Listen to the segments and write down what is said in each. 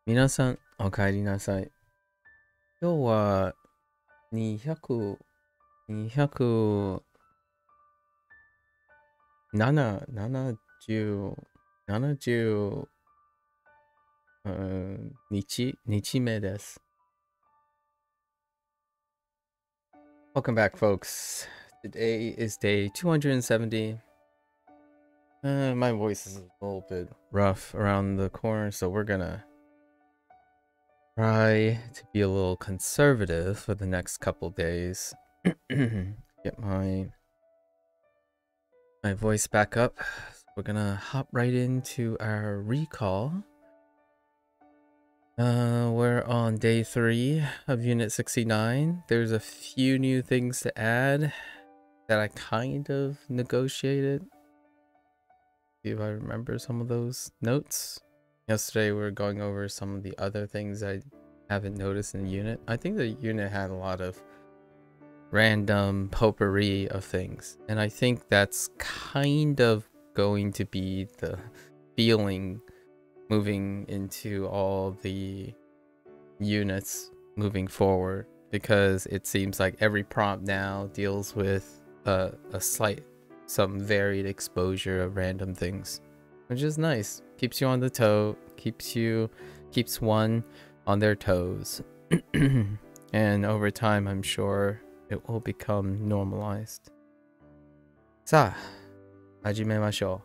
皆さん、お帰りなさい。今日は200、207、70、70、日目です。Welcome back, folks. Today is day 270. My voice is a little bit rough around the corner, so we're gonna try to be a little conservative for the next couple days. Get my voice back up. We're gonna hop right into our recall. We're on day 3 of Unit 69. There's a few new things to add that I kind of negotiated. See if I remember some of those notes. Yesterday we were going over some of the other things I haven't noticed in the unit. I think the unit had a lot of random potpourri of things, and I think that's kind of going to be the feeling moving into all the units moving forward, because it seems like every prompt now deals with some varied exposure of random things, which is nice. Keeps you on the toe, keeps one on their toes. And over time I'm sure it will become normalized. さあ、始めましょ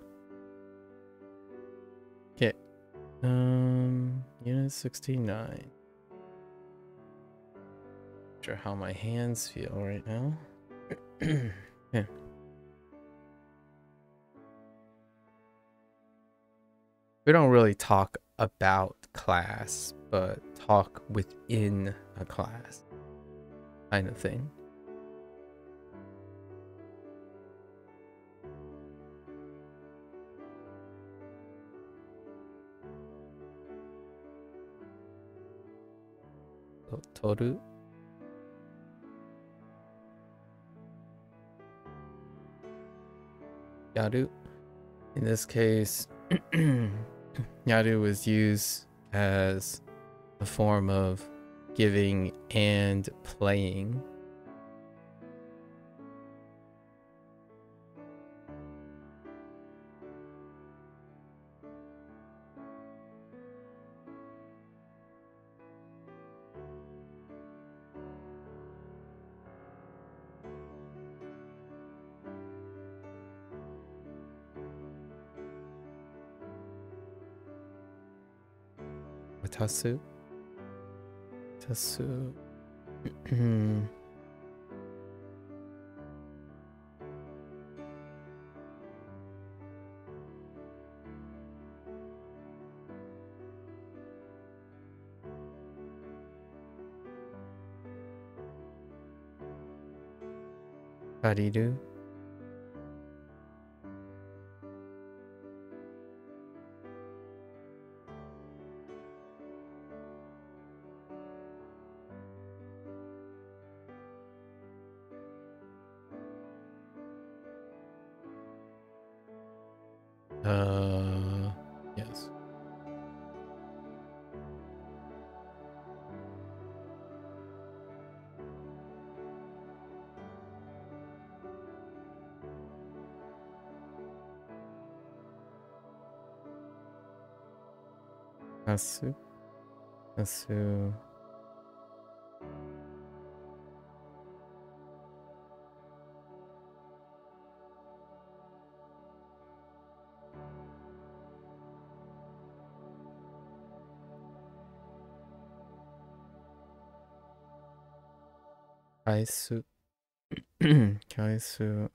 う。Okay. Unit 69. Not sure how my hands feel right now. Yeah. We don't really talk about class, but talk within a class kind of thing. Toru. Yaru. In this case, Yaru was used as a form of giving and playing. Watasu. Tasu. Kariru. Yes. Tasu. Tasu. Kaisu. Kaisu.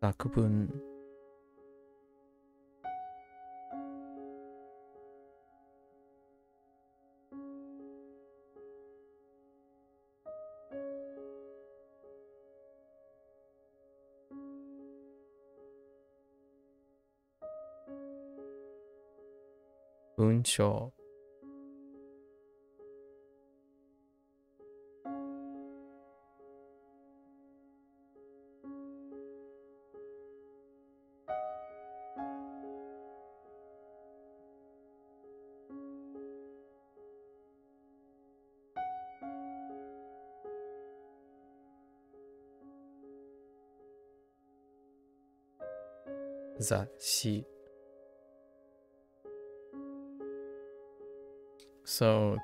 Sakubun. Bunsho. Zashi. So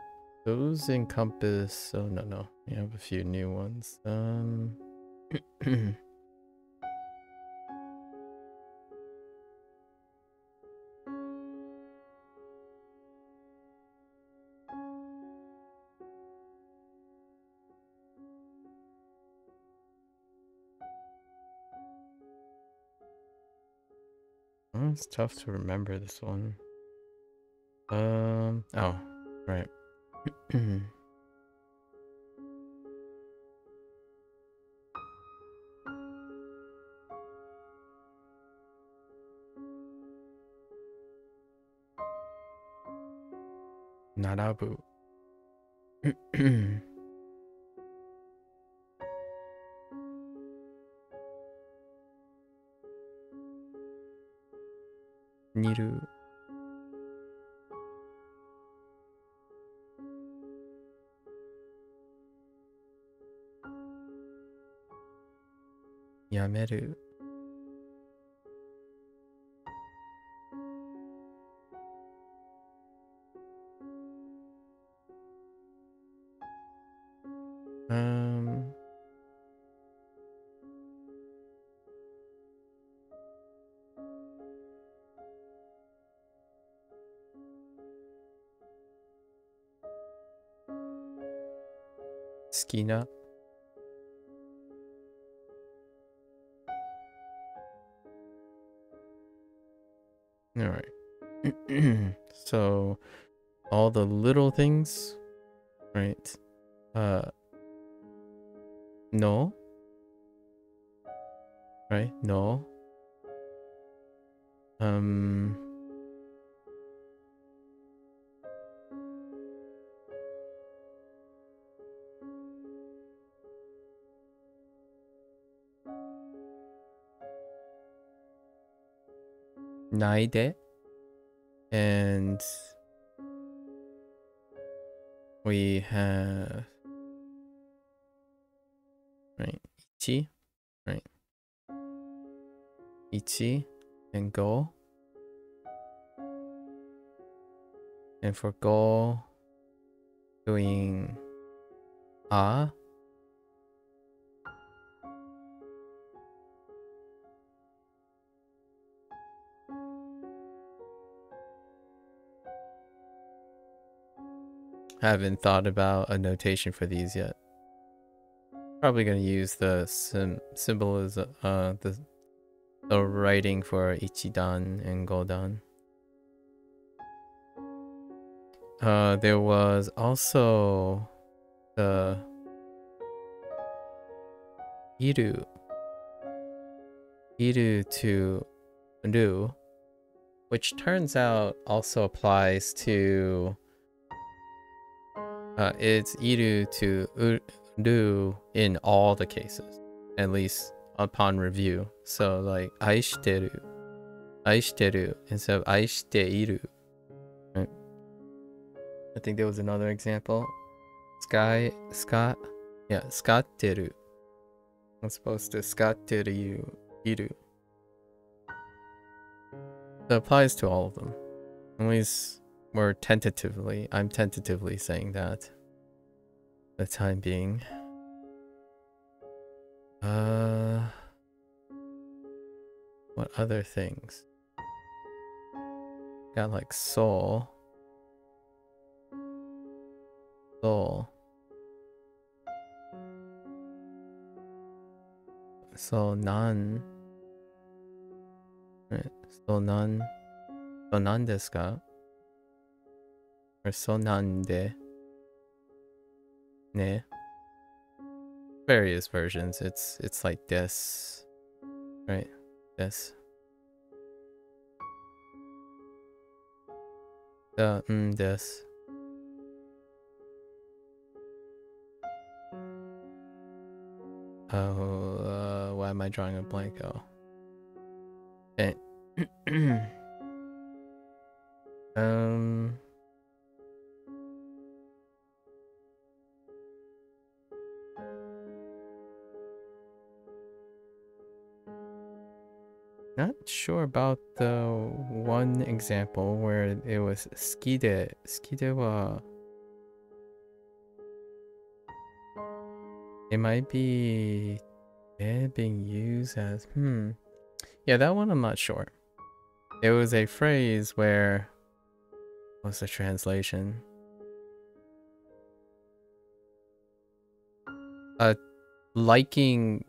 those encompass, oh no, we have a few new ones. Oh, it's tough to remember this one. Oh, right. Narabu. Niru. Yameru. Skina. All right. So all the little things, right? No. Right? No. Naide. And we have, right, ichi, right, ichi and go. And for go, doing a. Haven't thought about a notation for these yet. Probably gonna use the symbolism, the writing for ichidan and godan. There was also the iru to ru, which turns out also applies to it's iru to ru in all the cases, at least upon review. So like aishiteru instead of aishiteiru. Right? I think there was another example. Skatteru. I'm supposed to skatteru iru. That applies to all of them. At least I'm tentatively saying that for the time being. What other things? Got like soul. So none. Right. So none. So nan desu ka? Or so nan de? Ne? Various versions. It's like this. Right? This. The this. Oh, why am I drawing a blank? Oh. Okay. Not sure about the one example where it was skide. Skide wa. It might be being used as yeah, that one I'm not sure. It was a phrase where what's the translation? Liking,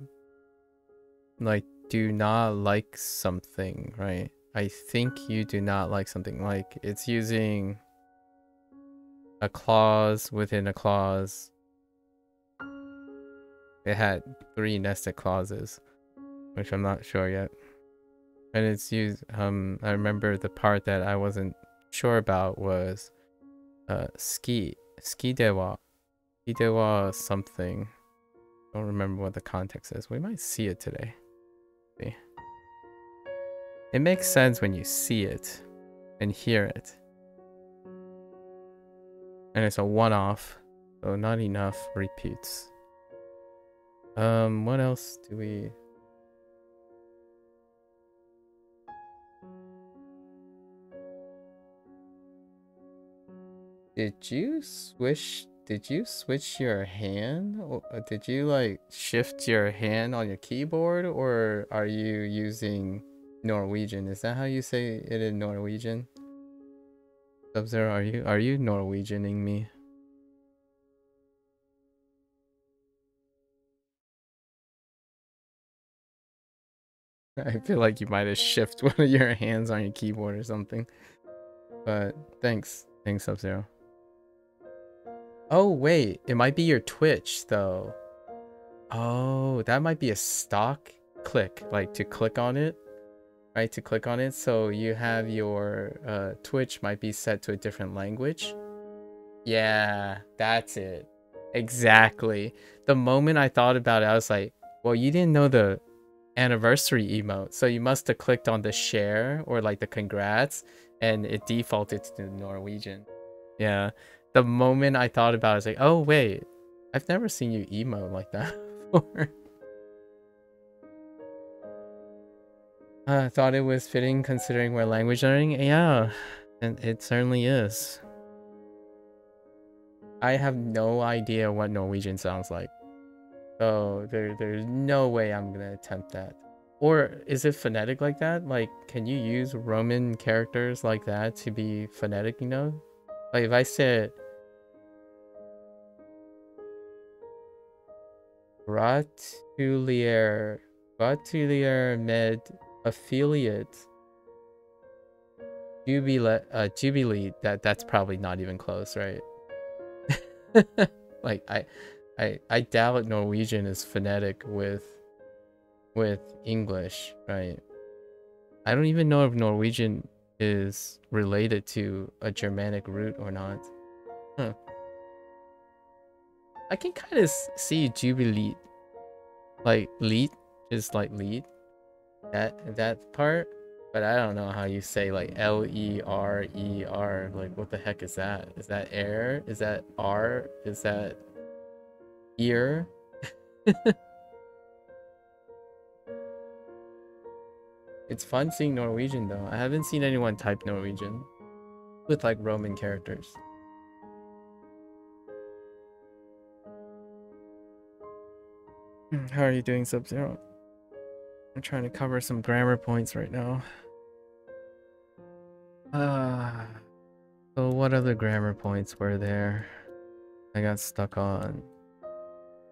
like, do not like something, right? I think you do not like something. Like, it's using a clause within a clause. It had 3 nested clauses, which I'm not sure yet. And it's used, I remember the part that I wasn't sure about was ski dewa something. Don't remember what the context is. We might see it today. See. It makes sense when you see it and hear it. And it's a one-off, so not enough repeats. What else do we... Did you switch your hand? Or did you like shift your hand on your keyboard, or are you using Norwegian? Is that how you say it in Norwegian? Sub-Zero, are you Norwegianing me? I feel like you might have shifted one of your hands on your keyboard or something. But thanks, Sub-Zero. Oh wait, it might be your Twitch though. Oh, that might be a stock click, like to click on it, right? To click on it, so you have your Twitch might be set to a different language. Yeah, that's it. Exactly. The moment I thought about it, I was like, well, you didn't know the anniversary emote, so you must have clicked on the share or like the congrats, and it defaulted to Norwegian. Yeah. The moment I thought about it, I was like, oh wait, I've never seen you emote like that before. I thought it was fitting considering we're language learning. Yeah, and it certainly is. I have no idea what Norwegian sounds like, so there's no way I'm gonna attempt that. Or is it phonetic like that? Like, can you use Roman characters like that to be phonetic, you know? Like if I said Gratulier med affiliate Jubilee, that's probably not even close, right? Like I doubt Norwegian is phonetic with English, right? I don't even know if Norwegian is related to a Germanic root or not. Huh. I can kind of see Jubilee, like lead is like lead, that part, but I don't know how you say like Lerer. Like what the heck is that? Is that air? Is that R? Is that ear? It's fun seeing Norwegian though. I haven't seen anyone type Norwegian with like Roman characters. How are you doing, Sub-Zero? I'm trying to cover some grammar points right now. So what other grammar points were there? I got stuck on.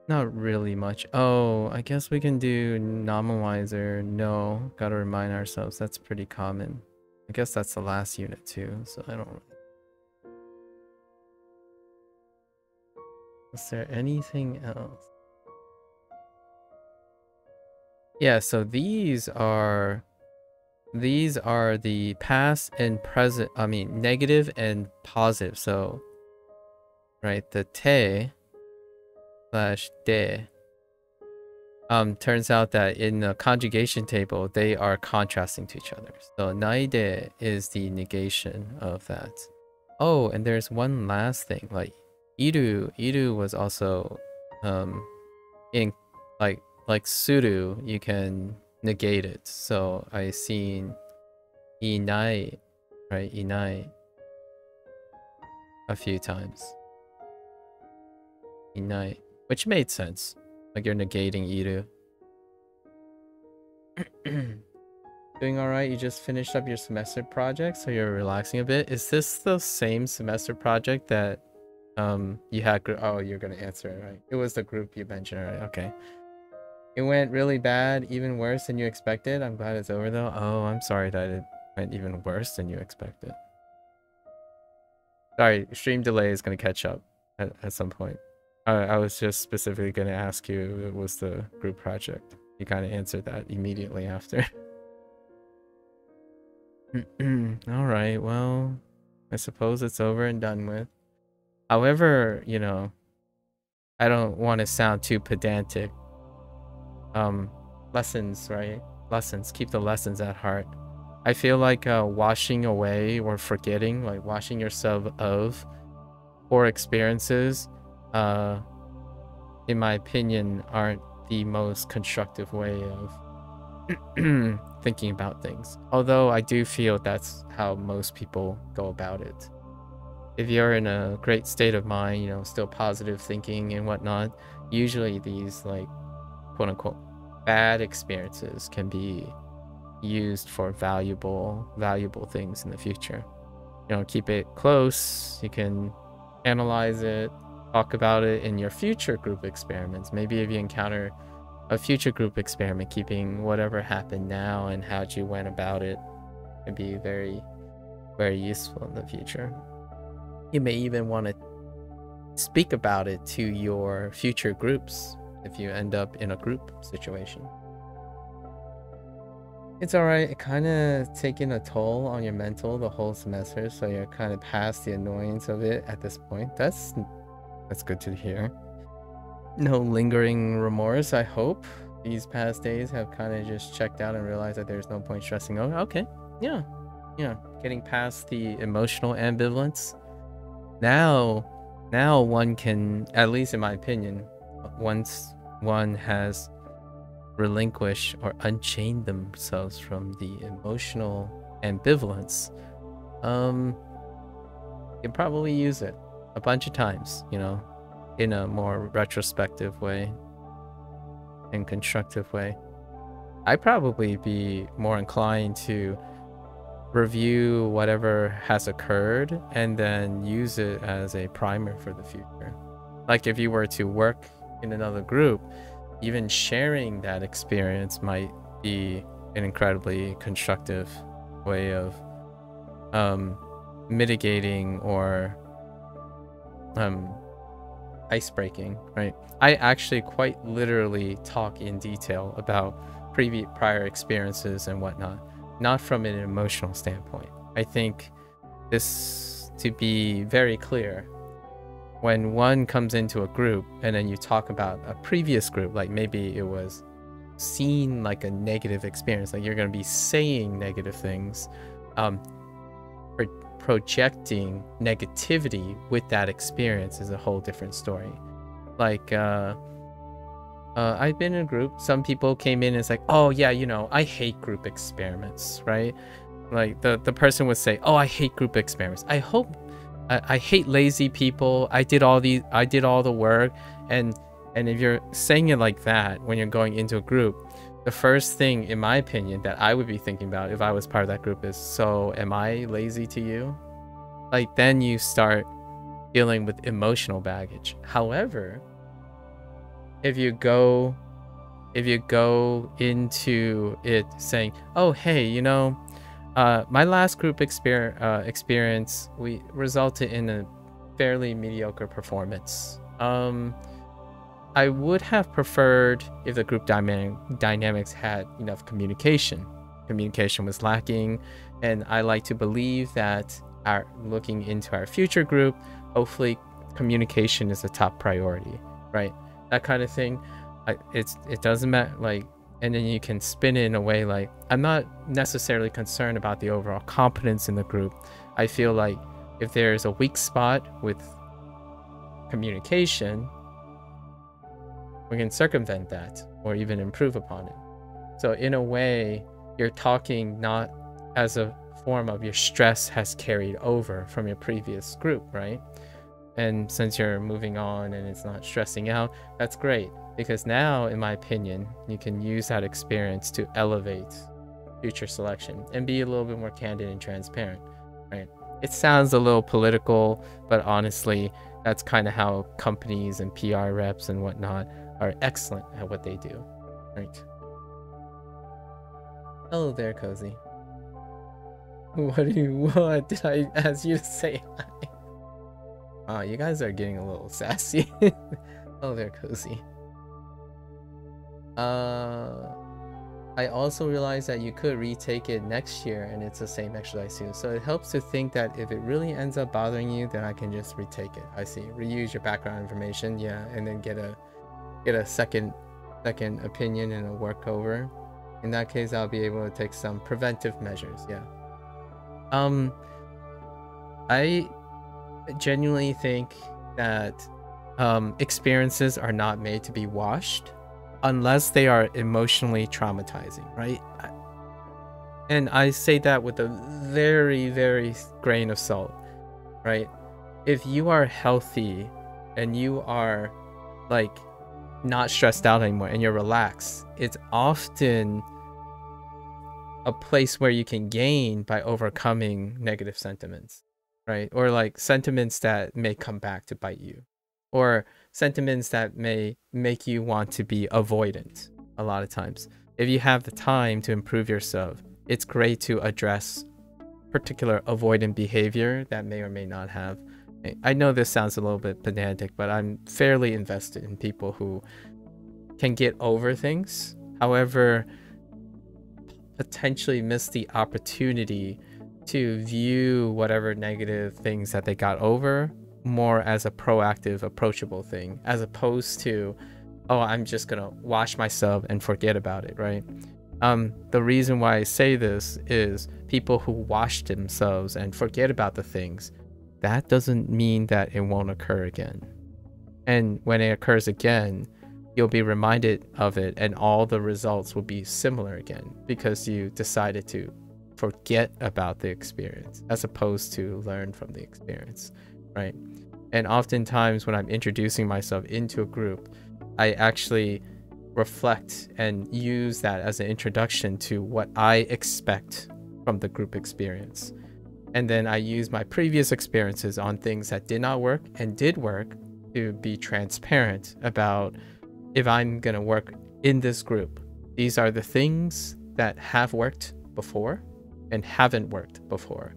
Not really much. Oh, I guess we can do nominalizer. No, gotta remind ourselves. That's pretty common. I guess that's the last unit too, so I don't... Is there anything else? Yeah, so these are these are the past and present, I mean, negative and positive. So, right, the te slash de. Turns out that in the conjugation table, they are contrasting to each other. So, naide is the negation of that. Oh, and there's one last thing, like, iru was also, in, like suru, you can negate it. So I seen inai, right? Inai a few times. Inai, which made sense. Like you're negating iru. Doing all right. You just finished up your semester project, so you're relaxing a bit. Is this the same semester project that you had? Oh, you're gonna answer it, right? It was the group you mentioned, right? Okay. It went really bad, even worse than you expected. I'm glad it's over though. Oh, I'm sorry that it went even worse than you expected. Sorry, stream delay is gonna catch up at some point. I was just specifically gonna ask you if it was the group project. You kind of answered that immediately after. All right, well, I suppose it's over and done with. However, you know, I don't want to sound too pedantic. Lessons, right? Lessons, keep the lessons at heart. I feel like washing away or forgetting, like washing yourself of poor experiences, in my opinion, aren't the most constructive way of thinking about things. Although I do feel that's how most people go about it. If you're in a great state of mind, you know, still positive thinking and whatnot, usually these like quote unquote bad experiences can be used for valuable things in the future. You know, keep it close. You can analyze it, talk about it in your future group experiments. Maybe if you encounter a future group experiment, keeping whatever happened now and how you went about it can be very, very useful in the future. You may even want to speak about it to your future groups if you end up in a group situation. It's alright, it kind of taking a toll on your mental the whole semester, so you're kind of past the annoyance of it at this point. That's good to hear. No lingering remorse, I hope. These past days have kind of just checked out and realized that there's no point stressing over. Okay, yeah, getting past the emotional ambivalence. Now one can, at least in my opinion, once one has relinquished or unchained themselves from the emotional ambivalence, you can probably use it a bunch of times, you know, in a more retrospective way and constructive way. I'd probably be more inclined to review whatever has occurred and then use it as a primer for the future. Like if you were to work in another group, even sharing that experience might be an incredibly constructive way of mitigating or ice breaking, right? I actually quite literally talk in detail about prior experiences and whatnot, not from an emotional standpoint. I think this to be very clear. When one comes into a group and then you talk about a previous group, like maybe it was seen like a negative experience, like you're going to be saying negative things, projecting negativity with that experience is a whole different story. Like, I've been in a group, some people came in and it's like, oh yeah, you know, I hate group experiments, right? Like the person would say, oh, I hate group experiments. I hate lazy people. I did all the work. And if you're saying it like that when you're going into a group, the first thing, in my opinion, that I would be thinking about if I was part of that group is, so am I lazy to you? Like then you start dealing with emotional baggage. However, if you go into it saying, oh hey, you know, my last group experience, we resulted in a fairly mediocre performance. I would have preferred if the group dynamics had enough communication. communication was lacking. And I like to believe that looking into our future group, hopefully communication is a top priority, right? That kind of thing. It doesn't matter, like, and then you can spin it in a way like, I'm not necessarily concerned about the overall competence in the group. I feel like if there's a weak spot with communication, we can circumvent that or even improve upon it. So in a way, you're talking not as a form of your stress has carried over from your previous group, right? And since you're moving on and it's not stressing out, that's great. Because now, in my opinion, you can use that experience to elevate future selection and be a little bit more candid and transparent, right? It sounds a little political, but honestly, that's kind of how companies and PR reps and whatnot are excellent at what they do, right? Hello there, Cozy. What did I ask you to say hi? Wow, you guys are getting a little sassy. Hello there, Cozy. I also realized that you could retake it next year and it's the same exercise too. So it helps to think that if it really ends up bothering you, then I can just retake it. I see. Reuse your background information, yeah, and then get a second opinion and a workover. In that case, I'll be able to take some preventive measures, yeah. I genuinely think that experiences are not made to be washed unless they are emotionally traumatizing, right? And I say that with a very, very grain of salt, right? If you are healthy and you are like not stressed out anymore and you're relaxed, it's often a place where you can gain by overcoming negative sentiments, right? Or like sentiments that may come back to bite you, or sentiments that may make you want to be avoidant a lot of times. If you have the time to improve yourself, it's great to address particular avoidant behavior that may or may not have. I know this sounds a little bit pedantic, but I'm fairly invested in people who can get over things. However, potentially miss the opportunity to view whatever negative things that they got over more as a proactive, approachable thing, as opposed to, oh, I'm just gonna wash myself and forget about it, right? The reason why I say this is people who wash themselves and forget about the things, that doesn't mean that it won't occur again. And when it occurs again, you'll be reminded of it and all the results will be similar again because you decided to forget about the experience as opposed to learn from the experience, right? And oftentimes when I'm introducing myself into a group, I actually reflect and use that as an introduction to what I expect from the group experience. And then I use my previous experiences on things that did not work and did work to be transparent about, if I'm going to work in this group, these are the things that have worked before and haven't worked before.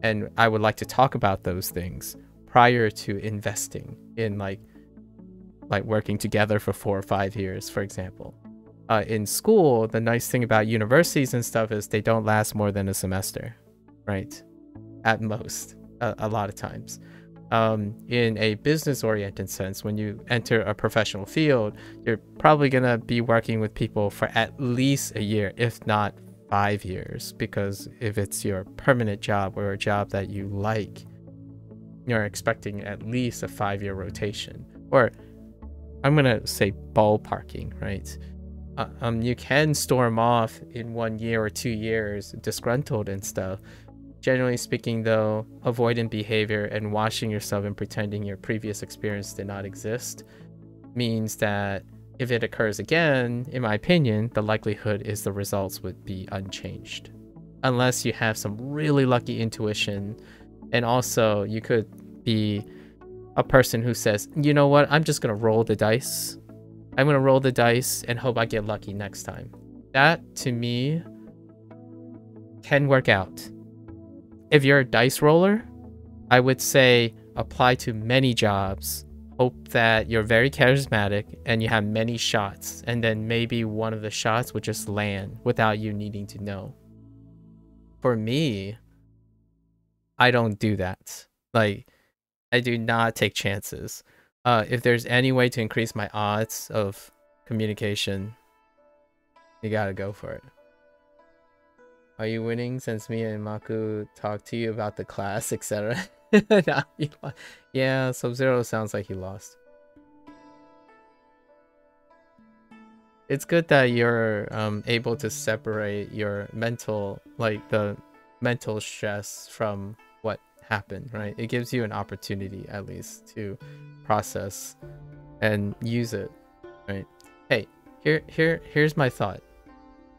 And I would like to talk about those things prior to investing in like working together for 4 or 5 years, for example. In school, the nice thing about universities and stuff is they don't last more than a semester, right? At most, a lot of times. In a business-oriented sense, when you enter a professional field, you're probably going to be working with people for at least a year, if not 5 years, because if it's your permanent job or a job that you like, you're expecting at least a 5-year rotation. Or I'm going to say ballparking, right? You can storm off in 1 year or 2 years, disgruntled and stuff. Generally speaking, though, avoidant behavior and washing yourself and pretending your previous experience did not exist means that if it occurs again, in my opinion, the likelihood is the results would be unchanged. Unless you have some really lucky intuition. And also, you could be a person who says, you know what, I'm just going to roll the dice. I'm going to roll the dice and hope I get lucky next time. That, to me, can work out. If you're a dice roller, I would say apply to many jobs. Hope that you're very charismatic and you have many shots, and then maybe one of the shots would just land without you needing to know, for me, I don't do that. Like, I do not take chances. If there's any way to increase my odds of communication, you gotta go for it. Are you winning since me and MAKU talked to you about the class, etc.? Yeah, Sub-Zero sounds like he lost. It's good that you're able to separate your mental, like the mental stress from what happened, right? It gives you an opportunity at least to process and use it, right? Hey, here's my thought,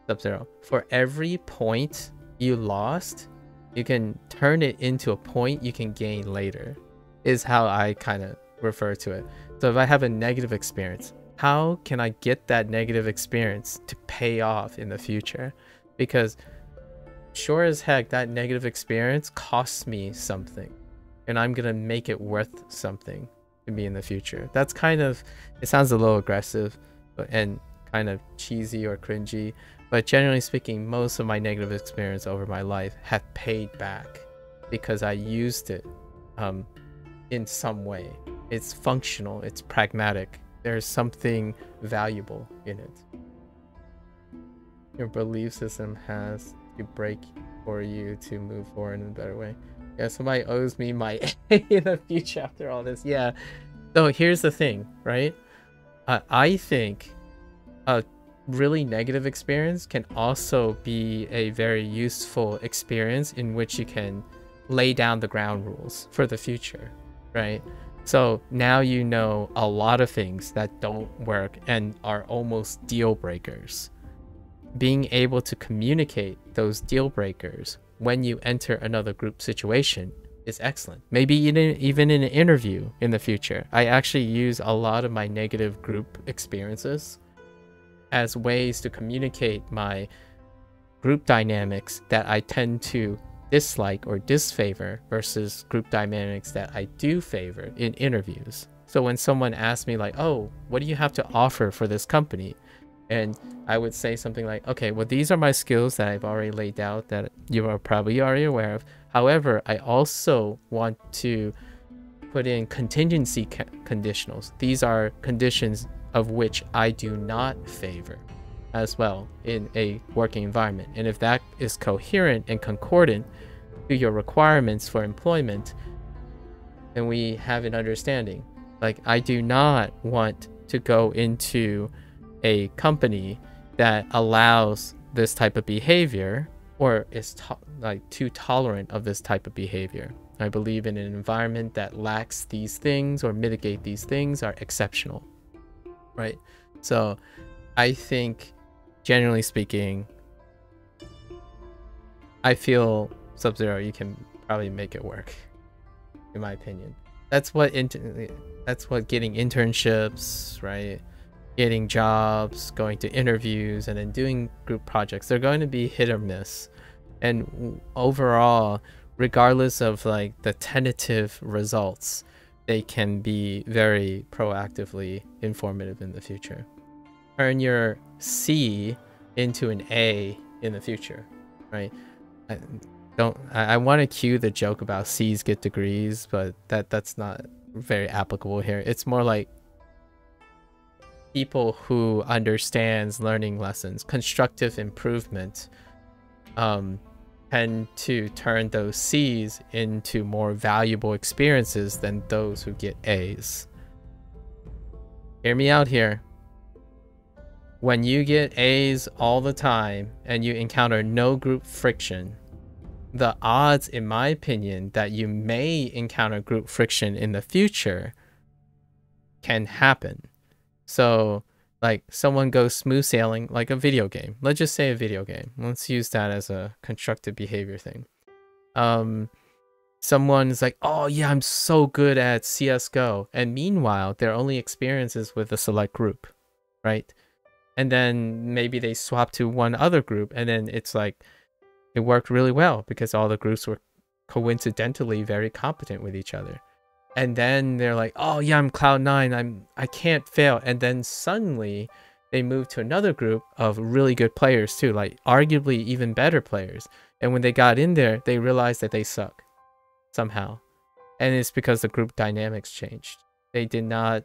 Sub-Zero. For every point you lost, you can turn it into a point you can gain later, is how I kind of refer to it. So if I have a negative experience, how can I get that negative experience to pay off in the future? Because sure as heck, that negative experience costs me something, and I'm gonna make it worth something to me in the future. That's kind of, it sounds a little aggressive and kind of cheesy or cringy, but generally speaking, most of my negative experience over my life have paid back because I used it in some way. It's functional, it's pragmatic. There's something valuable in it. Your belief system has to break for you to move forward in a better way. Yeah, somebody owes me my A in the future after all this. Yeah. So here's the thing, right? I think a really negative experience can also be a very useful experience in which you can lay down the ground rules for the future, right? So now you know a lot of things that don't work and are almost deal breakers. Being able to communicate those deal breakers when you enter another group situation is excellent. Maybe even in an interview in the future. I actually use a lot of my negative group experiences as ways to communicate my group dynamics that I tend to dislike or disfavor versus group dynamics that I do favor in interviews. So when someone asks me like, oh, what do you have to offer for this company? And I would say something like, okay, well, these are my skills that I've already laid out that you are probably already aware of. However, I also want to put in contingency conditionals. These are conditions of which I do not favor as well in a working environment. And if that is coherent and concordant to your requirements for employment, then we have an understanding. Like, I do not want to go into a company that allows this type of behavior or is like too tolerant of this type of behavior. I believe in an environment that lacks these things or mitigate these things are exceptional, right? So I think, generally speaking, I feel Sub-Zero, you can probably make it work, in my opinion. That's what getting internships, right? Getting jobs, going to interviews, and then doing group projects, they're going to be hit or miss. And overall, regardless of like the tentative results, they can be very proactively informative in the future. Turn your C into an A in the future, right? I want to cue the joke about C's get degrees, but that's not very applicable here. It's more like people who understands learning lessons, constructive improvement, tend to turn those C's into more valuable experiences than those who get A's. Hear me out here. When you get A's all the time and you encounter no group friction, the odds, in my opinion, that you may encounter group friction in the future can happen. So, like, someone goes smooth sailing, like a video game. Let's just say a video game. Let's use that as a constructive behavior thing. Someone's like, oh yeah, I'm so good at CSGO. And meanwhile, their only experiences with a select group, right? And then maybe they swap to one other group, and then it's like, it worked really well because all the groups were coincidentally very competent with each other. And then they're like, oh yeah, I'm Cloud9, I can't fail. And then suddenly they move to another group of really good players too, like arguably even better players. And when they got in there, they realized that they suck somehow. And it's because the group dynamics changed. They did not,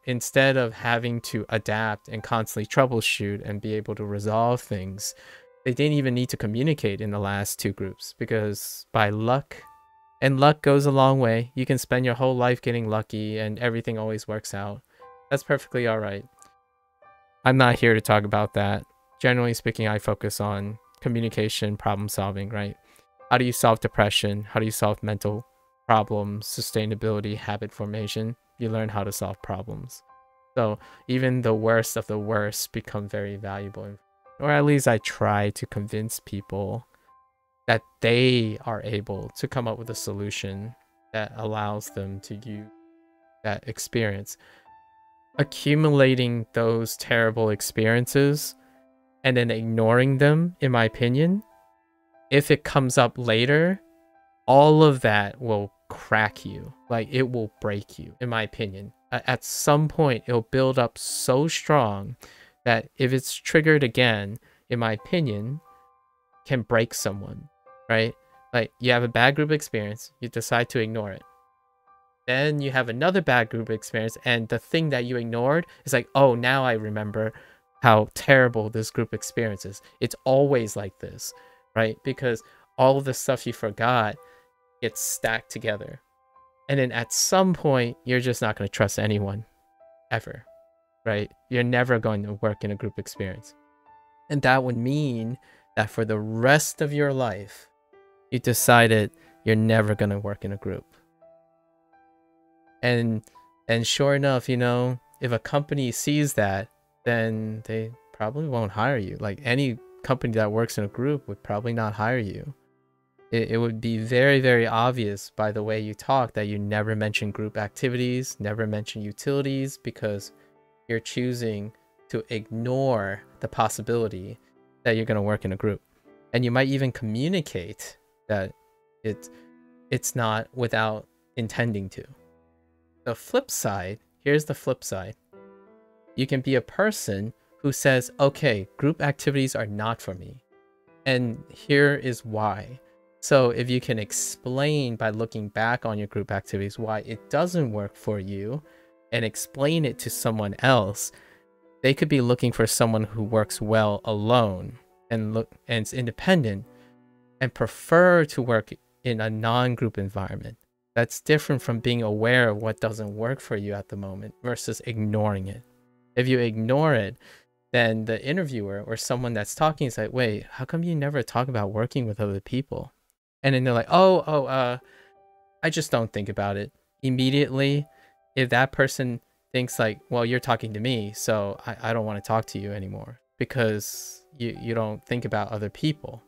instead of having to adapt and constantly troubleshoot and be able to resolve things, they didn't even need to communicate in the last two groups, because by luck, and luck goes a long way. You can spend your whole life getting lucky and everything always works out. That's perfectly all right. I'm not here to talk about that. Generally speaking, I focus on communication, problem solving, right? How do you solve depression? How do you solve mental problems, sustainability, habit formation? You learn how to solve problems. So even the worst of the worst become very valuable. Or at least I try to convince people that they are able to come up with a solution that allows them to use that experience. Accumulating those terrible experiences and then ignoring them, in my opinion, if it comes up later, all of that will crack you. Like, it will break you, in my opinion. At some point, it'll build up so strong that if it's triggered again, in my opinion, can break someone, right? Like, you have a bad group experience, you decide to ignore it. Then you have another bad group experience, and the thing that you ignored is like, oh, now I remember how terrible this group experience is. It's always like this, right? Because all of the stuff you forgot gets stacked together. And then at some point, you're just not going to trust anyone ever, right? You're never going to work in a group experience. And that would mean that for the rest of your life, you decided you're never going to work in a group. And sure enough, you know, if a company sees that, then they probably won't hire you. Like, any company that works in a group would probably not hire you. It would be very, very obvious by the way you talk that you never mention group activities, never mention utilities, because you're choosing to ignore the possibility that you're going to work in a group. And you might even communicate that it's not without intending to. The flip side, here's the flip side. You can be a person who says, okay, group activities are not for me. And here is why. So if you can explain by looking back on your group activities why it doesn't work for you and explain it to someone else, they could be looking for someone who works well alone and is independent and prefer to work in a non-group environment. That's different from being aware of what doesn't work for you at the moment versus ignoring it. If you ignore it, then the interviewer or someone that's talking is like, wait, how come you never talk about working with other people? And then they're like, I just don't think about it. Immediately, if that person thinks like, well, you're talking to me, so I don't want to talk to you anymore because you don't think about other people.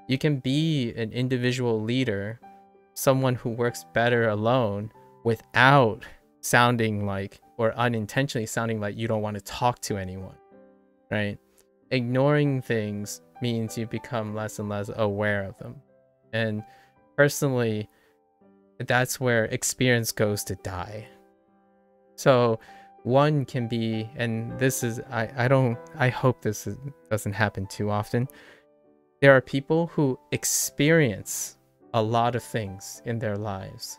You can be an individual leader, someone who works better alone without sounding like, or unintentionally sounding like, you don't want to talk to anyone, right? Ignoring things means you become less and less aware of them. And personally, that's where experience goes to die. So one can be, and this is, I hope this doesn't happen too often. There are people who experience a lot of things in their lives,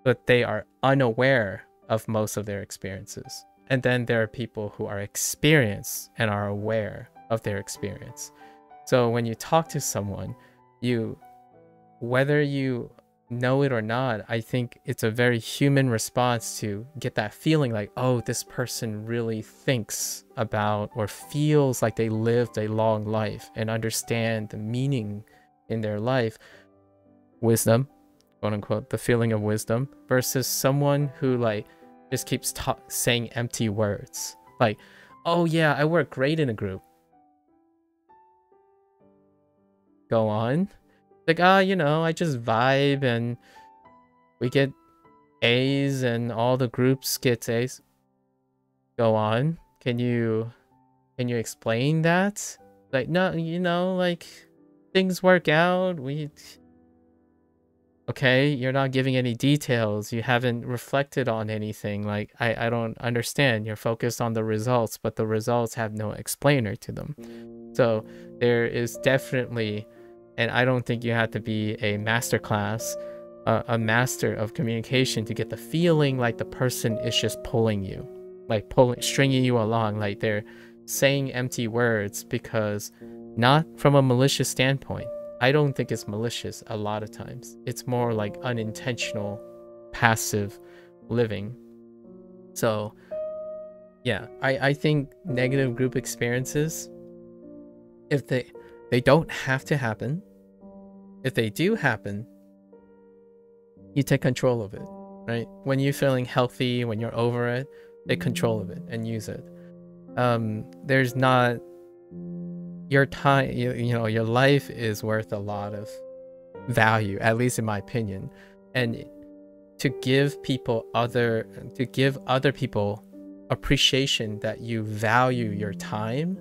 but they are unaware of most of their experiences. And then there are people who are experienced and are aware of their experience. So when you talk to someone, whether you know it or not, I think it's a very human response to get that feeling like, oh, this person really thinks about or feels like they lived a long life and understand the meaning in their life. Wisdom, quote unquote, the feeling of wisdom, versus someone who like just keeps saying empty words. Like, oh yeah, I work great in a group. Go on. Like, you know, I just vibe and we get A's and all the groups get A's. Go on. Can you explain that? Like, no, you know, like things work out. Okay, you're not giving any details. You haven't reflected on anything. Like, I don't understand. You're focused on the results, but the results have no explainer to them. So there is definitely, and I don't think you have to be a master class, a master of communication to get the feeling like the person is just pulling you, like stringing you along, like they're saying empty words, because not from a malicious standpoint. I don't think it's malicious a lot of times. It's more like unintentional, passive living. So yeah, I think negative group experiences, if they don't have to happen, if they do happen, you take control of it, right? When you're feeling healthy, when you're over it, take control of it and use it. There's not your time, you know, your life is worth a lot of value, at least in my opinion. And to give other people appreciation that you value your time,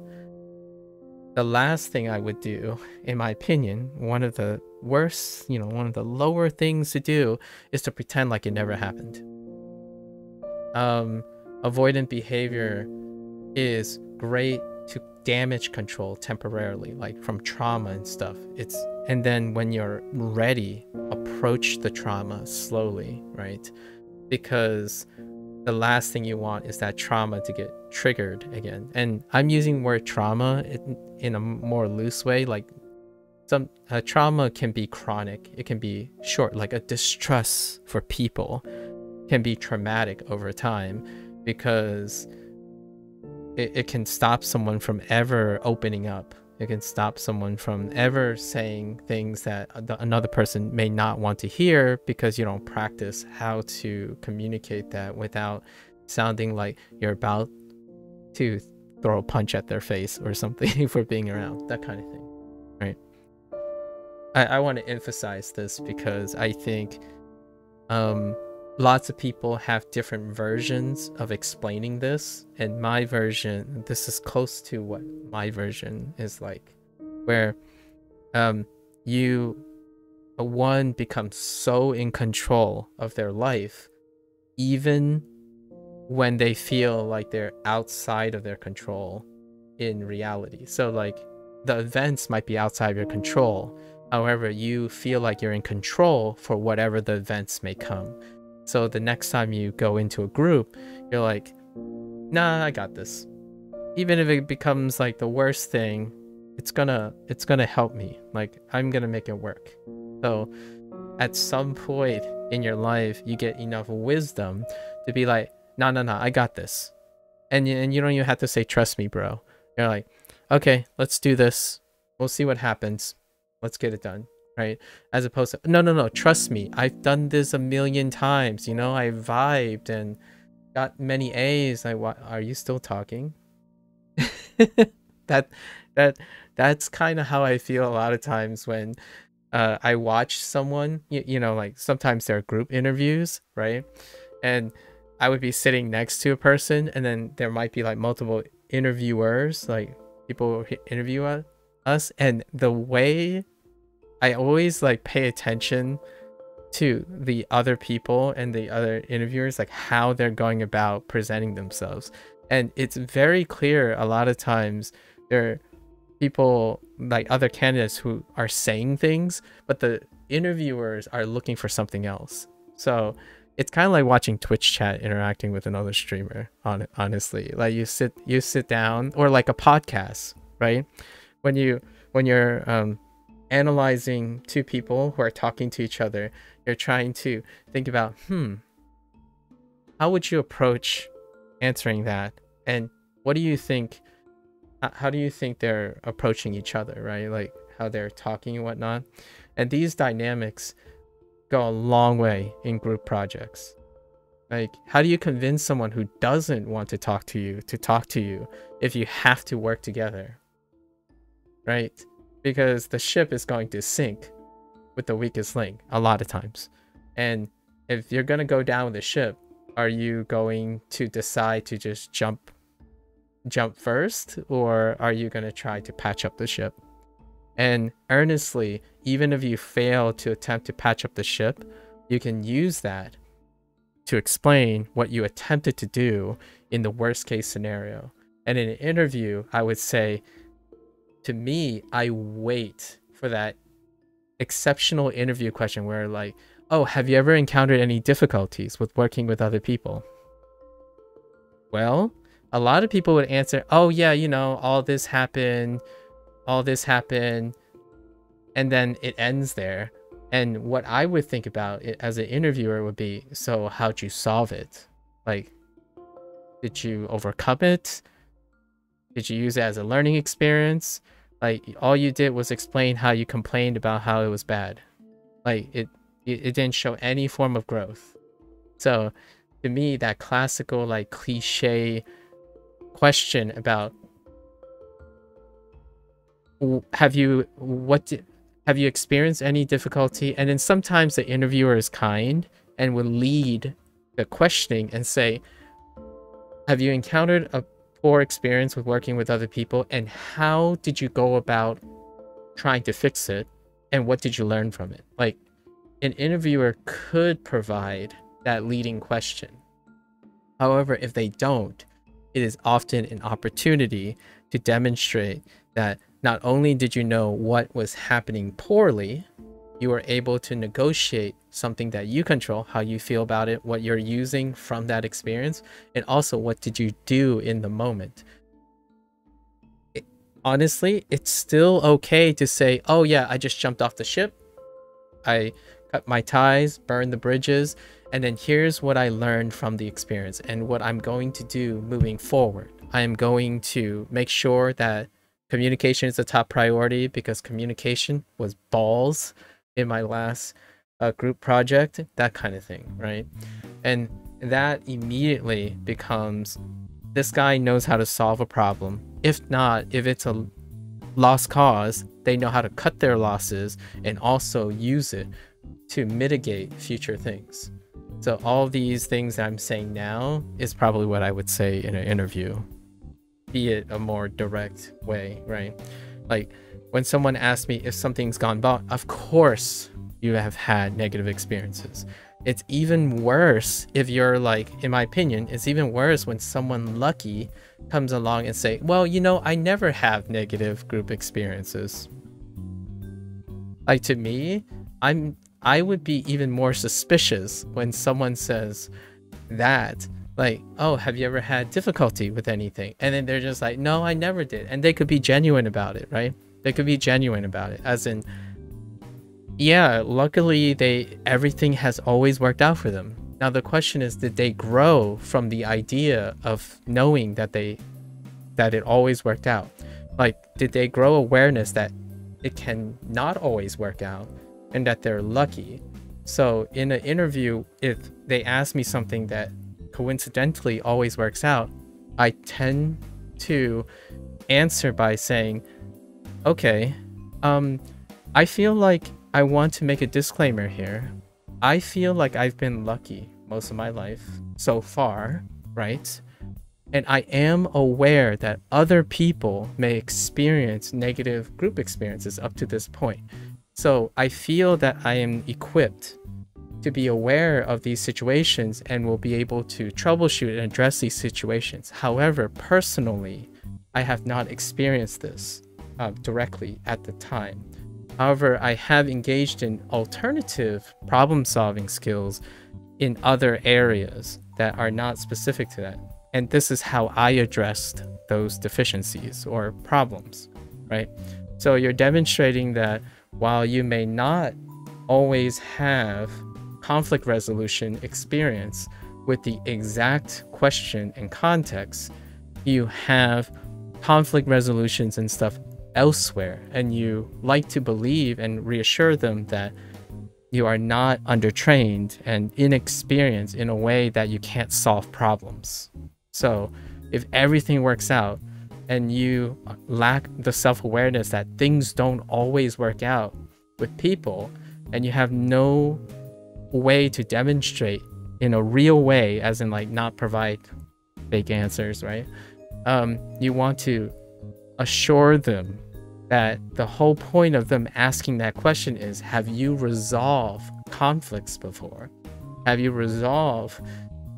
the last thing I would do, in my opinion, one of the worst, you know, one of the lower things to do is to pretend like it never happened. Avoidant behavior is great to damage control temporarily, like from trauma and stuff. And then when you're ready, approach the trauma slowly, right? Because the last thing you want is that trauma to get triggered again. And I'm using the word trauma in a more loose way. Like trauma can be chronic, it can be short, like a distrust for people can be traumatic over time, because it can stop someone from ever opening up. It can stop someone from ever saying things that another person may not want to hear, because you don't practice how to communicate that without sounding like you're about to throw a punch at their face or something for being around, that kind of thing, right? I want to emphasize this because I think lots of people have different versions of explaining this, and my version, this is close to what my version is like, where one becomes so in control of their life even when they feel like they're outside of their control in reality. So like the events might be outside of your control, however you feel like you're in control for whatever the events may come. So the next time you go into a group, you're like, nah, I got this. Even if it becomes like the worst thing, it's gonna help me. Like, I'm gonna make it work. So at some point in your life, you get enough wisdom to be like, no, I got this. And you don't even have to say, trust me, bro. You're like, okay, let's do this. We'll see what happens. Let's get it done. Right? As opposed to, no, trust me, I've done this a million times, you know, I vibed and got many A's. Are you still talking? That's kind of how I feel a lot of times when I watch someone, you know, like sometimes there are group interviews, right? And I would be sitting next to a person, and then there might be like multiple interviewers, like people interview us, and the way I always like pay attention to the other people and the other interviewers, like how they're going about presenting themselves. And it's very clear a lot of times there are people, like other candidates, who are saying things, but the interviewers are looking for something else. So it's kind of like watching Twitch chat interacting with another streamer, honestly. Like you sit down, or like a podcast, right? When you're analyzing two people who are talking to each other, you're trying to think about, how would you approach answering that? And what do you think, how do you think they're approaching each other, right? Like how they're talking and whatnot. And these dynamics go a long way in group projects. Like, how do you convince someone who doesn't want to talk to you if you have to work together, right? Because the ship is going to sink with the weakest link a lot of times. And if you're going to go down with the ship, are you going to decide to just jump first, or are you going to try to patch up the ship? And earnestly, even if you fail to attempt to patch up the ship, you can use that to explain what you attempted to do in the worst case scenario. And in an interview, I would say, to me, I wait for that exceptional interview question where like, oh, have you ever encountered any difficulties with working with other people? Well, a lot of people would answer, oh yeah, you know, all this happened, and then it ends there. And what I would think about it as an interviewer would be, so how'd you solve it? Like, did you overcome it? Did you use it as a learning experience? Like, all you did was explain how you complained about how it was bad. Like, it didn't show any form of growth. So to me, that classical, like, cliche question about have you experienced any difficulty? And then sometimes the interviewer is kind and will lead the questioning and say, have you encountered a poor experience with working with other people, and how did you go about trying to fix it, and what did you learn from it? Like, an interviewer could provide that leading question. However, if they don't, it is often an opportunity to demonstrate that not only did you know what was happening poorly, you were able to negotiate something that you control, how you feel about it, what you're using from that experience, and also what did you do in the moment. Honestly, it's still okay to say, oh yeah, I just jumped off the ship, I cut my ties, burned the bridges, and then here's what I learned from the experience and what I'm going to do moving forward. I am going to make sure that communication is a top priority, because communication was balls in my last group project, that kind of thing, right? And that immediately becomes, this guy knows how to solve a problem. If not, if it's a lost cause, they know how to cut their losses and also use it to mitigate future things. So all these things that I'm saying now is probably what I would say in an interview, be it a more direct way, right? Like, when someone asks me if something's gone wrong, of course you have had negative experiences. It's even worse if you're like, in my opinion, it's even worse when someone lucky comes along and say, well, you know, I never have negative group experiences. Like, to me, I would be even more suspicious when someone says that, like, oh, have you ever had difficulty with anything? And then they're just like, no, I never did. And they could be genuine about it, right? They could be genuine about it, as in, yeah, luckily everything has always worked out for them. Now the question is, did they grow from the idea of knowing that it always worked out? Like, did they grow awareness that it can not always work out and that they're lucky? So in an interview, if they ask me something that coincidentally always works out, I tend to answer by saying, okay, I feel like I want to make a disclaimer here. I feel like I've been lucky most of my life so far, right? And I am aware that other people may experience negative group experiences up to this point. So I feel that I am equipped to be aware of these situations and will be able to troubleshoot and address these situations. However, personally, I have not experienced this directly at the time. However, I have engaged in alternative problem-solving skills in other areas that are not specific to that. And this is how I addressed those deficiencies or problems, right? So you're demonstrating that while you may not always have conflict resolution experience with the exact question and context, you have conflict resolutions and stuff elsewhere, and you like to believe and reassure them that you are not undertrained and inexperienced in a way that you can't solve problems. So if everything works out and you lack the self-awareness that things don't always work out with people, and you have no way to demonstrate in a real way, as in like not provide fake answers, right? You want to assure them that the whole point of them asking that question is, have you resolved conflicts before? Have you resolved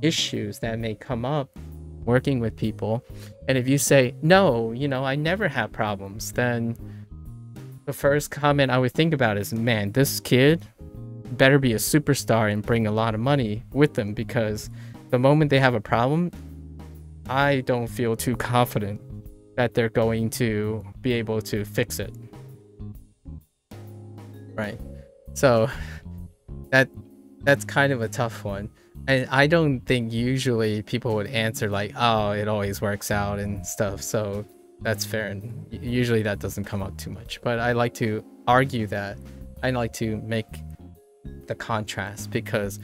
issues that may come up working with people? And if you say, no, you know, I never have problems, then the first comment I would think about is, man, this kid better be a superstar and bring a lot of money with them, because the moment they have a problem, I don't feel too confident that they're going to be able to fix it. Right. So that's kind of a tough one. And I don't think usually people would answer like, oh, it always works out and stuff. So that's fair. And usually that doesn't come up too much. But I like to argue that. I like to make the contrast, because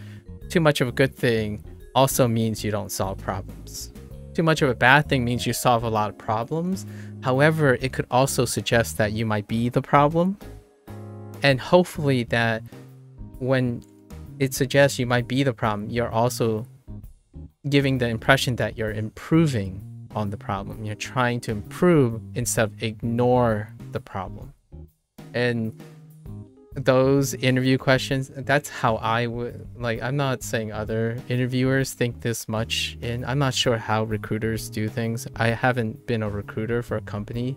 too much of a good thing also means you don't solve problems. Too much of a bad thing means you solve a lot of problems. However, it could also suggest that you might be the problem. And hopefully that when it suggests you might be the problem, you're also giving the impression that you're improving on the problem. You're trying to improve instead of ignore the problem. And those interview questions, that's how I would, like, I'm not saying other interviewers think this much, and I'm not sure how recruiters do things. I haven't been a recruiter for a company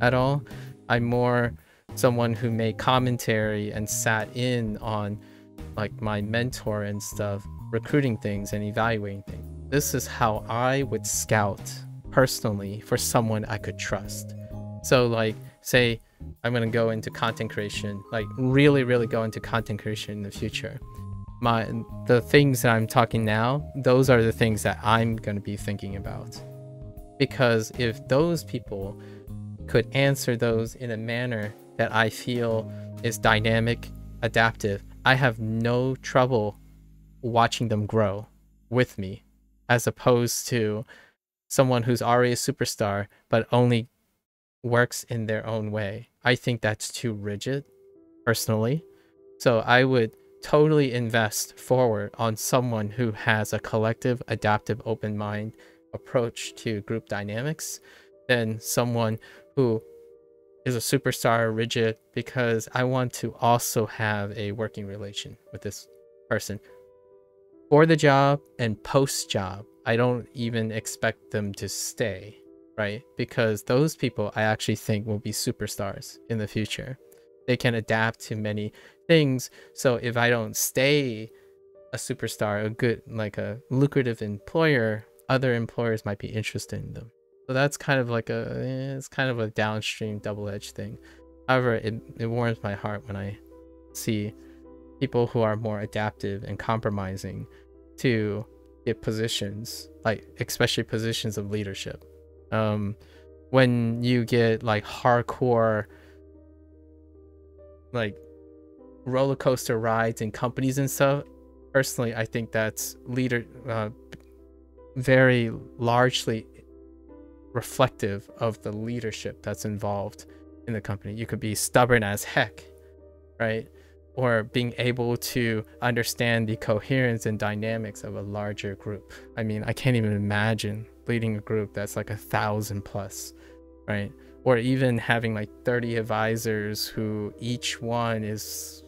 at all. I'm more someone who made commentary and sat in on like my mentor and stuff, recruiting things and evaluating things. This is how I would scout personally for someone I could trust. So like, say I'm going to go into content creation, like really go into content creation in the future. The things that I'm talking now, those are the things that I'm going to be thinking about. Because if those people could answer those in a manner that I feel is dynamic, adaptive, I have no trouble watching them grow with me, as opposed to someone who's already a superstar but only works in their own way. I think that's too rigid, personally. So I would totally invest forward on someone who has a collective, adaptive, open mind approach to group dynamics than someone who is a superstar, rigid, because I want to also have a working relation with this person for the job and post job. I don't even expect them to stay, right? Because those people I actually think will be superstars in the future. They can adapt to many things. So if I don't stay a superstar, a good, like a lucrative employer, other employers might be interested in them. So that's kind of like it's kind of a downstream double-edged thing. However, it warms my heart when I see people who are more adaptive and compromising to get positions, like especially positions of leadership. When you get like hardcore, like roller coaster rides in companies and stuff, personally, I think that's very largely reflective of the leadership that's involved in the company. You could be stubborn as heck, right? Or being able to understand the coherence and dynamics of a larger group. I mean, I can't even imagine leading a group that's like 1,000 plus, right? Or even having like 30 advisors who each one is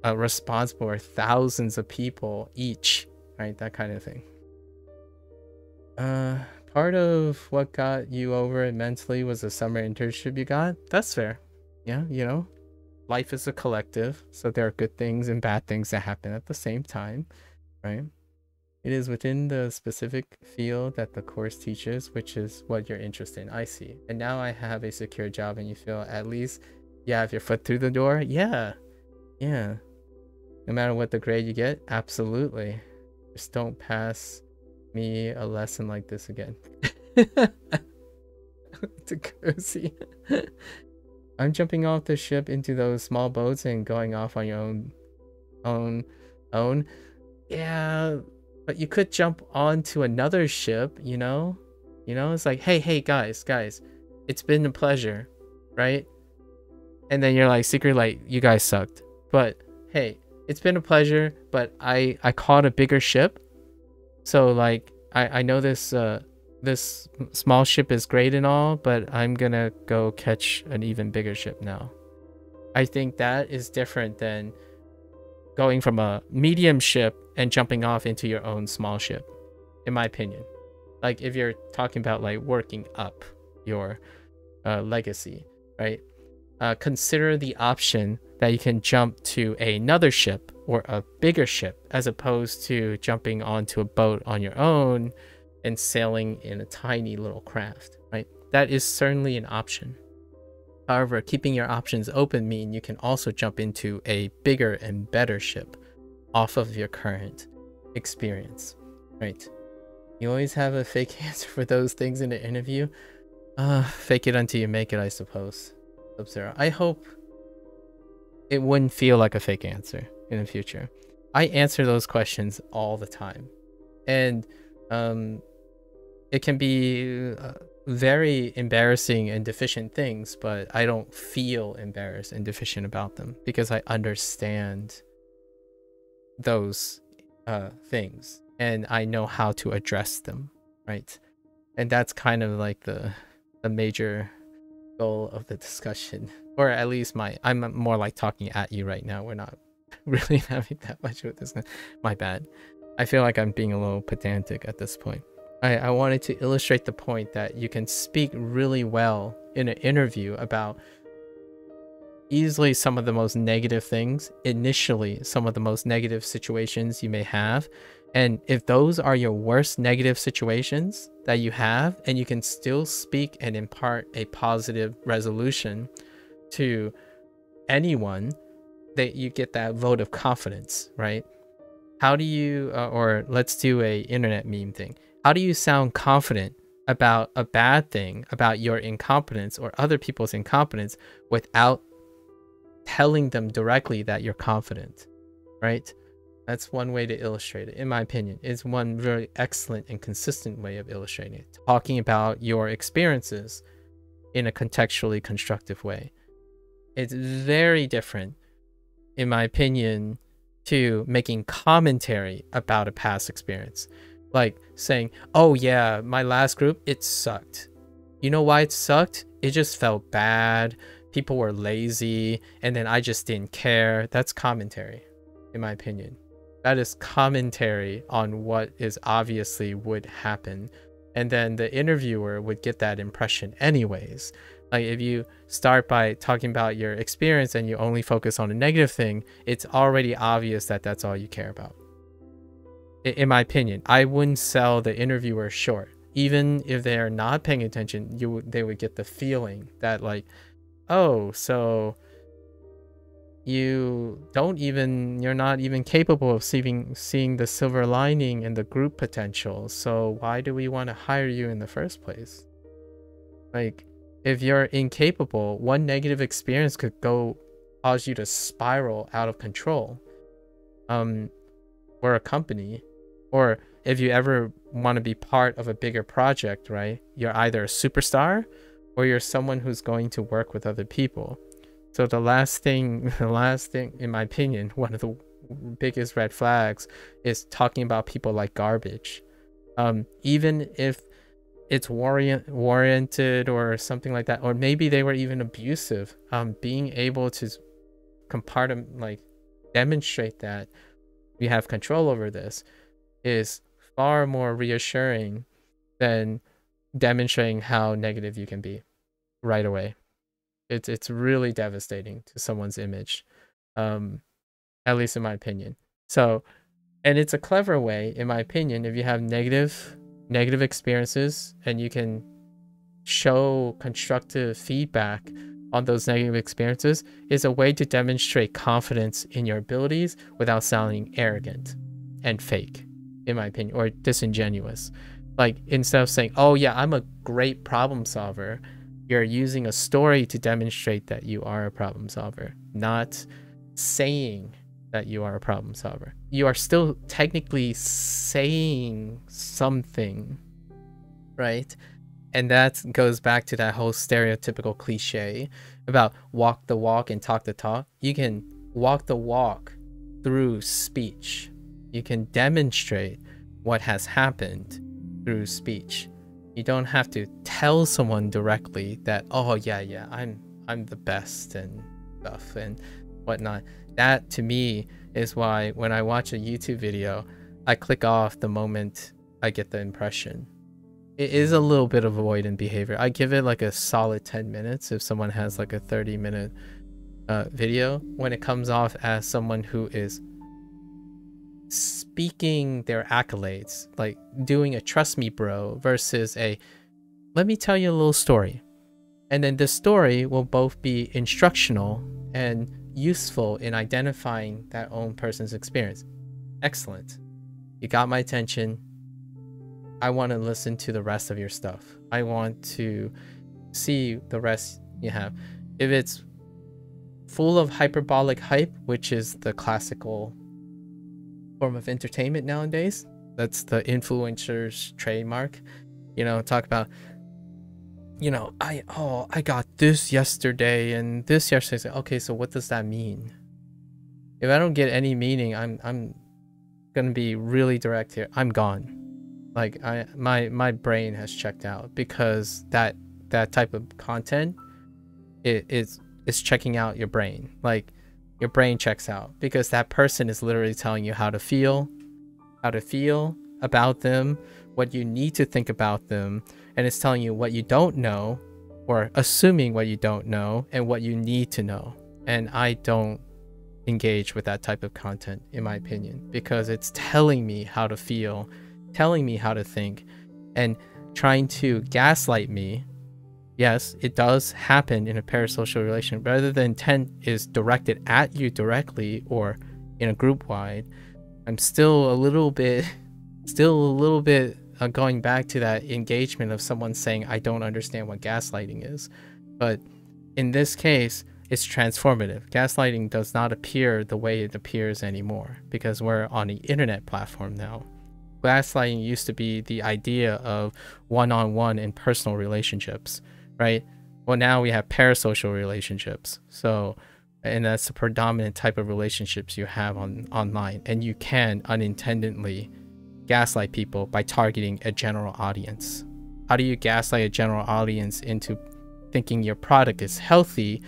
responsible for thousands of people each, right? That kind of thing. Part of what got you over it mentally was the summer internship you got. That's fair. Yeah, you know, life is a collective, so there are good things and bad things that happen at the same time, right? It is within the specific field that the course teaches, which is what you're interested in. I see. And now I have a secure job, and you feel at least you have your foot through the door. Yeah. No matter what the grade you get, absolutely. Just don't pass me a lesson like this again. To cozy. I'm jumping off the ship into those small boats and going off on your own. Yeah, but you could jump onto another ship, you know? It's like, hey guys, it's been a pleasure, right? And then you're like, secretly like, you guys sucked. But hey, it's been a pleasure, but I caught a bigger ship. So like, I know this this small ship is great and all, but I'm gonna go catch an even bigger ship now. I think that is different than going from a medium ship and jumping off into your own small ship, in my opinion. Like if you're talking about like working up your legacy, right? Consider the option that you can jump to another ship or a bigger ship, as opposed to jumping onto a boat on your own and sailing in a tiny little craft, right? That is certainly an option. However, keeping your options open mean you can also jump into a bigger and better ship off of your current experience, right? You always have a fake answer for those things in an interview. Fake it until you make it, I suppose. Sub-Zero. I hope it wouldn't feel like a fake answer in the future. I answer those questions all the time. And it can be very embarrassing and deficient things, but I don't feel embarrassed and deficient about them because I understand those things and I know how to address them, right? And that's kind of like the major goal of the discussion, or at least I'm more like talking at you right now. We're not really having that much of this. My bad. I feel like I'm being a little pedantic at this point. I wanted to illustrate the point that you can speak really well in an interview about easily some of the most negative things, initially some of the most negative situations you may have. And if those are your worst negative situations that you have, and you can still speak and impart a positive resolution to anyone, that you get that vote of confidence, right? How do you, or let's do a internet meme thing. How do you sound confident about a bad thing, about your incompetence or other people's incompetence, without telling them directly that you're confident, right? That's one way to illustrate it, in my opinion. It's one very excellent and consistent way of illustrating it. Talking about your experiences in a contextually constructive way. It's very different, in my opinion, to making commentary about a past experience. Like saying, oh yeah, my last group, it sucked. You know why it sucked? It just felt bad. People were lazy, and then I just didn't care. That's commentary, in my opinion. That is commentary on what is obviously would happen. And then the interviewer would get that impression anyways. Like if you start by talking about your experience and you only focus on a negative thing, it's already obvious that that's all you care about. In my opinion, I wouldn't sell the interviewer short. Even if they are not paying attention, they would get the feeling that like, oh, so you're not even capable of seeing the silver lining and the group potential. So why do we want to hire you in the first place? Like, if you're incapable, one negative experience could cause you to spiral out of control. Or a company, or if you ever want to be part of a bigger project, right? You're either a superstar or you're someone who's going to work with other people. So the last thing, in my opinion, one of the biggest red flags is talking about people like garbage. Even if it's warranted or something like that, or maybe they were even abusive, being able to demonstrate that you have control over this is far more reassuring than demonstrating how negative you can be right away. It's really devastating to someone's image, at least in my opinion. So, and it's a clever way, in my opinion, if you have negative experiences and you can show constructive feedback on those negative experiences, is a way to demonstrate confidence in your abilities without sounding arrogant and fake, in my opinion, or disingenuous. Like, instead of saying, oh yeah, I'm a great problem solver, you're using a story to demonstrate that you are a problem solver, not saying that you are a problem solver. You are still technically saying something, right? And that goes back to that whole stereotypical cliche about walk the walk and talk the talk. You can walk the walk through speech. You can demonstrate what has happened through speech. You don't have to tell someone directly that, oh yeah, I'm the best and stuff and whatnot. That to me is why when I watch a YouTube video, I click off the moment I get the impression. It is a little bit of avoidant behavior. I give it like a solid 10 minutes if someone has like a 30-minute video. When it comes off as someone who is speaking their accolades, like doing a trust me bro versus a let me tell you a little story, and then the story will both be instructional and useful in identifying that own person's experience. Excellent, you got my attention. I want to listen to the rest of your stuff. I want to see the rest you have. If it's full of hyperbolic hype, which is the classical form of entertainment nowadays, that's the influencer's trademark, you know, talk about, you know, I got this yesterday and this yesterday. Okay, so what does that mean? If I don't get any meaning, I'm gonna be really direct here. I'm gone. Like my brain has checked out, because that type of content is checking out your brain. Like your brain checks out because that person is literally telling you how to feel about them, what you need to think about them, and it's telling you what you don't know, or assuming what you don't know, and what you need to know. And I don't engage with that type of content, in my opinion, because it's telling me how to feel, telling me how to think, and trying to gaslight me. Yes, it does happen in a parasocial relation, but whether the intent is directed at you directly or in a group wide, I'm still a little bit going back to that engagement of someone saying, I don't understand what gaslighting is. But in this case, it's transformative. Gaslighting does not appear the way it appears anymore, because we're on the internet platform now. Gaslighting used to be the idea of one-on-one and personal relationships, right? Well, now we have parasocial relationships. So, and that's the predominant type of relationships you have online. And you can unintentionally gaslight people by targeting a general audience. How do you gaslight a general audience into thinking your product is healthy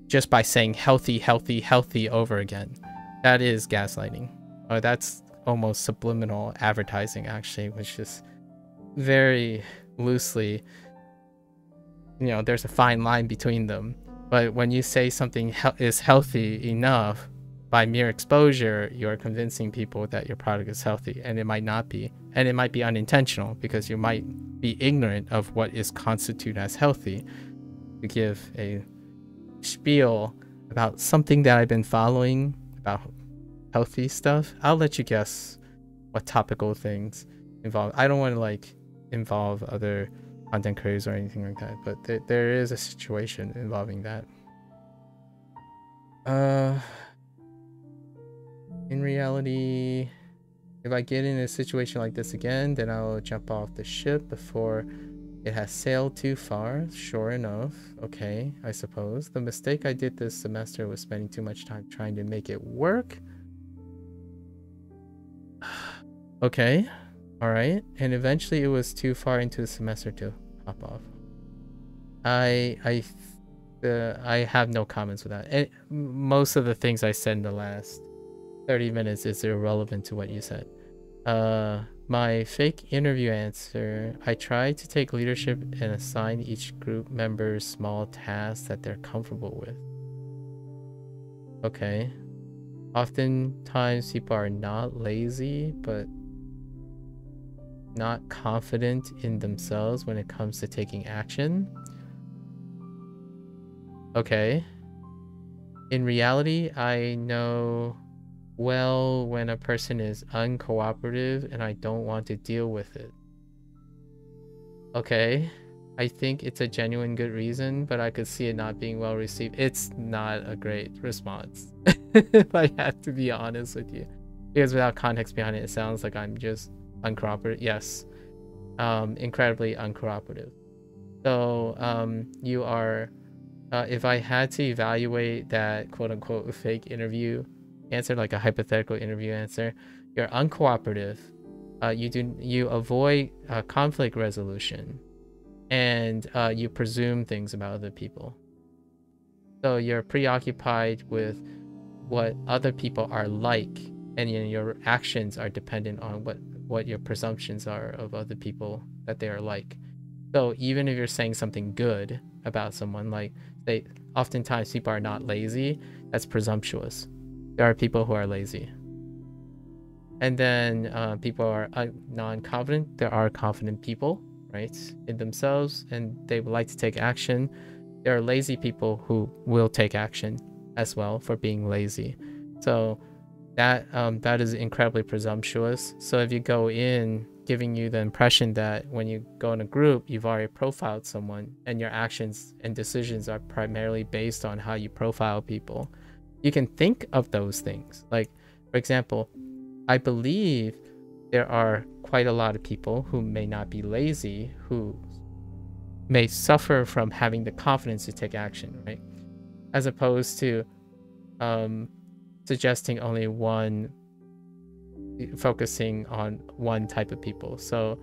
just by saying healthy, healthy, healthy over again? That is gaslighting. Or that's almost subliminal advertising, actually, which is very loosely, you know, there's a fine line between them. But when you say something is healthy enough, by mere exposure, you're convincing people that your product is healthy, and it might not be. And it might be unintentional, because you might be ignorant of what is constituted as healthy. To give a spiel about something that I've been following about healthy stuff, I'll let you guess what topical things involve. I don't want to like involve other content creators or anything like that, but there is a situation involving that. In reality, if I get in a situation like this again, then I'll jump off the ship before it has sailed too far. Sure enough. Okay, I suppose. The mistake I did this semester was spending too much time trying to make it work. Okay. Alright. And eventually it was too far into the semester to hop off. I have no comments with that. Most of the things I said in the last 30 minutes is irrelevant to what you said. My fake interview answer: I try to take leadership and assign each group member small tasks that they're comfortable with. Okay. Oftentimes people are not lazy, but not confident in themselves when it comes to taking action. Okay. In reality, I know well when a person is uncooperative and I don't want to deal with it. Okay. I think it's a genuine good reason, but I could see it not being well received. It's not a great response, if I have to be honest with you. Because without context behind it, it sounds like I'm just uncooperative. Yes. Incredibly uncooperative. So, you are, if I had to evaluate that quote-unquote fake interview answer, like a hypothetical interview answer, you're uncooperative You avoid conflict resolution, and you presume things about other people. So you're preoccupied with what other people are like, and your actions are dependent on what your presumptions are of other people that they are like. So even if you're saying something good about someone, like oftentimes people are not lazy, that's presumptuous. There are people who are lazy. And then people are non-confident. There are confident people, right, in themselves, and they would like to take action. There are lazy people who will take action as well for being lazy. So that is incredibly presumptuous. So if you go in giving you the impression that when you go in a group, you've already profiled someone, and your actions and decisions are primarily based on how you profile people, you can think of those things. Like, for example, I believe there are quite a lot of people who may not be lazy, who may suffer from having the confidence to take action, right? As opposed to suggesting only focusing on one type of people. So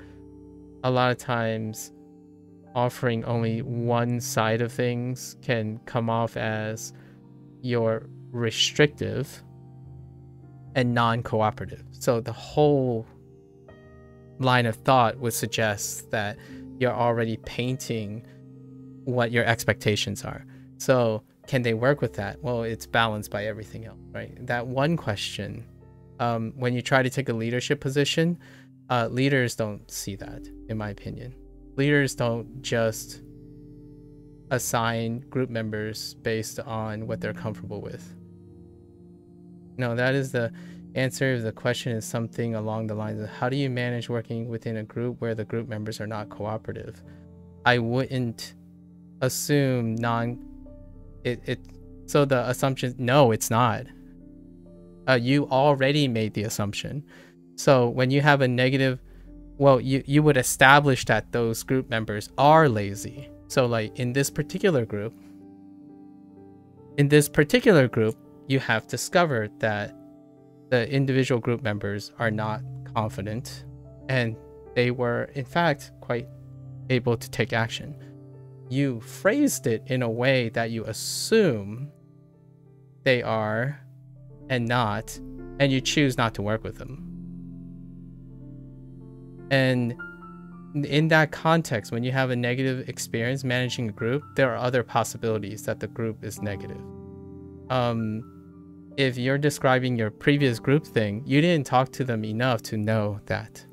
a lot of times offering only one side of things can come off as you're restrictive and non-cooperative. So the whole line of thought would suggest that you're already painting what your expectations are. So can they work with that? Well, it's balanced by everything else, right? That one question, when you try to take a leadership position, leaders don't see that, in my opinion. Leaders don't just assign group members based on what they're comfortable with. No, that is the answer. If the question is something along the lines of how do you manage working within a group where the group members are not cooperative, I wouldn't assume so the assumption, no, it's not. You already made the assumption. So when you have a negative, well, you would establish that those group members are lazy. So like in this particular group, you have discovered that the individual group members are not confident, and they were in fact quite able to take action. You phrased it in a way that you assume they are and not, and you choose not to work with them. And in that context, when you have a negative experience managing a group, there are other possibilities that the group is negative. If you're describing your previous group thing, you didn't talk to them enough to know that,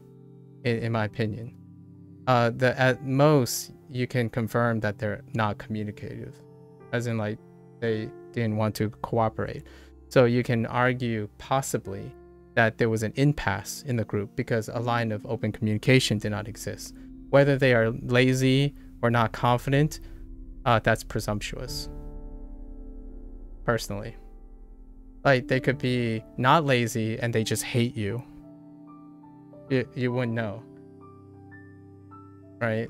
in my opinion. At most, you can confirm that they're not communicative, as in like they didn't want to cooperate. So you can argue possibly that there was an impasse in the group because a line of open communication did not exist. Whether they are lazy or not confident, that's presumptuous, personally. Like, they could be not lazy and they just hate you. You wouldn't know, right?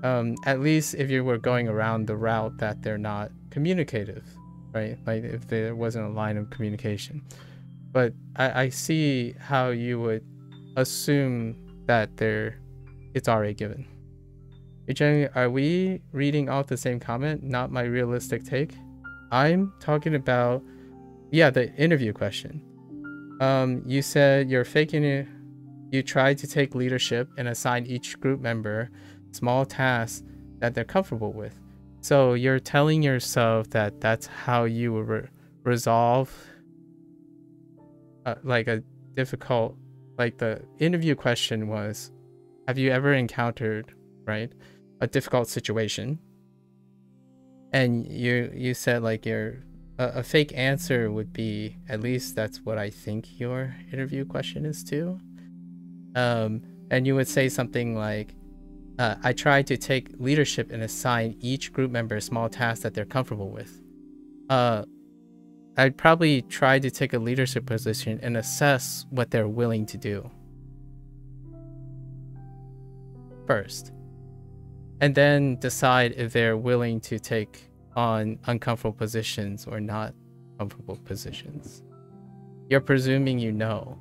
At least if you were going around the route that they're not communicative, right? Like if there wasn't a line of communication. But I see how you would assume that it's already given. Are we reading off the same comment? Not my realistic take. I'm talking about, yeah, the interview question. You said you're faking it. You tried to take leadership and assign each group member small tasks that they're comfortable with. So you're telling yourself that that's how you would resolve like a difficult, like the interview question was, have you ever encountered, right, a difficult situation? And you said like a fake answer would be, at least that's what I think your interview question is too. And you would say something like, I tried to take leadership and assign each group member a small task that they're comfortable with. I'd probably try to take a leadership position and assess what they're willing to do first, and then decide if they're willing to take on uncomfortable positions or not comfortable positions. You're presuming you know.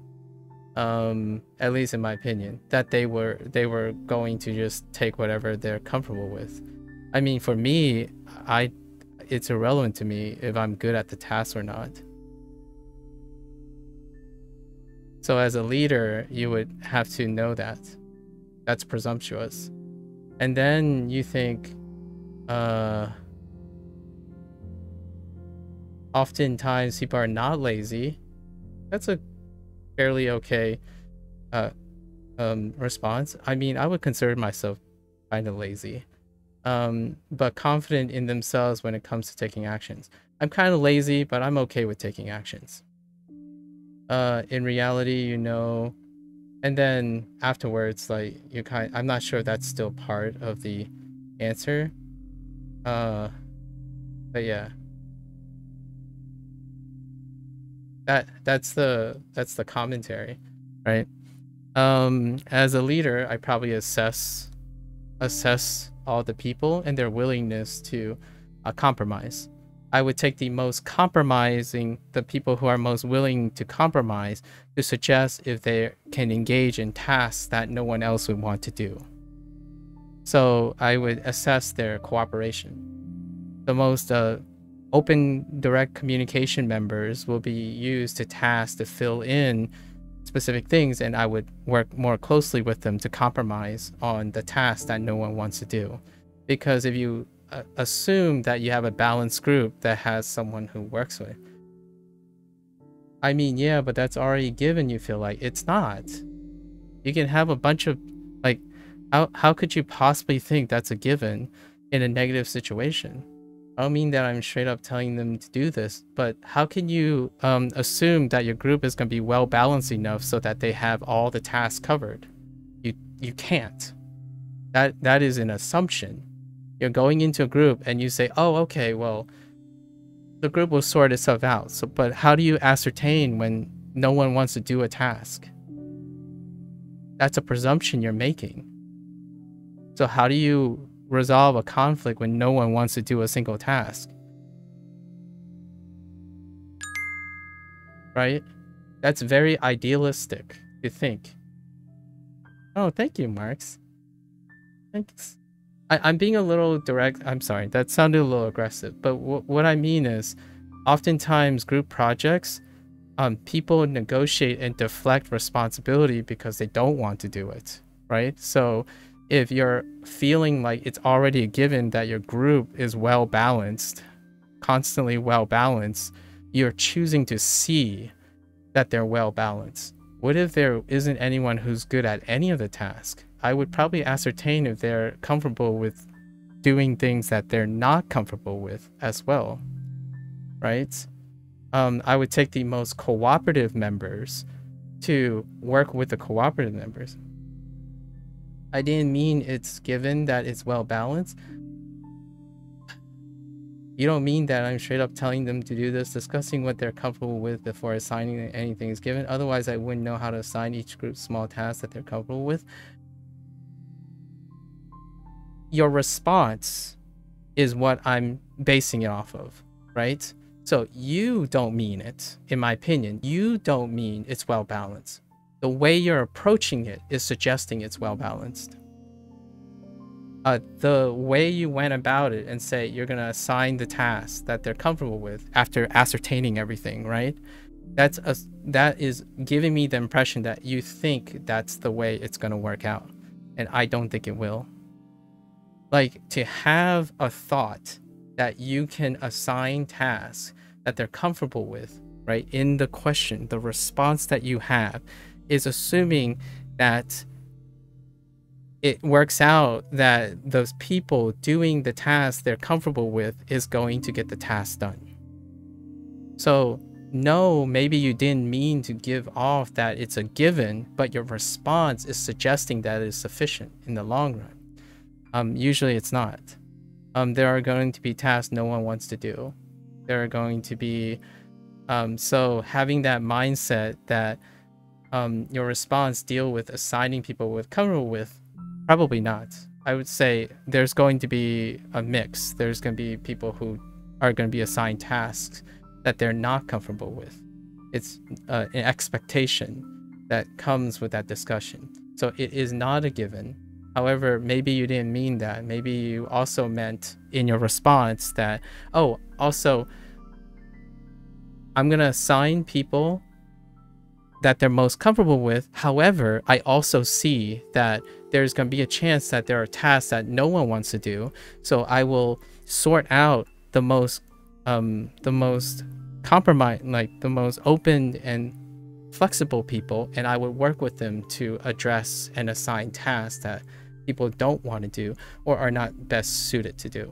At least in my opinion, that they were going to just take whatever they're comfortable with. I mean, for me, it's irrelevant to me if I'm good at the task or not. So as a leader, you would have to know that. That's presumptuous. And then you think, oftentimes people are not lazy. That's a fairly okay response. I mean, I would consider myself kind of lazy, but confident in themselves when it comes to taking actions. I'm kind of lazy, but I'm okay with taking actions. In reality, you know, and then afterwards, like, I'm not sure if that's still part of the answer. But yeah. That's the commentary, right? As a leader, I probably assess all the people and their willingness to compromise. I would take the people who are most willing to compromise, to suggest if they can engage in tasks that no one else would want to do. So I would assess their cooperation. The most open direct communication members will be used to task to fill in specific things, and I would work more closely with them to compromise on the task that no one wants to do. Because if you assume that you have a balanced group that has someone who works with, I mean, yeah, but that's already given. You feel like it's not. You can have a bunch of, like, how could you possibly think that's a given in a negative situation? I don't mean that I'm straight up telling them to do this, but how can you assume that your group is going to be well balanced enough so that they have all the tasks covered? You can't. That is an assumption. You're going into a group and you say, oh, okay, well, the group will sort itself out. So, but how do you ascertain when no one wants to do a task? That's a presumption you're making. So how do you resolve a conflict when no one wants to do a single task? Right? That's very idealistic to think. Oh, thank you, Marx. Thanks. I'm being a little direct. I'm sorry, that sounded a little aggressive. But what I mean is, oftentimes group projects, people negotiate and deflect responsibility because they don't want to do it, right? So if you're feeling like it's already a given that your group is well balanced, constantly well balanced, you're choosing to see that they're well balanced. What if there isn't anyone who's good at any of the tasks? I would probably ascertain if they're comfortable with doing things that they're not comfortable with as well, right? I would take the most cooperative members to work with the cooperative members. I didn't mean it's given that it's well balanced. You don't mean that I'm straight up telling them to do this, discussing what they're comfortable with before assigning anything is given. Otherwise, I wouldn't know how to assign each group small tasks that they're comfortable with. Your response is what I'm basing it off of, right? So you don't mean it, in my opinion. You don't mean it's well balanced. The way you're approaching it is suggesting it's well balanced. The way you went about it and say you're going to assign the tasks that they're comfortable with after ascertaining everything, right? That is giving me the impression that you think that's the way it's going to work out. And I don't think it will. Like, to have a thought that you can assign tasks that they're comfortable with, right? In the question, the response that you have is assuming that it works out that those people doing the task they're comfortable with is going to get the task done. So no, maybe you didn't mean to give off that it's a given, but your response is suggesting that it is sufficient in the long run. Usually it's not. There are going to be tasks no one wants to do. There are going to be, so having that mindset that your response deal with assigning people with comfortable with, probably not. I would say there's going to be a mix. There's going to be people who are going to be assigned tasks that they're not comfortable with. It's an expectation that comes with that discussion. So it is not a given. However, maybe you didn't mean that. Maybe you also meant in your response that, oh, also, I'm going to assign people that they're most comfortable with. However, I also see that there's going to be a chance that there are tasks that no one wants to do. So I will sort out the most compromise, like the most open and flexible people, and I would work with them to address and assign tasks that people don't want to do or are not best suited to do.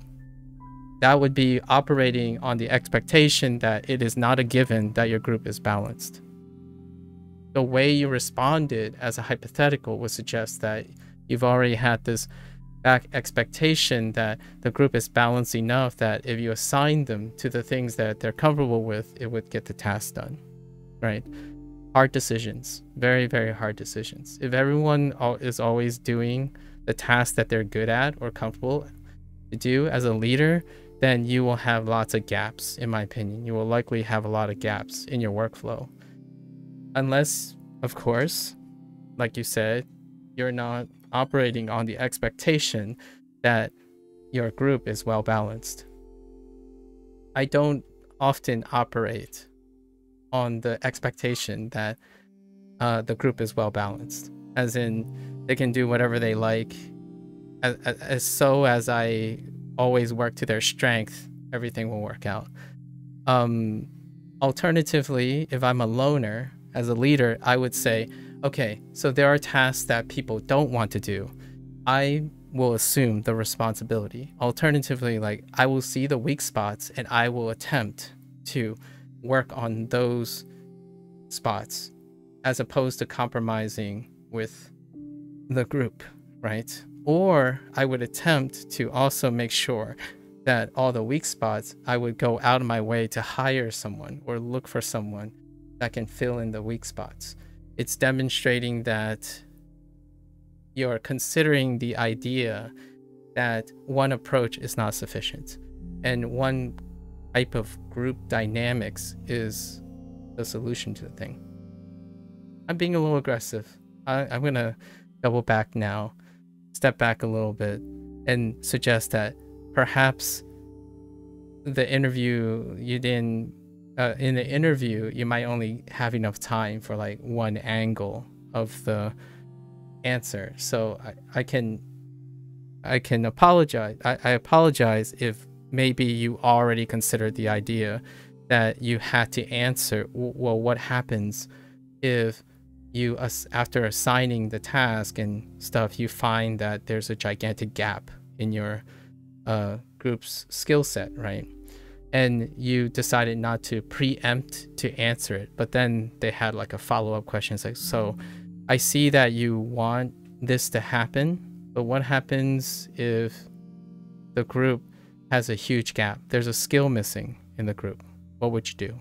That would be operating on the expectation that it is not a given that your group is balanced. The way you responded as a hypothetical would suggest that you've already had this back expectation that the group is balanced enough that if you assign them to the things that they're comfortable with, it would get the task done, right? Hard decisions, very, very hard decisions. If everyone is always doing the tasks that they're good at or comfortable to do as a leader, then you will have lots of gaps, in my opinion. You will likely have a lot of gaps in your workflow. Unless, of course, like you said, you're not operating on the expectation that your group is well balanced. I don't often operate on the expectation that the group is well balanced, as in they can do whatever they like, as I always work to their strength, everything will work out. Alternatively, if I'm a loner as a leader, I would say, okay, so there are tasks that people don't want to do. I will assume the responsibility. Alternatively, like, I will see the weak spots and I will attempt to work on those spots as opposed to compromising with the group, right? Or I would attempt to also make sure that all the weak spots, I would go out of my way to hire someone or look for someone that can fill in the weak spots. It's demonstrating that you're considering the idea that one approach is not sufficient and one type of group dynamics is the solution to the thing. I'm being a little aggressive. I'm gonna double back now, step back a little bit, and suggest that perhaps the interview you didn't in the interview you might only have enough time for like one angle of the answer. So I can apologize. I apologize if maybe you already considered the idea that you had to answer, well, what happens if you, after assigning the task and stuff, you find that there's a gigantic gap in your group's skill set, right? And you decided not to preempt to answer it, but then they had like a follow-up question. It's like, so I see that you want this to happen, but what happens if the group has a huge gap? There's a skill missing in the group. What would you do?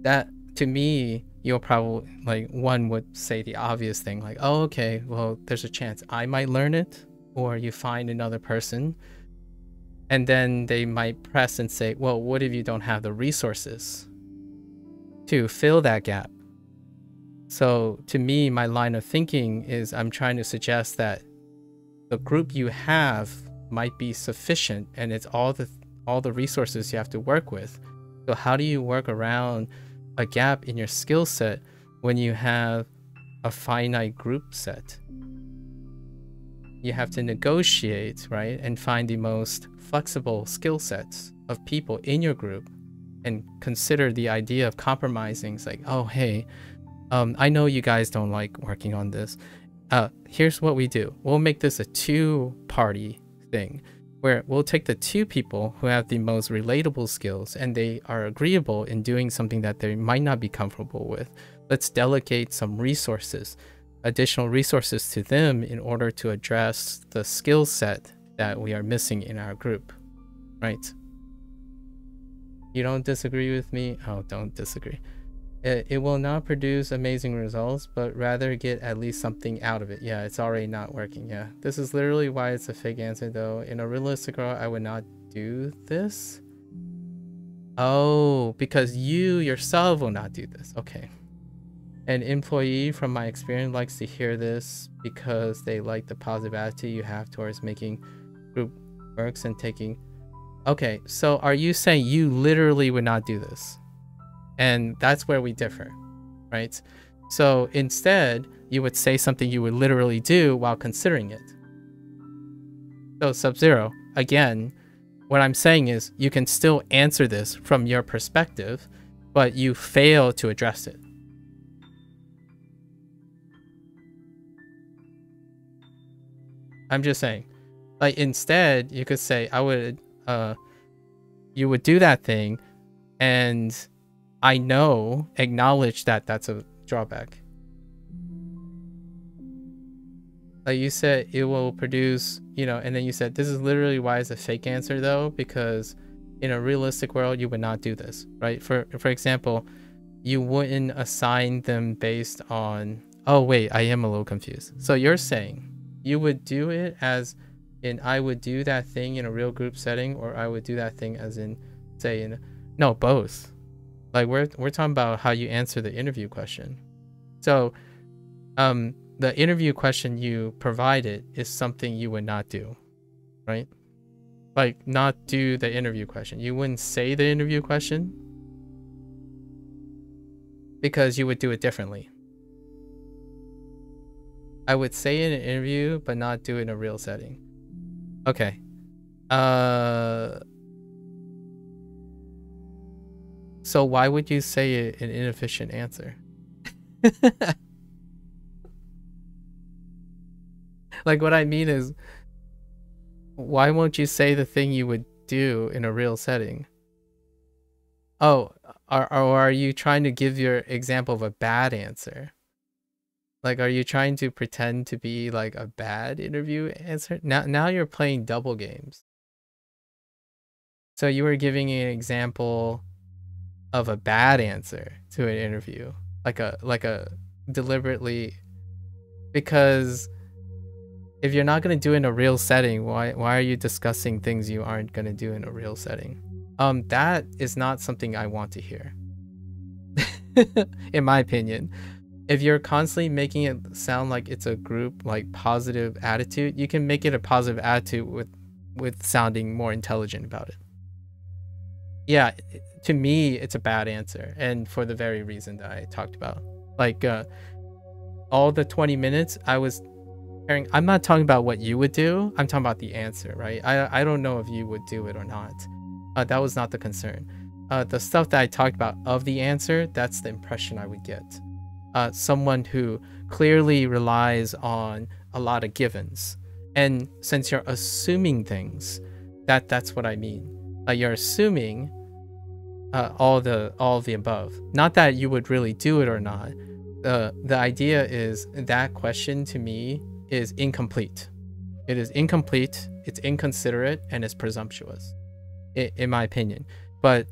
That, to me, you'll probably, like, one would say the obvious thing, like, oh, okay, well, there's a chance I might learn it, or you find another person. And then they might press and say, well, what if you don't have the resources to fill that gap? So to me, my line of thinking is I'm trying to suggest that the group you have might be sufficient and it's all the resources you have to work with. So how do you work around a gap in your skill set when you have a finite group set? You have to negotiate, right? And find the most flexible skill sets of people in your group and consider the idea of compromising. It's like, oh, hey, I know you guys don't like working on this. Here's what we do. We'll make this a two-party thing where we'll take the two people who have the most relatable skills and they are agreeable in doing something that they might not be comfortable with. Let's delegate some resources, additional resources to them in order to address the skill set that we are missing in our group, right? You don't disagree with me? Oh, don't disagree. It will not produce amazing results, but rather get at least something out of it. Yeah, it's already not working. Yeah, this is literally why it's a fake answer though. In a realistic world, I would not do this. Oh, because you yourself will not do this. Okay. An employee, from my experience, likes to hear this because they like the positive attitude you have towards making group works and taking... Okay, so are you saying you literally would not do this? And that's where we differ, right? So instead, you would say something you would literally do while considering it. So Sub-Zero, again, what I'm saying is you can still answer this from your perspective, but you fail to address it. I'm just saying, like, instead you could say, you would do that thing, and I know, acknowledge that that's a drawback. Like you said, it will produce, you know, and then you said, this is literally why it's a fake answer though, because in a realistic world, you would not do this, right? For example, you wouldn't assign them based on, oh wait, I am a little confused. So you're saying you would do it as in, I would do that thing in a real group setting, or I would do that thing as in, say, no, both. Like we're talking about how you answer the interview question. So, the interview question you provided is something you would not do, right? Like, not do the interview question. You wouldn't say the interview question because you would do it differently. I would say it in an interview, but not do it in a real setting. Okay. So why would you say an inefficient answer? Like, what I mean is, why won't you say the thing you would do in a real setting? Oh, are you trying to give your example of a bad answer? Like, are you trying to pretend to be like a bad interview answer? Now you're playing double games. So you were giving an example of a bad answer to an interview, like a deliberately, because if you're not going to do it in a real setting, why are you discussing things you aren't going to do in a real setting? That is not something I want to hear. In my opinion, if you're constantly making it sound like it's a group, like positive attitude, you can make it a positive attitude with sounding more intelligent about it. Yeah, to me, it's a bad answer, and for the very reason that I talked about. Like, all the 20 minutes I was hearing, I'm not talking about what you would do, I'm talking about the answer, right? I don't know if you would do it or not. That was not the concern. The stuff that I talked about of the answer, that's the impression I would get. Someone who clearly relies on a lot of givens. And since you're assuming things, that's what I mean. You're assuming all of the above. Not that you would really do it or not. The idea is that question to me is incomplete. It is incomplete, it's inconsiderate, and it's presumptuous, in my opinion. But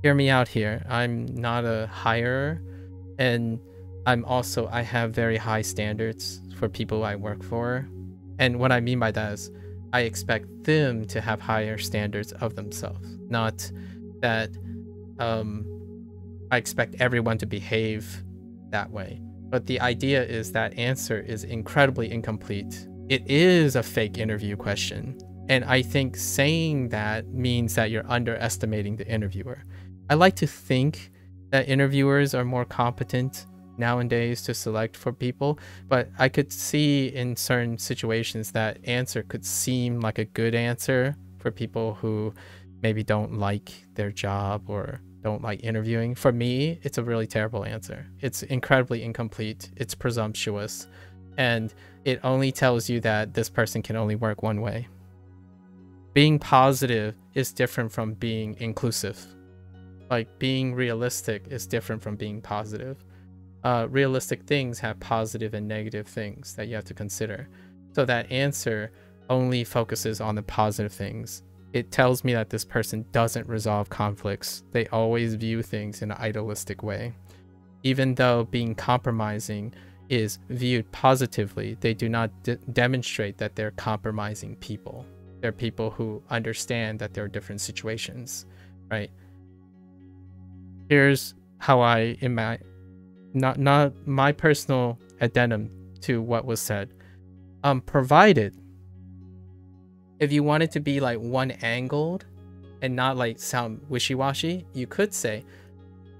hear me out here. I'm not a hirer, and I have very high standards for people I work for. And what I mean by that is I expect them to have higher standards of themselves, not that I expect everyone to behave that way. But the idea is that answer is incredibly incomplete. It is a fake interview question. And I think saying that means that you're underestimating the interviewer. I like to think that interviewers are more competent nowadays to select for people, but I could see in certain situations that answer could seem like a good answer for people who maybe don't like their job or don't like interviewing. For me, it's a really terrible answer. It's incredibly incomplete, it's presumptuous, and it only tells you that this person can only work one way. Being positive is different from being inclusive. Like, being realistic is different from being positive. Realistic things have positive and negative things that you have to consider. So that answer only focuses on the positive things. It tells me that this person doesn't resolve conflicts. They always view things in an idealistic way. Even though being compromising is viewed positively, they do not demonstrate that they're compromising people. They're people who understand that there are different situations, right? Here's how I not my personal addendum to what was said. Provided, if you want it to be like one-angled and not like sound wishy-washy, you could say,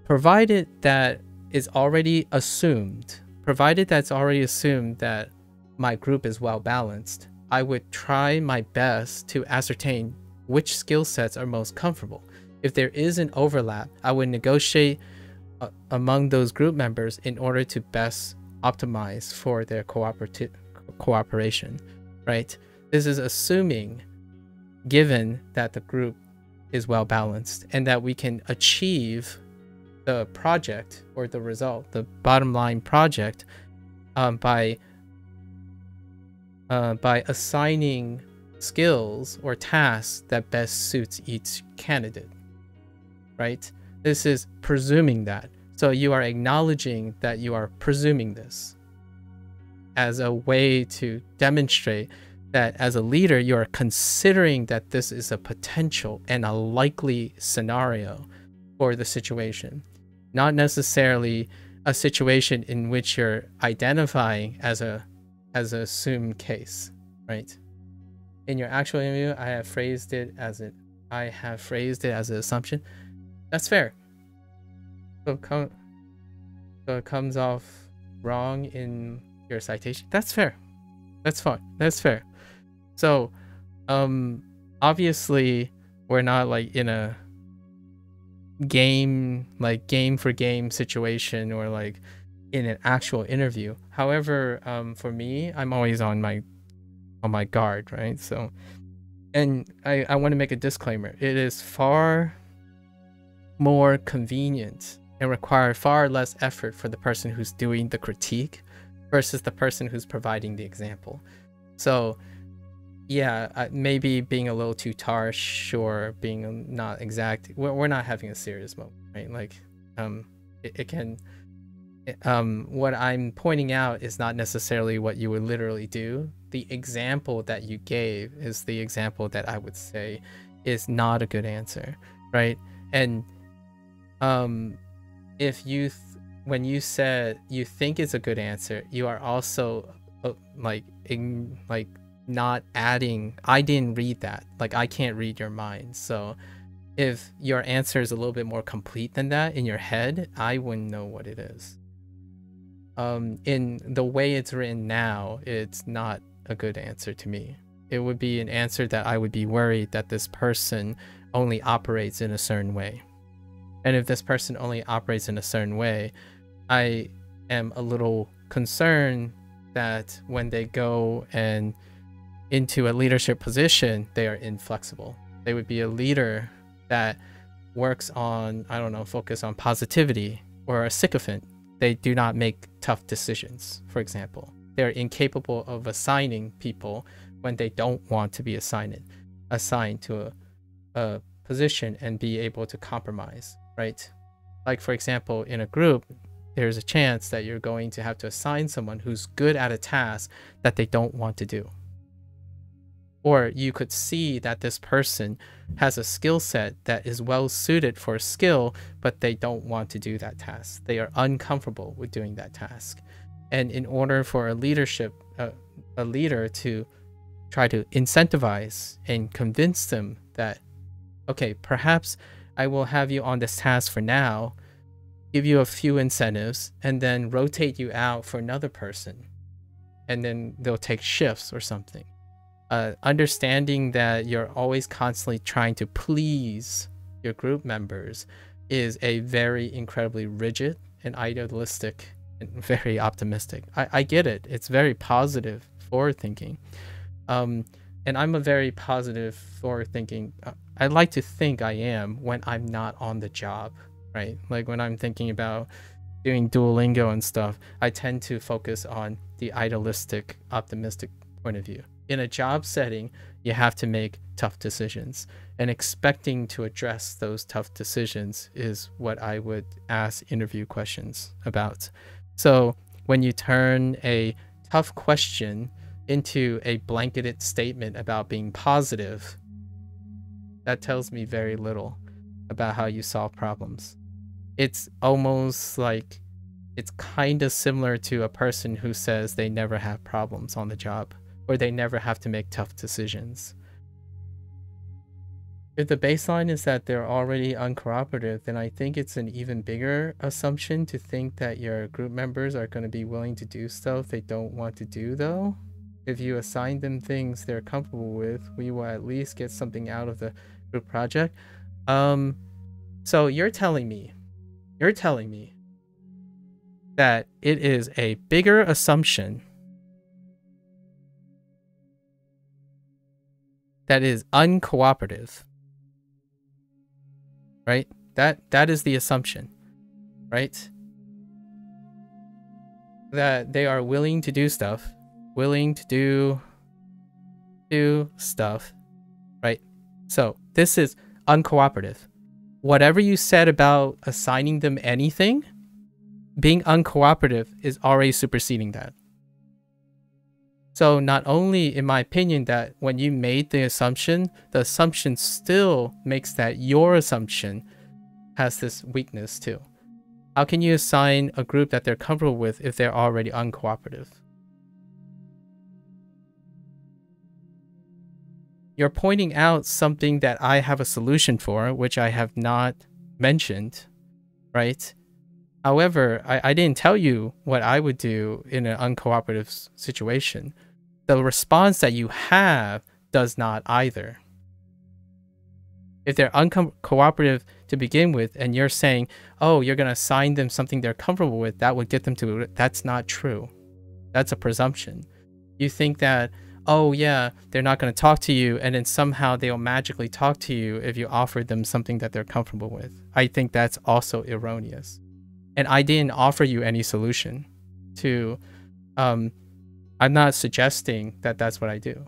provided that is already assumed, provided that's already assumed that my group is well balanced, I would try my best to ascertain which skill sets are most comfortable. If there is an overlap, I would negotiate among those group members in order to best optimize for their cooperation, right? This is assuming, given that the group is well balanced and that we can achieve the project or the result, the bottom line project, by assigning skills or tasks that best suits each candidate, right? This is presuming that. So you are acknowledging that you are presuming this as a way to demonstrate that as a leader, you are considering that this is a potential and a likely scenario for the situation, not necessarily a situation in which you're identifying as a assumed case, right? In your actual interview, I have phrased it as an assumption. That's fair. So it comes off wrong in your citation. That's fair. That's fine. That's fair. So, obviously, we're not like in a game for game situation or like in an actual interview. However, for me, I'm always on my guard, right? So, and I want to make a disclaimer. It is far more convenient and require far less effort for the person who's doing the critique versus the person who's providing the example. So yeah, maybe being a little too harsh or being not exact. We're not having a serious moment, right? Like, it can. What I'm pointing out is not necessarily what you would literally do. The example that you gave is the example that I would say is not a good answer, right? And if you when you said you think it's a good answer, you are also not adding. I didn't read that. Like, I can't read your mind. So if your answer is a little bit more complete than that in your head, I wouldn't know what it is. In the way it's written now, it's not a good answer to me. It would be an answer that I would be worried that this person only operates in a certain way. And if this person only operates in a certain way, I am a little concerned that when they go and into a leadership position, they are inflexible. They would be a leader that works on, I don't know, focus on positivity, or a sycophant. They do not make tough decisions, for example. They're incapable of assigning people when they don't want to be assigned to a position and be able to compromise, right? Like, for example, in a group, there's a chance that you're going to have to assign someone who's good at a task that they don't want to do. Or you could see that this person has a skill set that is well suited for a skill, but they don't want to do that task. They are uncomfortable with doing that task. And in order for a leader to try to incentivize and convince them that, okay, perhaps I will have you on this task for now, give you a few incentives, and then rotate you out for another person. And then they'll take shifts or something. Understanding that you're always constantly trying to please your group members is a very incredibly rigid and idealistic and very optimistic. I get it. It's very positive forward thinking. And I'm a very positive forward thinking. I like to think I am when I'm not on the job, right? Like when I'm thinking about doing Duolingo and stuff, I tend to focus on the idealistic, optimistic point of view. In a job setting, you have to make tough decisions, and expecting to address those tough decisions is what I would ask interview questions about. So when you turn a tough question into a blanketed statement about being positive, that tells me very little about how you solve problems. It's almost like it's kind of similar to a person who says they never have problems on the job, or they never have to make tough decisions. If the baseline is that they're already uncooperative, then I think it's an even bigger assumption to think that your group members are going to be willing to do stuff they don't want to do, though. If you assign them things they're comfortable with, we will at least get something out of the group project. So you're telling me that it is a bigger assumption that is uncooperative, right? That is the assumption, right? That they are willing to do stuff, right? So this is uncooperative. Whatever you said about assigning them anything, being uncooperative is already superseding that. So not only, in my opinion, that when you made the assumption still makes that your assumption has this weakness too. How can you assign a group that they're comfortable with if they're already uncooperative? You're pointing out something that I have a solution for, which I have not mentioned, right? However, I didn't tell you what I would do in an uncooperative situation. The response that you have does not either. If they're uncooperative to begin with, and you're saying, oh, you're going to assign them something they're comfortable with, that would get them to it. That's not true. That's a presumption. You think that, oh yeah, they're not going to talk to you, and then somehow they'll magically talk to you if you offer them something that they're comfortable with. I think that's also erroneous. And I didn't offer you any solution to, I'm not suggesting that that's what I do.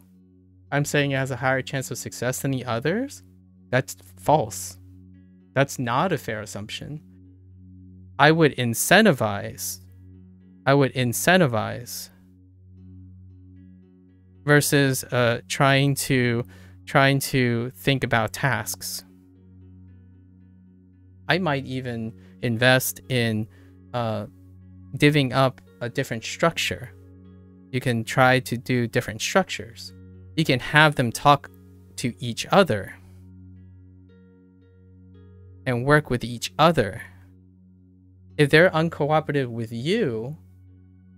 I'm saying it has a higher chance of success than the others. That's false. That's not a fair assumption. I would incentivize versus trying to think about tasks. I might even invest in divvying up a different structure. You can try to do different structures. You can have them talk to each other and work with each other. If they're uncooperative with you,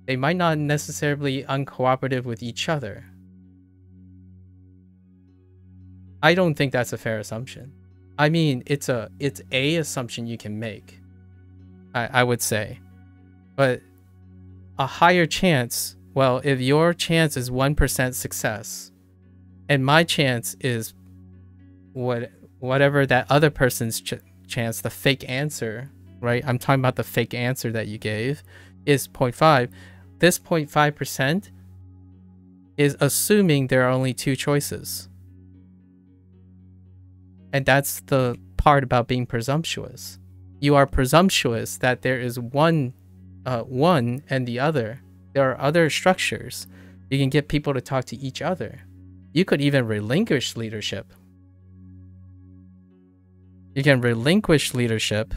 they might not necessarily uncooperative with each other. I don't think that's a fair assumption. I mean, it's a assumption you can make, I would say. But a higher chance, well, if your chance is 1% success, and my chance is whatever that other person's chance, the fake answer, right? I'm talking about the fake answer that you gave, is 0.5. This 0.5% is assuming there are only two choices. And that's the part about being presumptuous. You are presumptuous that there is one and the other. There are other structures. You can get people to talk to each other. You could even relinquish leadership. You can relinquish leadership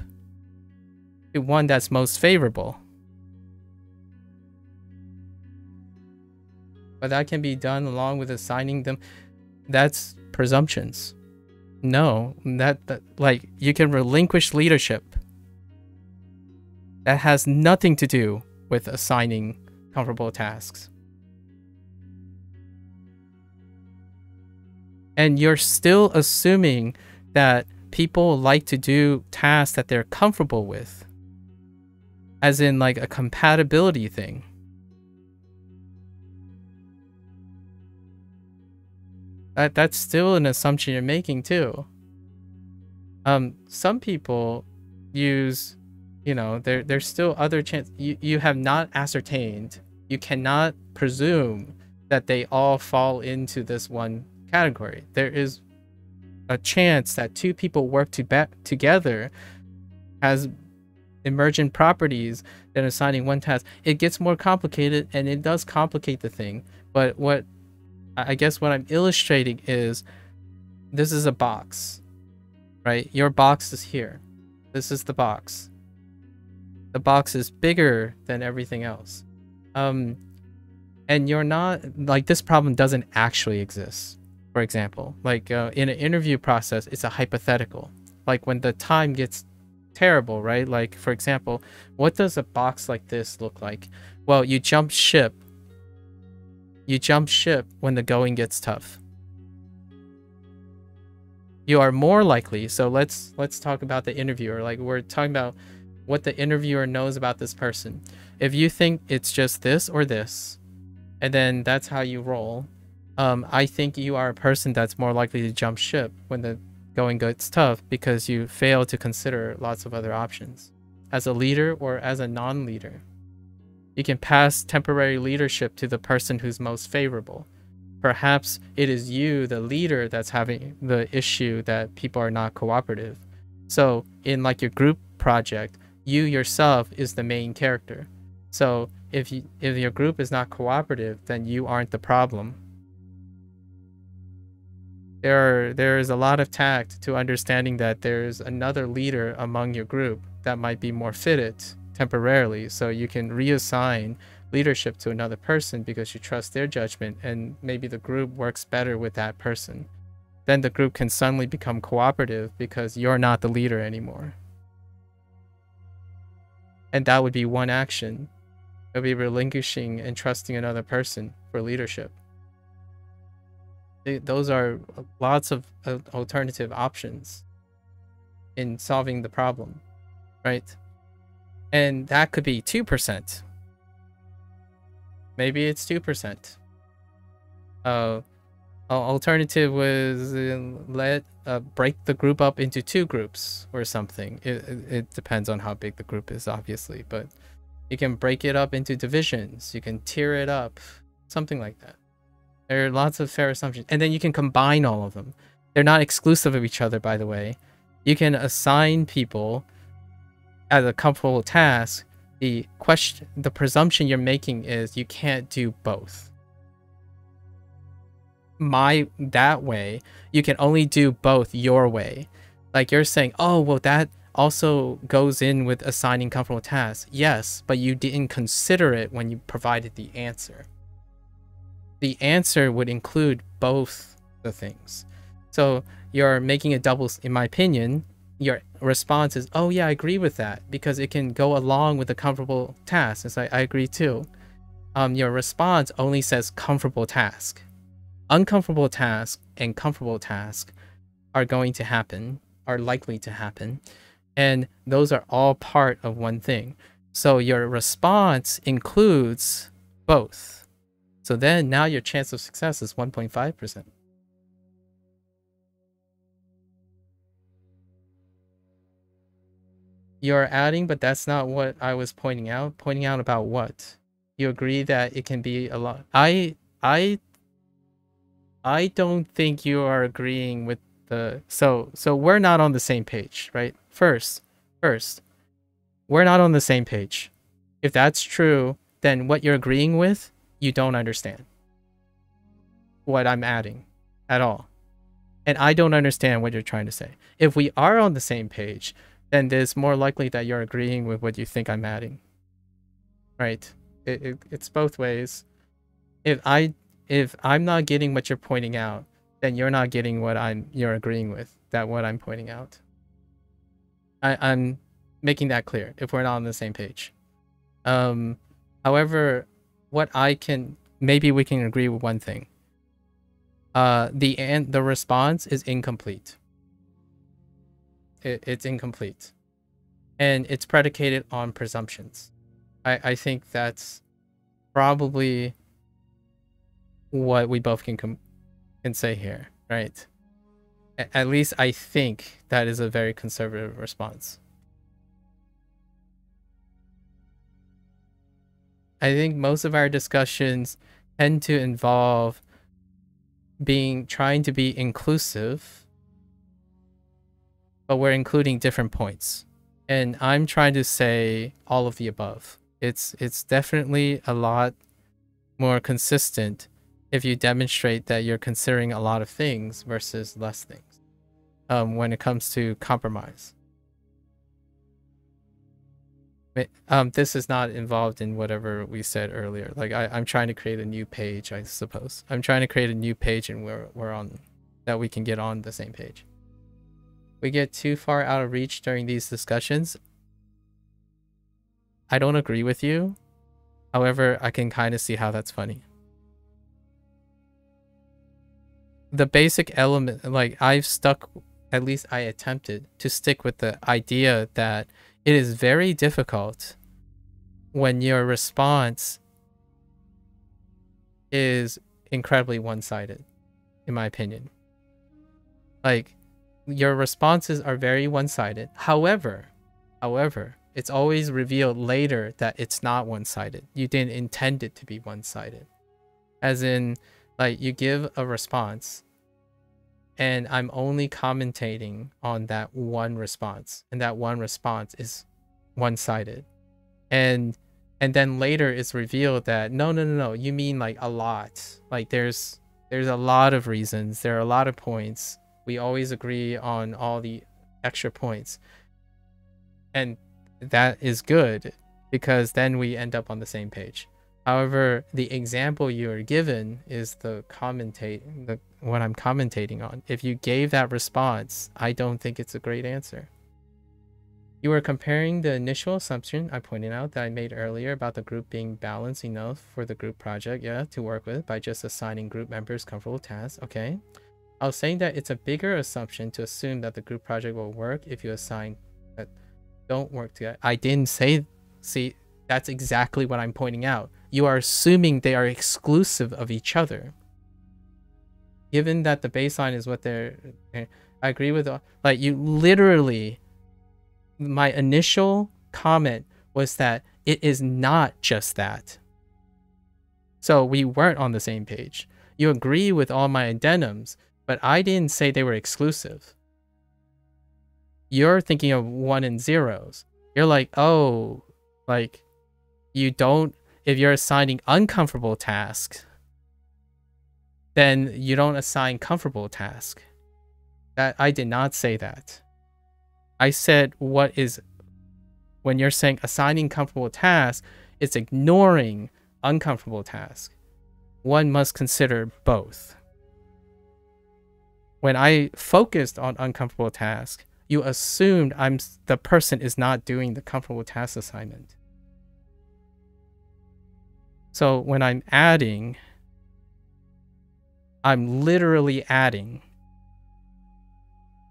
to one that's most favorable. But that can be done along with assigning them. That's presumptions. No, that like, you can relinquish leadership. That has nothing to do with assigning comfortable tasks. And you're still assuming that people like to do tasks that they're comfortable with, as in like a compatibility thing. That's still an assumption you're making too. Some people use, you know, there's still other chance. You have not ascertained. You cannot presume that they all fall into this one category. There is a chance that two people work together has emergent properties than assigning one task. It gets more complicated, and it does complicate the thing. But what I guess what I'm illustrating is, this is a box, right? Your box is here. This is the box. The box is bigger than everything else. And you're not, like, this problem doesn't actually exist. For example, like in an interview process, it's a hypothetical. Like when the time gets terrible, right? Like, for example, what does a box like this look like? Well, you jump ship. You jump ship when the going gets tough. You are more likely, so let's talk about the interviewer. Like, we're talking about what the interviewer knows about this person. If you think it's just this or this, and then that's how you roll, I think you are a person that's more likely to jump ship when the going gets tough because you fail to consider lots of other options. As a leader or as a non-leader, you can pass temporary leadership to the person who's most favorable. Perhaps it is you, the leader, that's having the issue that people are not cooperative. So in like your group project, you yourself is the main character. So if your group is not cooperative, then you aren't the problem. There is a lot of tact to understanding that there's another leader among your group that might be more fitted temporarily, so you can reassign leadership to another person because you trust their judgment, and maybe the group works better with that person. Then the group can suddenly become cooperative because you're not the leader anymore. And that would be one action. It would be relinquishing and trusting another person for leadership. Those are lots of alternative options in solving the problem, right? And that could be 2%. Maybe it's 2%. Alternative was break the group up into 2 groups or something. It depends on how big the group is, obviously, but you can break it up into divisions. You can tier it up, something like that. There are lots of fair assumptions. And then you can combine all of them. They're not exclusive of each other, by the way. You can assign people as a comfortable task. The presumption you're making is you can't do both. That way, you can only do both your way. Like you're saying, oh, well, that also goes in with assigning comfortable tasks. Yes, but you didn't consider it when you provided the answer. The answer would include both the things. So you're making a double, in my opinion, your response is, oh yeah, I agree with that because it can go along with the comfortable task. It's like, I agree too. Your response only says comfortable task. Uncomfortable task and comfortable task are going to happen, are likely to happen. And those are all part of one thing. So your response includes both. So then now your chance of success is 1.5%. You're adding, but that's not what I was pointing out. Pointing out about what? You agree that it can be a lot. I don't think you are agreeing with the so we're not on the same page, right? First, we're not on the same page. If that's true, then what you're agreeing with, you don't understand what I'm adding at all. And I don't understand what you're trying to say. If we are on the same page, then it's more likely that you're agreeing with what you think I'm adding. Right? It's both ways. If I'm not getting what you're pointing out, then you're not getting what you're agreeing with, what I'm pointing out. I'm making that clear if we're not on the same page. However, maybe we can agree with one thing. The response is incomplete. It's incomplete. And it's predicated on presumptions. I think that's probably what we both can say here, right? At least I think that is a very conservative response. I think most of our discussions tend to involve trying to be inclusive, but we're including different points. And I'm trying to say all of the above. It's definitely a lot more consistent if you demonstrate that you're considering a lot of things versus less things when it comes to compromise. This is not involved in whatever we said earlier. Like I'm trying to create a new page, I suppose. I'm trying to create a new page and we're on that we can get on the same page. We get too far out of reach during these discussions. I don't agree with you. However, I can kind of see how that's funny. The basic element, like I've stuck, at least I attempted to stick with the idea that it is very difficult when your response is incredibly one-sided, in my opinion. Like, your responses are very one-sided. However, it's always revealed later that it's not one-sided. You didn't intend it to be one-sided. As in, like, you give a response, and I'm only commentating on that one response, and that one response is one-sided, and then later it's revealed that no, you mean like a lot. Like there's a lot of reasons, there are a lot of points. We always agree on all the extra points, and that is good because then we end up on the same page. However, the example you are given is what I'm commentating on. If you gave that response, I don't think it's a great answer. You are comparing the initial assumption I pointed out that I made earlier about the group being balanced enough for the group project, to work with by just assigning group members comfortable tasks. Okay. I was saying that it's a bigger assumption to assume that the group project will work if you assign that don't work together. I didn't say, see, that's exactly what I'm pointing out. You are assuming they are exclusive of each other. Given that the baseline is what I agree with, like you literally, my initial comment was that it is not just that. So we weren't on the same page. You agree with all my addendums, but I didn't say they were exclusive. You're thinking of 1 and 0s. You're like, oh, like you don't, if you're assigning uncomfortable tasks, then you don't assign comfortable tasks. That I did not say that. I said when you're saying assigning comfortable tasks, it's ignoring uncomfortable tasks. One must consider both. When I focused on uncomfortable tasks, you assumed the person is not doing the comfortable task assignment. So when I'm adding, I'm literally adding.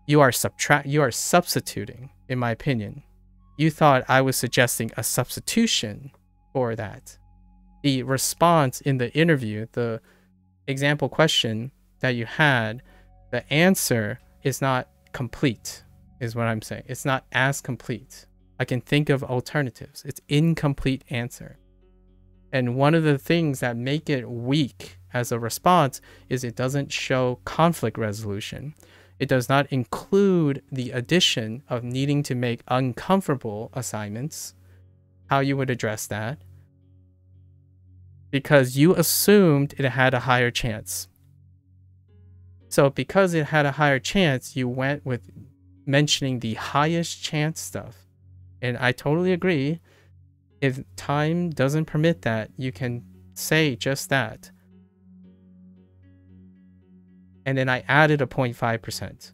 You are substituting, in my opinion. You thought I was suggesting a substitution for that. The response in the interview, the example question that you had, the answer is not complete, is what I'm saying. It's not as complete. I can think of alternatives. It's incomplete answer. And one of the things that make it weak as a response is it doesn't show conflict resolution. It does not include the addition of needing to make uncomfortable assignments, how you would address that, because you assumed it had a higher chance. So because it had a higher chance, you went with mentioning the highest chance stuff. And I totally agree. If time doesn't permit that, you can say just that. And then I added a 0.5%.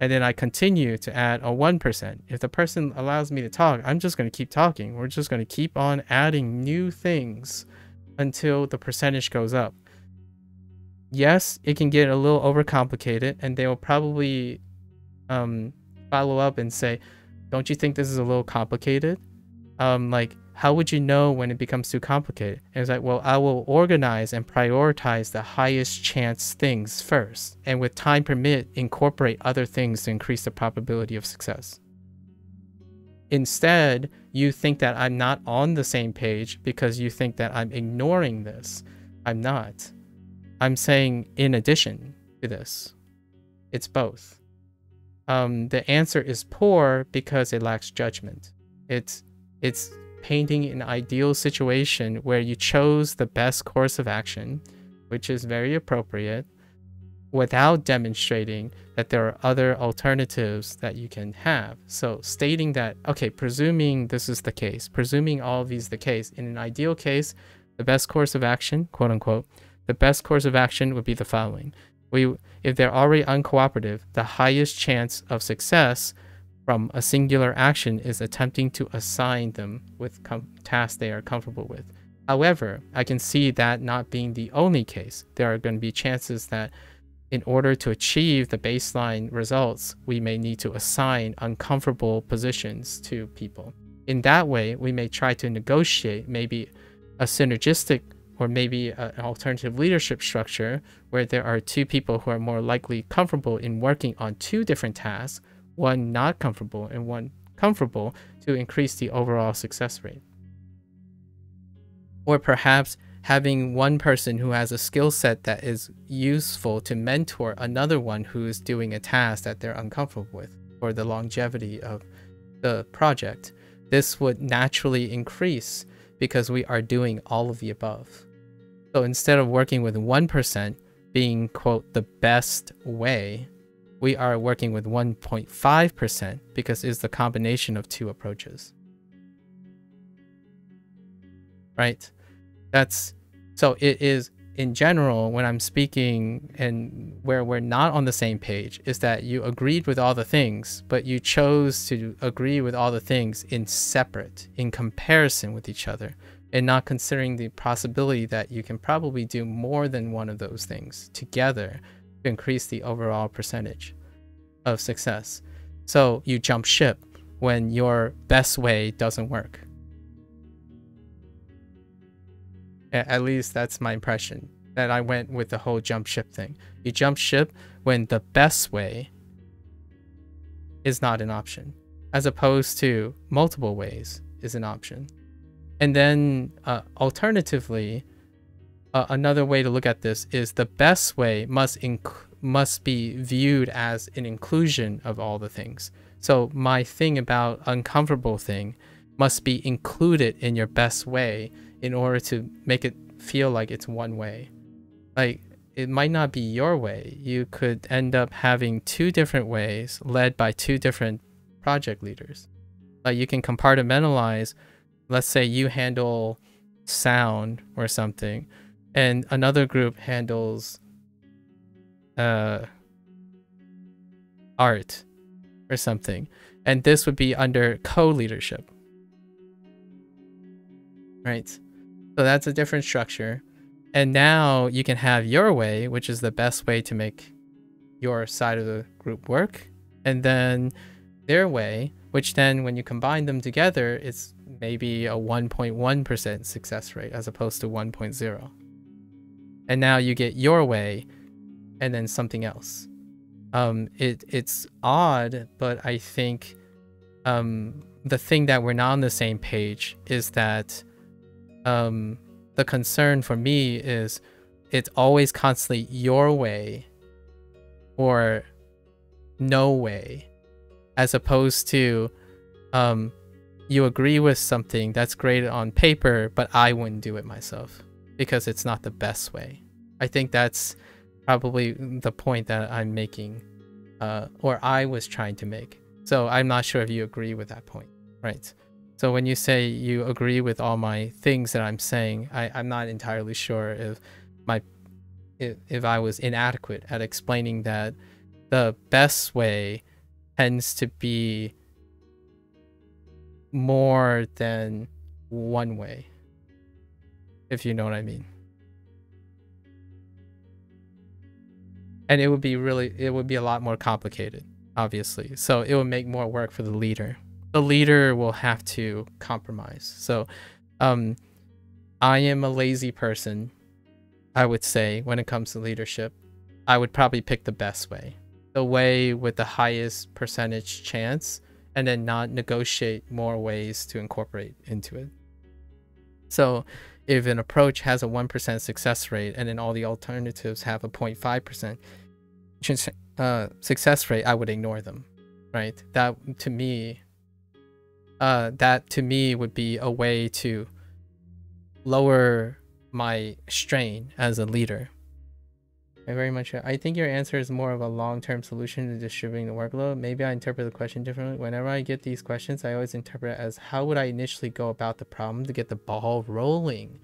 And then I continue to add a 1%. If the person allows me to talk, I'm just going to keep talking. We're just going to keep on adding new things until the percentage goes up. Yes, it can get a little overcomplicated, and they will probably follow up and say, don't you think this is a little complicated? Like, how would you know when it becomes too complicated? And it's like, well, I will organize and prioritize the highest chance things first, and with time permit, incorporate other things to increase the probability of success. Instead, you think that I'm not on the same page because you think that I'm ignoring this. I'm not. I'm saying in addition to this. It's both. The answer is poor because it lacks judgment. It's painting an ideal situation where you chose the best course of action, which is very appropriate, without demonstrating that there are other alternatives that you can have. So stating that, okay, presuming this is the case, presuming all of these the case, in an ideal case, the best course of action, quote unquote, the best course of action would be the following. If they're already uncooperative, the highest chance of success from a singular action is attempting to assign them with tasks they are comfortable with. However, I can see that not being the only case. There are going to be chances that in order to achieve the baseline results, we may need to assign uncomfortable positions to people. In that way, we may try to negotiate maybe a synergistic or maybe an alternative leadership structure where there are two people who are more likely comfortable in working on two different tasks, one not comfortable and one comfortable, to increase the overall success rate. Or perhaps having one person who has a skill set that is useful to mentor another one who is doing a task that they're uncomfortable with for the longevity of the project. This would naturally increase because we are doing all of the above. So instead of working with 1% being, quote, the best way, we are working with 1.5% because it's the combination of two approaches. Right? So it is, in general, when I'm speaking and where we're not on the same page, is that you agreed with all the things, but you chose to agree with all the things in comparison with each other, and not considering the possibility that you can probably do more than one of those things together to increase the overall percentage of success. So you jump ship when your best way doesn't work. At least that's my impression, that I went with the whole jump ship thing. You jump ship when the best way is not an option, as opposed to multiple ways is an option. And then alternatively, another way to look at this is the best way must be viewed as an inclusion of all the things. So my thing about uncomfortable thing must be included in your best way in order to make it feel like it's one way. Like, it might not be your way. You could end up having two different ways led by two different project leaders. Like, you can compartmentalize, let's say you handle sound or something, and another group handles art or something. And this would be under co-leadership. Right? So that's a different structure. And now you can have your way, which is the best way to make your side of the group work. And then their way, which then when you combine them together, it's maybe a 1.1% success rate as opposed to 1.0. And now you get your way and then something else. It's odd, but I think the thing that we're not on the same page is that the concern for me is it's always constantly your way or no way, as opposed to you agree with something that's great on paper, but I wouldn't do it myself because it's not the best way. I think that's probably the point that I'm making, or I was trying to make. So I'm not sure if you agree with that point, right? So when you say you agree with all my things that I'm saying, I'm not entirely sure if I was inadequate at explaining that the best way tends to be more than one way, if you know what I mean. And it would be a lot more complicated, obviously. So it would make more work for the leader. The leader will have to compromise. So I am a lazy person, I would say, when it comes to leadership. I would probably pick the best way, the way with the highest percentage chance, and then not negotiate more ways to incorporate into it. So if an approach has a 1% success rate and then all the alternatives have a 0.5% success rate, I would ignore them, right? That to me would be a way to lower my strain as a leader. I very much. I think your answer is more of a long-term solution to distributing the workload. Maybe I interpret the question differently. Whenever I get these questions, I always interpret it as how would I initially go about the problem to get the ball rolling?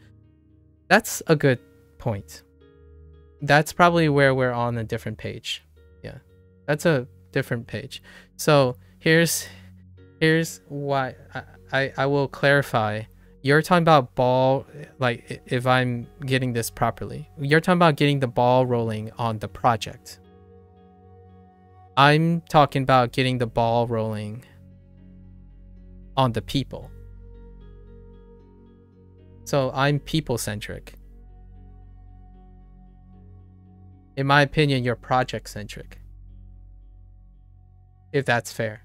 That's a good point. That's probably where we're on a different page. Yeah, that's a different page. So here's why I will clarify. You're talking about ball, like if I'm getting this properly, you're talking about getting the ball rolling on the project. I'm talking about getting the ball rolling on the people. So I'm people-centric. In my opinion, you're project-centric. If that's fair.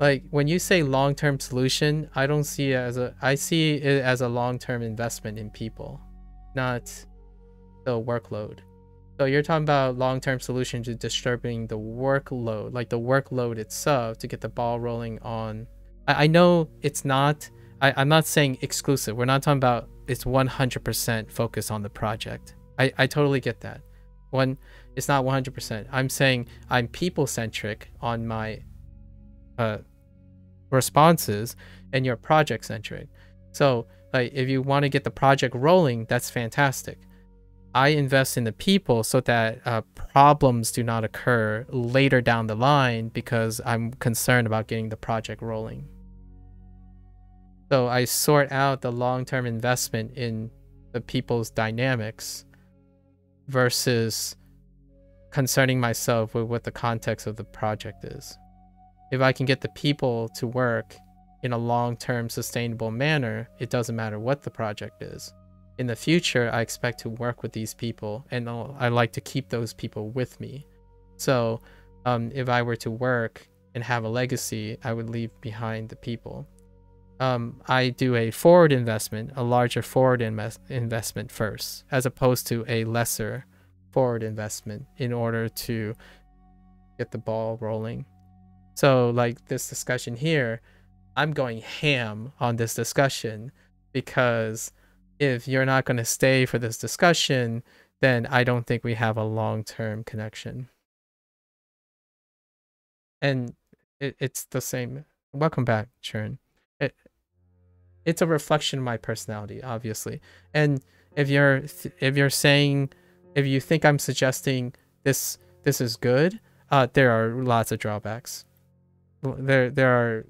Like when you say long-term solution, I don't see it as a, I see it as a long-term investment in people, not the workload. So you're talking about long-term solution to disturbing the workload, like the workload itself to get the ball rolling on. I know it's not, I'm not saying exclusive. We're not talking about it's 100% focus on the project. I totally get that. It's not 100%. I'm saying I'm people-centric on my responses and you're project centric. So like if you want to get the project rolling, that's fantastic. I invest in the people so that problems do not occur later down the line because I'm concerned about getting the project rolling. So I sort out the long-term investment in the people's dynamics versus concerning myself with what the context of the project is. If I can get the people to work in a long-term sustainable manner, it doesn't matter what the project is. In the future, I expect to work with these people and I like to keep those people with me. So if I were to work and have a legacy, I would leave behind the people. I do a forward investment, a larger forward investment first, as opposed to a lesser forward investment in order to get the ball rolling. So like this discussion here, I'm going ham on this discussion because if you're not going to stay for this discussion, then I don't think we have a long-term connection. And it's the same. Welcome back, Churn. It's a reflection of my personality, obviously. And if you're saying, if you think I'm suggesting this is good, there are lots of drawbacks. There are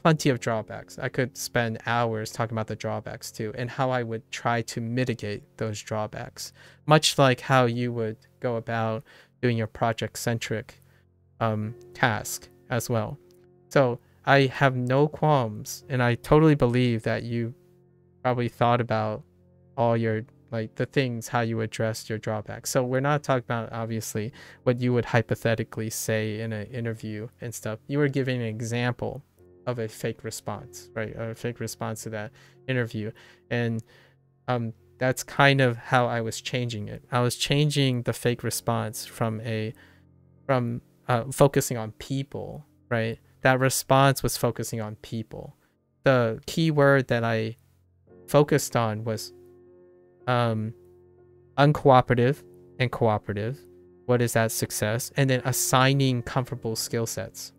plenty of drawbacks. I could spend hours talking about the drawbacks too and how I would try to mitigate those drawbacks, much like how you would go about doing your project-centric task as well. So I have no qualms, and I totally believe that you probably thought about all your, like the things, how you address your drawbacks. So we're not talking about obviously what you would hypothetically say in an interview and stuff. You were giving an example of a fake response, right? A fake response to that interview. And that's kind of how I was changing it. I was changing the fake response from focusing on people, right? That response was focusing on people. The key word that I focused on was uncooperative and cooperative. What is that success? And then assigning comfortable skill sets.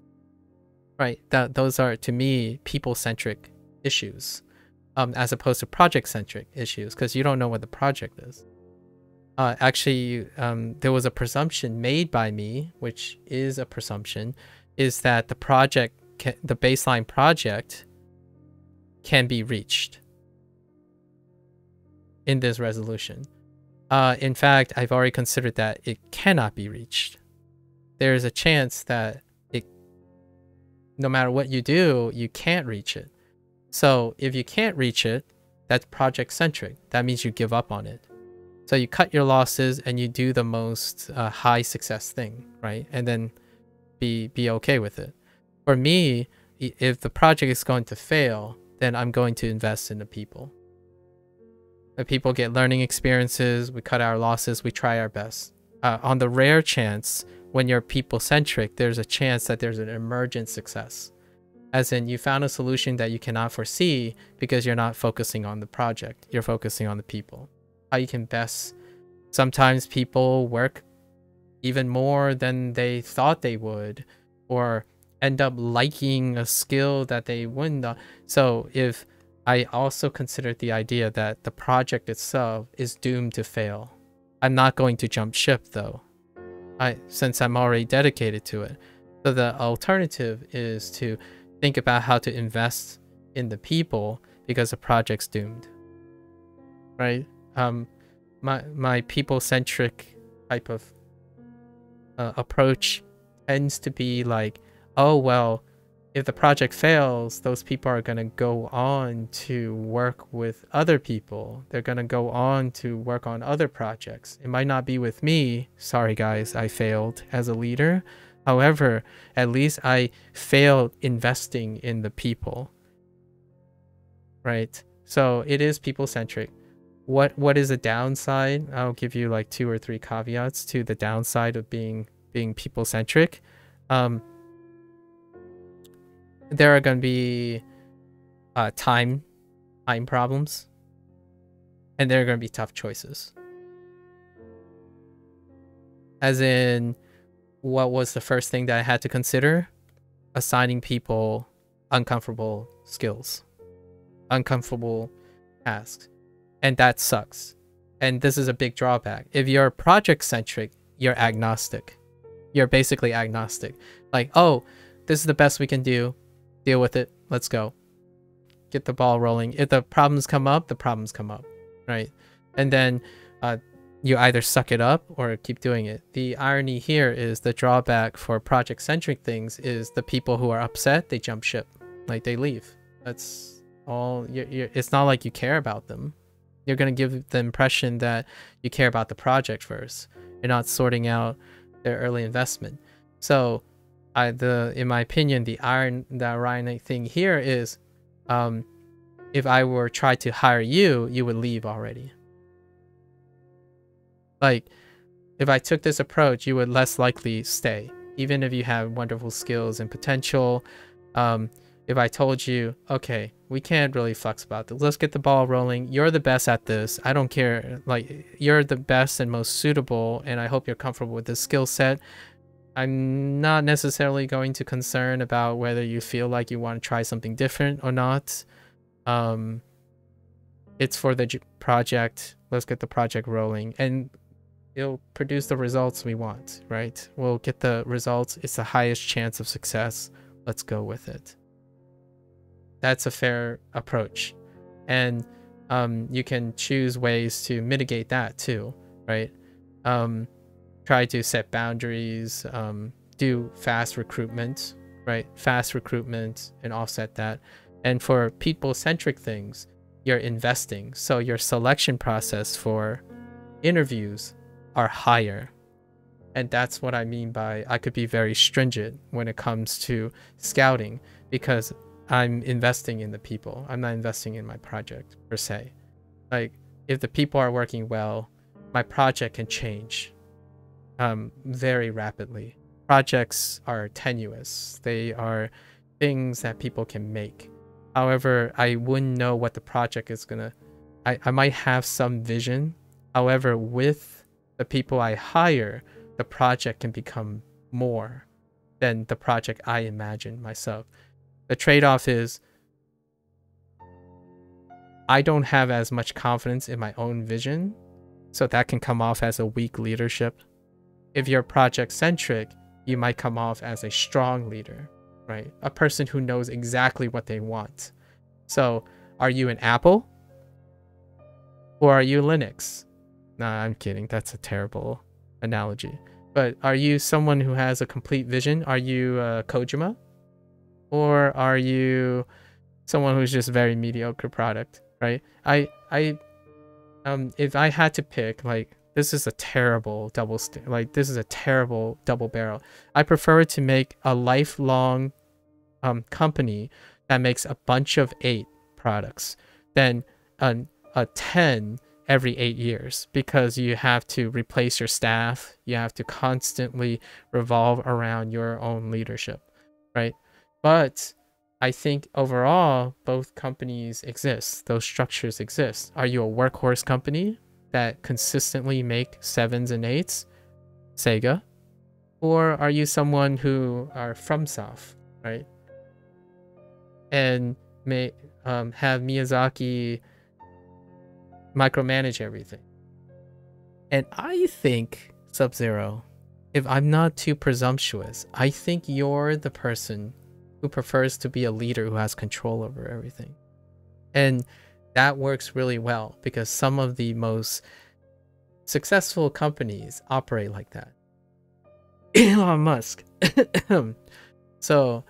Right, those are to me people-centric issues, as opposed to project-centric issues, because you don't know what the project is. Actually, there was a presumption made by me, which is a presumption, is that the project, the baseline project, can be reached in this resolution. In fact, I've already considered that it cannot be reached. There is a chance that no matter what you do, you can't reach it. So if you can't reach it, that's project-centric. That means you give up on it. So you cut your losses and you do the most high success thing, right? And then be okay with it. For me, if the project is going to fail, then I'm going to invest in the people. The people get learning experiences, we cut our losses, we try our best. On the rare chance, when you're people-centric, there's a chance that there's an emergent success. As in, you found a solution that you cannot foresee because you're not focusing on the project. You're focusing on the people. How you can best... Sometimes people work even more than they thought they would, or end up liking a skill that they wouldn't. So if I also considered the idea that the project itself is doomed to fail, I'm not going to jump ship though, since I'm already dedicated to it. So the alternative is to think about how to invest in the people because the project's doomed, right? My people-centric type of approach tends to be like, oh well, if the project fails, those people are going to go on to work with other people. They're going to go on to work on other projects. It might not be with me. Sorry guys, I failed as a leader. However, at least I failed investing in the people, right? So it is people-centric. What is a downside? I'll give you like 2 or 3 caveats to the downside of being people-centric. There are going to be time problems, and there are going to be tough choices. As in, what was the first thing that I had to consider? Assigning people uncomfortable skills, uncomfortable tasks. And that sucks. And this is a big drawback. If you're project-centric, you're agnostic. You're basically agnostic. Like, oh, this is the best we can do. Deal with it. Let's go. Get the ball rolling. If the problems come up, the problems come up, right? And then you either suck it up or keep doing it. The irony here is the drawback for project-centric things is the people who are upset, they jump ship. Like, they leave. That's all. It's not like you care about them. You're going to give the impression that you care about the project first. You're not sorting out their early investment. So in my opinion, the ironic thing here is, if I were try to hire you, you would leave already. Like, if I took this approach, you would less likely stay, even if you have wonderful skills and potential. If I told you, okay, we can't really flex about this. Let's get the ball rolling. You're the best at this. I don't care. Like, you're the best and most suitable, and I hope you're comfortable with this skill set. I'm not necessarily going to concern about whether you feel like you want to try something different or not. It's for the project. Let's get the project rolling, and it'll produce the results we want, right? We'll get the results. It's the highest chance of success. Let's go with it. That's a fair approach. And you can choose ways to mitigate that too, right? Try to set boundaries, do fast recruitment, right? Fast recruitment and offset that. And for people-centric things, you're investing. So your selection process for interviews are higher. And that's what I mean by I could be very stringent when it comes to scouting, because I'm investing in the people. I'm not investing in my project per se. Like, if the people are working well, my project can change very rapidly. Projects are tenuous. They are things that people can make. However, I wouldn't know what the project is gonna... I might have some vision. However, with the people I hire, the project can become more than the project I imagine myself. The trade-off is I don't have as much confidence in my own vision, so that can come off as a weak leadership. If you're project-centric, you might come off as a strong leader, right? A person who knows exactly what they want. So, are you an Apple? Or are you Linux? Nah, I'm kidding. That's a terrible analogy. But are you someone who has a complete vision? Are you Kojima? Or are you someone who's just very mediocre product, right? If I had to pick, like, this is a terrible double barrel. I prefer to make a lifelong company that makes a bunch of 8 products than a 10 every 8 years, because you have to replace your staff. You have to constantly revolve around your own leadership, right? But I think overall, both companies exist. Those structures exist. Are you a workhorse company that consistently make 7s and 8s? Sega. Or are you someone who are FromSoft, right? And may have Miyazaki micromanage everything. And I think, Sub-Zero, if I'm not too presumptuous, I think you're the person who prefers to be a leader who has control over everything. And that works really well because some of the most successful companies operate like that. Elon Musk. So,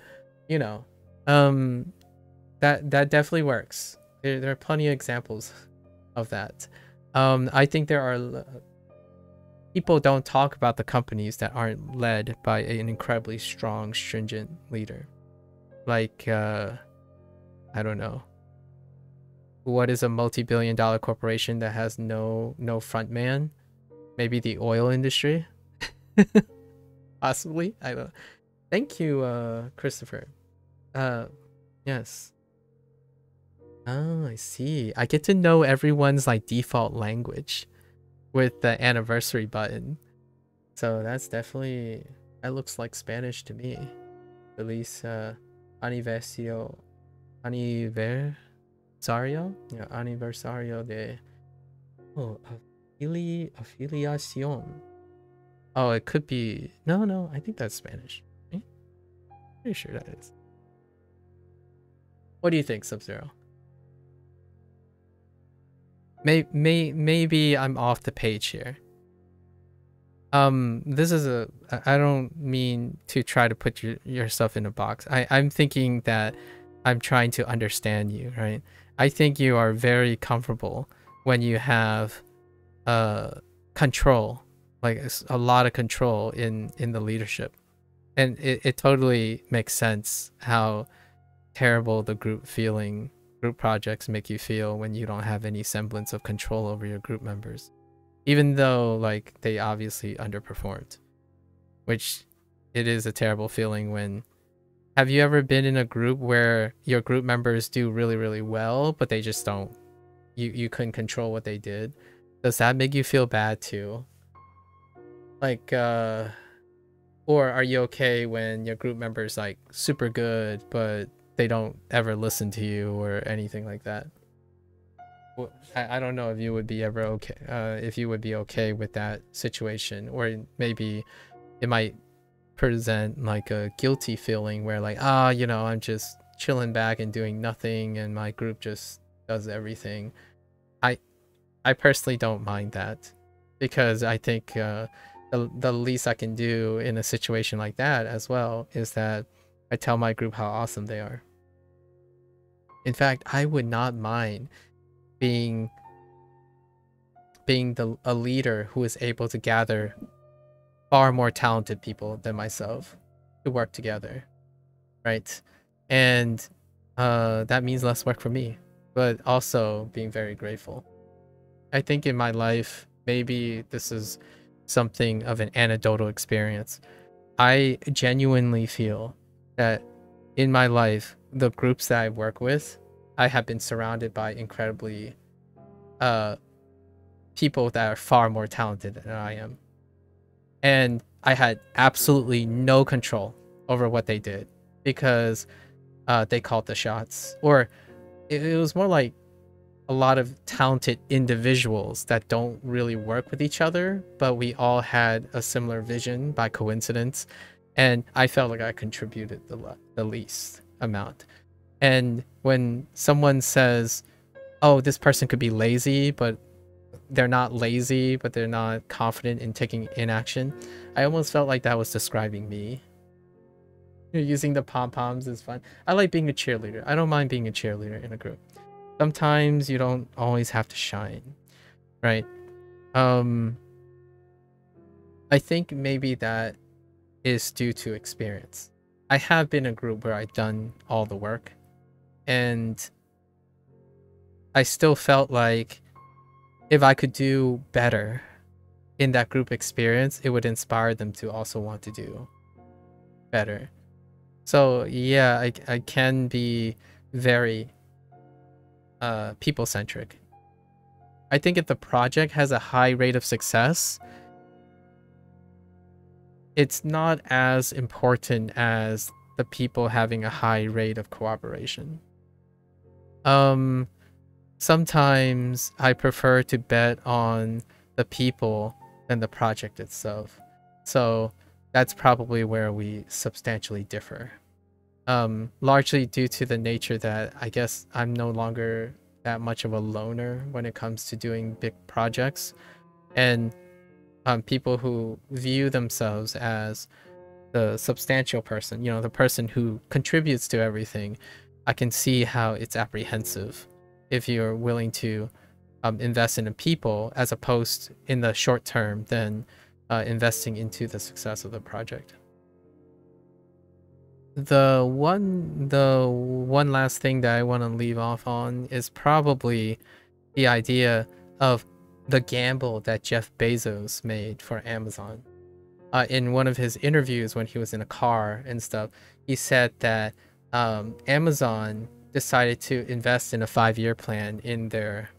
you know, that definitely works. There are plenty of examples of that. I think there are people don't talk about the companies that aren't led by an incredibly strong, stringent leader. Like, I don't know. What is a multi-billion-dollar corporation that has no front man? Maybe the oil industry? Possibly. I don't. Thank you, Christopher. Yes. Oh, I see. I get to know everyone's like default language with the anniversary button. So that's definitely, that looks like Spanish to me. Feliz aniversario. Aniversario? Yeah, aniversario de. Oh, afiliación. Oh, it could be. No, I think that's Spanish. Right? Pretty sure that is. What do you think, Sub-Zero? Maybe I'm off the page here. This is a. I don't mean to try to put yourself in a box. I'm thinking that I'm trying to understand you, right? I think you are very comfortable when you have control, like a lot of control in the leadership, and it totally makes sense how terrible the group projects make you feel when you don't have any semblance of control over your group members, even though like they obviously underperformed, which it is a terrible feeling. When have you ever been in a group where your group members do really, really well, but they just don't, you couldn't control what they did? Does that make you feel bad too? Like, or are you okay when your group member's like super good, but they don't ever listen to you or anything like that? Well, I don't know if you would be ever okay, if you would be okay with that situation, or maybe it might present like a guilty feeling where like, you know, I'm just chilling back and doing nothing and my group just does everything. I personally don't mind that, because I think the least I can do in a situation like that as well is that I tell my group how awesome they are. In fact, I would not mind being a leader who is able to gather far more talented people than myself to work together, right? And that means less work for me, but also being very grateful. I think in my life, maybe this is something of an anecdotal experience. I genuinely feel that in my life, the groups that I work with, I have been surrounded by incredibly people that are far more talented than I am. And I had absolutely no control over what they did, because they called the shots. Or it was more like a lot of talented individuals that don't really work with each other, but we all had a similar vision by coincidence, and I felt like I contributed the least amount. And when someone says, oh, this person could be lazy, but they're not lazy, but they're not confident in taking inaction, I almost felt like that was describing me. Using the pom-poms is fun. I like being a cheerleader. I don't mind being a cheerleader in a group. Sometimes you don't always have to shine, right? I think maybe that is due to experience. I have been in a group where I've done all the work, and I still felt like if I could do better in that group experience, it would inspire them to also want to do better. So yeah, I can be very people centric. I think if the project has a high rate of success, it's not as important as the people having a high rate of cooperation. Sometimes I prefer to bet on the people than the project itself. So that's probably where we substantially differ. Largely due to the nature that I guess I'm no longer that much of a loner when it comes to doing big projects. And people who view themselves as the substantial person, the person who contributes to everything, I can see how it's apprehensive if you're willing to invest in the people as opposed in the short term than investing into the success of the project. The one last thing that I want to leave off on is probably the idea of the gamble that Jeff Bezos made for Amazon. In one of his interviews when he was in a car and stuff, he said that Amazon decided to invest in a 5-year plan in their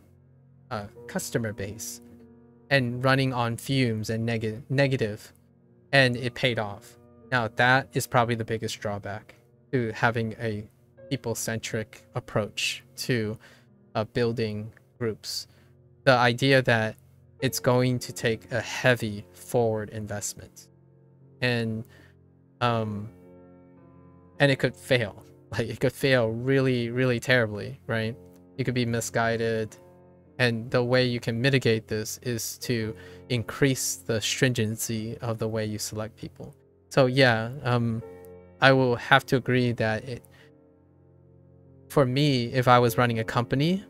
customer base and running on fumes and negative, and it paid off. Now that is probably the biggest drawback to having a people-centric approach to building groups. The idea that it's going to take a heavy forward investment, and it could fail. Like, it could fail really, really terribly, right? You could be misguided, and the way you can mitigate this is to increase the stringency of the way you select people. So yeah, I will have to agree that for me, if I was running a company,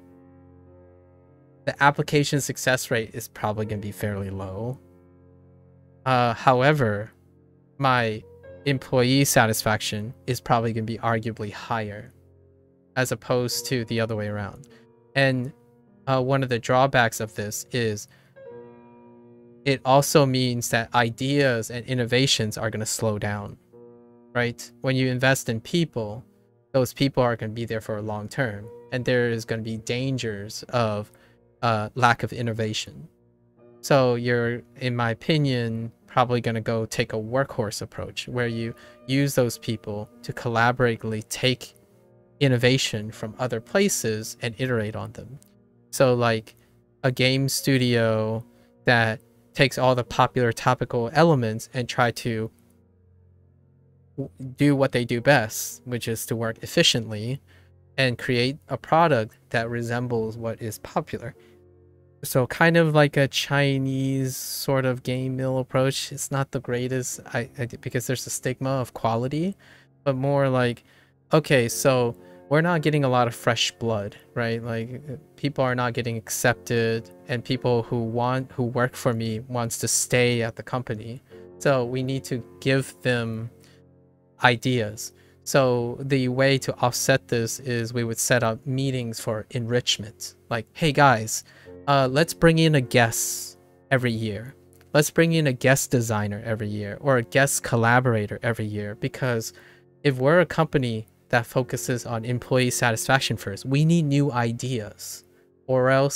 the application success rate is probably going to be fairly low. However, my employee satisfaction is probably going to be arguably higher as opposed to the other way around. And one of the drawbacks of this is it also means that ideas and innovations are going to slow down, right? When you invest in people, those people are going to be there for a long term, and there is going to be dangers of lack of innovation. So you're, in my opinion, probably going to go take a workhorse approach where you use those people to collaboratively take innovation from other places and iterate on them. So like a game studio that takes all the popular topical elements and try to do what they do best, which is to work efficiently and create a product that resembles what is popular. So kind of like a Chinese sort of game mill approach. It's not the greatest because there's a stigma of quality, but more like, okay, so we're not getting a lot of fresh blood, right? Like, people are not getting accepted, and people who work for me wants to stay at the company. So we need to give them ideas. So the way to offset this is we would set up meetings for enrichment. Like, hey guys, let's bring in a guest every year. Let's bring in a guest designer every year, or a guest collaborator every year, because if we're a company that focuses on employee satisfaction first, we need new ideas, or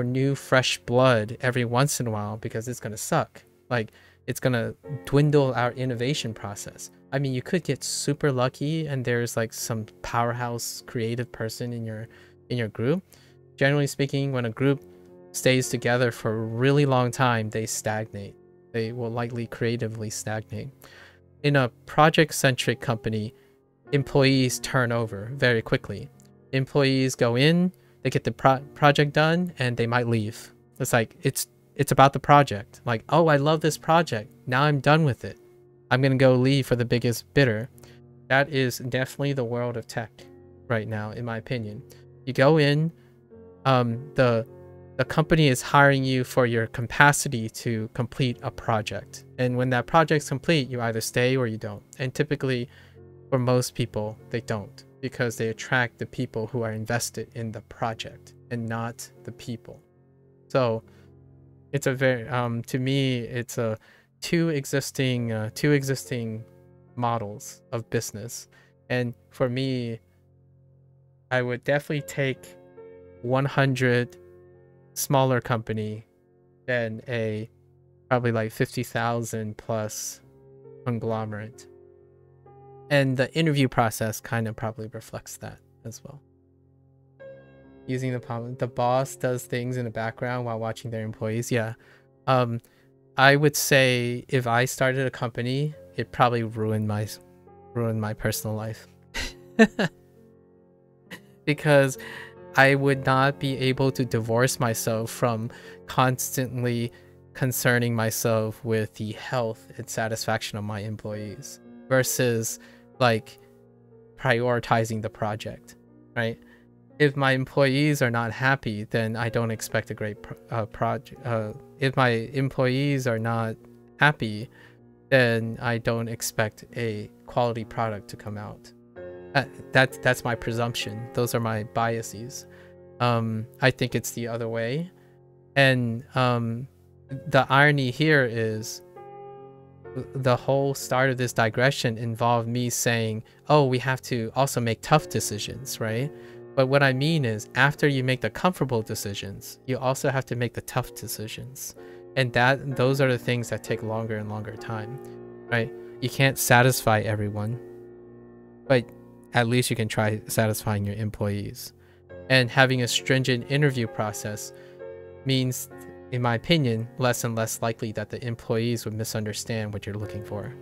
new fresh blood every once in a while, because it's gonna suck. Like, it's gonna dwindle our innovation process. I mean, you could get super lucky and there's like some powerhouse creative person in your group. Generally speaking, when a group stays together for a really long time, they stagnate. They will likely creatively stagnate. In a project-centric company, employees turn over very quickly. Employees go in, they get the project done, and they might leave. It's like, it's about the project. Like, oh, I love this project. Now I'm done with it. I'm gonna go leave for the biggest bidder. That is definitely the world of tech right now, in my opinion. You go in, the company is hiring you for your capacity to complete a project. And when that project's complete, you either stay or you don't. And typically, for most people, they don't, because they attract the people who are invested in the project and not the people. So it's a very, to me, it's a two existing models of business. And for me, I would definitely take 100 smaller company than a probably like 50,000 plus conglomerate. And the interview process kind of probably reflects that as well. Using the boss does things in the background while watching their employees. Yeah. I would say if I started a company, it probably ruined my personal life. Because I would not be able to divorce myself from constantly concerning myself with the health and satisfaction of my employees versus like prioritizing the project, right? If my employees are not happy, then I don't expect a great project. If my employees are not happy, then I don't expect a quality product to come out. That's my presumption. Those are my biases. I think it's the other way. And the irony here is the whole start of this digression involved me saying, oh, we have to also make tough decisions, right? But what I mean is after you make the comfortable decisions, you also have to make the tough decisions. And those are the things that take longer and longer time, right? You can't satisfy everyone, but at least you can try satisfying your employees. And having a stringent interview process means, in my opinion, less and less likely that the employees would misunderstand what you're looking for.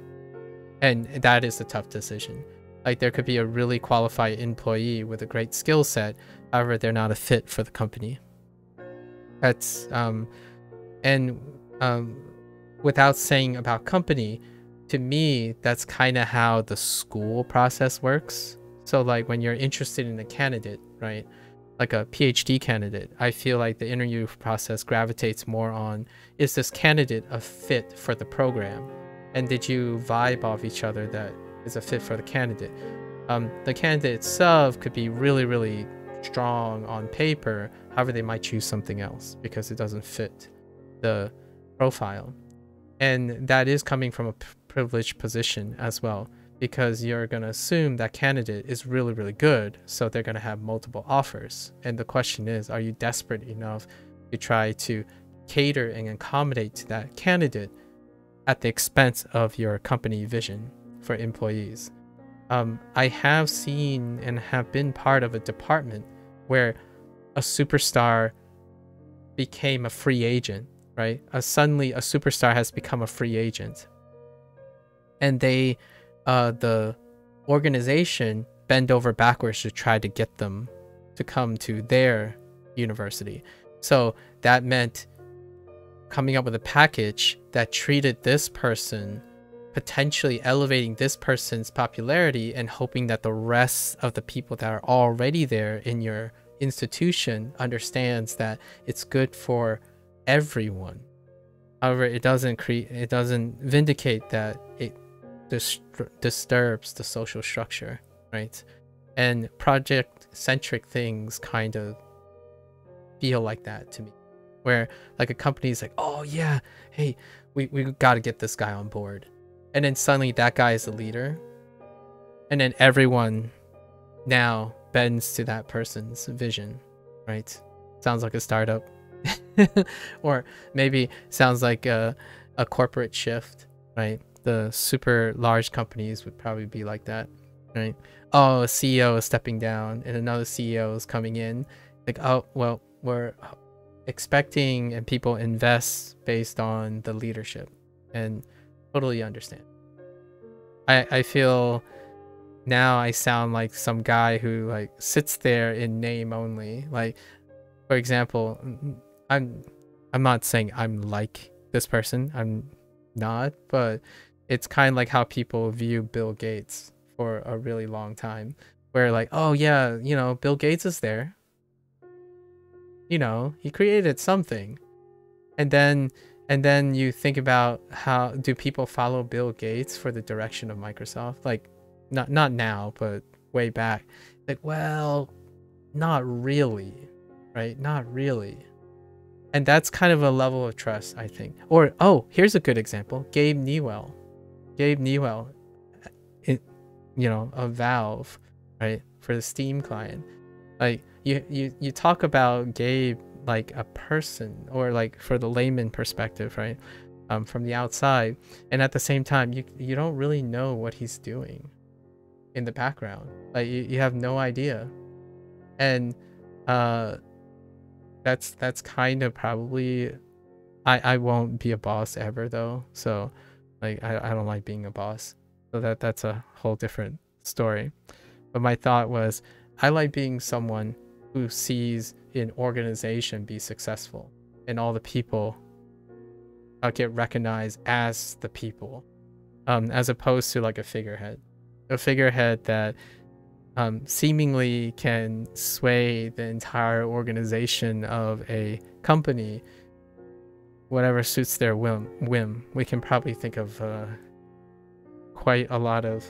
And that is a tough decision. Like there could be a really qualified employee with a great skill set, however, they're not a fit for the company. That's, without saying about company, to me, that's kind of how the school process works. So like when you're interested in a candidate, right? Like a PhD candidate, I feel like the interview process gravitates more on, is this candidate a fit for the program? And did you vibe off each other that is a fit for the candidate? The candidate itself could be really, really strong on paper. However, they might choose something else because it doesn't fit the profile. And that is coming from a privileged position as well, because you're going to assume that candidate is really, really good. So they're going to have multiple offers. And the question is, are you desperate enough to try to cater and accommodate to that candidate at the expense of your company vision for employees? I have seen and have been part of a department where a superstar became a free agent, right? Suddenly a superstar has become a free agent. And they, the organization bent over backwards to try to get them to come to their university. So that meant coming up with a package that treated this person, potentially elevating this person's popularity and hoping that the rest of the people that are already there in your institution understands that it's good for everyone. However, it doesn't vindicate that it disturbs the social structure, right? And project-centric things kind of feel like that to me, where like a company is like, oh yeah, hey, we got to get this guy on board. And then suddenly that guy is the leader. And then everyone now bends to that person's vision, right? Sounds like a startup. Or maybe sounds like a corporate shift, right? The super large companies would probably be like that, right? Oh, a CEO is stepping down and another CEO is coming in. Like, oh, well, we're expecting and people invest based on the leadership, and totally understand. I feel now I sound like some guy who like sits there in name only. Like, for example, I'm not saying I'm like this person. I'm not, but it's kind of like how people view Bill Gates for a really long time, where like, oh yeah, you know, Bill Gates is there. You know, he created something. And then you think about, how do people follow Bill Gates for the direction of Microsoft? Like, not now, but way back. Like, well, not really, right? Not really. And that's kind of a level of trust, I think. Or, oh, here's a good example. Gabe Newell. Gabe Newell you know, a valve, right, for the Steam client. Like you talk about Gabe like a person, or like for the layman perspective, right, from the outside, and at the same time you don't really know what he's doing in the background. Like you have no idea. And that's kind of probably, I won't be a boss ever though, so like I don't like being a boss, so that's a whole different story. But my thought was, I like being someone who sees an organization be successful and all the people get recognized as the people, as opposed to like a figurehead that seemingly can sway the entire organization of a company, whatever suits their whim. We can probably think of quite a lot of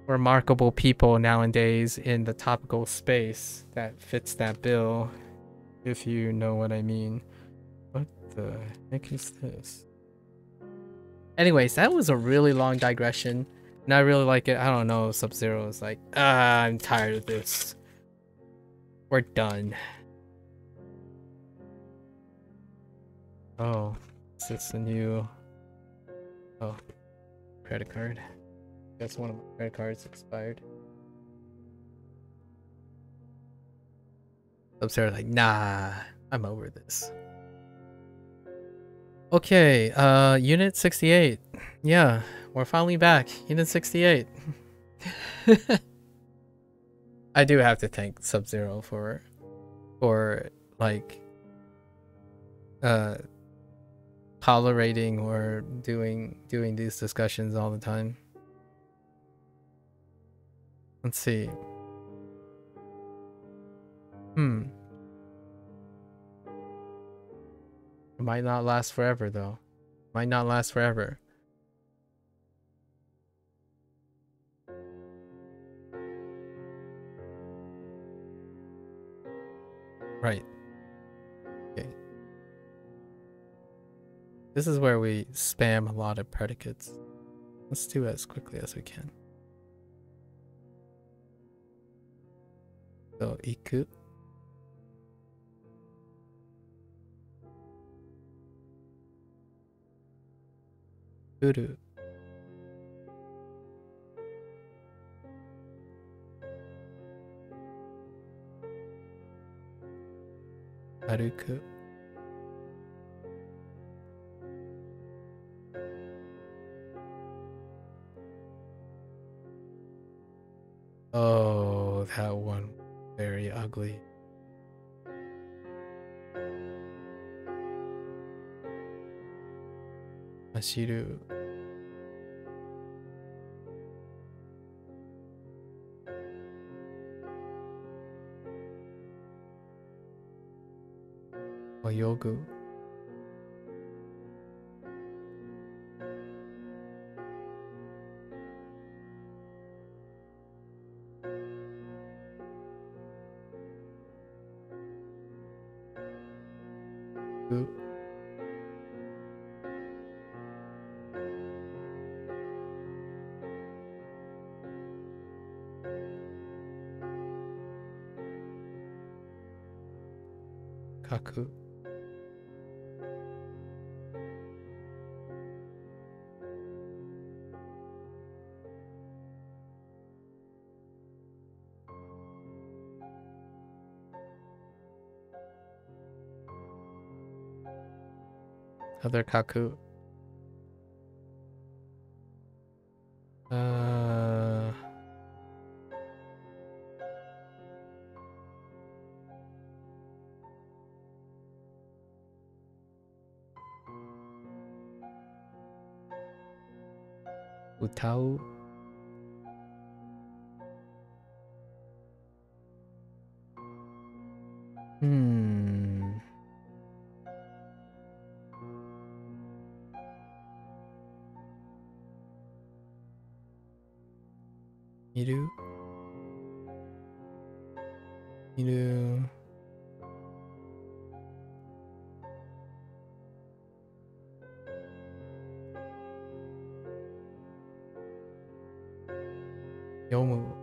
remarkable people nowadays in the topical space that fits that bill, if you know what I mean. What the heck is this? Anyways, that was a really long digression, and I really like it. I don't know, Sub-Zero is like, I'm tired of this. We're done. Oh, is this a new... Oh, credit card. Guess one of my credit cards expired. Sub-Zero's like, nah, I'm over this. Okay, Unit 68. Yeah, we're finally back. Unit 68. I do have to thank Sub-Zero for like tolerating or doing these discussions all the time. Let's see. It might not last forever though. Might not last forever. Right. Okay. This is where we spam a lot of predicates. Let's do it as quickly as we can. So, iku. Uru. Aruku. Oh, that one. Very ugly. Ashiru. Oyogu. Kaku. Other kaku. Utau. Miru. Miru. Yomu.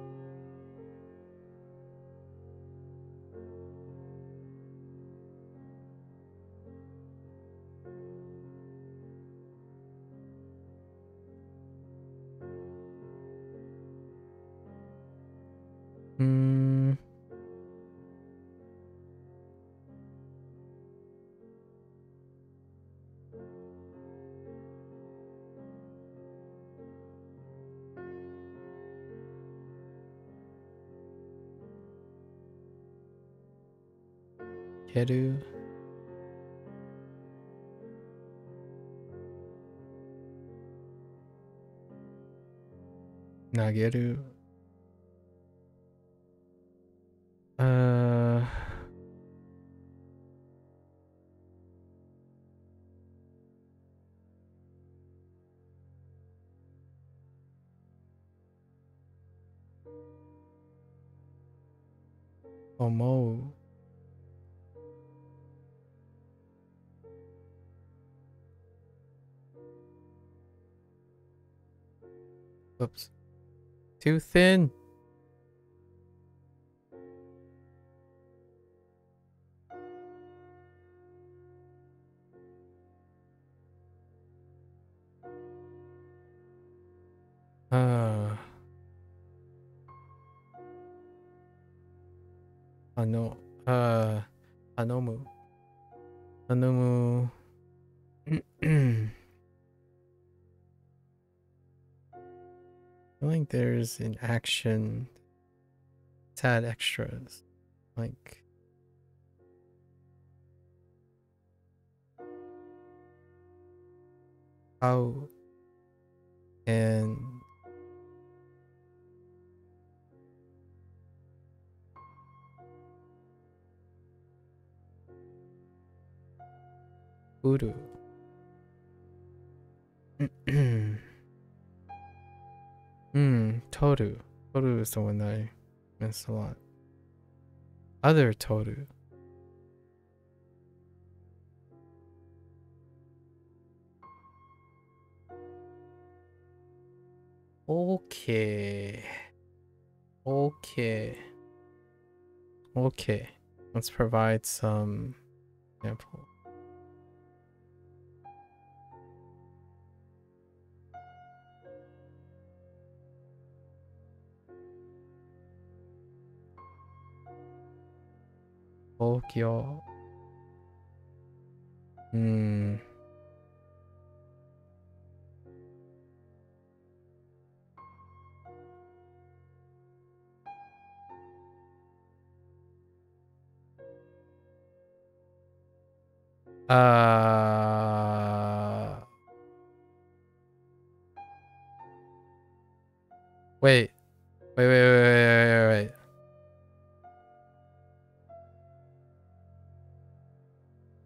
Keru. Nageru. Omou. Oops. Too thin. Hanomu. Hanomu. I think there's an action to add extras. Like how and Uru. Toru. Toru is the one that I miss a lot. Other Toru. Okay. Okay. Okay. Let's provide some example. Tokyo. Wait. Wait.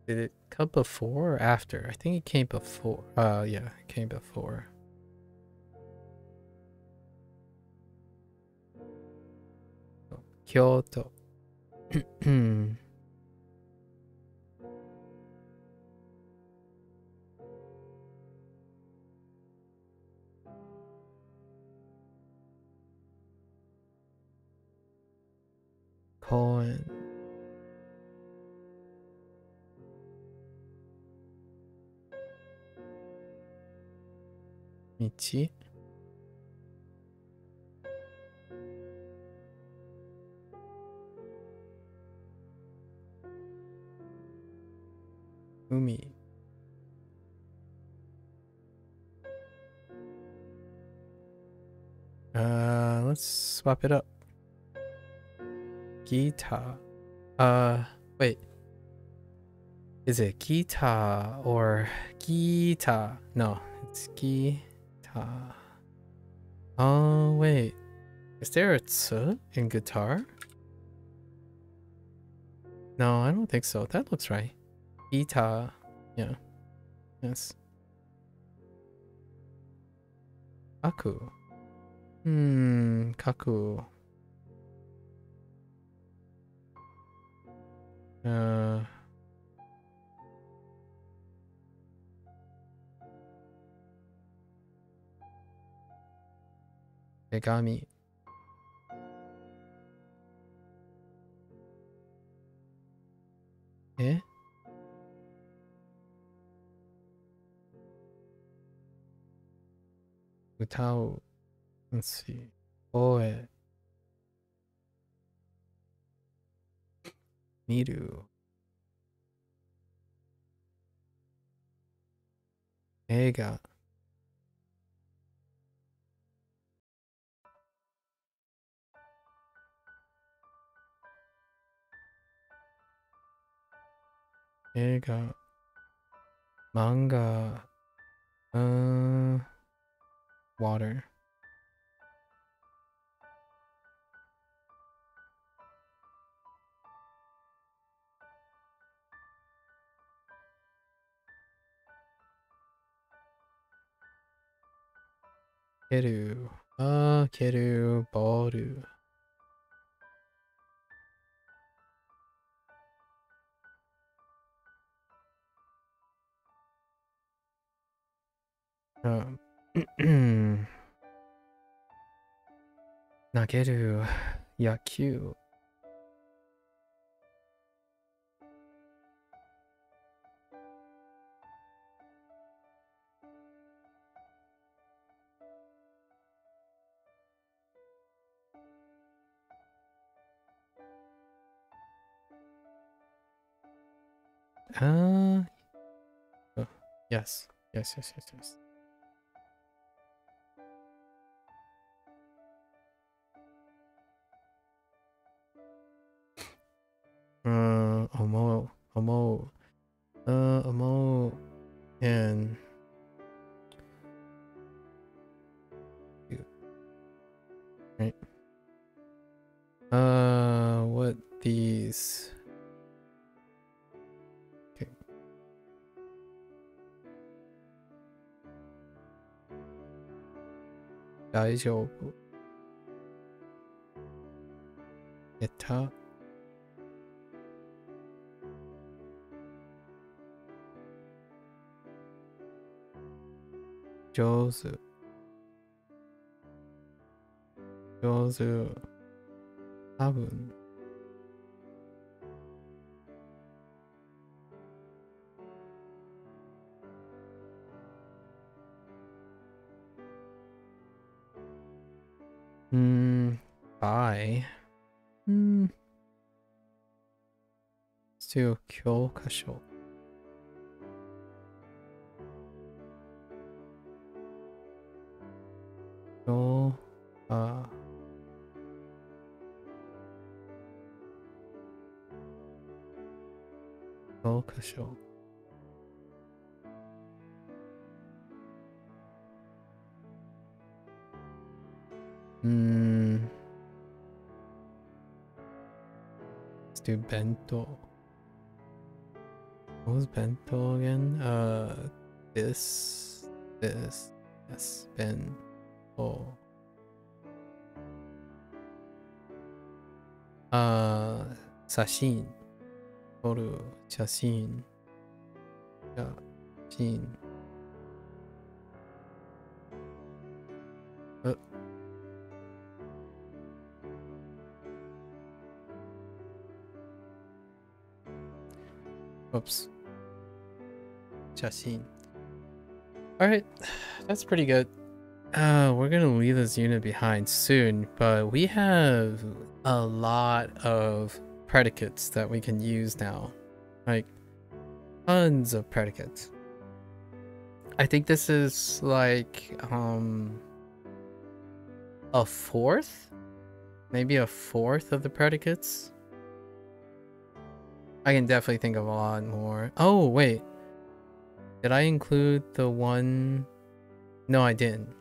Did it come before or after? I think it came before. Yeah, it came before. Kyoto. Koen. Michi. Umi. Let's swap it up. Gita. Wait. Is it Gita or Gita? No, it's Gita. Oh, wait. Is there a tsu in guitar? No, I don't think so. That looks right. Gita. Yeah. Yes. Kaku. Kaku. Megami. Utao. Let's see. Oe. Miru. Eiga. Eiga. Manga. Water. Keru. Keru. Boru. Nageru. Yaku. Oh, yes. Yes. Omo. Omo. And right. What these? Okay. Daijoubu. Eta. Jouzu. Tabun. Bye. Still kyokasho. Kyokasho. Let's do bento. What was bento again? This. Yes, bento. Sashin. Toru. Shashin. Shashin. Oops. Shashin. Alright, that's pretty good. We're gonna leave this unit behind soon, but we have a lot of predicates that we can use now. Like, tons of predicates. I think this is like, a fourth? Maybe a fourth of the predicates? I can definitely think of a lot more. Oh, wait. Did I include the one? No, I didn't.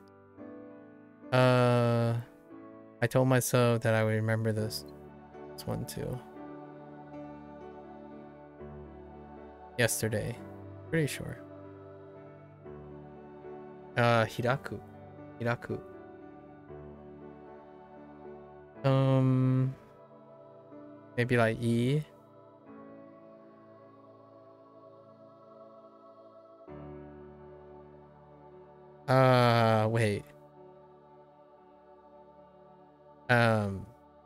I told myself that I would remember this one too. Yesterday. Pretty sure. Hiraku. Maybe like E. Wait.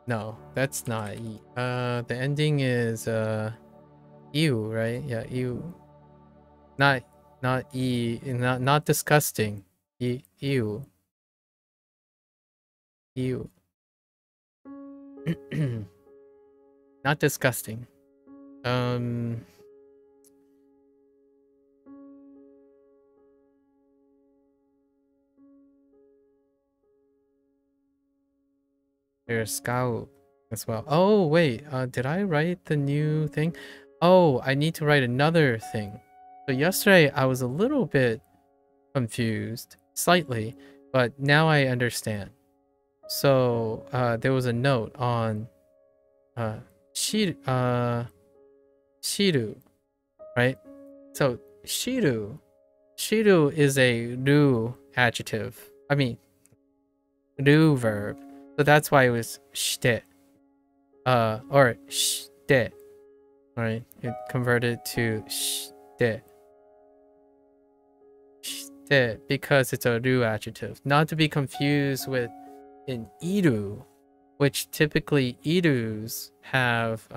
No, that's not E. The ending is ew, right? Yeah, ew. Not E, not disgusting. Ew. Ew. Not disgusting. There's Scout as well. Oh, wait. Did I write the new thing? Oh, I need to write another thing. So yesterday I was a little bit confused, slightly, but now I understand. So there was a note on shiru, right? So shiru is a ru adjective. I mean, ru verb. So that's why it was shite. Or shite. Right? It converted to shite. Shite because it's a ru adjective. Not to be confused with an iru, which typically irus have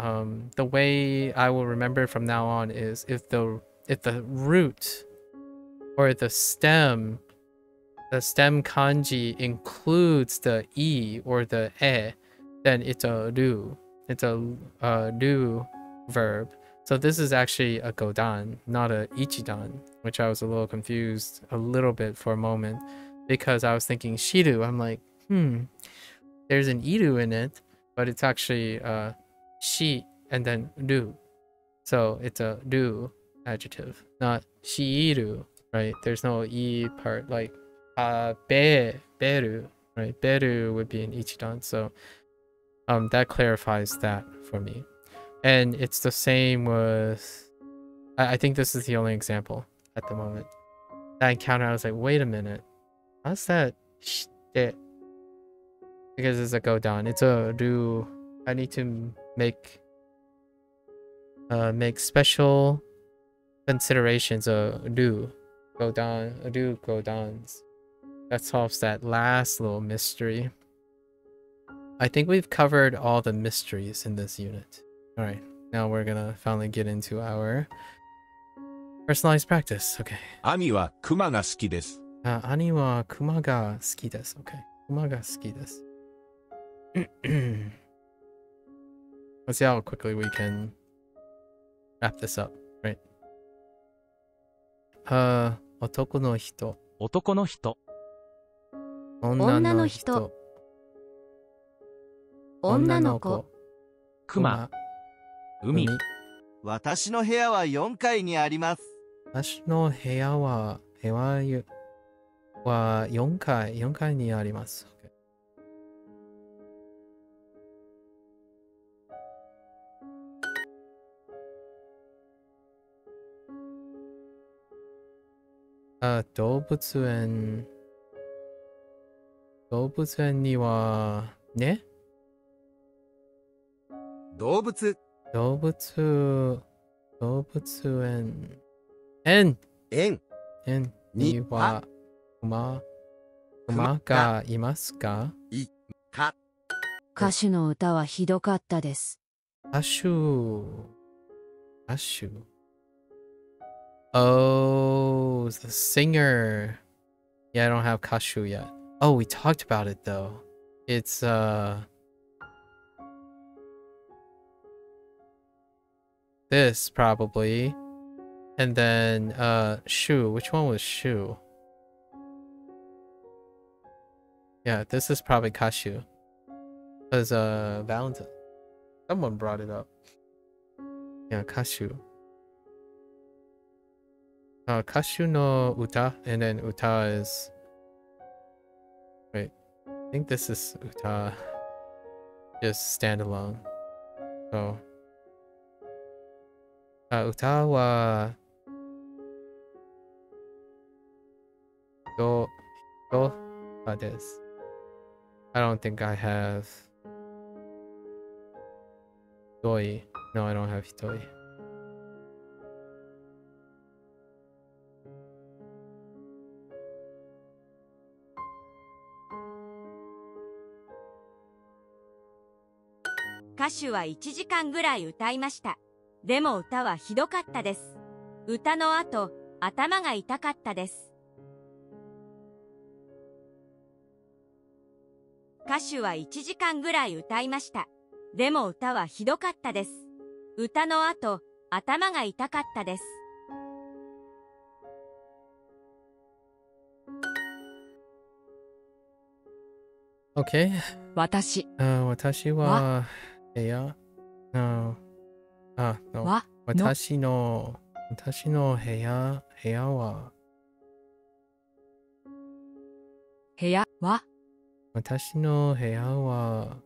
the way I will remember from now on is if the root or the stem kanji includes the e or the e, then it's a ru. It's a ru verb. So this is actually a godan, not a ichidan, which I was a little confused a little bit for a moment because I was thinking shiru. I'm like, there's an iru in it, but it's actually shi and then ru. So it's a ru adjective, not shiiru, right? There's no e part like beru, right? Beru would be an ichidan. So that clarifies that for me. And it's the same with, I think this is the only example at the moment. That encounter, I was like, wait a minute. How's that shit? Because it's a godan. It's a ru. I need to make special considerations of ru. Godan, ru godans. That solves that last little mystery. I think we've covered all the mysteries in this unit. Alright, now we're gonna finally get into our personalized practice. Okay. Ani wa kuma ga suki desu. Ani wa kuma ga suki desu. Okay. Kuma ga suki desu. Let's see how quickly we can wrap this up, right? Otoko no hito. Otoko no hito. Onna no hito. Onna no ko. Kuma. Umi. 私の部屋は4階にあります。私の部屋は4階にあります。動物園にはね。動物園には熊がいますか？歌手の歌はひどかったです。歌手。Oh, the singer. Yeah, I don't have kashu yet. Oh, we talked about it though. It's this probably. And then shu. Which one was shu? Yeah, this is probably kashu. Because Valentine. Someone brought it up. Yeah, kashu. Kashu no uta, and then uta is... Wait, I think this is uta. Just standalone. So... uta wa... do desu. I don't think I have... Hitoi. No, I don't have hitoi.歌手は1時間ぐらい歌いました。でも歌はひどかったです。歌の後、頭が痛かったです。歌手は1時間ぐらい歌いました。でも歌はひどかったです。歌の後、頭が痛かったです。Okay. 私私は、部屋、no. No. は私の部屋は、部屋は私の部屋は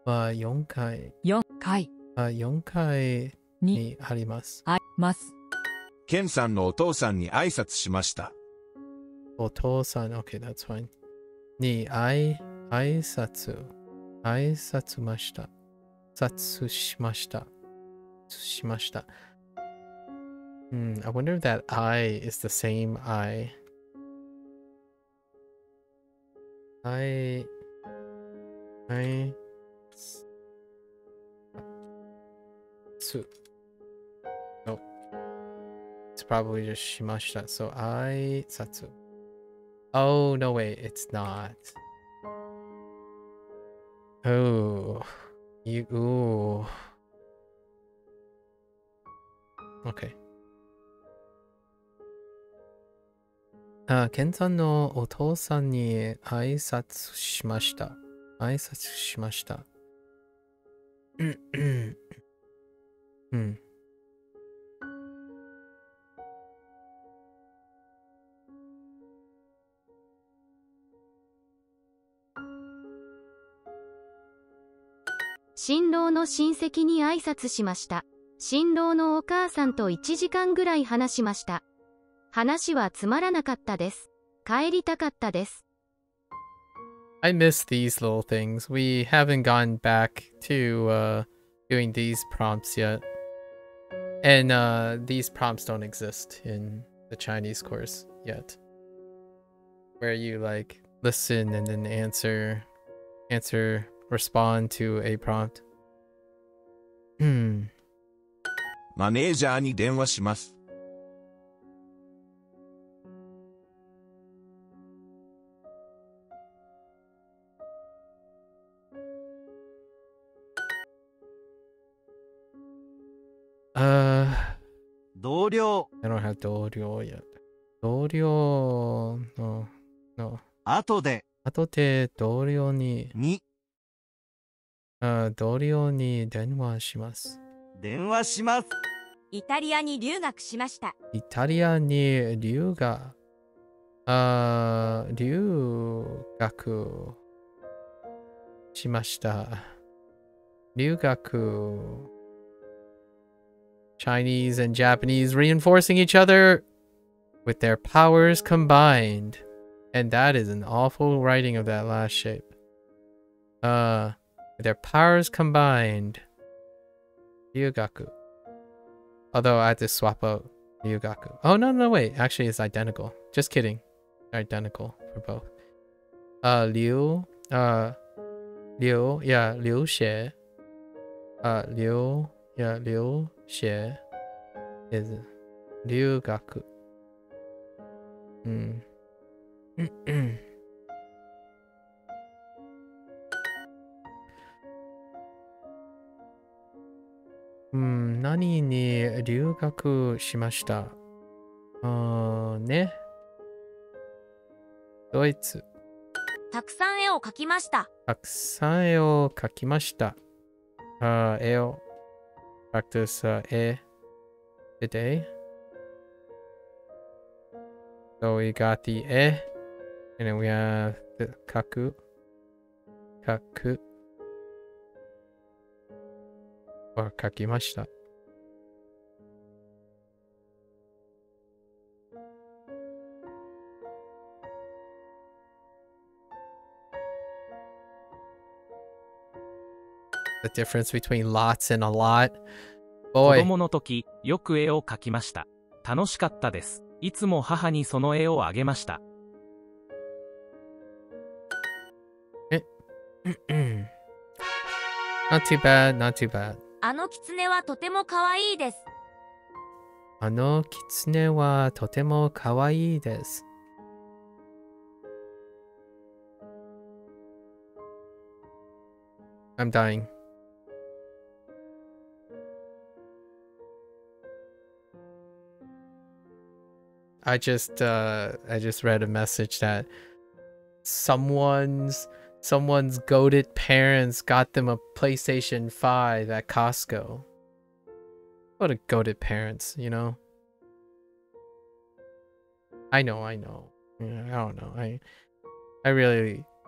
4階。 4階4階ににあります。あります。ケンさんのお父さんに挨拶しました。お父さん、okay, that's fine. に挨拶ました。しました。I wonder if that I is the same I. Nope. It's probably just しました。So, 挨拶. Oh, no, wait, it's not. Oh, ooh. Okay. ケンさんのお父さんに挨拶しました。うん。新郎の親戚に挨拶しました。新郎のお母さんと1時間ぐらい話しました。話はつまらなかったです。帰りたかったです。I miss these little things. We haven't gone back to doing these prompts yet. And these prompts don't exist in the Chinese course yet. Where you like listen and then respond to a prompt. マネージャーに電話します。同僚 I don't have 同僚 yet. 同僚 no. 後で後で同僚に電話します。電話します。イタリアに留学しました。イタリアに留学しました。留学 Chinese and Japanese reinforcing each other with their powers combined. And that is an awful writing of that last shape. With their powers combined. Ryugaku. Although I had to swap out Ryugaku. Oh, no, wait. Actually, it's identical. Just kidding. Identical for both. Liu Xie. Liu Xie is Ryugaku. 何に留学しました？ね。ドイツ。たくさん絵を描きました。たくさん絵を描きました。絵を practice 絵 today. So we got the 絵 and then we have the 描くを描きました。The difference between lots and a lot. 子 Boy. 供の時、よく絵を描きました。楽しかったです。いつも母にその絵をあげました。Not too bad, not too bad. あの狐はとても可愛いです。あの狐はとても可愛いです。I'm dying. I just read a message that someone's goated parents got them a PlayStation 5 at Costco. What a goated parents, you know? I know. Yeah, I don't know.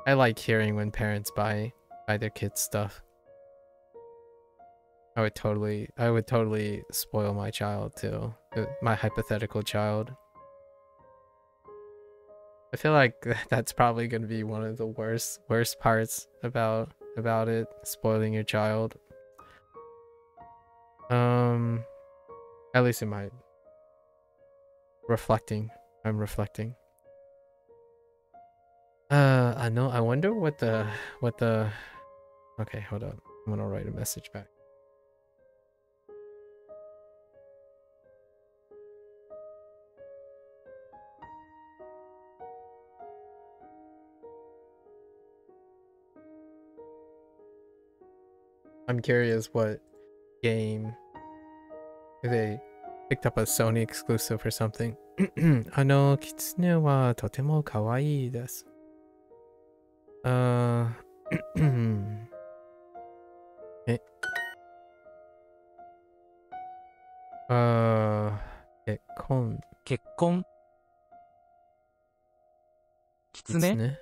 I like hearing when parents buy their kids stuff. I would totally spoil my child too. My hypothetical child. I feel like that's probably gonna be one of the worst parts about it, spoiling your child. At least in my reflecting. I'm reflecting. I know. I wonder what the. Okay, hold on. I'm gonna write a message back. I'm curious what game, if they picked up a Sony exclusive or something. キツネはとても可愛いです。結婚。キツネ。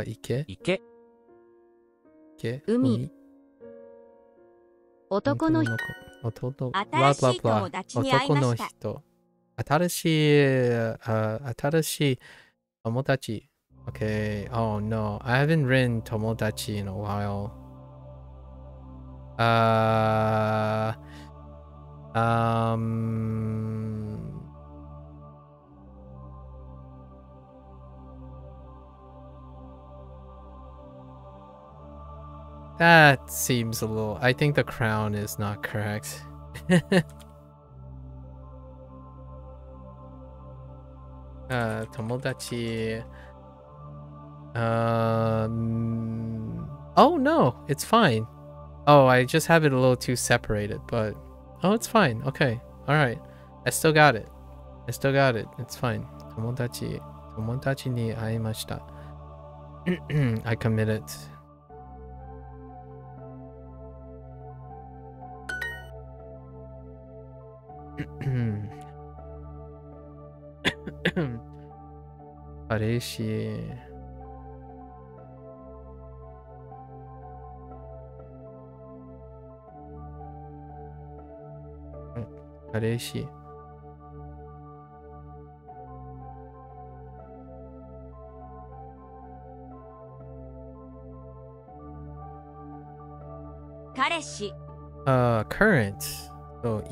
池。海。男の人。新しい友達に会いました。新しい友達。Okay. Oh no, I haven't written tomodachi in a while. That seems a little. I think the crown is not correct. Tomodachi. Oh no, it's fine. Oh, I just have it a little too separated, but oh, it's fine. Okay, all right. I still got it. It's fine. Tomodachi ni aimashita. I committed. Areshi. Areshi. Kareshi. Current. So,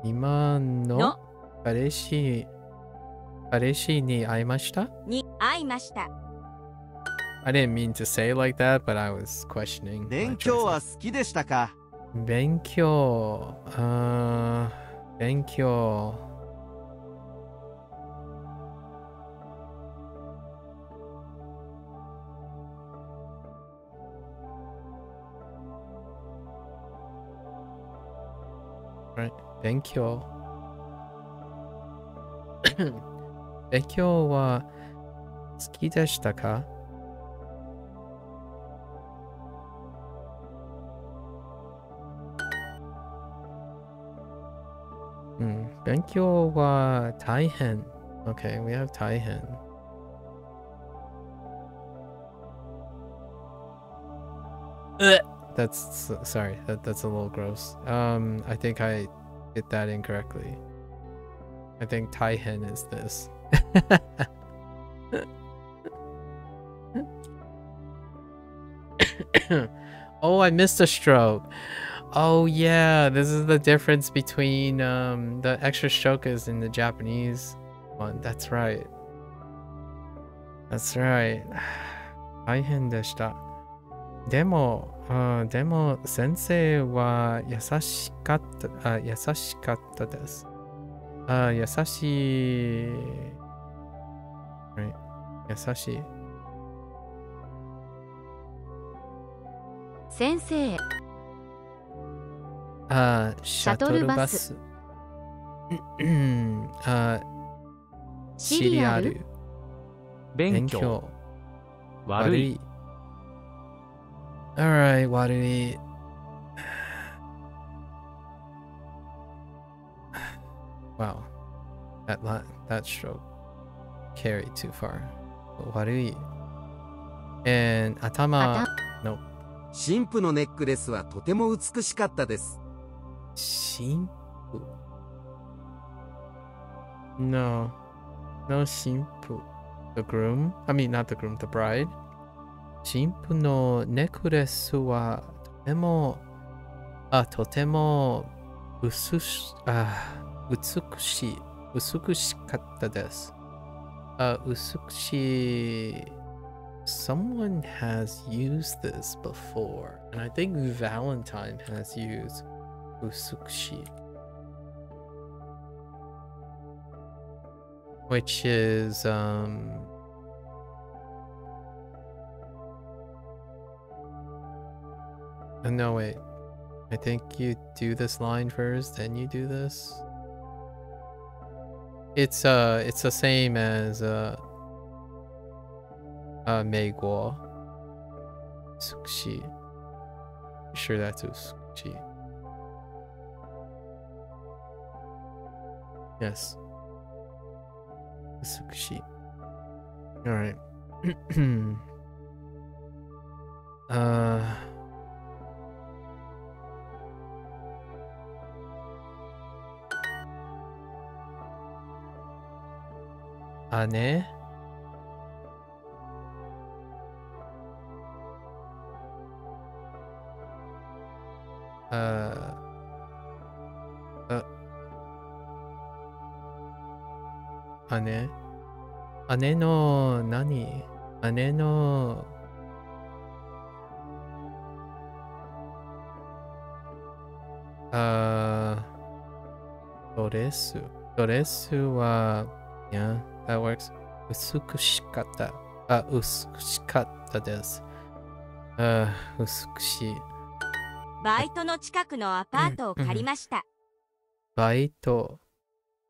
ima no kareshi ni aimashita? Ni aimashita. I didn't mean to say it like that, but I was questioning. 勉強は好きでしたか？勉強。勉強。Right. 勉強。勉強は好きでしたか？勉強は大変。Okay, we have 大変。That's sorry. That's a little gross. I think I did that incorrectly. I think 大変 is this. Oh, I missed a stroke. Oh yeah, this is the difference between the extra stroke is in the Japanese one. That's right. That's right. 大変でした。でも先生は優しかったです。優しい。Right. 優しい。先生。シャトルバス。シリアル。勉強。悪い。Alright, 悪い。Wow, that stroke carried too far. 悪い。And 頭。No. 神父のネックレスはとても美しかったです。神父 No. No 神父。The groom? I mean, not the groom, the bride. 神父のネックレスはとても美しかったです。美しい。Someone has used this before, and I think Valentine has used 美しい, which is no wait, I think you do this line first, then you do this. It's the same as 美国 美しい Sure that's 美しい Yes 美しい Alright 姉姉の何姉のドレスは Yeah, that works 美しかった美しかったです美しいバイトの近くのアパートを借りました。バイト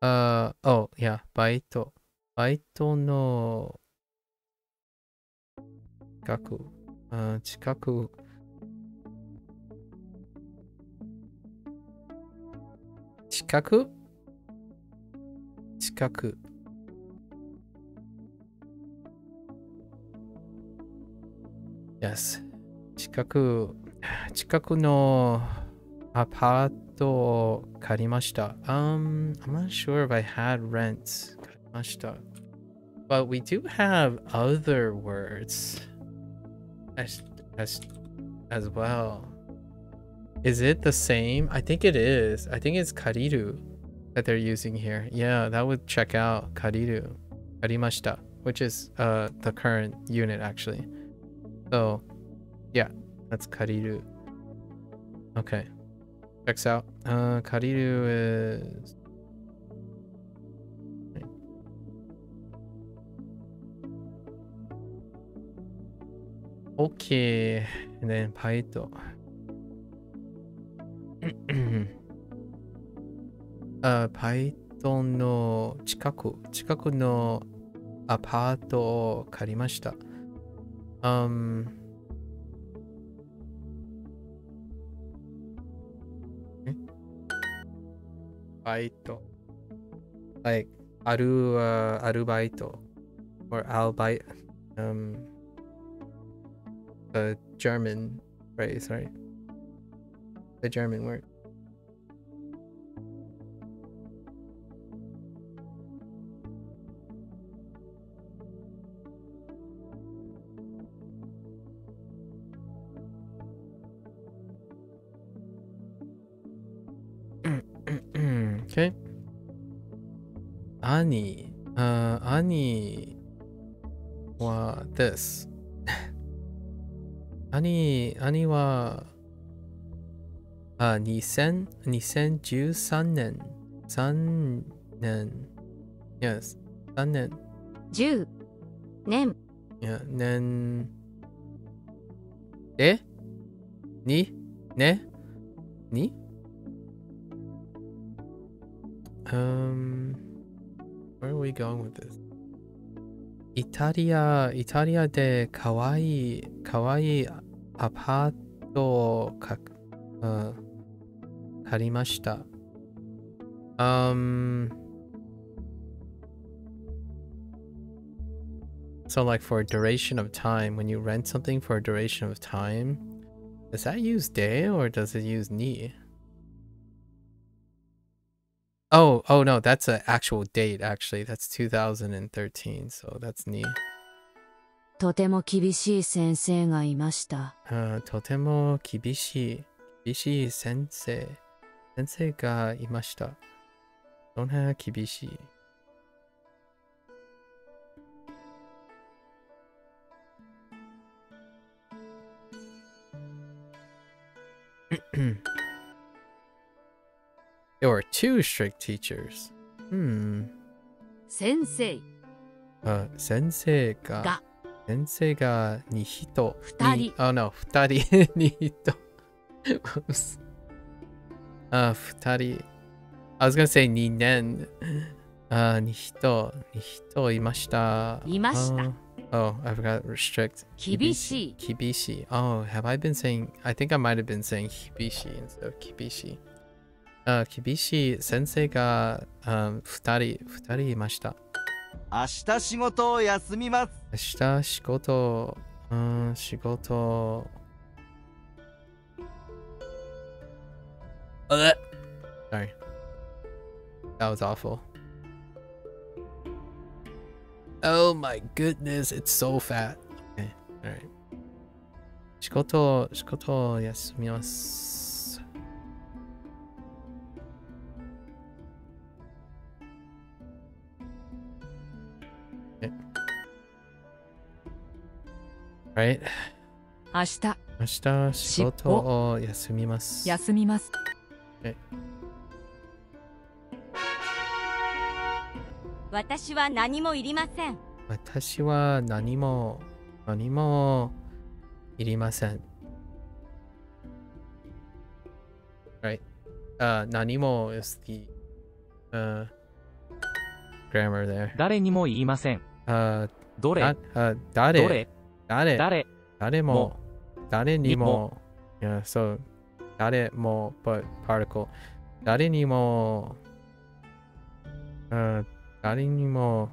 oh yeah バイトの近くYes 近くのアパートを借りました。I'm not sure if I had rent 借りました。But we do have other words as well. Is it the same? I think it is. I think it's 借りる that they're using here. Yeah, that would check out 借りる。借りました which is the current unit actually. So, yeah, that's 借りる. Okay. Checks out. 借りる is okay. And then バイト。バイトの近くのアパートを借りました。バイト like アルバイト or アルバイa German phrase, right? The German word. Okay. Ani. Ani wa this. Ani wa 2013年3年 Yes 3年10年 Yeah 年でにねに where are we going with this? イタリアでかわいいアパートを借りました。So like for a duration of time, when you rent something for a duration of time, does that use de or does it use ni? Oh no, that's an actual date actually. That's 2013, so that's ni. とても厳しい先生がいました。とても厳しい先生がいました。どんな厳しいThere were two strict teachers. 先生先生が2人。二人。Oh no, 2人。2人。2人。I was gonna say 2年。2人いました。いました。Oh, I forgot strict. 厳しい。厳しい。Oh, have I been saying, I think I might have been saying 厳しい instead of 厳しい。厳しい先生が2人いました。明日仕事を休みます。明日仕事、Sorry. That was awful. Oh my goodness, it's so fat. Okay, alright. 仕事を休みます。Right? 明日仕事を休みます。休みます。Okay. 私は何もいりません。私は何もいりません。Right? 何も is the grammar there. 誰にも言いません。どれ誰も誰にも Yeah, so 誰も but particle 誰にも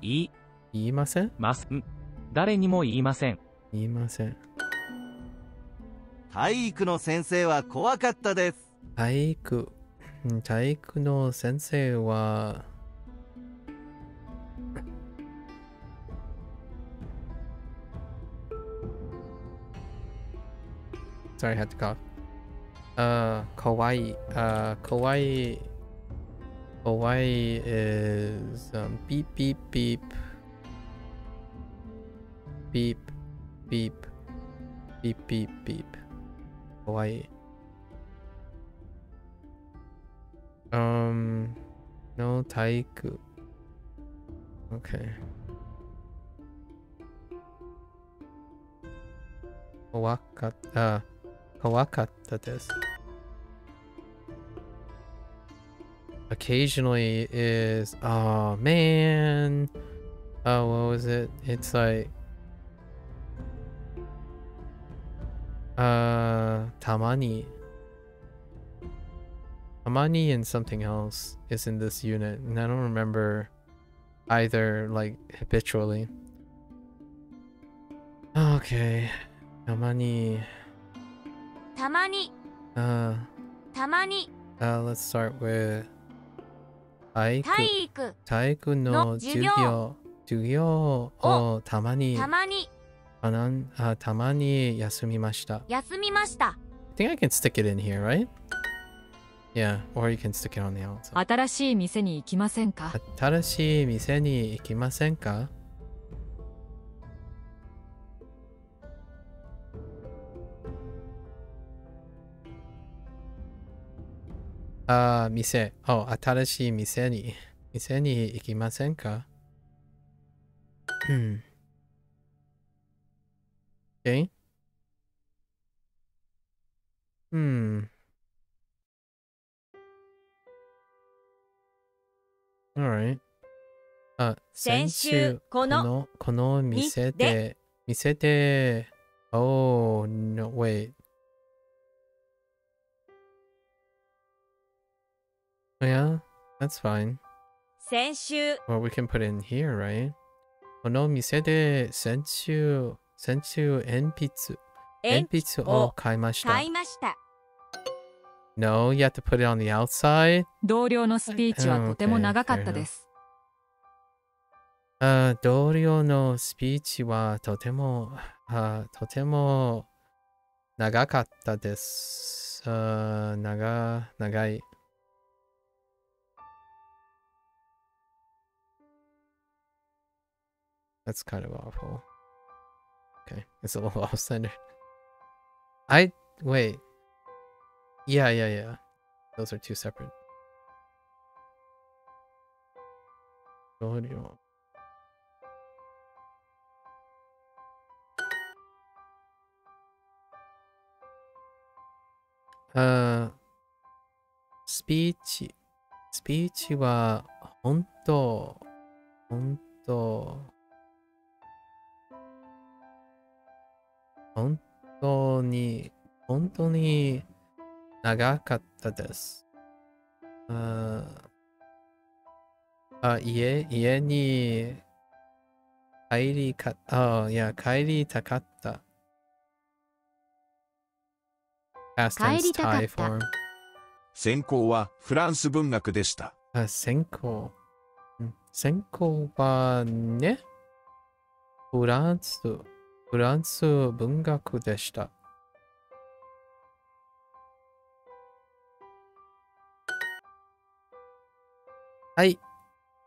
言いません誰にも言いません。言いません。体育の先生は怖かったです。体育の先生はSorry, I had to cough. かわいい is beep beep beep beep beep beep beep beep かわいい no 体育 okay 怖かったです。Occasionally is, oh man, what was it? It's like, たまに and something else is in this unit, and I don't remember either, like, habitually. Okay, たまに let's start with 体育の授業をたまに休みました。I think I can stick it in here, right? Yeah, or you can stick it on the outside. 新しい店に行きませんか？新しい店に行きませんか？店。新しい店に行きませんか？Okay. Alright. 先週このこの店で、oh, no, wait. Yeah, that's fine. 先週 Well, we can put it in here, right? この店で先週鉛筆を買いました。No, you have to put it on the outside. 同僚のスピーチはとても長かったです。同僚のスピーチはとても長かったです。長い。That's kind of awful. Okay, it's a little off-centered. Wait. Yeah. Those are two separate. 同僚。スピーチは本当に長かったです。家に帰りたかった。帰りたかった。専攻はフランス文学でした。専攻はね、フランス文学でした。はい。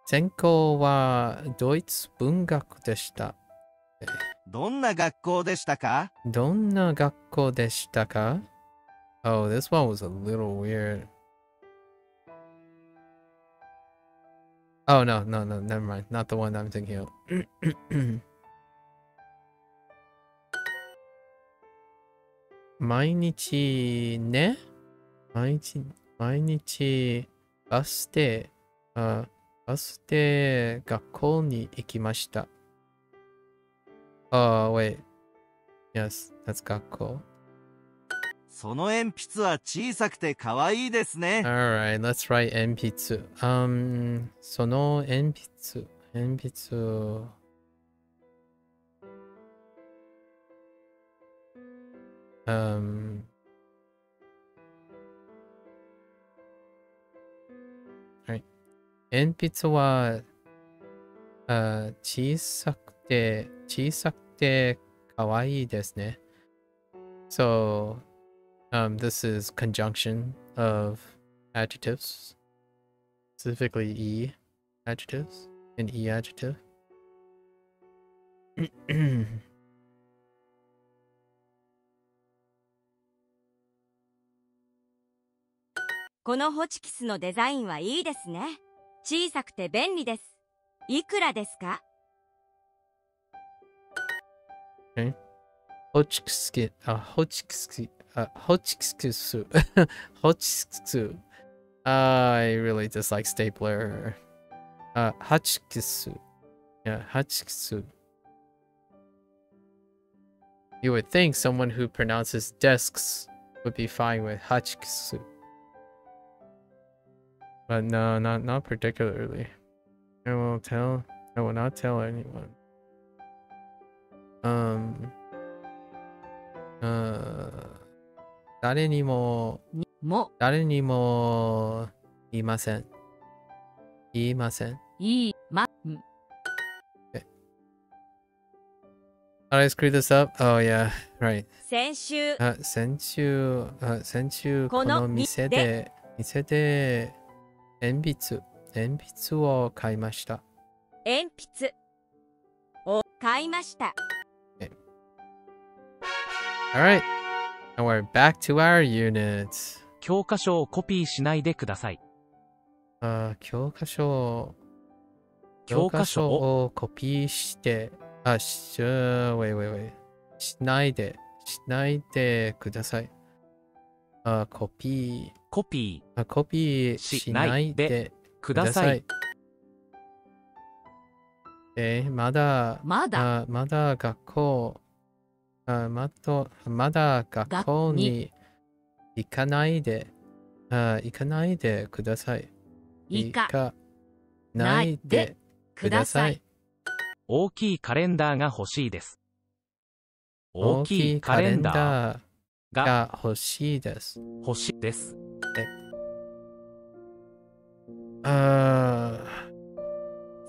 専攻はドイツ文学でした。どんな学校でしたか？ Oh, this one was a little weird. Oh, no, never mind. Not the one I'm thinking of. 毎日バスで学校に行きました。Oh, wait. Yes, that's 学校。その鉛筆は小さくて可愛いですね。Alright, let's write 鉛筆。その鉛筆。はい。鉛筆は小さくて可愛いですね。So, this is conjunction of adjectives, specifically E adjectives, an E adjective. このホチキスのデザインはいいですね。小さくて便利です。いくらですか？ Okay. ホチキス。I really dislike stapler. ホチキス。Yeah, ホチキス。You would think someone who pronounces desks would be fine with ホチキス. But no, not particularly. I will not tell anyone. 誰にも言いません。Okay. How did I screw this up? Oh yeah, right. 先週この店で鉛筆を買いました。鉛筆を買いました。Okay. Alright. Now we're back to our units. 教科書をコピーしないでください。教科書をコピーして、wait. しないでください。コピコピー、コピーしないでーください。まだ、まだまだ学校、まだ学校に行かないで、行かないでください。行かないでください。大きいカレンダーが欲しいです。大きいカレンダーがが欲しいです。欲しいです。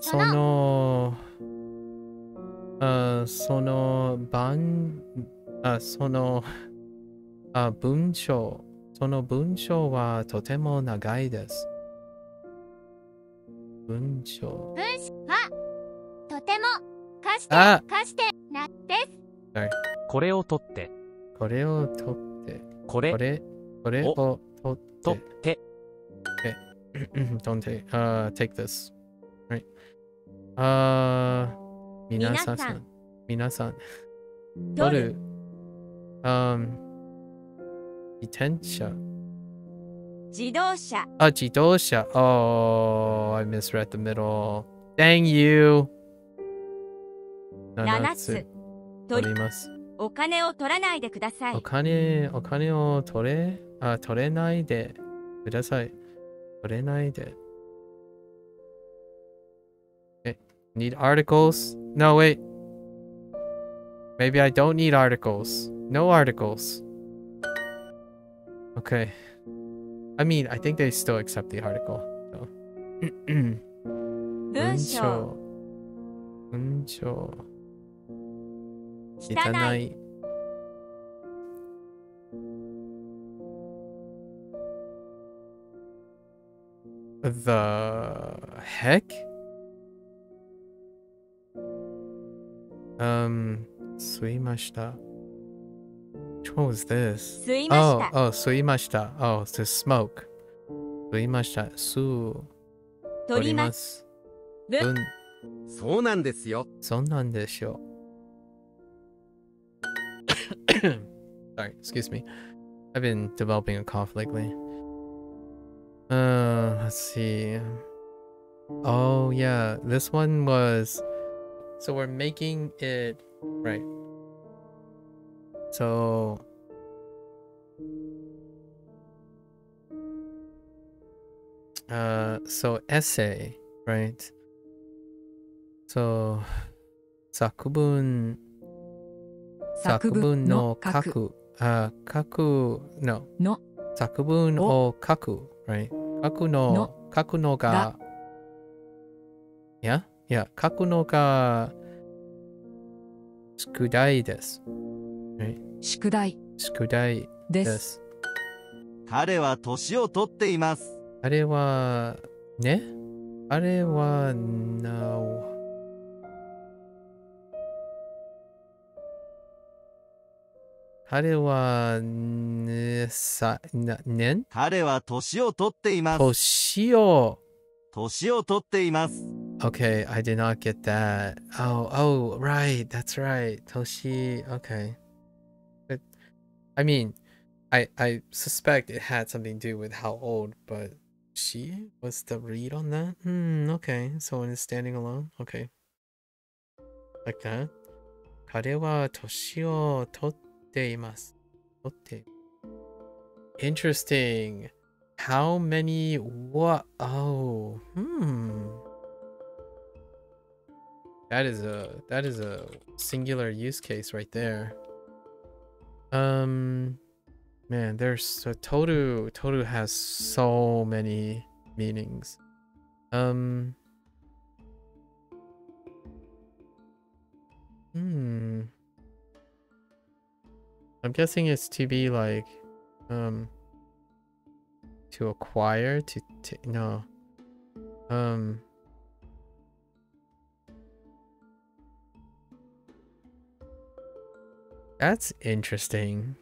その文章、その文章はとても長いです。文章。文章はとても貸してあ貸してなです。これを取って、これを取って、これこれを取取っ。ってて、Don't take, take this. Right. 皆さん、取る。自転車。自動車。自動車。Oh, I misread the middle. Dang you. 7つ。取ります。お金を取らないでください。お金を取れないでください。取れないで。Need articles? No, wait. Maybe I don't need articles. No articles. Okay. I mean, I think they still accept the article. So. 文章。文章。汚い。The heck? 吸いました。What was this? 吸いました。吸いました。to smoke. 吸いました。吸う。取ります。分。そうなんですよ。そうなんでしょう。Sorry, excuse me. I've been developing a cough lately. Let's see. Oh yeah, this one was. So we're making it right. So essay, right? So 作文の書く。No. の作文を書く、right? 書くのが、Yeah? 書くのが宿題です。Right? 宿題で。ですす。彼は年を取っています。あれは、No. 彼は、彼は年を取っています。年を取っています。Okay, I did not get that. Oh, right. That's right. Toshi. Okay. But, I mean, I suspect it had something to do with how old, but she was the read on that? Okay. So when it's standing alone? Okay. Like that. 彼は年を取っています。Interesting. How many? What? Oh, That is a singular use case right there. Man, there's Toru has so many meanings. I'm guessing it's to be like to acquire, no. That's interesting.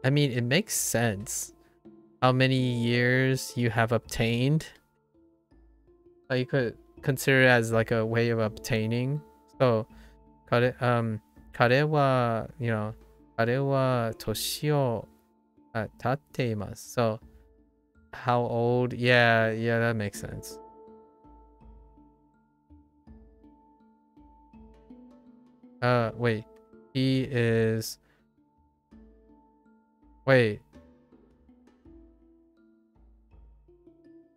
I mean, it makes sense. How many years you have obtained you could consider it as like a way of obtaining. So, 彼は you know, 彼は年を経っています。So, how old? Yeah, that makes sense. Wait. He is... Wait.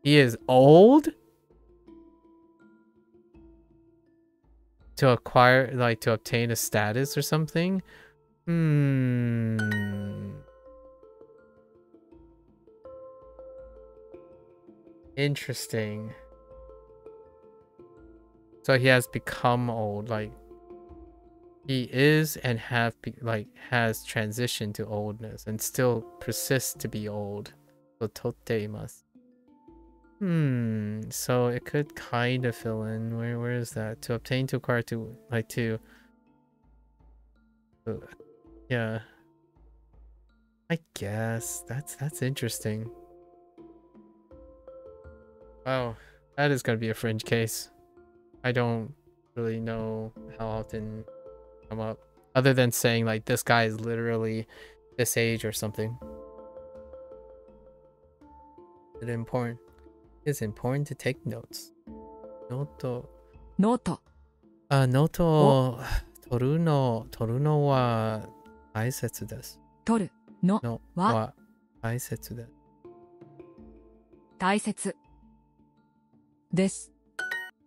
He is old? To acquire, like, to obtain a status or something? Interesting. So he has become old, like he is and has transitioned to oldness and still persists to be old. So toteimasu. So it could kind of fill in. Where is that? To obtain, to acquire, to like to yeah. I guess that's interesting. Wow, that is gonna be a fringe case. I don't really know how often come up, other than saying like this guy is literally this age or something. It's important to take notes. ノートを取るのは大切です。取るのは大切です。大切です。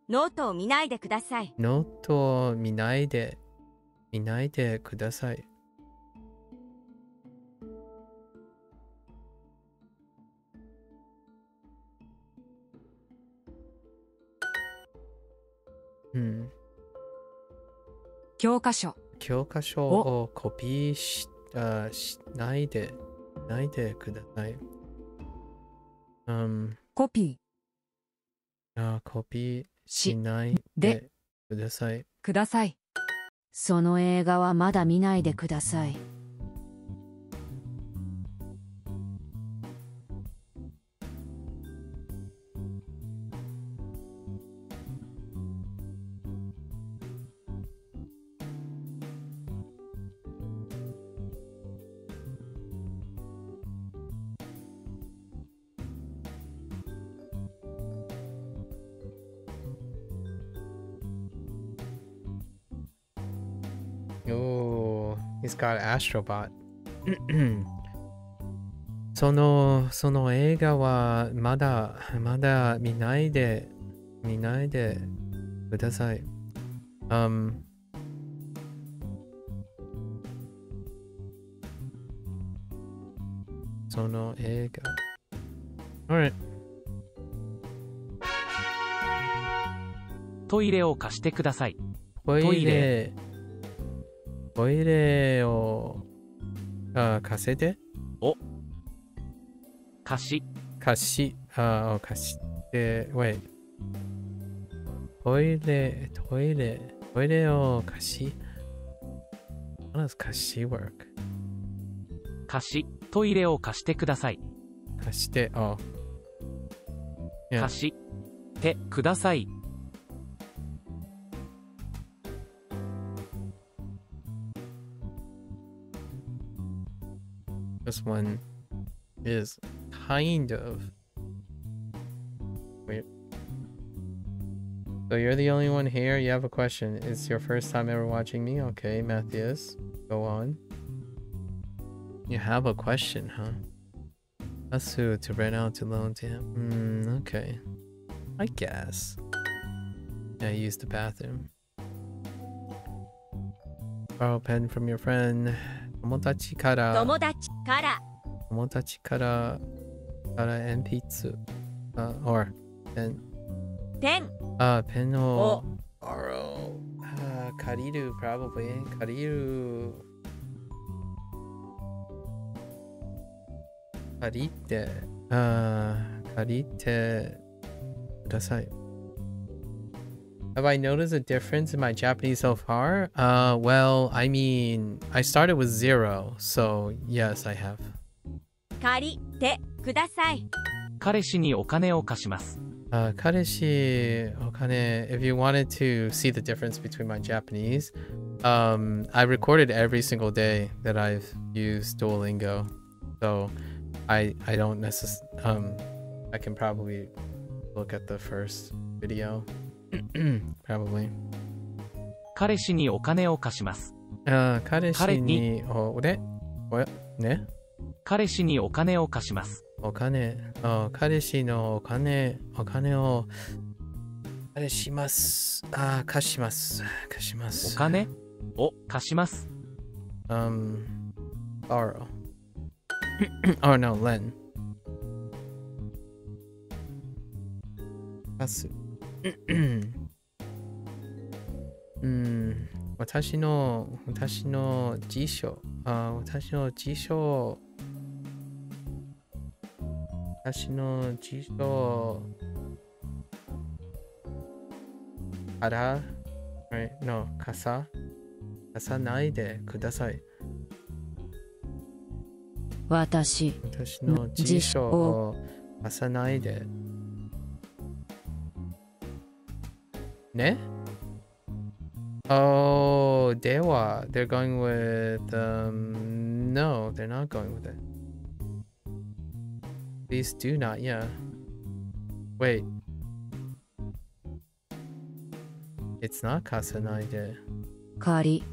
ノートを見ないでください。ノートを見ないでください。教科書をコピーしないでください。コピーしないでください。その映画はまだ見ないでください。Oh, he's got Astrobot. その映画はまだ見ないでください。その映画。Alright. トイレを貸してください。トイレを貸せて。貸して。Wait. トイレを貸し。How does 貸し work? トイレを貸してください。貸して。Oh. Yeah. 貸してください。This one is kind of weird. So you're the only one here. You have a question. It's your first time ever watching me? Okay, Matthias. Go on. You have a question, huh? Asu to rent out to loan to him. Okay. I guess. Yeah, use the bathroom. Borrow a pen from your friend. 友達から鉛筆or ペンペンを borrow 借りる probably 借りてください。Have I noticed a difference in my Japanese so far? Well, I mean, I started with 0, so yes, I have. 借りてください。彼氏にお金を貸します。Kareshi okane, if you wanted to see the difference between my Japanese, I recorded every single day that I've used Duolingo. So I don't necessarily, I can probably look at the first video. Probably. 彼氏にお金を貸します。彼氏にね彼氏にお金を貸します。お金、彼氏のお金を貸します。貸します。お金を貸します。borrow. Oh no, lend. 貸す。私の辞書。私の辞書から、no, 貸さないでください。私の辞書を貸さないで。ね? Oh, they're going with, no, they're not going with it. Please do not, yeah. Wait. It's not 貸さないで。借り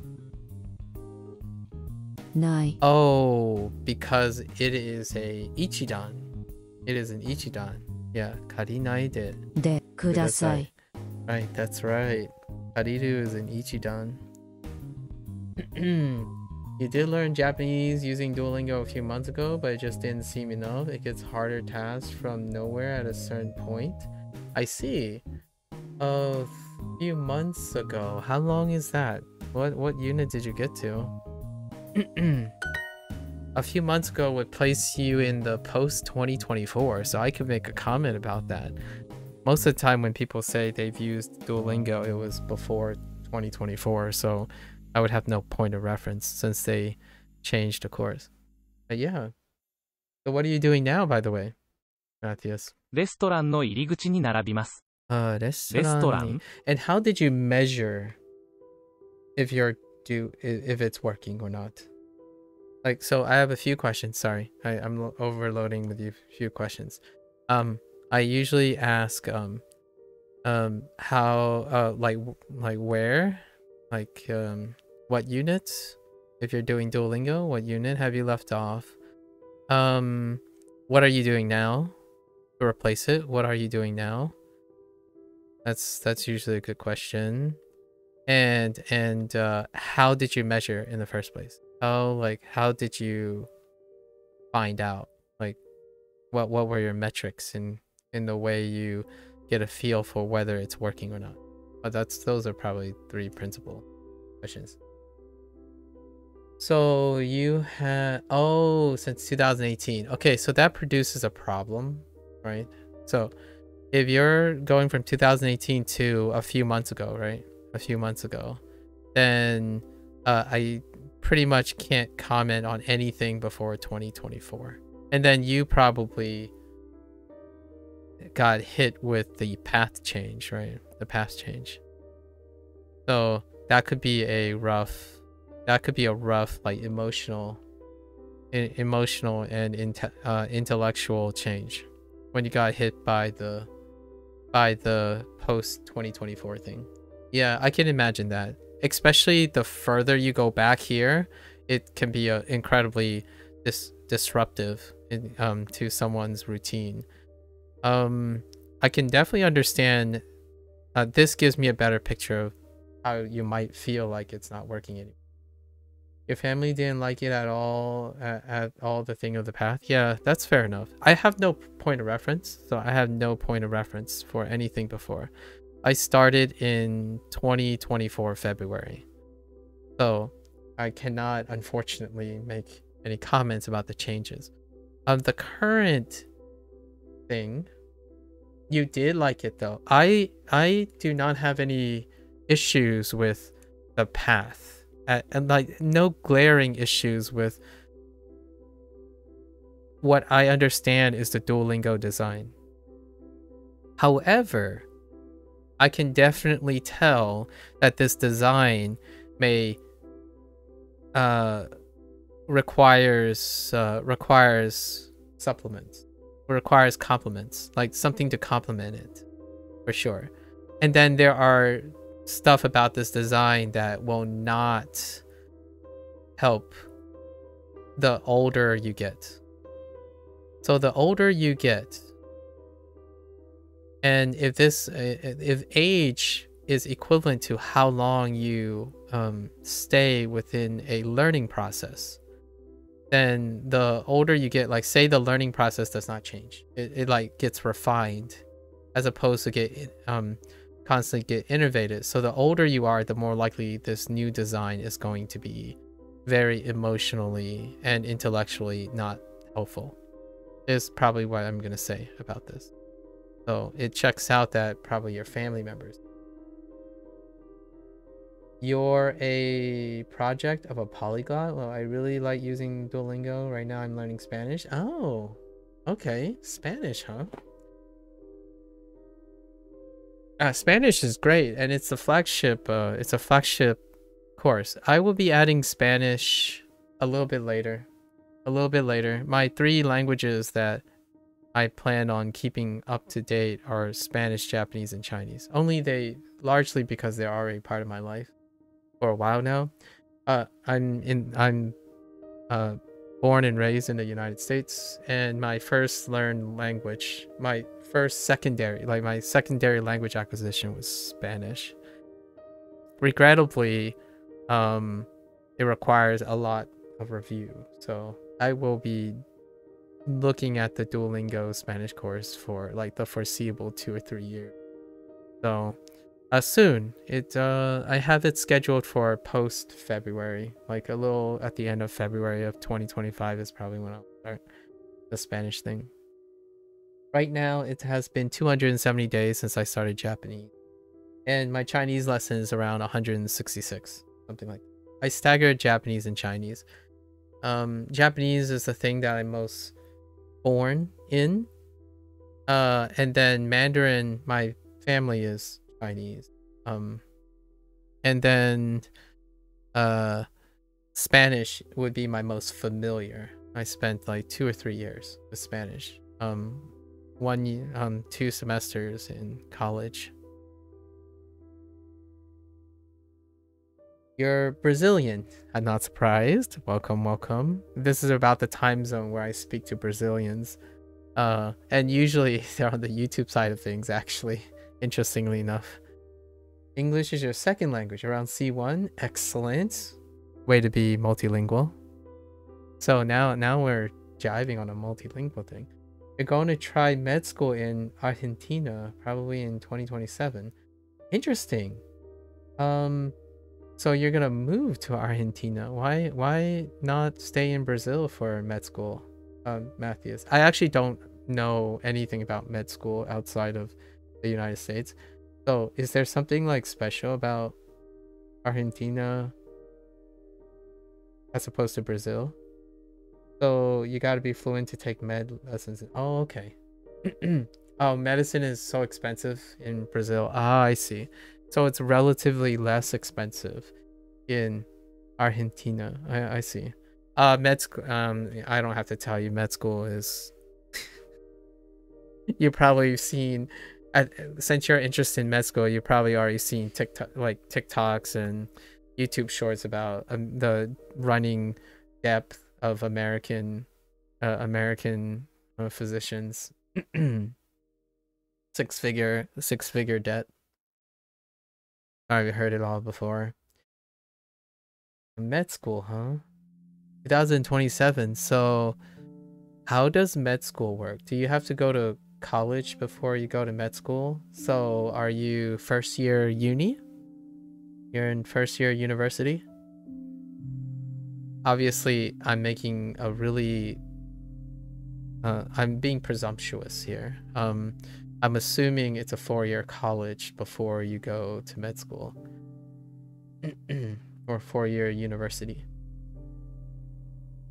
ない。Oh, because it is a ichidan. It is an ichidan. Yeah, 借りないで。でください。Right, that's right. Kariru is an ichidan. You did learn Japanese using Duolingo a few months ago, but it just didn't seem enough. It gets harder tasks from nowhere at a certain point. I see. A few months ago. How long is that? What unit did you get to? A few months ago would place you in the post 2024, so I could make a comment about that. Most of the time when people say they've used Duolingo, it was before 2024, so I would have no point of reference since they changed the course. But yeah. So what are you doing now, by the way, Matthias? レストランの入り口に並びます。レストラン And how did you measure if it's working or not? Like, so I have a few questions. Sorry, I'm overloading with you a few questions. I usually ask how like where, like what units, if you're doing Duolingo, what unit have you left off? What are you doing now to replace it? What are you doing now? That's usually a good question. And how did you measure in the first place? How did you find out? Like what were your metrics in the way you get a feel for whether it's working or not? But those are probably three principal questions. So you had, since 2018. Okay, so that produces a problem, right? So if you're going from 2018 to a few months ago, right? A few months ago, then I pretty much can't comment on anything before 2024. And then you probably got hit with the path change, right? The path change. So that could be a rough like emotional and intellectual change when you got hit by the post 2024 thing. Yeah, I can imagine that. Especially the further you go back here, it can be incredibly disruptive to someone's routine. I can definitely understand. This gives me a better picture of how you might feel like it's not working anymore. Your family didn't like it at all, at all, the thing of the path. Yeah, that's fair enough. I have no point of reference, so I have no point of reference for anything before. I started in 2024 February, so I cannot unfortunately make any comments about the changes. The current thing, you did like it though. I do not have any issues with the path, and like no glaring issues with what I understand is the Duolingo design. However, I can definitely tell that this design may requires supplements, requires compliments, like something to complement it, for sure. And then there are stuff about this design that will not help the older you get. So the older you get, and if age is equivalent to how long you stay within a learning process, then the older you get, like say the learning process does not change, it like gets refined as opposed to get constantly get innovated. So the older you are, the more likely this new design is going to be very emotionally and intellectually not helpful, is probably what I'm going to say about this. So it checks out that probably your family members. You're a project of a polyglot? Well, I really like using Duolingo. Right now I'm learning Spanish. Oh, okay. Spanish, huh? Spanish is great, and it's a flagship course. I will be adding Spanish a little bit later. My 3 languages that I plan on keeping up to date are Spanish, Japanese, and Chinese. Largely because they're already part of my life for a while now. I'm born and raised in the United States, and my first learned language, my secondary language acquisition was Spanish. Regrettably, it requires a lot of review, so I will be looking at the Duolingo Spanish course for like the foreseeable 2 or 3 years. So soon, I have it scheduled for post February, like a little at the end of February of 2025 is probably when I'll start the Spanish thing. Right now, it has been 270 days since I started Japanese, and my Chinese lesson is around 166, something like that. I staggered Japanese and Chinese. Japanese is the thing that I'm most born in, and then Mandarin, my family is Chinese, and then Spanish would be my most familiar. I spent like 2 or 3 years with Spanish. 1 year, 2 semesters in college. You're Brazilian. I'm not surprised. Welcome, welcome. This is about the time zone where I speak to Brazilians. And usually they're on the YouTube side of things, actually, interestingly enough. English is your second language, around C1. Excellent. Way to be multilingual. So now we're jiving on a multilingual thing. You're going to try med school in Argentina, probably in 2027. Interesting. So you're gonna move to Argentina. Why not stay in Brazil for med school, Matthias? I actually don't know anything about med school outside of the United States. So is there something like special about Argentina as opposed to Brazil? So you got to be fluent to take med lessons. Oh, okay. Oh, medicine is so expensive in Brazil. Ah, I see. So it's relatively less expensive in Argentina. I see. Med school. I don't have to tell you. Med school is. You've probably seen. Since you're interested in med school, you've probably already seen TikToks and YouTube shorts about the running depth of American physicians. six figure debt. I've heard it all before. Med school, huh? 2027. So how does med school work? Do you have to go to college before you go to med school? So are you first year uni? You're in first year university? Obviously, I'm making a really I'm being presumptuous here. I'm assuming it's a 4-year college before you go to med school. Or 4-year university.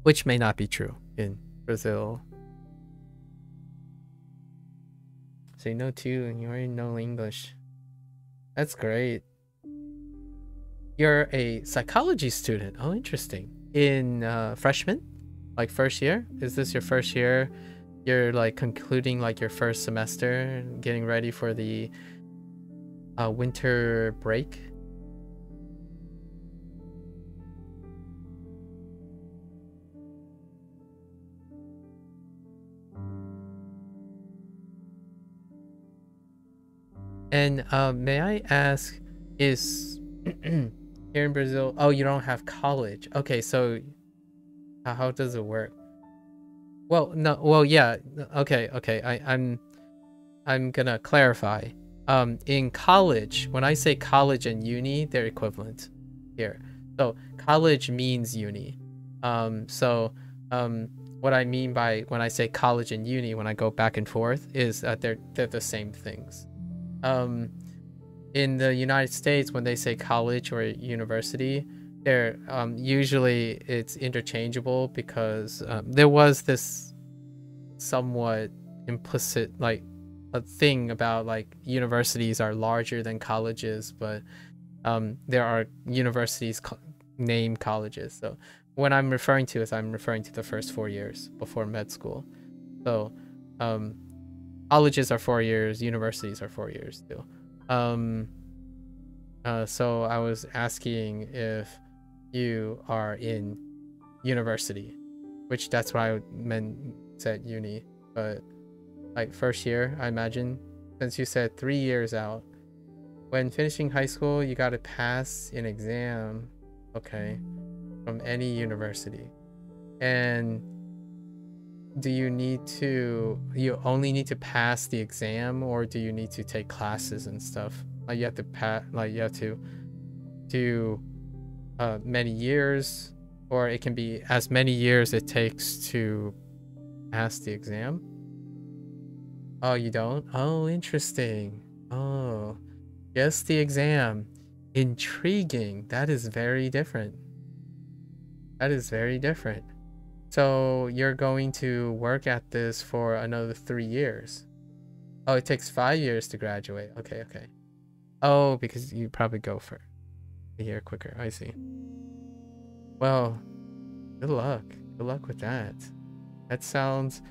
Which may not be true in Brazil. So you know 2 and you already know English. That's great. You're a psychology student. Oh, interesting. In freshman? Like first year? Is this your first year? You're like concluding like your first semester, getting ready for the winter break? And may I ask, is here in Brazil, oh, you don't have college. Okay, so how does it work? Well, no, well, yeah, okay, I'm gonna clarify. In college, when I say college and uni, they're equivalent here. So college means uni. What I mean by when I say college and uni, when I go back and forth, is that they're the same things. In the United States, when they say college or university, they're usually it's interchangeable because there was this somewhat implicit like a thing about like universities are larger than colleges, but there are universities named colleges. So what I'm referring to is I'm referring to the first 4 years before med school. So colleges are 4 years, universities are 4 years too. So I was asking if you are in university, which that's why I said uni, but like first year, I imagine, since you said 3 years out. When finishing high school, you got to pass an exam, okay, from any university. And do you only need to pass the exam, or do you need to take classes and stuff? Like you have to do many years, or it can be as many years it takes to pass the exam. Oh, you don't? Oh, interesting. Oh, just the exam. Intriguing. That is very different. That is very different. So you're going to work at this for another 3 years. Oh, it takes 5 years to graduate. Okay. Oh, because you probably go for a year quicker. I see. Well, good luck. Good luck with that. That sounds...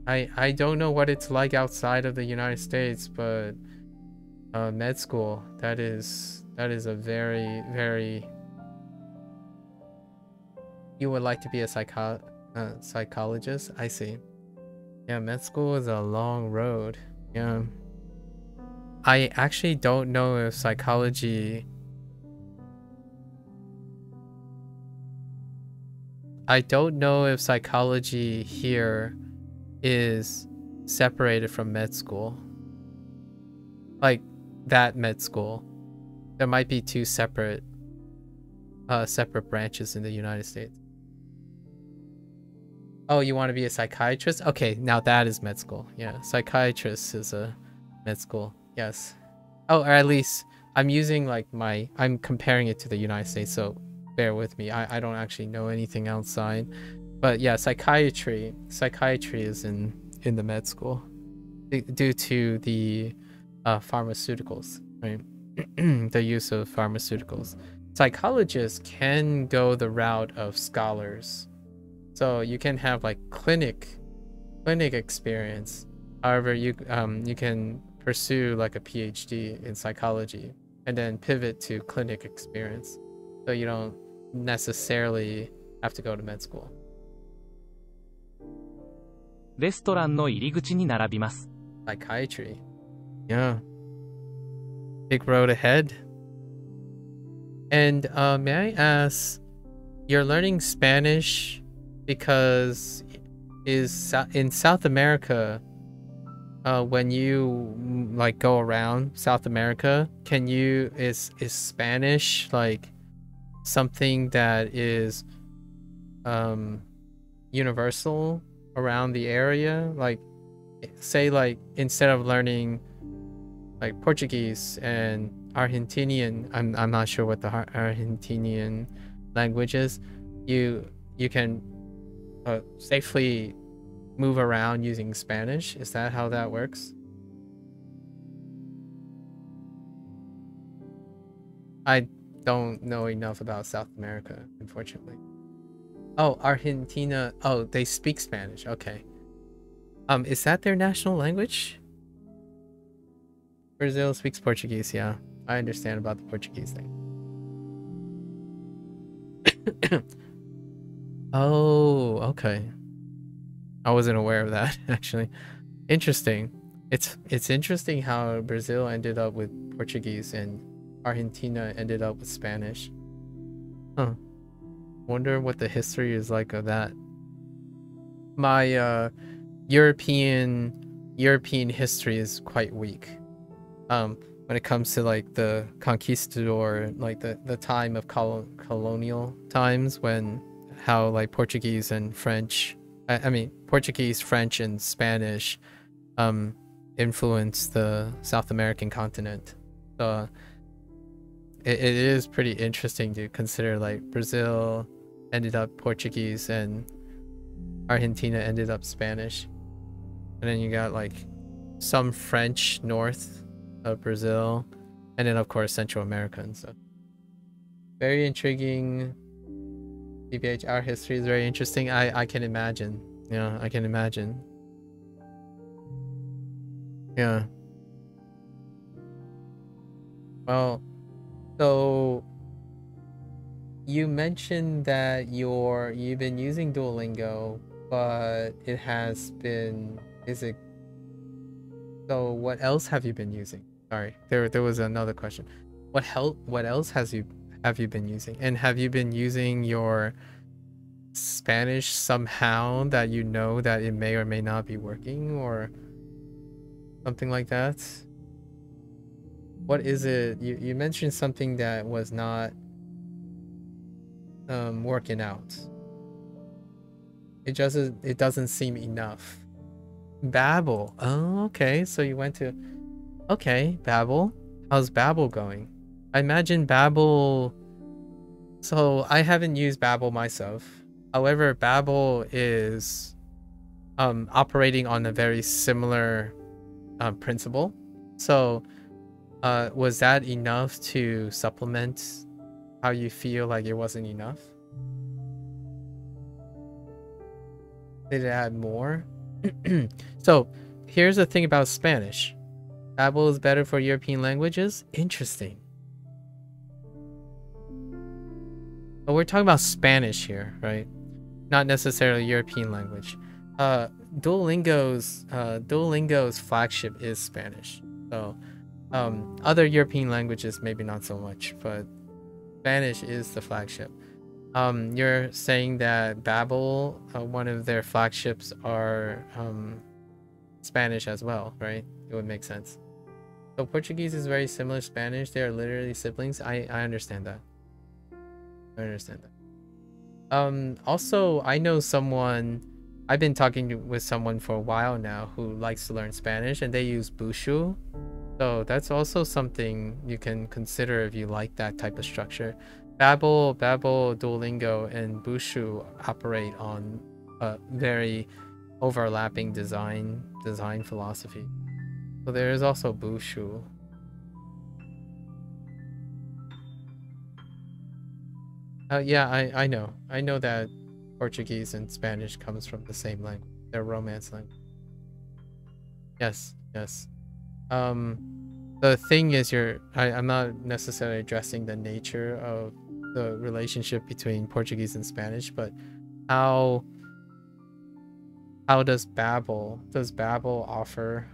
I don't know what it's like outside of the United States, but med school, that is a very, very... You would like to be a psychologist? I see. Yeah, med school is a long road. Yeah. I actually don't know if psychology... I don't know if psychology here is separated from med school. Like that med school. There might be two separate branches in the United States. Oh, you want to be a psychiatrist? Okay, now that is med school. Yeah, psychiatrist is a med school. Yes. Oh, or at least I'm using like I'm comparing it to the United States, so bear with me. I don't actually know anything outside. But yeah, psychiatry is in the med school due to the pharmaceuticals, right? The use of pharmaceuticals. Psychologists can go the route of scholars. So you can have like clinic experience. However, you can pursue like a PhD in psychology and then pivot to clinic experience. So you don't necessarily have to go to med school. レストランの入り口に並びます。 Psychiatry. Yeah. Big road ahead. And may I ask, you're learning Spanish because in South America, when you like go around South America, is Spanish like something that is universal around the area? Like say like instead of learning like Portuguese and Argentinian, I'm not sure what the Argentinian language is, you can safely move around using Spanish? Is that how that works? I don't know enough about South America, unfortunately. Oh, Argentina. Oh, they speak Spanish. Okay. Is that their national language? Brazil speaks Portuguese, yeah. I understand about the Portuguese thing. Oh, okay. I wasn't aware of that, actually. Interesting. It's interesting how Brazil ended up with Portuguese and Argentina ended up with Spanish. Huh. Wonder what the history is like of that. My European history is quite weak. When it comes to like the conquistador, like the time of colonial times, when how like Portuguese and French, I mean Portuguese, French, and Spanish influenced the South American continent. So it is pretty interesting to consider like Brazil ended up Portuguese and Argentina ended up Spanish, and then you got like some French north of Brazil, and then of course Central America and stuff. Very intriguing. DBH, our history is very interesting. I can imagine. Yeah, I can imagine. Yeah. Well, so you mentioned that you've been using Duolingo, but it has been, so what else have you been using? Sorry, there was another question. What else have you been using? And have you been using your Spanish somehow that you know that it may or may not be working or something like that? What is it? You mentioned something that was not working out. It doesn't seem enough. Babel. Oh, okay. So you went to, okay, Babel. How's Babel going? I imagine Babel. So I haven't used Babel myself. However, Babel is operating on a very similar principle. So was that enough to supplement how you feel like it wasn't enough? Did it add more? So here's the thing about Spanish. Babel is better for European languages? Interesting. But we're talking about Spanish here, right? Not necessarily European language. Duolingo's flagship is Spanish. So other European languages maybe not so much, but Spanish is the flagship. You're saying that Babel, one of their flagships are Spanish as well, right? It would make sense. So Portuguese is very similar to Spanish. They are literally siblings. I understand that. I understand that. Also, I know someone, I've been talking with someone for a while now who likes to learn Spanish, and they use Bushu. So that's also something you can consider if you like that type of structure. Babel, Duolingo, and Bushu operate on a very overlapping design philosophy. So there is also Bushu. Yeah, I know. I know that Portuguese and Spanish comes from the same language. They're Romance language. Yes. The thing is, I'm not necessarily addressing the nature of the relationship between Portuguese and Spanish, but how does Babel offer?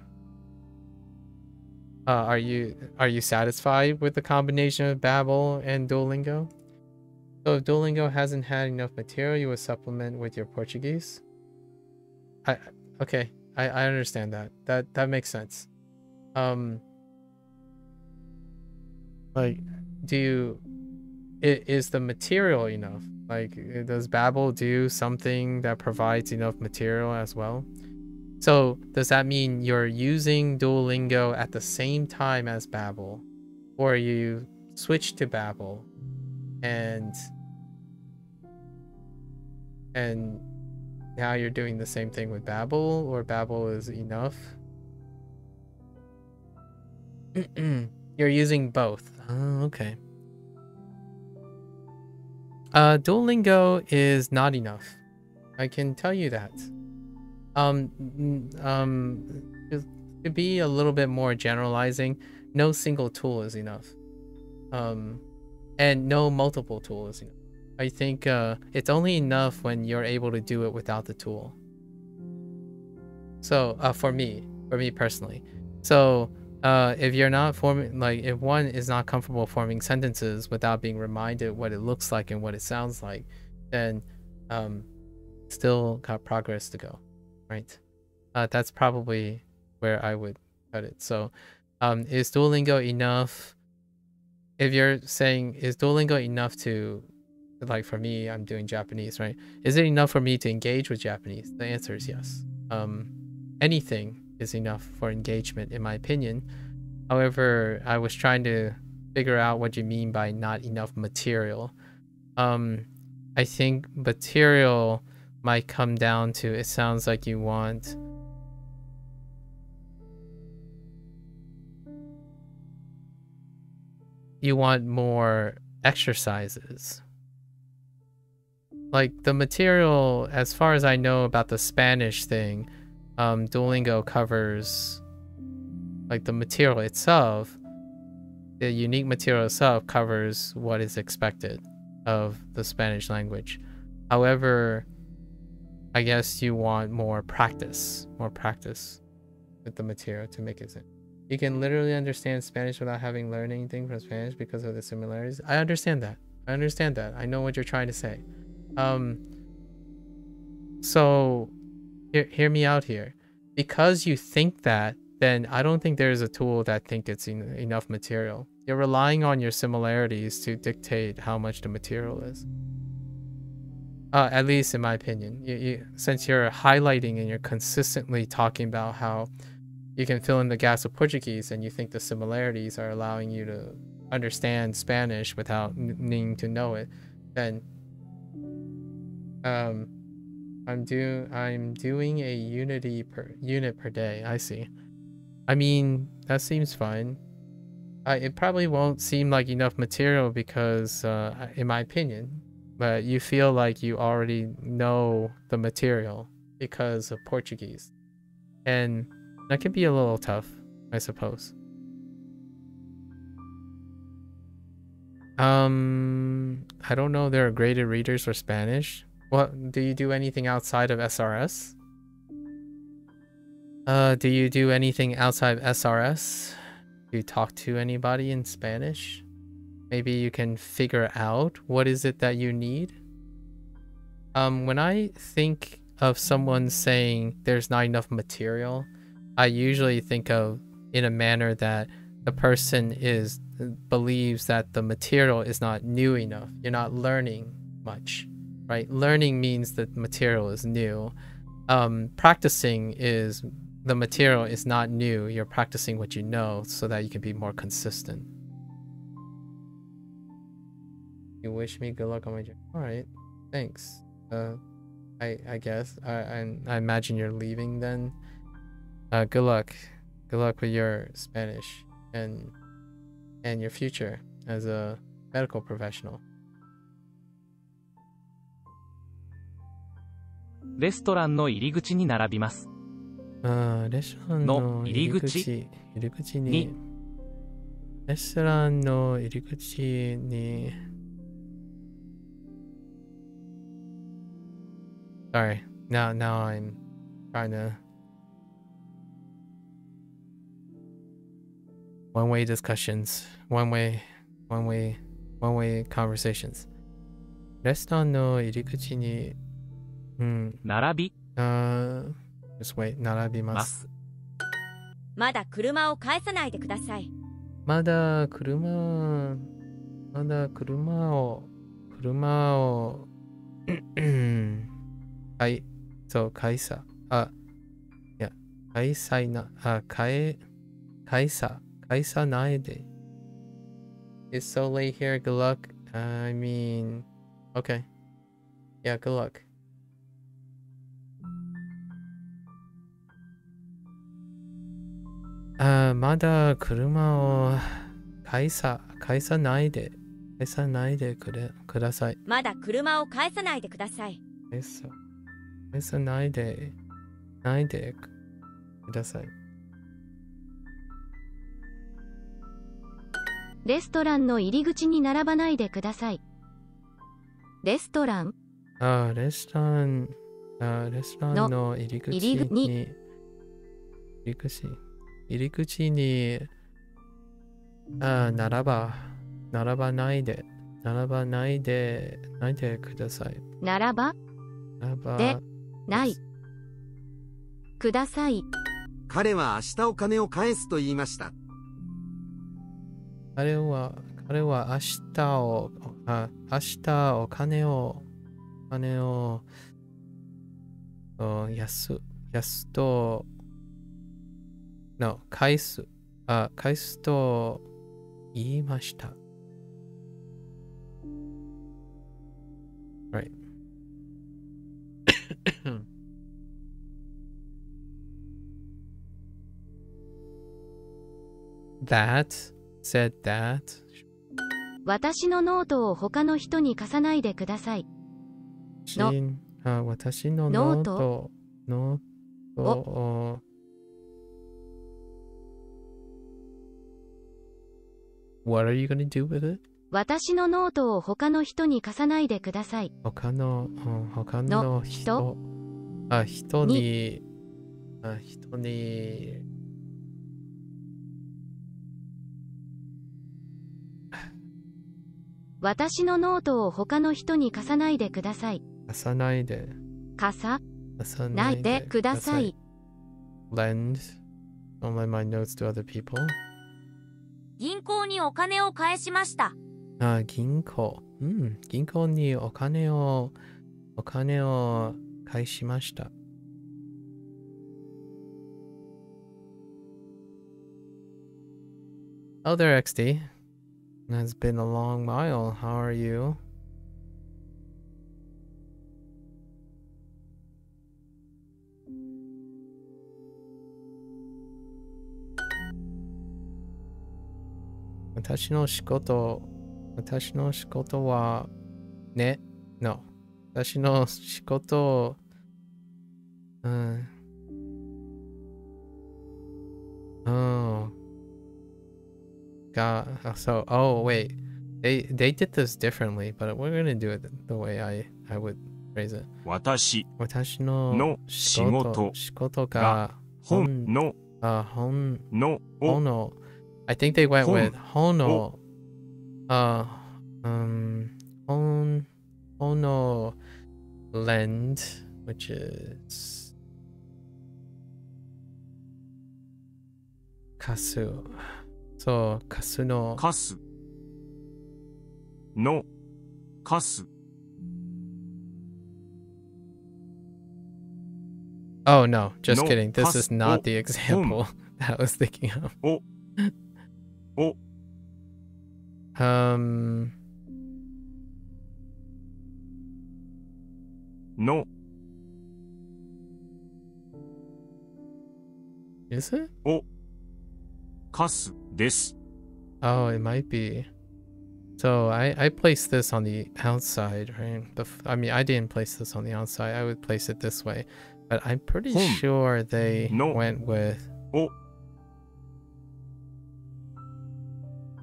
Are you satisfied with the combination of Babel and Duolingo? So if Duolingo hasn't had enough material, you would supplement with your Portuguese. Okay, I understand that. That makes sense. Like, is the material enough? Like, does Babel do something that provides enough material as well? So does that mean you're using Duolingo at the same time as Babel, or you switch to Babel and how you're doing the same thing with Babel, or Babel is enough. You're using both. Oh, okay. Duolingo is not enough. I can tell you that. To be a little bit more generalizing, no single tool is enough. And no multiple tool is enough. I think it's only enough when you're able to do it without the tool. So for me personally. So if you're not forming, like if one is not comfortable forming sentences without being reminded what it looks like and what it sounds like, then still got progress to go, right? That's probably where I would cut it. So is Duolingo enough? If you're saying, is Duolingo enough to, like for me, I'm doing Japanese, right? Is it enough for me to engage with Japanese? The answer is yes. Anything is enough for engagement, in my opinion. However, I was trying to figure out what you mean by not enough material. I think material might come down to, it sounds like you want more exercises. Like the material, as far as I know about the Spanish thing, Duolingo covers, like the material itself, the unique material itself covers what is expected of the Spanish language. However, I guess you want more practice with the material to make it sense. You can literally understand Spanish without having learned anything from Spanish because of the similarities. I understand that. I know what you're trying to say. So hear me out here. Because you think that, then I don't think there's a tool that think it's enough material. You're relying on your similarities to dictate how much the material is. At least in my opinion. Since you're highlighting and you're consistently talking about how you can fill in the gaps with Portuguese, and you think the similarities are allowing you to understand Spanish without needing to know it, then I'm doing a unit per day. I see. I mean, that seems fine. It probably won't seem like enough material because, in my opinion, but you feel like you already know the material because of Portuguese, and that can be a little tough, I suppose. I don't know. There are graded readers for Spanish. What, do you do anything outside of SRS? Do you do anything outside of SRS? Do you talk to anybody in Spanish? Maybe you can figure out what is it that you need. When I think of someone saying there's not enough material, I usually think of in a manner that the person believes that the material is not new enough. You're not learning much, right? Learning means that the material is new. Practicing is the material is not new. You're practicing what you know so that you can be more consistent. You wish me good luck on my journey. All right, thanks. I guess I imagine you're leaving then. Good luck with your Spanish and your future as a medical professional. レストランの入り口に並びます。レストランの入り口にレストランの入り口に Sorry, now I'm trying to one-way discussions, one-way conversations. レストランの入り口に並び just wait, 並びます。まだ車を返さないでください。まだ車を返さないで。It's so late here. Good luck. I mean, okay. Yeah, good luck. まだ車を返さないでください。まだ車を返さないでください。返さないでください。レストランの入り口に並ばないでください。レストランレストランの入り口に並ばないでください。並ばでないください。彼は明日お金を返すと言いました。彼は明日お金を返すと言いました。Right. said that. 私のノートを他の人に貸さないでください。私のノートをWhat are you gonna do with it? 私のノートを他の人に貸さないでください。他の人に私のノートを他の人に貸さないでください。貸さないでください。Don't lend my notes to other people. 銀行にお金を返しました。銀行にお金を返しました。Oh there, XD. It's been a long while. How are you?私の仕事はね、no。私の仕事、so, oh, wait. They did this differently, but we're gonna do it the way I would phrase it. 私の仕事が本の I think they went with ホノ lend, which is 貸す。そう、貸すの。貸す。Oh no, just kidding. This is not the example that I was thinking of. No. Is it? 貸すです。Oh, it might be. So I placed this on the outside, right? I mean, I didn't place this on the outside. I would place it this way. But I'm pretty sure they went with...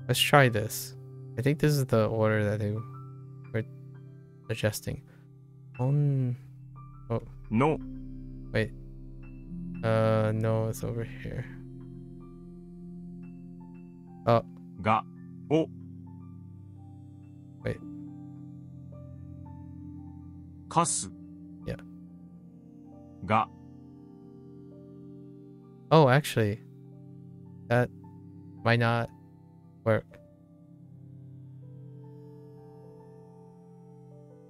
Let's try this. I think this is the order that they were suggesting. No. Wait. No, it's over here. Oh. が、Wait. 貸す。Yeah. が。Oh, actually, that might not work.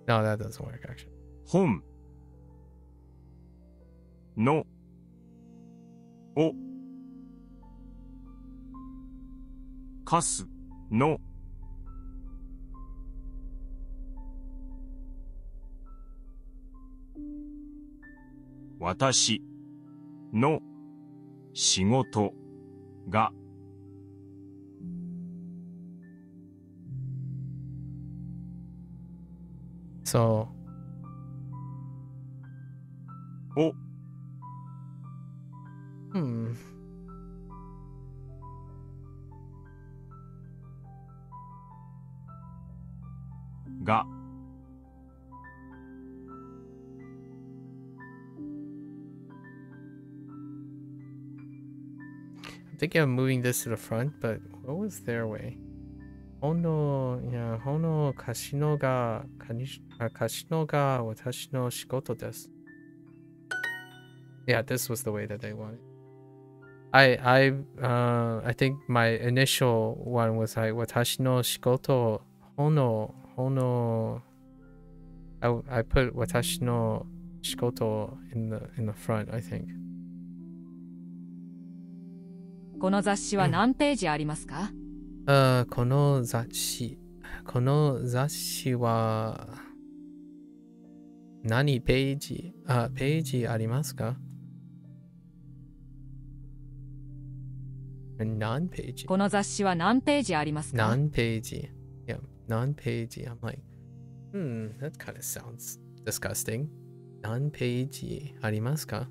No, that doesn't work, actually. 本の貸すの私の仕事が、So, お、が、I'm thinking of moving this to the front, but what was their way? Hono, yeah, hono kashino ga, kashino ga watashi no shikoto desu. Yeah, this was the way that they wanted. I think my initial one was like watashi no shikoto hono. I put watashi no shikoto in the front, I think. この雑誌は何ページありますか？この雑誌は何ページページありますか？何ページ？この雑誌は何ページありますか？何ページ？ Yeah, 何ページ？ I'm like, that kind of sounds disgusting. 何ページありますか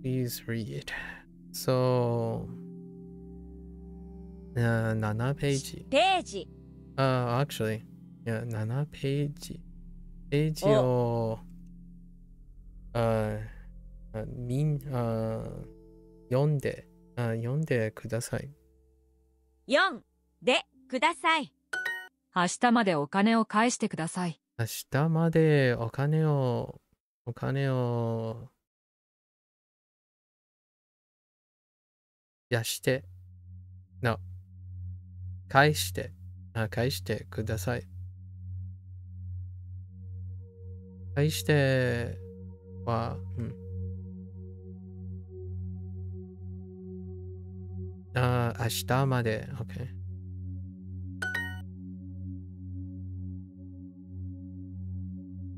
？Please read. So, 7ページ。ページ。Actually, yeah, 7ページ。ページを、読んでください。読んでください。明日までお金を返してください。明日までお金を返してください。返しては、明日まで、OK。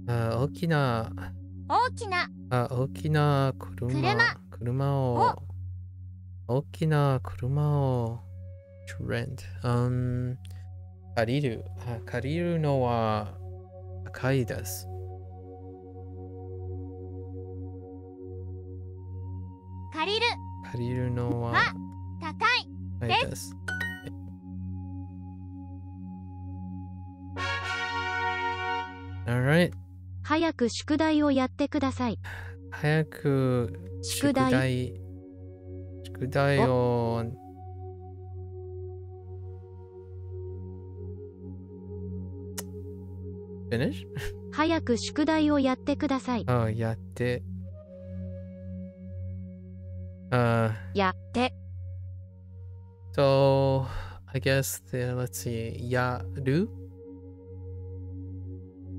大きな車を大きな車を借りるのは高いです。借りるのは高いです。Alright. 早く宿題をやってください。早く宿題をfinish? 早く宿題をやってください。やって。So, I guess let's see, やる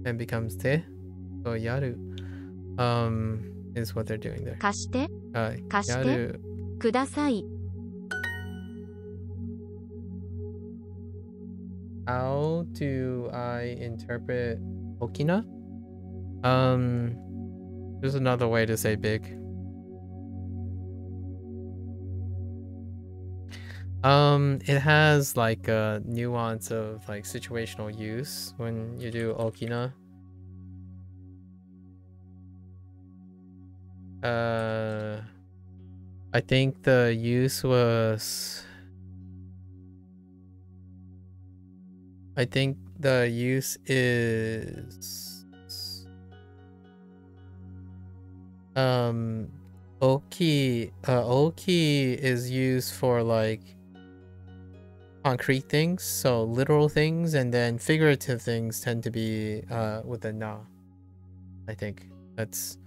and becomes て。So, やる is what they're doing there. 貸して貸してやるください。How do I interpret Okina? There's another way to say big. It has like a nuance of like situational use when you do Okina. I think the use was is Oki is used for like concrete things, so literal things, and then figurative things tend to be with a na. I think that's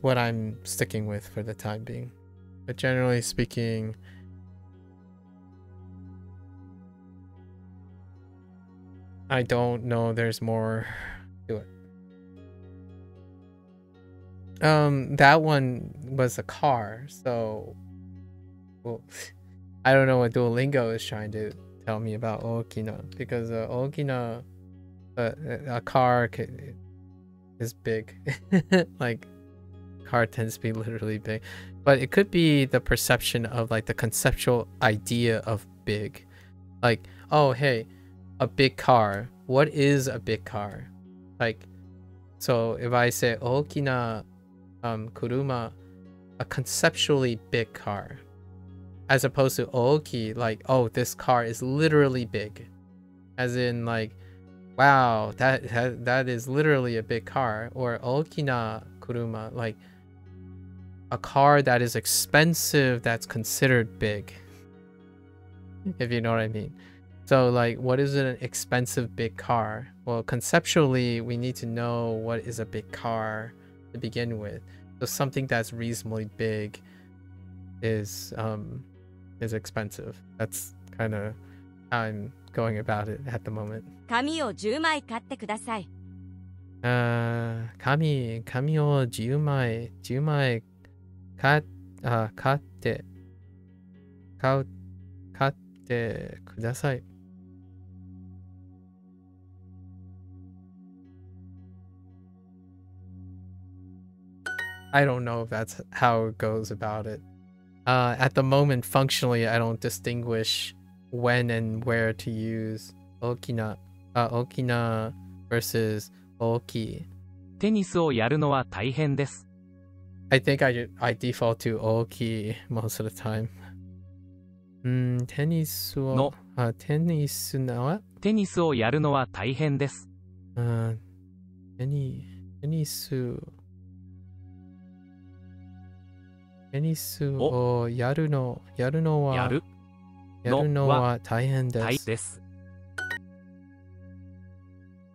what I'm sticking with for the time being. But generally speaking, I don't know there's more to it. That one was a car, so well, I don't know what Duolingo is trying to tell me about Okina, because Okina, a car is big. Like, car tends to be literally big, but it could be the perception of like the conceptual idea of big. Like, oh hey, a big car. What is a big car? Like, so if I say Okina kuruma, a conceptually big car, as opposed to Oki, like, oh, this car is literally big, as in like, wow, that is literally a big car. Or Okina kuruma, like a car that is expensive that's considered big, if you know what I mean. So like, what is an expensive big car? Well, conceptually we need to know what is a big car to begin with. So something that's reasonably big is expensive. That's kind of how I'm going about it at the moment. 紙を10枚買ってください。紙を10枚買ってください。I don't know if that's how it goes about it. At the moment, functionally, I don't distinguish when and where to use okina versus oki. テニスをやるのは大変です。I think I default to oki most of the time. テニスをやるのは大変です。テニスをやるのは大変です。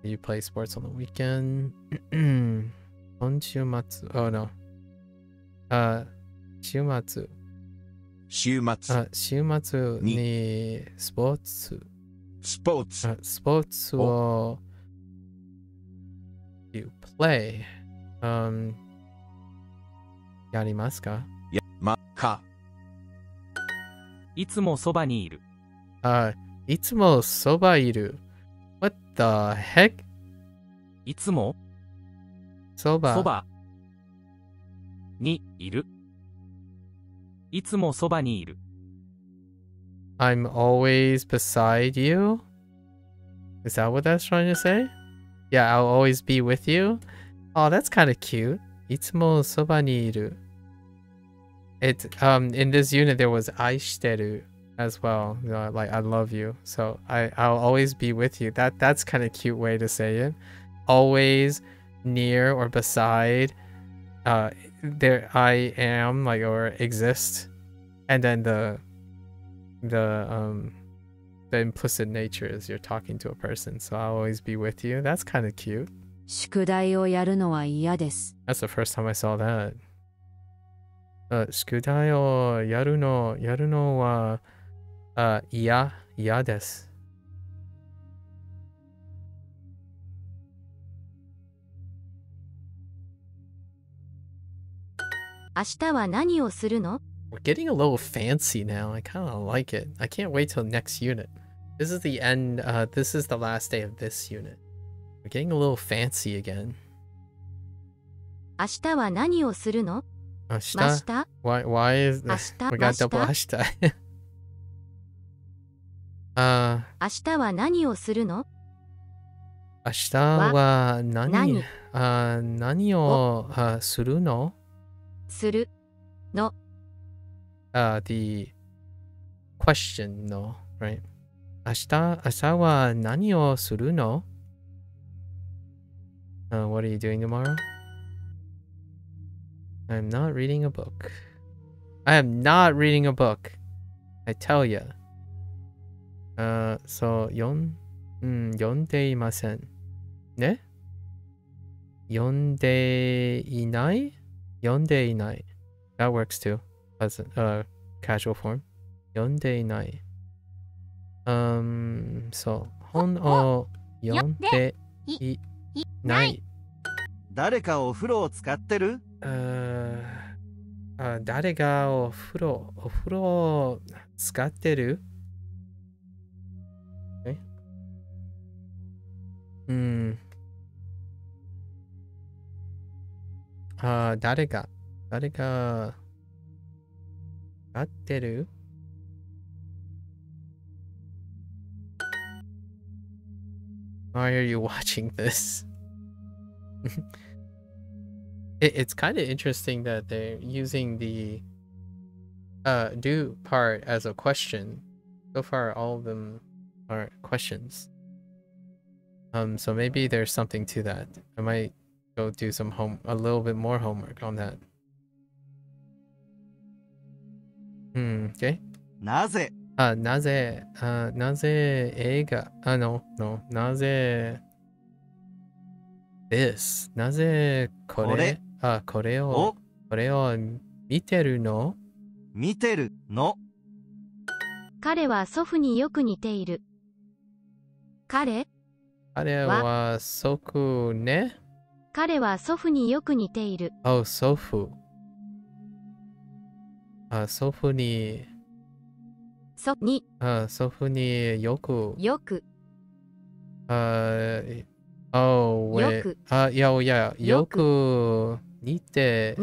You play sports on the weekend. 今週末 Oh no. 週末にスポーツをYou play やりますか？いつもそばにいる。いつもそばいる。What the heck? いつもそばにいる。いつもそばにいる。I'm always beside you? Is that what that's trying to say? Yeah, I'll always be with you? Oh, that's kind of cute. いつもそばにいる。It in this unit there was 愛してる as well, like I love you. So I'll always be with you. That's kind of cute way to say it. Always near or beside. There I am, like, or exist, and then the implicit nature is you're talking to a person. So I'll always be with you. That's kind of cute. 宿題をやるのは嫌です。 That's the first time I saw that. 宿題をやるのは嫌です。明日は何をするの？ We're getting a little fancy now. I kind of like it. I can't wait till next unit. This is the end. This is the last day of this unit. We're getting a little fancy again. 明日は何をするの？明日 Why is this? We got double 明日。明日は何をするの？明日は何をするの？するの。The question, no, right? 明日は何をするの？ What are you doing tomorrow? I'm not reading a book. I am not reading a book. I tell ya. So 読んでいません。ね？読んでいない？読んでいない。That works too. As casual form. 読んでいない。そう。本を読んでいない。誰かお風呂を使ってる？誰がお風呂を使ってる？誰が使ってる？Why are you watching this? It's kind of interesting that they're using the do part as a question. So far, all of them are questions. So maybe there's something to that. I might go do a little bit more homework on that. Okay. なぜなぜ映画no, なぜ this なぜこれこれを見てるの？見てるの？彼は祖父によく似ている。彼は祖父ね。彼は祖父によく似ている。祖父。祖父に祖父によくよくよく似て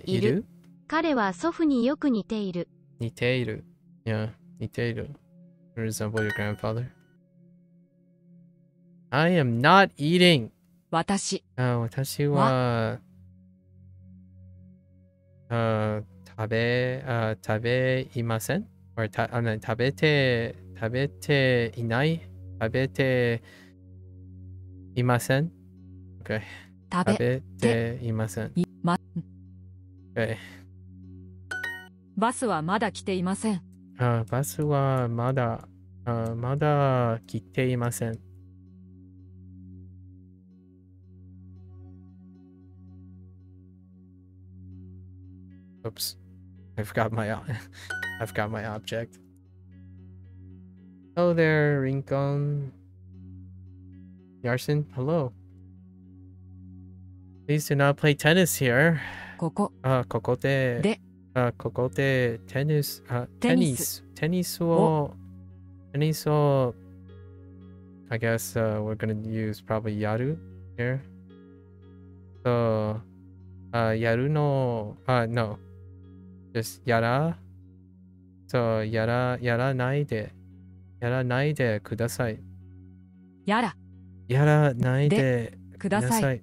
いる？彼は祖父によく似ている。似ている。Yeah, 似ている。Resemble your grandfather. I am not eating. 私は食べいません？ or 食べていない？食べていません？ Okay. 食べていません。Okay. バスはまだ来ていません。バスはまだ来ていません。Oops. I forgot my object. Hello there, Rincon. Yarson, hello. Please do not play tennis here. ここここでテニスを I guess we're gonna use probably yaru here. So yaru no no. Just yara. So yaraないでください。やらないでください。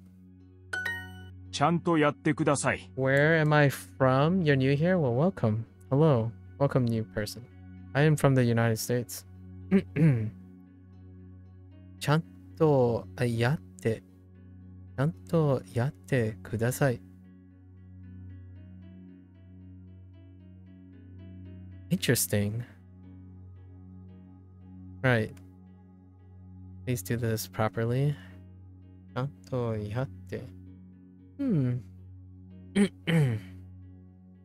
ちゃんとやってください。Where am I from? You're new here? Well, welcome. Hello. Welcome, new person. I am from the United States. ちゃんとやってください。Interesting. Right. Please do this properly. ちゃんとやって。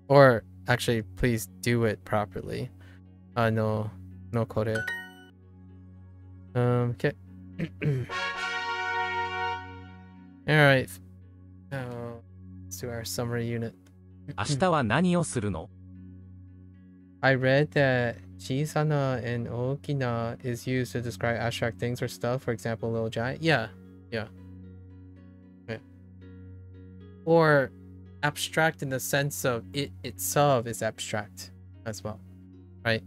Or actually, please do it properly. No, kore. Okay. Alright. Let's do our summary unit. 明日は何をするの？ I read that 小さな and 大きな is used to describe abstract things or stuff. For example, little giant. Yeah. Okay. Or abstract in the sense of it itself is abstract as well, right?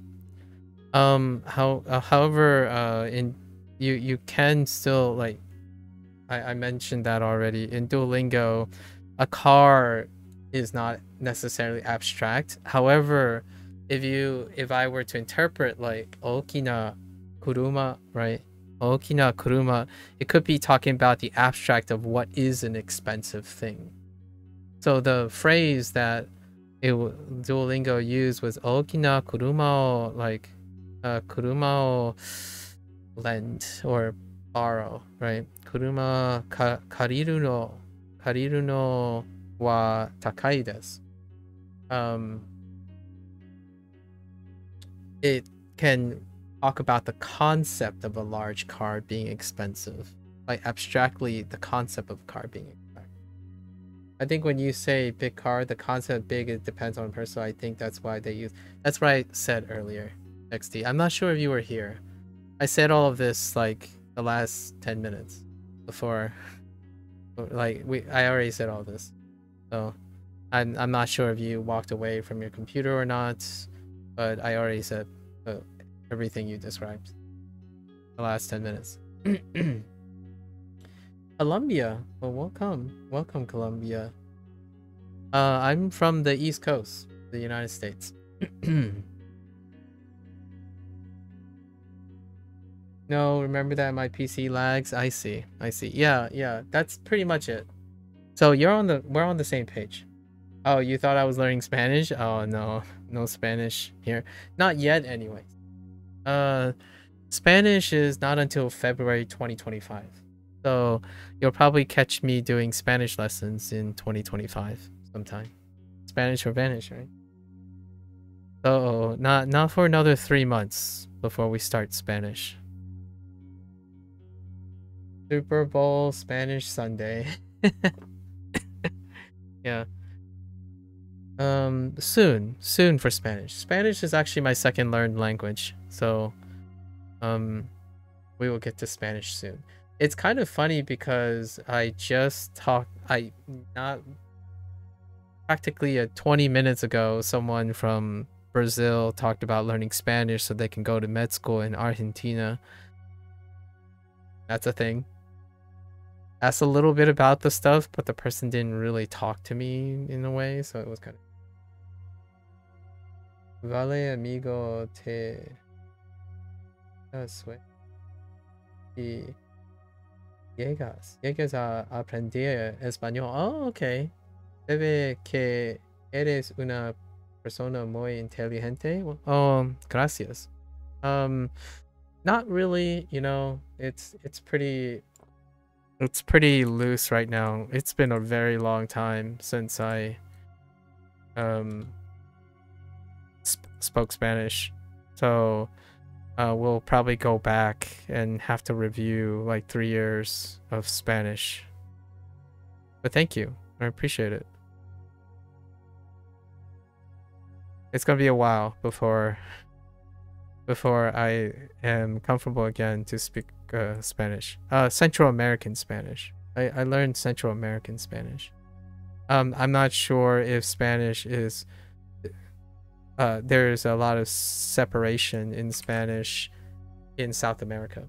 However, in you can still, like I mentioned that already in Duolingo, a car is not necessarily abstract. However, if I were to interpret like okina kuruma, right? Okina kuruma, it could be talking about the abstract of what is an expensive thing. So the phrase that Duolingo used was okina kuruma o, like kuruma o lend or borrow, right? Kuruma kariru no wa takai desu. It can talk about the concept of a large car being expensive, like abstractly the concept of a car being expensive. I think when you say big car, the concept big, it depends on person. So I think that's why they use. That's what I said earlier. XD. I'm not sure if you were here. I said all of this like the last 10 minutes before. Like I already said all this. So I'm not sure if you walked away from your computer or not, but I already said everything you described the last 10 minutes. Colombia. Well, welcome Colombia. I'm from the East Coast, the United States. No, remember that my PC lags. I see. Yeah, that's pretty much it. So we're on the same page. Oh, you thought I was learning Spanish? Oh no, no Spanish here. Not yet anyways. Spanish is not until February 2025. So you'll probably catch me doing Spanish lessons in 2025 sometime. Spanish or Vanish, right? So not for another 3 months before we start Spanish. Super Bowl Spanish Sunday. Yeah. Soon for Spanish. Spanish is actually my second learned language. So we will get to Spanish soon. It's kind of funny because practically 20 minutes ago, someone from Brazil talked about learning Spanish so they can go to med school in Argentina. That's a thing. Asked a little bit about the stuff, but the person didn't really talk to me in a way, so it was kind of... Vale, amigo, te... Y llegas a aprender español. Oh, okay. Debe que eres una persona muy inteligente. Oh, gracias. Not really, you know, it's pretty loose right now. It's been a very long time since I spoke Spanish. So we'll probably go back and have to review like 3 years of Spanish. But thank you. I appreciate it. It's gonna be a while before I am comfortable again to speak Spanish. Central American Spanish. I learned Central American Spanish. I'm not sure if Spanish is... there's a lot of separation in Spanish in South America.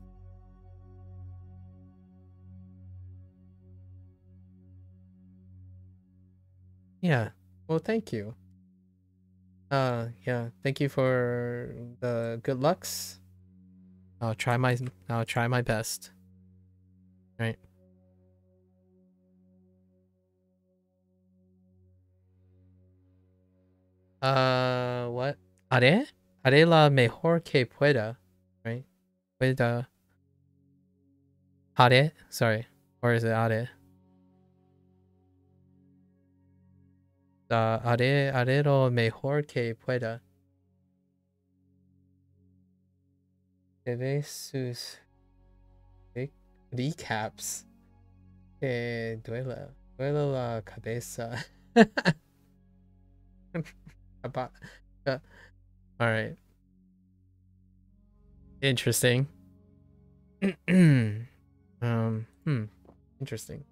Yeah. Well, thank you. Yeah. Thank you for the good lucks. I'll try my best. Right. What? Haré la mejor que pueda. Right? Pueda. Haré? Sorry. Or is it haré? Haré lo mejor que pueda. Debe sus recaps. Que duela la cabeza. All right. Interesting. Interesting.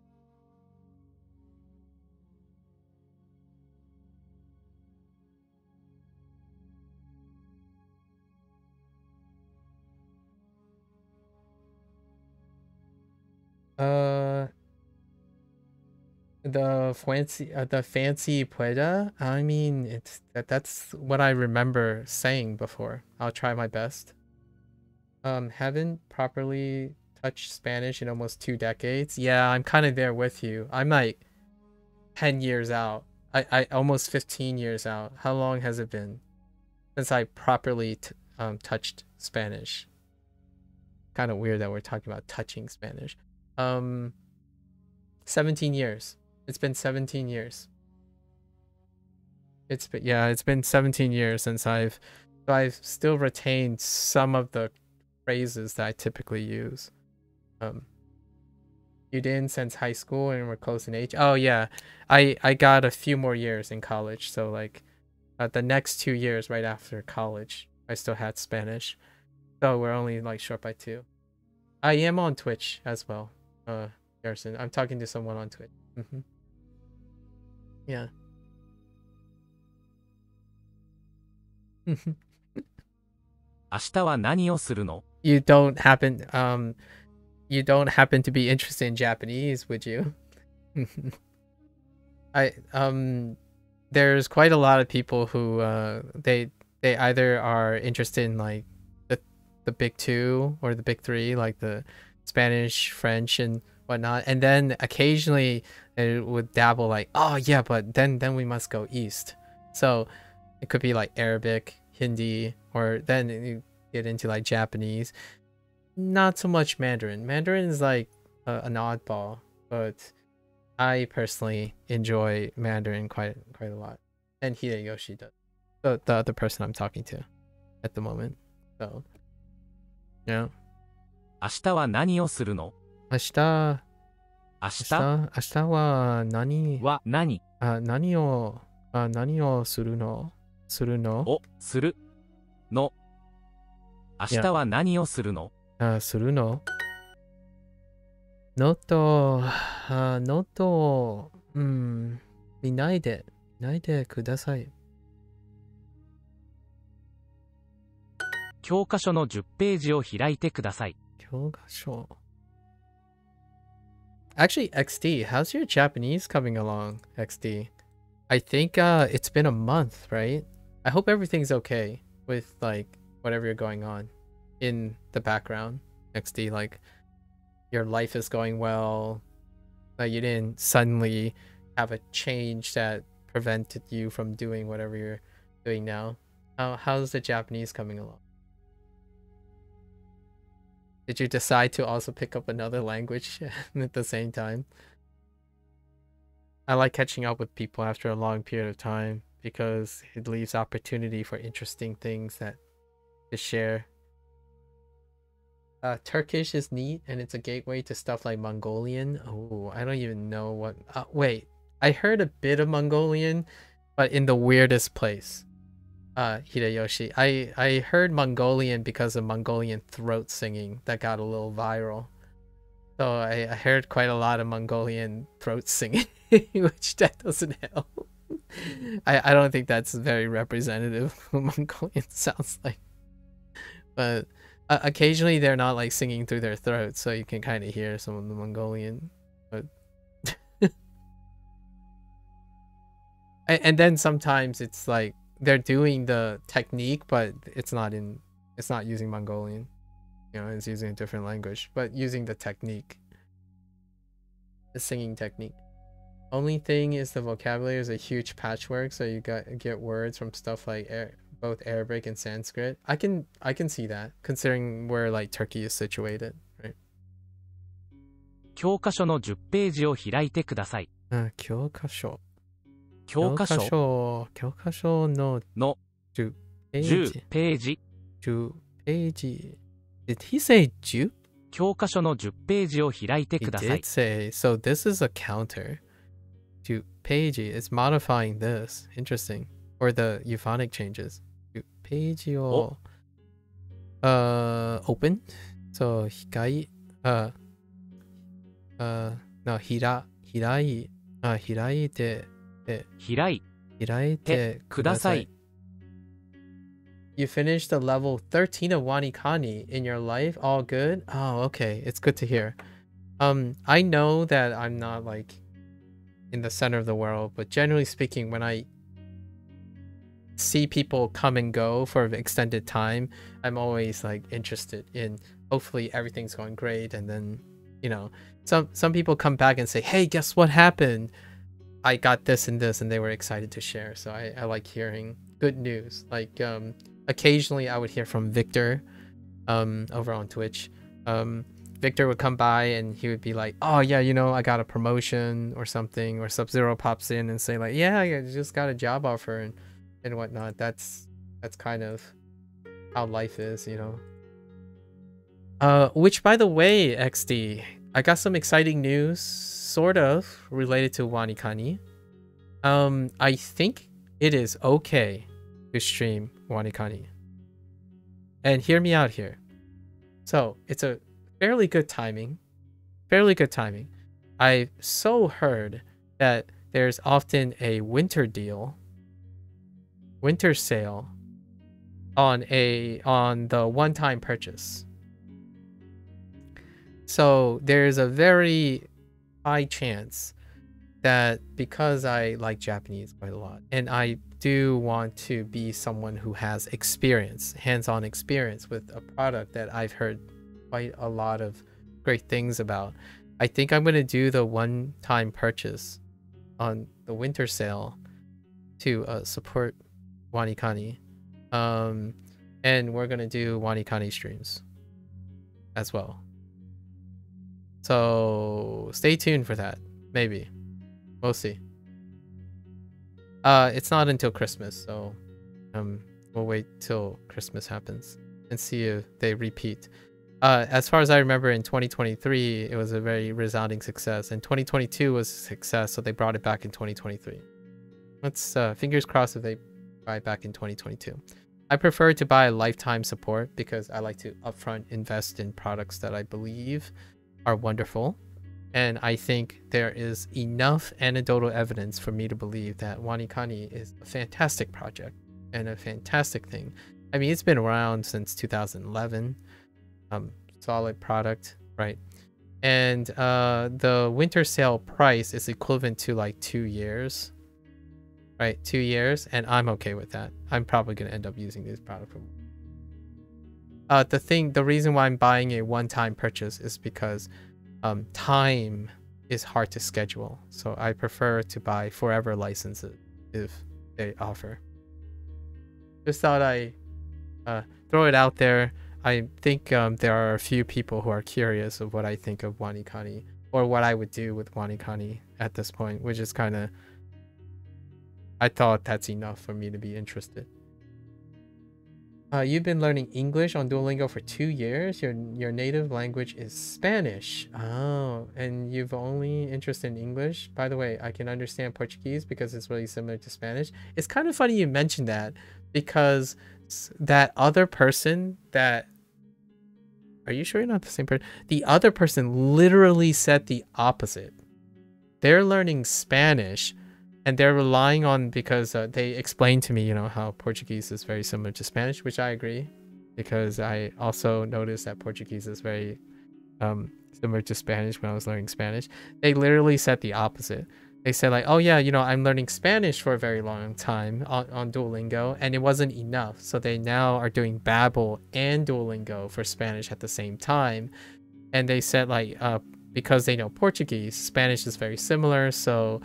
The fancy pueda. I mean, that's what I remember saying before. I'll try my best. Haven't properly touched Spanish in almost 2 decades. Yeah, I'm kind of there with you. I'm like 10 years out. I almost 15 years out. How long has it been since I properly touched Spanish? Kind of weird that we're talking about touching Spanish. 17 years. It's been 17 years. It's been 17 years since I've still retained some of the phrases that I typically use. You didn't since high school and we're close in age? Oh yeah, I got a few more years in college, so like the next 2 years right after college, I still had Spanish. So we're only like short by 2. I am on Twitch as well, Garrison. I'm talking to someone on Twitch. Yeah. 明日は何をするの？ You don't happen to be interested in Japanese, would you? There's quite a lot of people who they either are interested in like the big 2 or the big 3, like the Spanish, French, and whatnot, and then occasionally it would dabble like, oh yeah, but then we must go east. So it could be like Arabic, Hindi, or then you get into like Japanese. Not so much Mandarin. Mandarin is like an oddball, but I personally enjoy Mandarin quite a lot, and Hideyoshi does. The other person I'm talking to at the moment. So yeah. 明日は何をするの？明日は何は何？何をするの？するの？をするの。明日は何をするの？するの？ノート、見ないでください。教科書の10ページを開いてください。教科書。Actually, XD, how's your Japanese coming along, XD? I think it's been a month, right? I hope everything's okay with like whatever you're going on in the background, XD. Like your life is going well. Like you didn't suddenly have a change that prevented you from doing whatever you're doing now. How's the Japanese coming along? Did you decide to also pick up another language at the same time? I like catching up with people after a long period of time because it leaves opportunity for interesting things that to share. Turkish is neat and it's a gateway to stuff like Mongolian. Oh, I don't even know what... wait, I heard a bit of Mongolian, but in the weirdest place. Hideyoshi, I heard Mongolian because of Mongolian throat singing that got a little viral. So I heard quite a lot of Mongolian throat singing, which that doesn't help. I don't think that's very representative of what Mongolian sounds like. But occasionally they're not like singing through their throats, so you can kind of hear some of the Mongolian. But and then sometimes it's like they're doing the technique, but it's not using Mongolian. You know, it's using a different language, but using the technique, the singing technique. Only thing is the vocabulary is a huge patchwork, so you get words from stuff like both Arabic and Sanskrit. I can see that, considering where like Turkey is situated, right? 教科書の10ページを開いてください。教科書の10ページ。10ページ。Did he say 10? 教科書の10ページを開いてください。He did say, so this is a counter. 10ページ is modifying this. Interesting. Or the euphonic changes. 10ページをopen. So 開いて開いてください。You finished the level 13 of Wanikani in your life? All good? Oh, okay. It's good to hear. I know that I'm not like in the center of the world, but generally speaking, when I see people come and go for an extended time, I'm always like interested in hopefully everything's going great, and then, you know, some people come back and say, hey, guess what happened? I got this and this, and they were excited to share. So I like hearing good news. Like occasionally I would hear from Victor over on Twitch. Victor would come by and he would be like, oh yeah, you know, I got a promotion or something, or Sub-Zero pops in and say like, yeah, I just got a job offer and whatnot. That's kind of how life is, you know. Which, by the way, XD, I got some exciting news, sort of related to Wanikani. I think it is okay to stream Wanikani. And hear me out here. So it's a fairly good timing. I so heard that there's often a winter sale on the one-time purchase. So there's a very high chance that, because I like Japanese quite a lot, and I do want to be someone who has experience, hands-on experience with a product that I've heard quite a lot of great things about, I think I'm going to do the one-time purchase on the winter sale to support Wanikani. And we're going to do Wanikani streams as well. So stay tuned for that. Maybe. We'll see. It's not until Christmas, so we'll wait till Christmas happens and see if they repeat. As far as I remember, in 2023, it was a very resounding success, and 2022 was a success, so they brought it back in 2023. Let's fingers crossed if they buy it back in 2022. I prefer to buy lifetime support because I like to upfront invest in products that I believe are wonderful. And I think there is enough anecdotal evidence for me to believe that Wanikani is a fantastic project and a fantastic thing. I mean, it's been around since 2011. Solid product, right? And the winter sale price is equivalent to like 2 years, right? 2 years, and I'm okay with that. I'm probably going to end up using this product. The reason why I'm buying a one-time purchase is because time is hard to schedule, so I prefer to buy forever licenses if they offer. Just thought I throw it out there. I think there are a few people who are curious of what I think of Wanikani, or what I would do with Wanikani at this point, which is kind of, I thought that's enough for me to be interested. You've been learning English on Duolingo for 2 years. Your native language is Spanish. Oh, and you've only interest in English. By the way, I can understand Portuguese because it's really similar to Spanish. It's kind of funny you mentioned that, because that other person that... Are you sure you're not the same person? The other person literally said the opposite. They're learning Spanish, and they're relying on, because they explained to me, you know, how Portuguese is very similar to Spanish, which I agree, because I also noticed that Portuguese is very similar to Spanish when I was learning Spanish. They literally said the opposite. They said like, oh yeah, you know, I'm learning Spanish for a very long time on Duolingo, and it wasn't enough. So they now are doing Babbel and Duolingo for Spanish at the same time. And they said like, because they know Portuguese, Spanish is very similar, so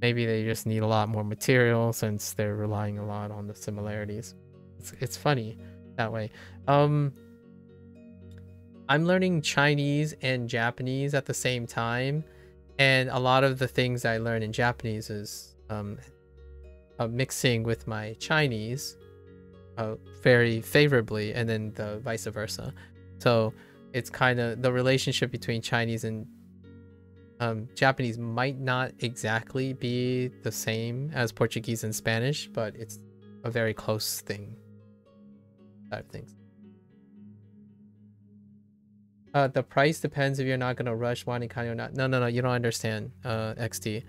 maybe they just need a lot more material since they're relying a lot on the similarities. It's funny that way. I'm learning Chinese and Japanese at the same time. And a lot of the things I learn in Japanese is mixing with my Chinese very favorably, and then the vice versa. So it's kind of, the relationship between Chinese and Japanese might not exactly be the same as Portuguese and Spanish, but it's a very close thing. Side of things. The price depends if you're not gonna rush Wanikani or not. No, you don't understand, XD.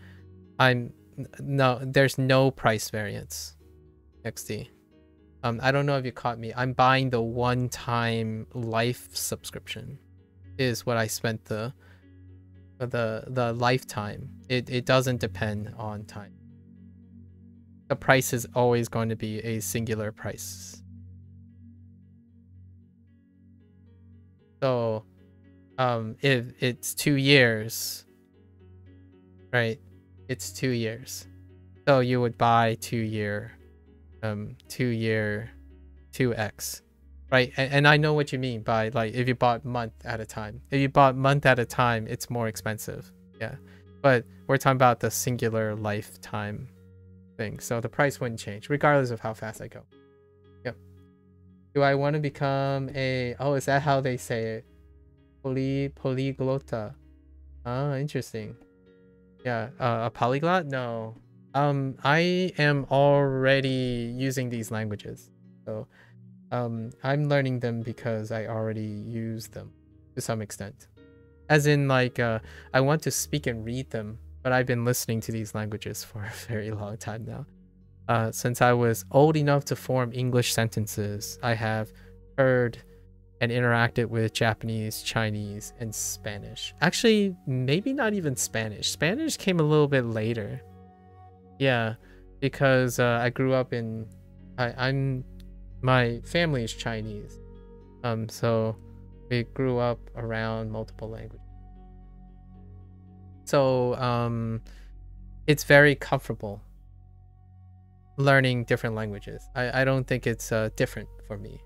No, there's no price variance, XD. I don't know if you caught me. I'm buying the one-time life subscription, is what I spent the lifetime. It doesn't depend on time. The price is always going to be a singular price. So if it's 2 years, right? It's 2 years. So you would buy 2-year 2x, right? And I know what you mean by, like, if you bought month at a time. If you bought month at a time, it's more expensive. Yeah. But we're talking about the singular lifetime thing. So the price wouldn't change regardless of how fast I go. Yep. Do I want to become a... Oh, is that how they say it? Polyglotta. Oh, interesting. Yeah, a polyglot? No. I am already using these languages. So, I'm learning them because I already use them to some extent. As in, like, I want to speak and read them, but I've been listening to these languages for a very long time now. Since I was old enough to form English sentences, I have heard and interacted with Japanese, Chinese, and Spanish. Actually, maybe not even Spanish. Spanish came a little bit later. Yeah, because I grew up in... my family is Chinese. So we grew up around multiple languages. So it's very comfortable learning different languages. I don't think it's different for me.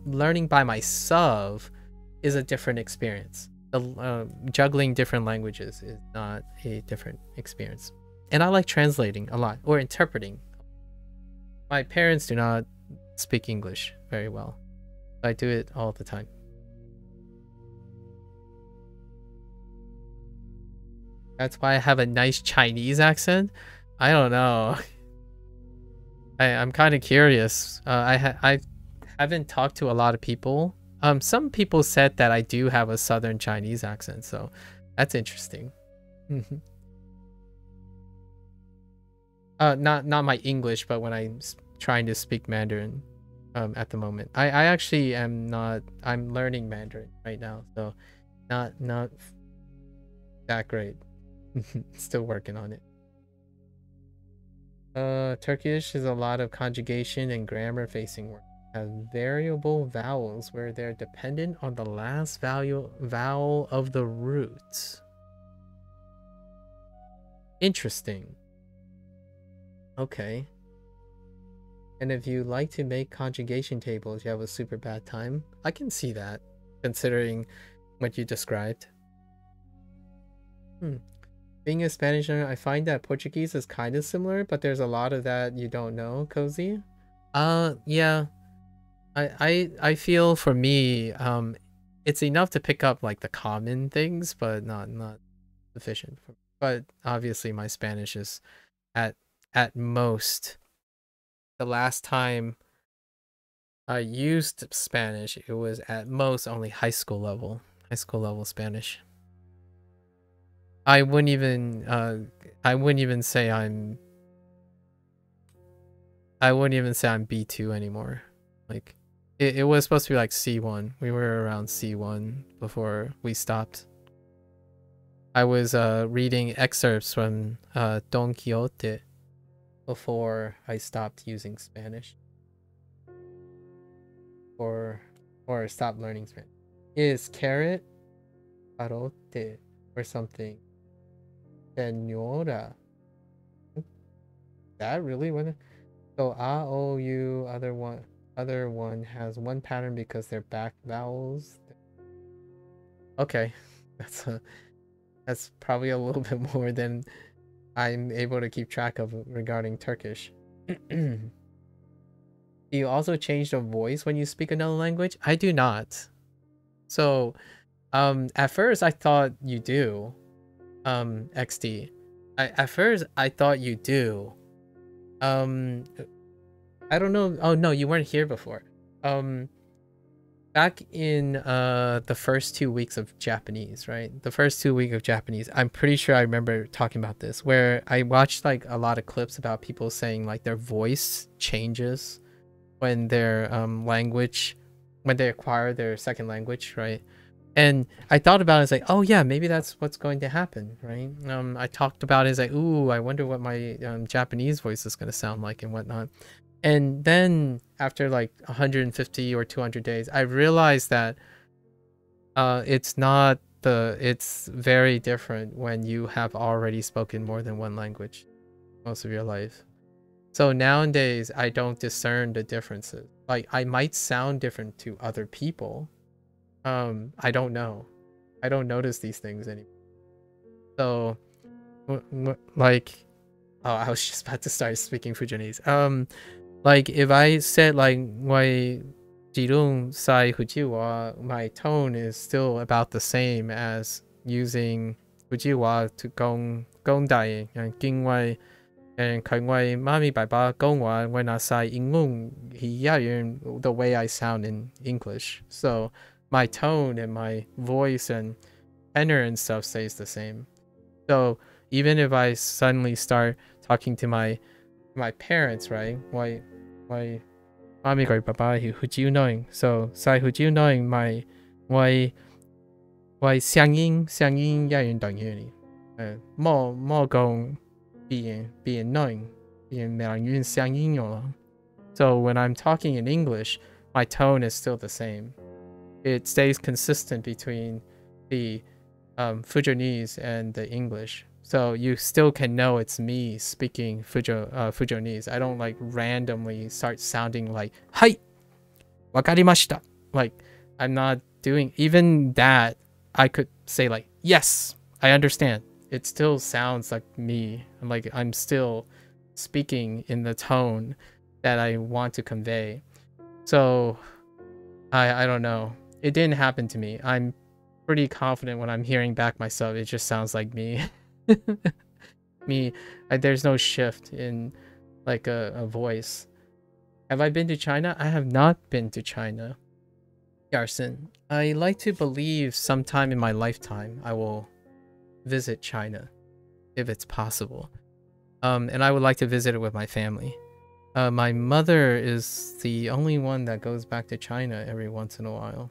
Learning by myself is a different experience. Juggling different languages is not a different experience. And I like translating a lot, or interpreting. My parents do not speak English very well. I do it all the time. That's why I have a nice Chinese accent. I don't know. I'm kind of curious. I haven't talked to a lot of people. Some people said that I do have a Southern Chinese accent, so that's interesting. Not my English, but when I'm trying to speak Mandarin at the moment. I actually am not... I'm learning Mandarin right now, so not that great. Still working on it. Turkish is a lot of conjugation and grammar facing work. Has variable vowels where they're dependent on the last vowel of the root. Interesting. Okay. And if you like to make conjugation tables, you have a super bad time. I can see that, considering what you described. Being a Spanish learner, I find that Portuguese is kind of similar, but there's a lot of that you don't know, Cozy. Yeah. I feel for me, it's enough to pick up like the common things, but not sufficient. But obviously my Spanish is at most... The last time I used Spanish, it was at most only high school level Spanish. I wouldn't even say I'm B2 anymore. Like it was supposed to be like C1. We were around C1 before we stopped. I was reading excerpts from Don Quixote before I stopped using Spanish. Or stopped learning Spanish. Is carrot parote or something? Senora. That really went... So A, O, U, other one has one pattern because they're back vowels. Okay. That's probably a little bit more than I'm able to keep track of regarding Turkish. Do you also change the voice when you speak another language? I do not. So, at first I thought you do. XD. At first I thought you do. I don't know. Oh no, you weren't here before. Back in the first 2 weeks of Japanese, right? The first 2 weeks of Japanese, I'm pretty sure I remember talking about this, where I watched like a lot of clips about people saying like their voice changes when their when they acquire their second language, right? And I thought about it as like, oh yeah, maybe that's what's going to happen, right? I talked about it as like, ooh, I wonder what my Japanese voice is going to sound like and whatnot. And then after like 150 or 200 days, I realized that it's very different when you have already spoken more than one language most of your life. So nowadays, I don't discern the differences. Like I might sound different to other people. I don't know. I don't notice these things anymore. So like, oh, I was just about to start speaking Fujianese. Like if I said like my my tone is still about the same as using 古句話 to 講大因為佢為媽咪爸爸講話我那晒英文一樣 the way I sound in English. So my tone and my voice and tenor and stuff stays the same. So even if I suddenly start talking to my parents, right? Why mommy or papa who do you knowing? So sai who do you knowing my why 聲音一樣等於你冇講變knowing 變兩樣聲音咯。So when I'm talking in English, my tone is still the same. It stays consistent between the Fujianese and the English. So you still can know it's me speaking Fujianese. I don't like randomly start sounding like, "Hai, wakarimashita." Like I'm not doing even that. I could say like, "Yes, I understand." It still sounds like me. Like I'm still speaking in the tone that I want to convey. So I don't know. It didn't happen to me. I'm pretty confident when I'm hearing back myself. It just sounds like me. There's no shift in like a voice. Have I been to China? I have not been to China. Yarson, I like to believe sometime in my lifetime I will visit China if it's possible. And I would like to visit it with my family. My mother is the only one that goes back to China every once in a while.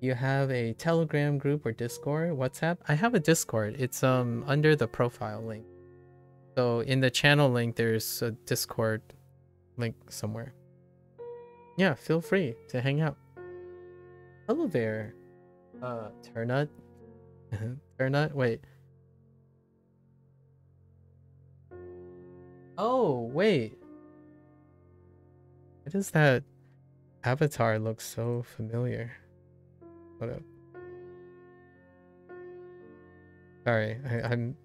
You have a Telegram group or Discord? WhatsApp? I have a Discord. It's under the profile link. So in the channel link, there's a Discord link somewhere. Yeah, feel free to hang out. Hello there. Turnut? Turnut? Wait. Oh, wait. Why does that avatar look so familiar? What up? Sorry,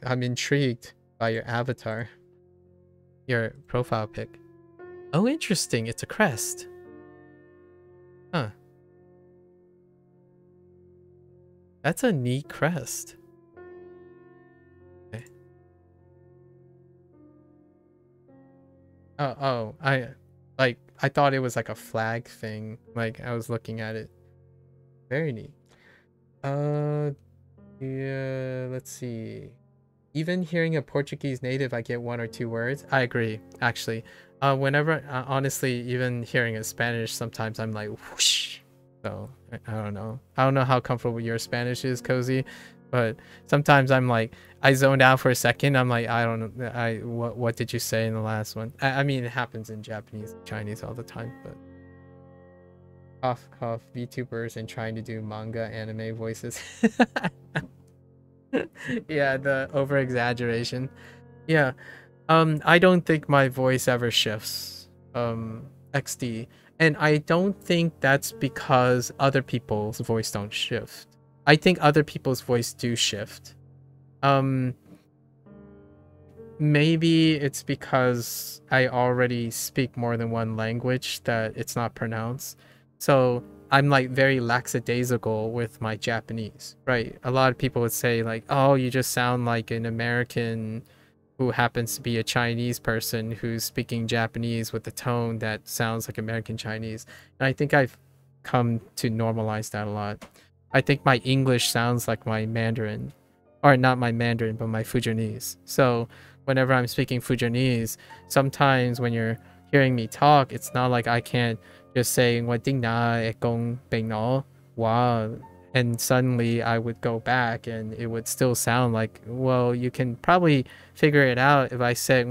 I'm intrigued by your avatar. Your profile pic. Oh, interesting. It's a crest. Huh. That's a neat crest. Okay. Oh, I thought it was like a flag thing. Like I was looking at it. Very neat. Yeah, let's see. Even hearing a Portuguese native, I get 1 or 2 words. I agree, actually. Whenever, honestly, even hearing a Spanish, sometimes I'm like, whoosh. So, I don't know. I don't know how comfortable your Spanish is, Cozy. But sometimes I'm like, I zoned out for a second. I'm like, I don't know. What did you say in the last one? I mean, it happens in Japanese and Chinese all the time, but... Cough, VTubers and trying to do manga anime voices. Yeah, the over exaggeration. Yeah. I don't think my voice ever shifts. XD. And I don't think that's because other people's voice don't shift. I think other people's voice do shift. Maybe it's because I already speak more than one language that it's not pronounced. So I'm like very lackadaisical with my Japanese, right? A lot of people would say like, oh, you just sound like an American who happens to be a Chinese person who's speaking Japanese with a tone that sounds like American Chinese. And I think I've come to normalize that a lot. I think my English sounds like my Mandarin, or not my Mandarin, but my Fujianese. So whenever I'm speaking Fujianese, sometimes when you're hearing me talk, it's not like I can't just say wow, and suddenly I would go back and it would still sound like, well, you can probably figure it out if I said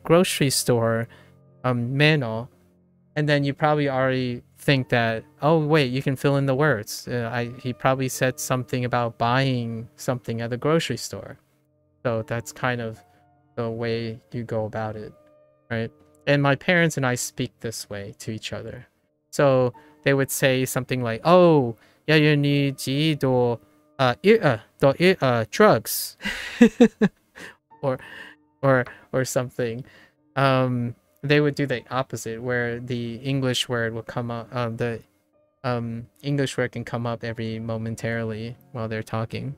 grocery store meno, and then you probably already think that, oh wait, you can fill in the words. He probably said something about buying something at the grocery store. So that's kind of the way you go about it, right? And my parents and I speak this way to each other. So they would say something like, oh, yeah, you need drugs. or something. They would do the opposite, where the English word would come out, the English word can come up every momentarily while they're talking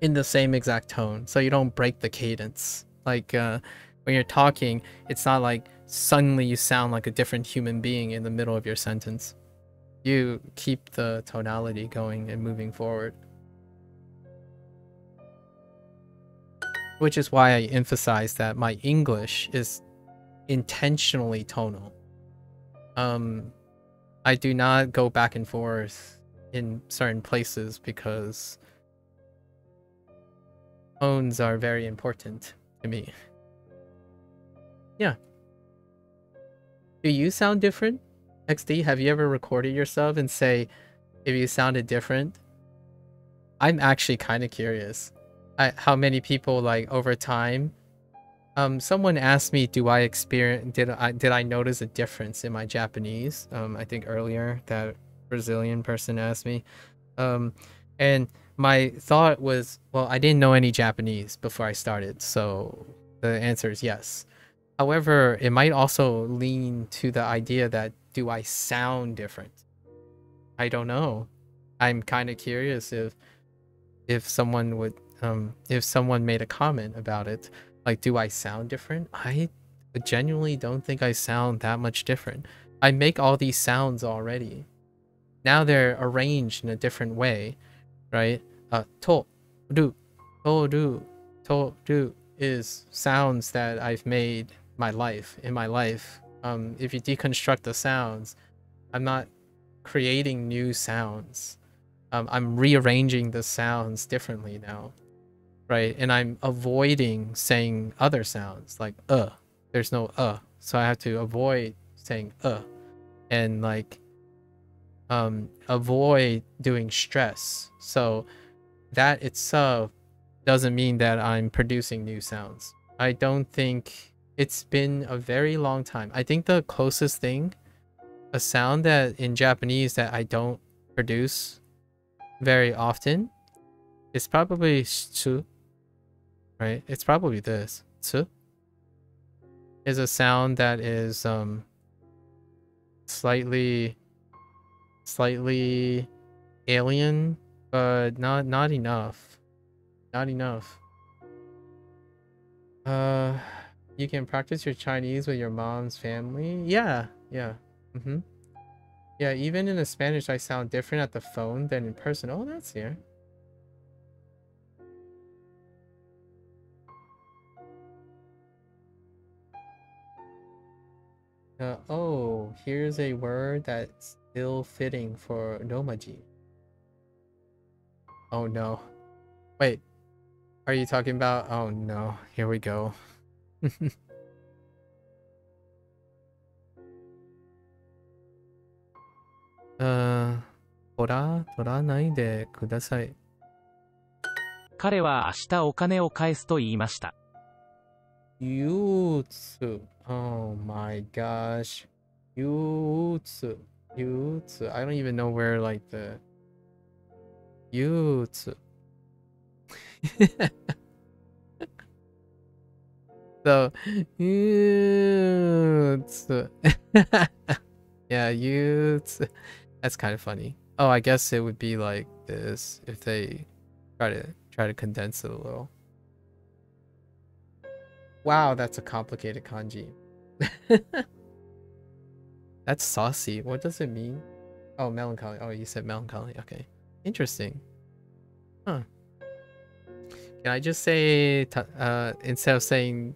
in the same exact tone, so you don't break the cadence. Like when you're talking, it's not like suddenly you sound like a different human being in the middle of your sentence. You keep the tonality going and moving forward. Which is why I emphasize that my English is intentionally tonal. I do not go back and forth in certain places because tones are very important to me. Yeah. Do you sound different? XD, have you ever recorded yourself and say if you sounded different? I'm actually kind of curious. How many people, like, over time, someone asked me, did I notice a difference in my Japanese? I think earlier that Brazilian person asked me, and my thought was, well, I didn't know any Japanese before I started, so the answer is yes. However, it might also lean to the idea that, do I sound different? I don't know. I'm kind of curious if someone would if someone made a comment about it, like, do I sound different? I genuinely don't think I sound that much different. I make all these sounds already. Now they're arranged in a different way, right? To, do, is sounds that I've made in my life. If you deconstruct the sounds, I'm not creating new sounds. I'm rearranging the sounds differently now, right? And I'm avoiding saying other sounds like there's no so I have to avoid saying and like avoid doing stress. So that itself doesn't mean that I'm producing new sounds. I don't think it's been a very long time. I think the closest thing, a sound that in Japanese that I don't produce very often, is probably tsu, right? It's probably this. Tsu is a sound that is slightly alien, but not enough. Not enough. You can practice your Chinese with your mom's family. Yeah. Yeah, even in the Spanish I sound different at the phone than in person. Oh, that's here. Oh, here's a word that's still fitting for Nomaji. Oh no. Wait, are you talking about? Oh no, here we go. 取らないでください。彼は明日お金を返すと言いました。Yutsu. Oh my gosh. Yutsu. I don't even know where, like, the Yutsu. So, Yutsu. Yeah, Yutsu. That's kind of funny. Oh, I guess it would be like this if they try to condense it a little. Wow, that's a complicated kanji. That's saucy. What does it mean? Oh, melancholy. Oh, you said melancholy. Okay. Interesting. Huh. Can I just say, instead of saying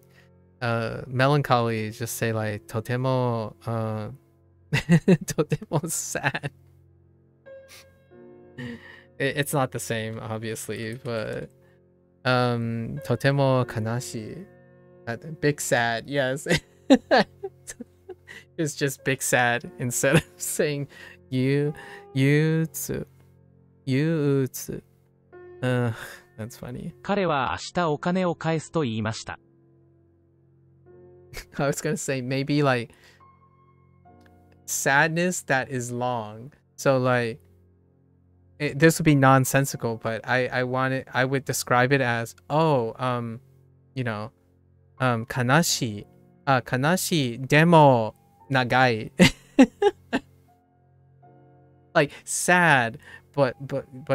melancholy, just say like totemo, totemo sad. It's not the same, obviously, but totemo kanashi. Big sad, yes. It's just big sad instead of saying yutsu. That's funny. 彼は明日お金を返すと言いました。I was gonna say maybe like sadness that is long. So like this would be nonsensical, but I would describe it as, you know, kanashi, demo nagai. like sad, but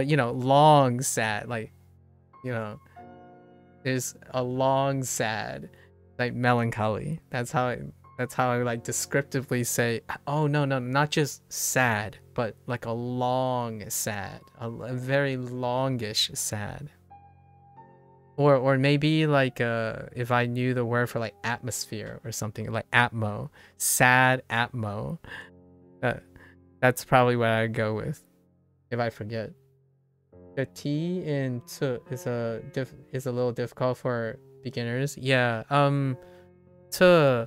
you know, long sad, like, you know, there's a long sad, like melancholy. That's how I like descriptively say, oh no, not just sad, but like a long sad, a very longish sad. Or maybe like if I knew the word for like atmosphere or something, like atmo, sad atmo. That's probably what I'd go with if I forget. The T in t is a little difficult for beginners. Yeah. T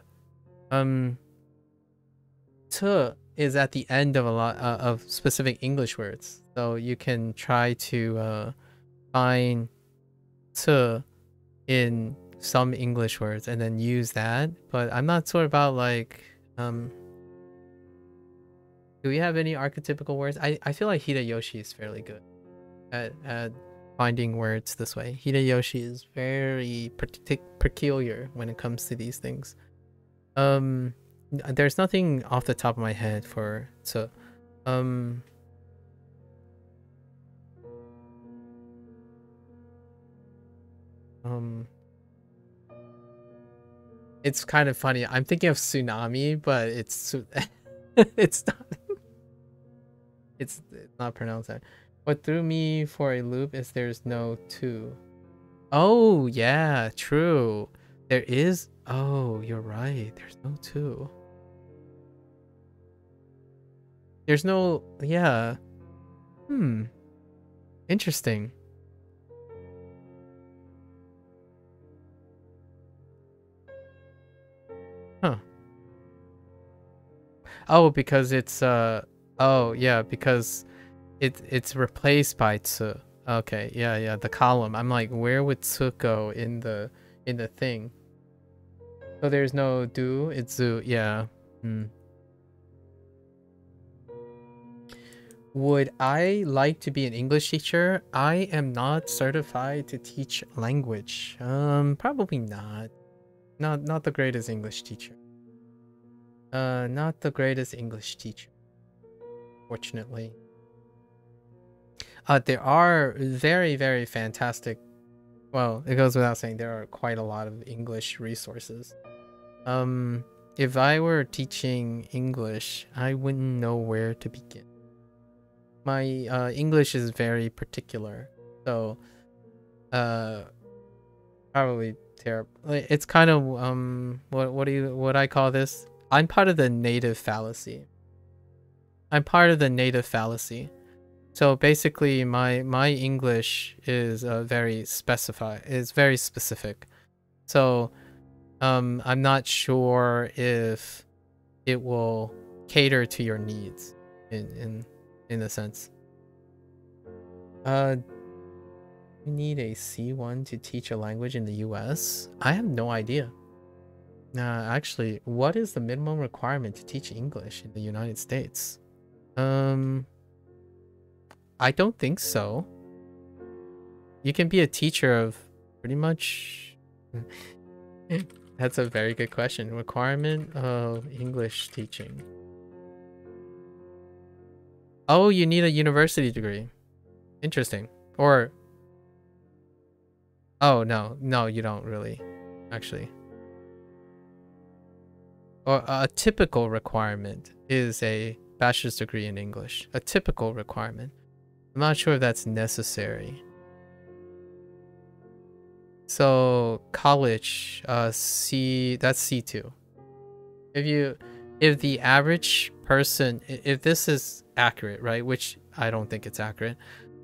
t is at the end of a lot of specific English words, so you can try to find t in some English words and then use that. But I'm not sure about like do we have any archetypical words? I feel like Hideyoshi is fairly good at finding words this way. Hideyoshi is very peculiar when it comes to these things. There's nothing off the top of my head for so it's kind of funny. I'm thinking of tsunami, but it's it's not it's not pronounced that. What threw me for a loop is there's no two. Oh yeah, true. There is. Oh, you're right. There's no two. There's no. Yeah. Interesting. Huh. Oh, because it's oh yeah, because it's replaced by tsu. Okay, yeah, the column. I'm like, where would tsu go in the thing? So there's no do, it's zu. Yeah. Would I like to be an English teacher? I am not certified to teach language. Probably not. Not the greatest English teacher. Not the greatest English teacher, fortunately. There are very, very fantastic, well, it goes without saying, there are quite a lot of English resources. If I were teaching English, I wouldn't know where to begin. My English is very particular, so probably terrible. It's kind of what I call this? I'm part of the native fallacy. So basically, my English is very specific. So I'm not sure if it will cater to your needs in a sense. You need a C1 to teach a language in the US? I have no idea. Actually, what is the minimum requirement to teach English in the United States? I don't think so. You can be a teacher of pretty much... That's a very good question. Requirement of English teaching. Oh, you need a university degree. Interesting. Or... Oh, no, you don't really, actually. Or a typical requirement is a bachelor's degree in English. A typical requirement. I'm not sure if that's necessary. So college, that's C2. If the average person, if this is accurate, right? Which I don't think it's accurate.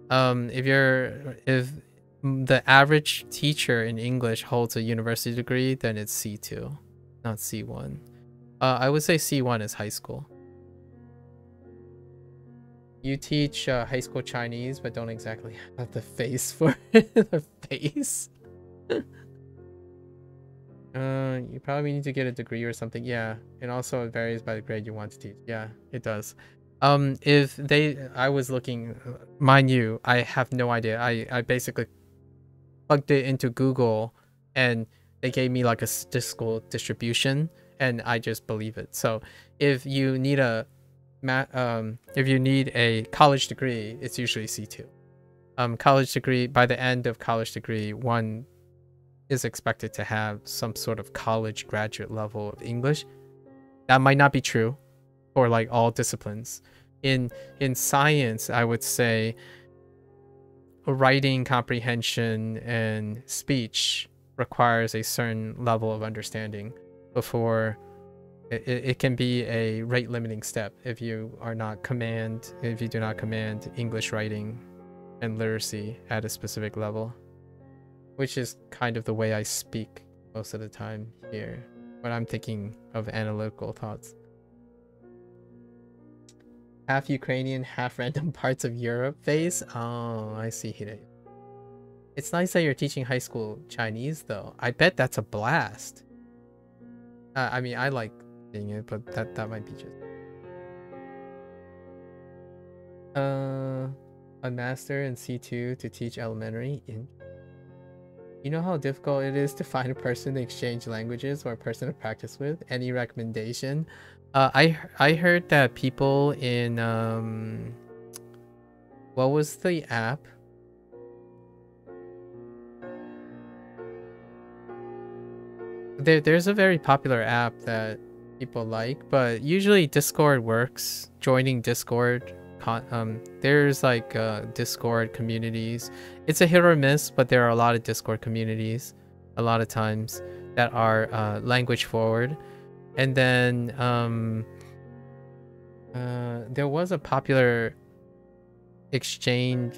If the average teacher in English holds a university degree, then it's C2, not C1. I would say C1 is high school. You teach high school Chinese, but don't exactly have the face for it. The face. You probably need to get a degree or something. Yeah, and also it varies by the grade you want to teach. Yeah, it does. I was looking, mind you, I have no idea. I basically plugged it into Google, and they gave me like a statistical distribution, and I just believe it. So if you need a if you need a college degree, it's usually C2. College degree, by the end of college degree, one is expected to have some sort of college graduate level of English. That might not be true for like all disciplines. In science, I would say writing comprehension and speech requires a certain level of understanding before it can be a rate limiting step if you do not command English writing and literacy at a specific level, which is kind of the way I speak most of the time here when I'm thinking of analytical thoughts. Half Ukrainian, half random parts of Europe face. Oh, I see here. It's nice that you're teaching high school Chinese though. I bet that's a blast. I mean, I like seeing it, but that might be just a master in C2 to teach elementary. You know how difficult it is to find a person to exchange languages or a person to practice with? Any recommendation? I heard that people in what was the app? There's a very popular app that people like, but usually Discord works. Joining Discord, there's like Discord communities. It's a hit or miss, but there are a lot of Discord communities a lot of times that are language forward. And then there was a popular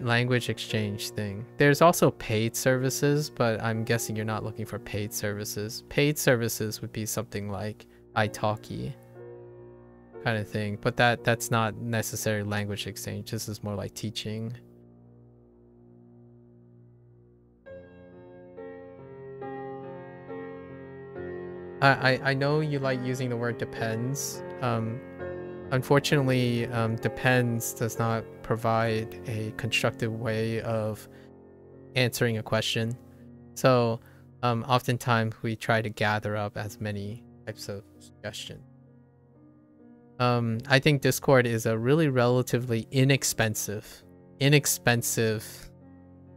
language exchange thing. There's also paid services, but I'm guessing you're not looking for paid services. Paid services would be something like italki kind of thing, but that's not necessarily language exchange. This is more like teaching. I know you like using the word depends. Unfortunately, depends does not provide a constructive way of answering a question. So oftentimes we try to gather up as many types of suggestions. I think Discord is a really relatively inexpensive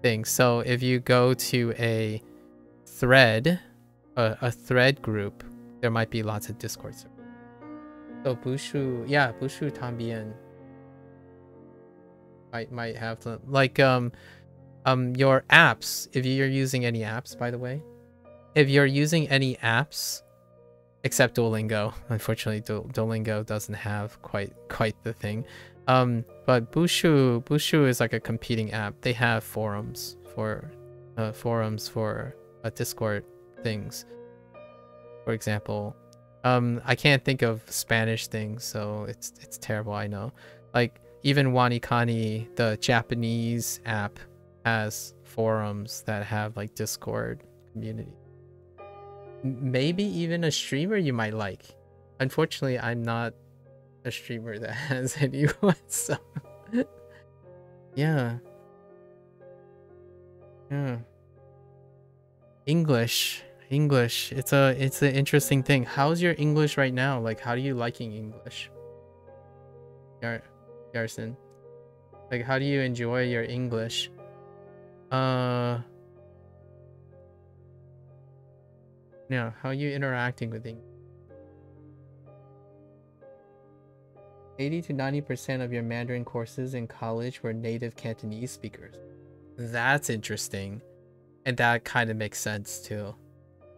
thing. So if you go to a thread group, there might be lots of Discord servers. So Bushu, yeah, Bushu Tambien might have the, like your apps. If you're using any apps, by the way, if you're using any apps, except Duolingo, unfortunately Duolingo doesn't have quite the thing. But Bushu is like a competing app. They have forums for Discord things, for example. I can't think of Spanish things, so it's terrible, I know. Like even Wanikani, the Japanese app, has forums that have like Discord community. Maybe even a streamer you might like. Unfortunately, I'm not a streamer that has anyone, so yeah. English, it's an interesting thing. How's your English right now? Like, how are you liking English, Garson? Like, how do you enjoy your English? Yeah, how are you interacting with English? 80 to 90% of your Mandarin courses in college were native Cantonese speakers. That's interesting. And that kind of makes sense too.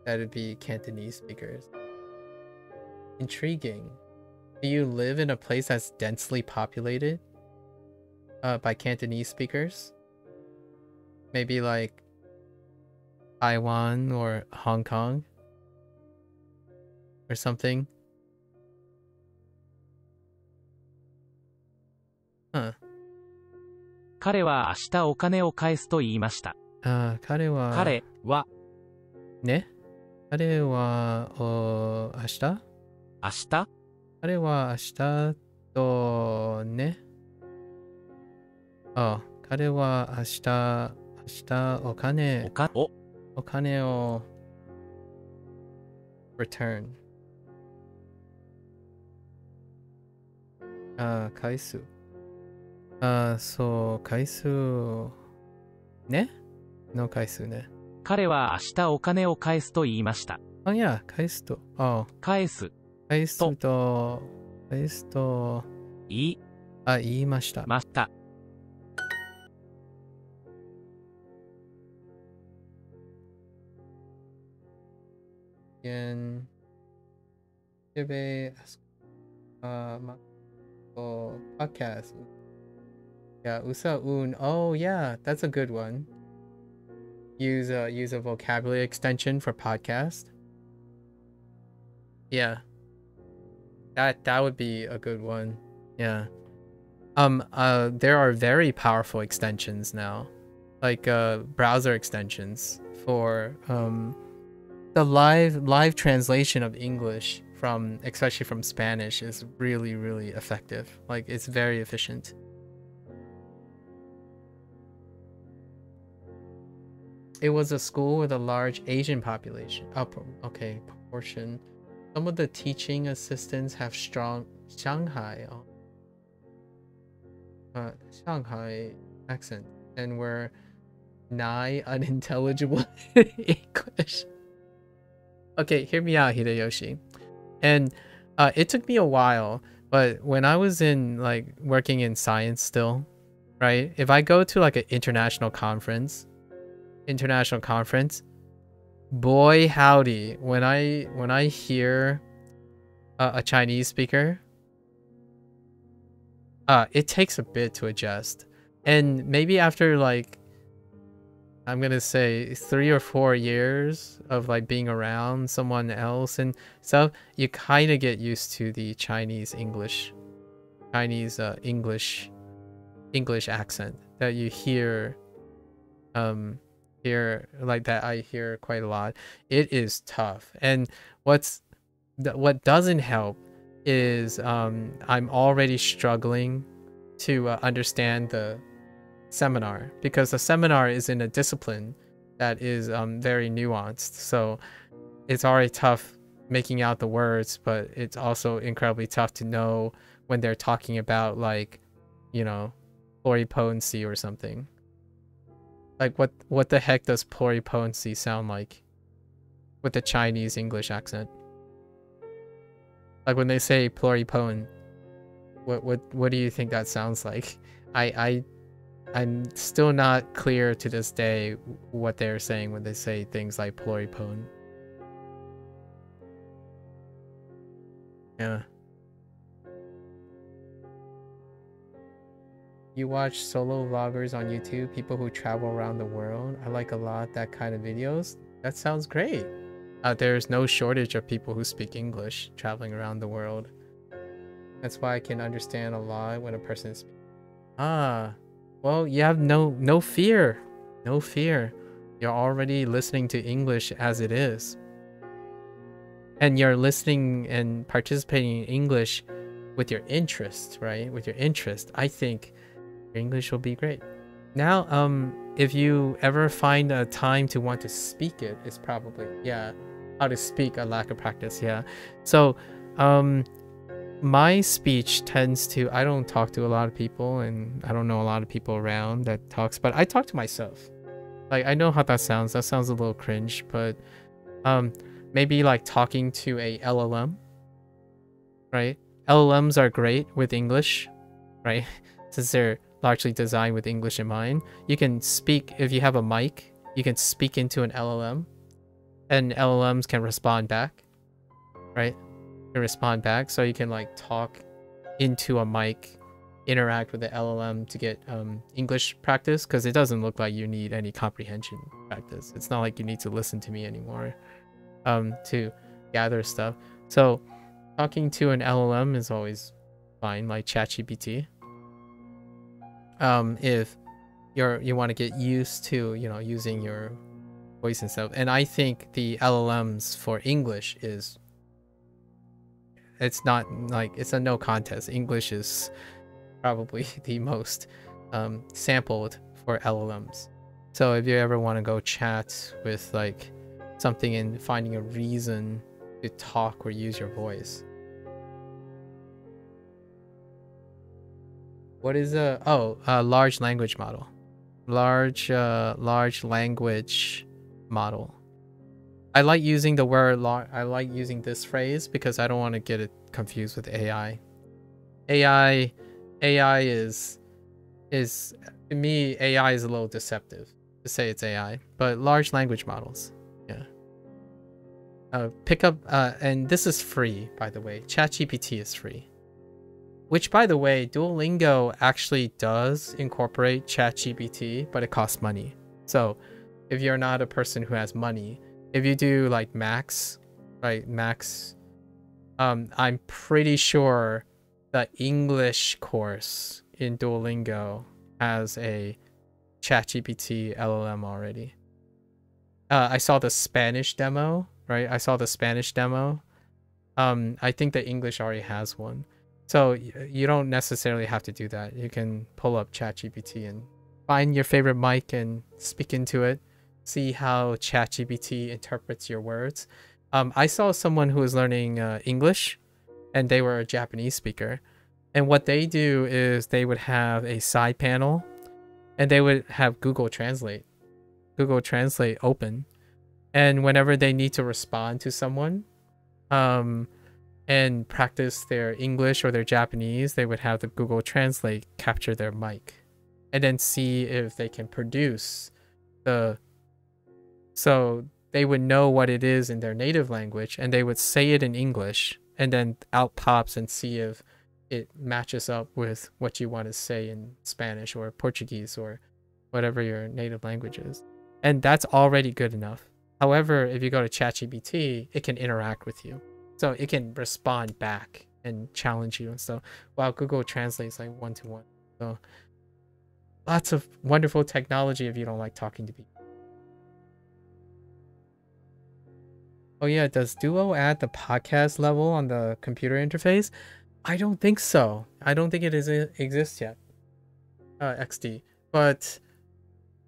That would be Cantonese speakers. Intriguing. Do you live in a place that's densely populated by Cantonese speakers? Maybe like Taiwan or Hong Kong or something? Huh. 彼は明日お金を返すと言いました。彼はね、彼は明日彼は明日とね。彼は明日お金を return。回数。そう、回数ねの回数ね。彼は明日お金を返すと言いました。いや、返すと。返す。返すと、言いました。ました。And podcast. Yeah, usa un. Oh yeah, that's a good one. Use a vocabulary extension for podcast. Yeah. That would be a good one. Yeah. There are very powerful extensions now. Like browser extensions for the live translation of English from, especially from Spanish, is really, really effective. Like, it's very efficient. It was a school with a large Asian population. Okay, proportion. Some of the teaching assistants have strong Shanghai accent and were nigh unintelligible English. Okay, hear me out, Hideyoshi. And it took me a while, but when I was in like working in science still, right? If I go to like an international conference, boy howdy, when I hear a Chinese speaker, it takes a bit to adjust. And maybe after like, I'm gonna say 3 or 4 years of like being around someone else and stuff, you kind of get used to the Chinese English accent that you hear like that. I hear quite a lot. It is tough. And what doesn't help is I'm already struggling to understand the seminar, because the seminar is in a discipline that is very nuanced, so it's already tough making out the words, but it's also incredibly tough to know when they're talking about, like, you know, pluripotency or something. Like what the heck does pluripotency sound like with the Chinese English accent? Like when they say pluripotent, what do you think that sounds like? I'm still not clear to this day what they're saying when they say things like pluripotent. Yeah. You watch solo vloggers on YouTube, people who travel around the world. I like a lot that kind of videos. That sounds great. There's no shortage of people who speak English traveling around the world. That's why I can understand a lot when a person is speaking. Well, you have no fear. No fear. You're already listening to English as it is. And you're listening and participating in English with your interest, right? With your interest. I think your English will be great. Now, if you ever find a time to want to speak it, it's probably, yeah, how to speak, a lack of practice, yeah. So, my speech tends to, I don't talk to a lot of people, and I don't know a lot of people around that talks, but I talk to myself. Like, I know how that sounds. That sounds a little cringe, but maybe like talking to a LLM, right? LLMs are great with English, right? Since they're largely designed with English in mind. You can speak, if you have a mic, you can speak into an LLM, and LLMs can respond back, right? Respond back, so you can like talk into a mic, interact with the LLM to get English practice, because it doesn't look like you need any comprehension practice. It's not like you need to listen to me anymore to gather stuff. So talking to an LLM is always fine, like ChatGPT. If you want to get used to, you know, using your voice and stuff. And I think the LLMs for English is, it's not like, it's a no contest. English is probably the most sampled for LLMs. So if you ever want to go chat with like something and finding a reason to talk or use your voice, What is a large language model? Large language model. I like using the word I like using this phrase because I don't want to get it confused with AI. AI is to me, AI is a little deceptive to say it's AI, but large language models, yeah. Pick up and this is free, by the way. ChatGPT is free. Which, by the way, Duolingo actually does incorporate ChatGPT, but it costs money. So if you're not a person who has money, if you do like Max, right? Max, I'm pretty sure the English course in Duolingo has a ChatGPT LLM already. I saw the Spanish demo, right? I saw the Spanish demo. I think the English already has one. So you don't necessarily have to do that. You can pull up ChatGPT and find your favorite mic and speak into it. See how ChatGPT interprets your words. I saw someone who was learning English, and they were a Japanese speaker. And what they do is they would have a side panel, and they would have Google Translate open. And whenever they need to respond to someone, and practice their English or their Japanese, they would have the Google Translate capture their mic and then see if they can produce so they would know what it is in their native language, and they would say it in English, and then out pops and see if it matches up with what you want to say in Spanish or Portuguese or whatever your native language is. And that's already good enough. However, if you go to ChatGPT, it can interact with you. So it can respond back and challenge you and stuff. While Google Translate's like one-to-one. So lots of wonderful technology if you don't like talking to people. Oh yeah, does Duo add the podcast level on the computer interface? I don't think so. I don't think it exists yet. XD. But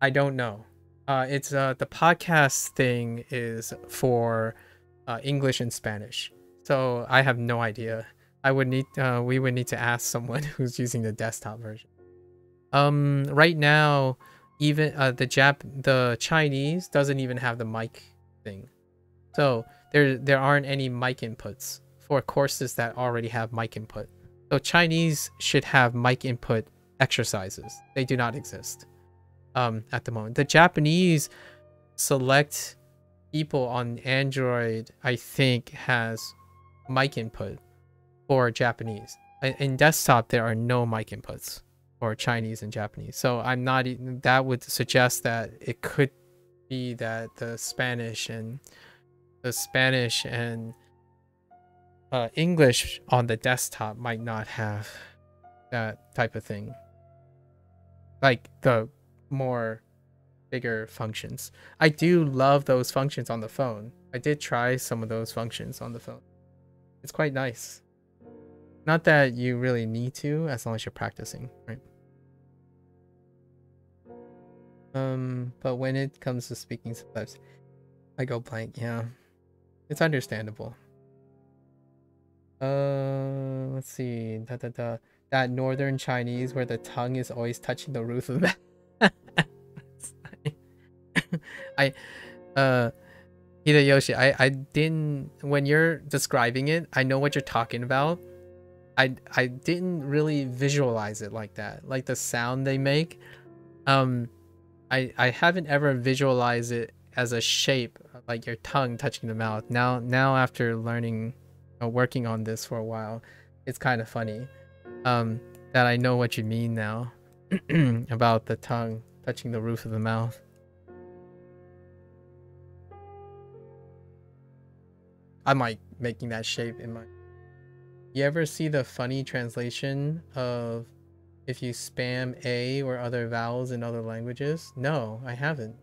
I don't know. It's the podcast thing is for English and Spanish. So I have no idea. We would need to ask someone who's using the desktop version. Right now, even the Chinese doesn't even have the mic thing. So there aren't any mic inputs for courses that already have mic input. So Chinese should have mic input exercises. They do not exist at the moment. The Japanese select people on Android, I think, has mic input for Japanese. In desktop, there are no mic inputs for Chinese and Japanese. So that would suggest that it could be that the Spanish and English on the desktop might not have that type of thing. Like the more bigger functions. I do love those functions on the phone. I did try some of those functions on the phone. It's quite nice. Not that you really need to, as long as you're practicing, right? But when it comes to speaking sometimes, I go blank, yeah. It's understandable. Let's see. That northern Chinese where the tongue is always touching the roof of the Hideyoshi, I didn't, when you're describing it, I know what you're talking about. I didn't really visualize it like that. Like the sound they make. I haven't ever visualized it as a shape, like your tongue touching the mouth. Now after learning, working on this for a while, it's kind of funny that I know what you mean now about the tongue touching the roof of the mouth. I'm like making that shape in my... You ever see the funny translation of if you spam A or other vowels in other languages? No, I haven't.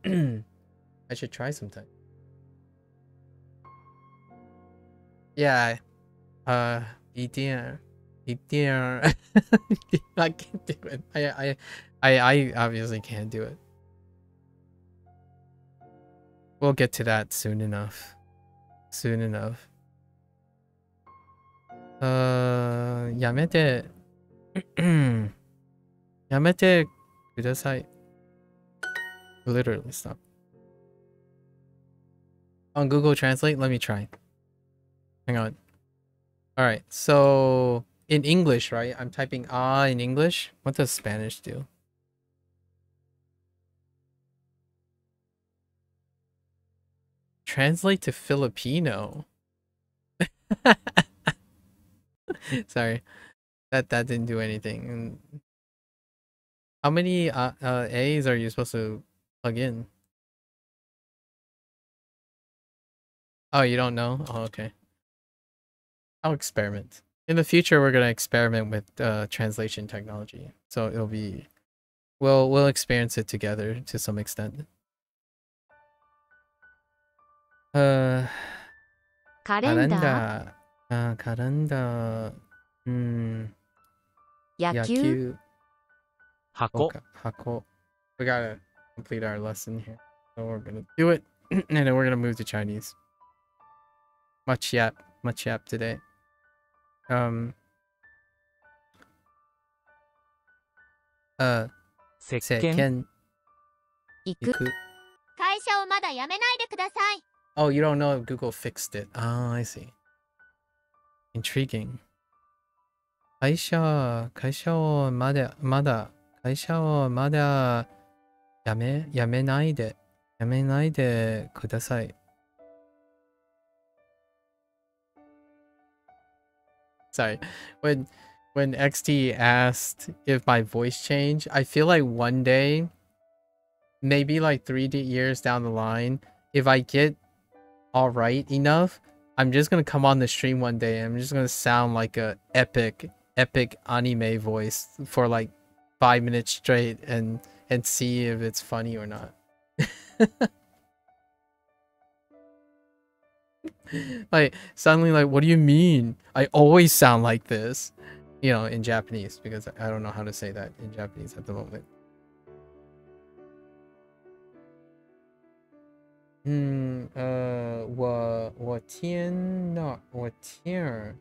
I should try sometime. Yeah. 一定 I can't do it. I obviously can't do it. We'll get to that soon enough. Soon enough. やめて Yamete kudasai. Literally stop. On Google Translate, let me try. Hang on. Alright, so in English, right? I'm typing in English. What does Spanish do? Translate to Filipino. Sorry. That didn't do anything. How many A's are you supposed to plug in? Oh, you don't know? Oh, okay. I'll experiment. In the future, we're gonna experiment with translation technology. So it'll be we'll experience it together to some extent. カレンダー、 calendar. 野球、 Yaku. 箱、 Hako. We gotta complete our lesson here. So we're gonna do it. And then we're gonna move to Chinese. Much yap today.石鹸、 Seken 行く、 iku. 会社をまだ辞めないでください。 Oh, you don't know if Google fixed it. Oh, I see. Intriguing. 会社をまだやめないでください. Sorry. When XT asked if my voice changed, I feel like one day, maybe like 3 years down the line, if I get all right enough, I'm just gonna come on the stream one day and I'm just gonna sound like a epic anime voice for like 5 minutes straight and see if it's funny or not. Like suddenly, like, what do you mean? I always sound like this, you know, in Japanese, because I don't know how to say that in Japanese at the moment. 我天呐，我天儿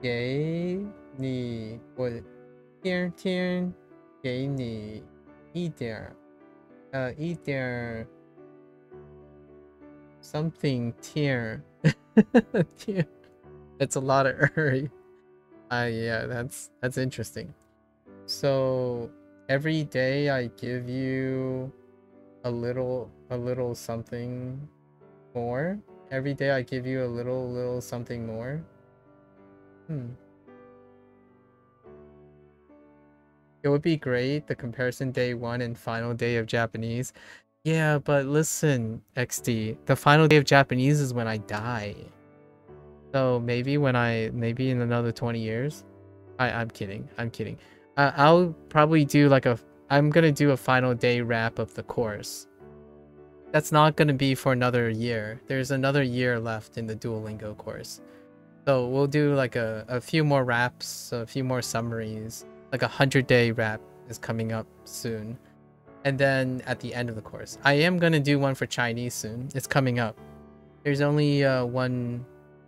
给你，我天给你一点儿 something 天 That's a lot of yeah, that's interesting. So every day I give you a little something more. Every day I give you a little something more. It would be great, the comparison day 1 and final day of Japanese. Yeah, but listen, XD, the final day of Japanese is when I die. So maybe in another 20 years. I'm kidding. I'll probably do like I'm gonna do a final day wrap of the course. That's not gonna be for another year. There's another year left in the Duolingo course. So we'll do like a few more wraps, a few more summaries. Like 100-day wrap is coming up soon. And then at the end of the course, I am gonna do one for Chinese soon. It's coming up. There's only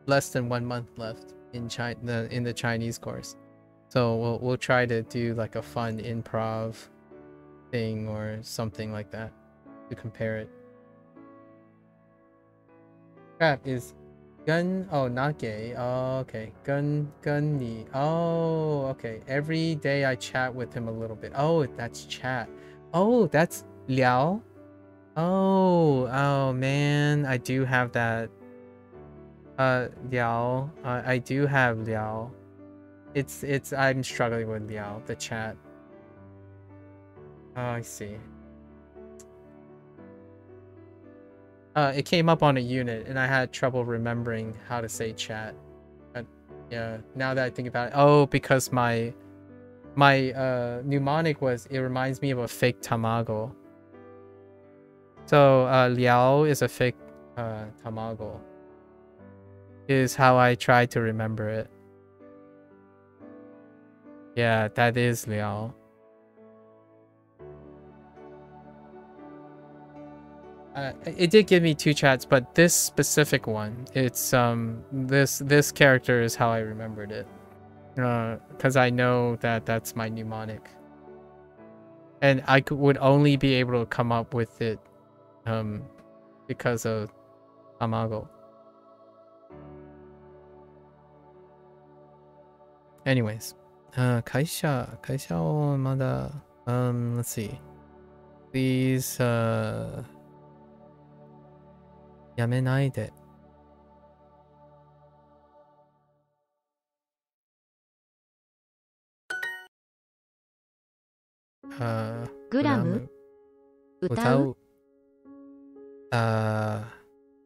less than 1 month left in the Chinese course. So we'll try to do like a fun improv thing or something like that to compare it. Crap is gun. Oh, not gay. Oh, okay. Gun ni. Oh, okay. Every day I chat with him a little bit. Oh, that's chat. Oh, that's Liao. Oh man, I do have that. Liao. I do have Liao. It's I'm struggling with Liao, the chat. Oh, I see. It came up on a unit and I had trouble remembering how to say chat. But yeah, now that I think about it, oh, because my mnemonic was, it reminds me of a fake tamago. So Liao is a fake tamago. Is how I try to remember it. Yeah, that is Liao. it did give me 2 chats, but this specific one, it's this character is how I remembered it, because I know that that's my mnemonic, and I would only be able to come up with it because of Amago. Anyways, 会社をまだ let's see. Please やめないで。グラム歌う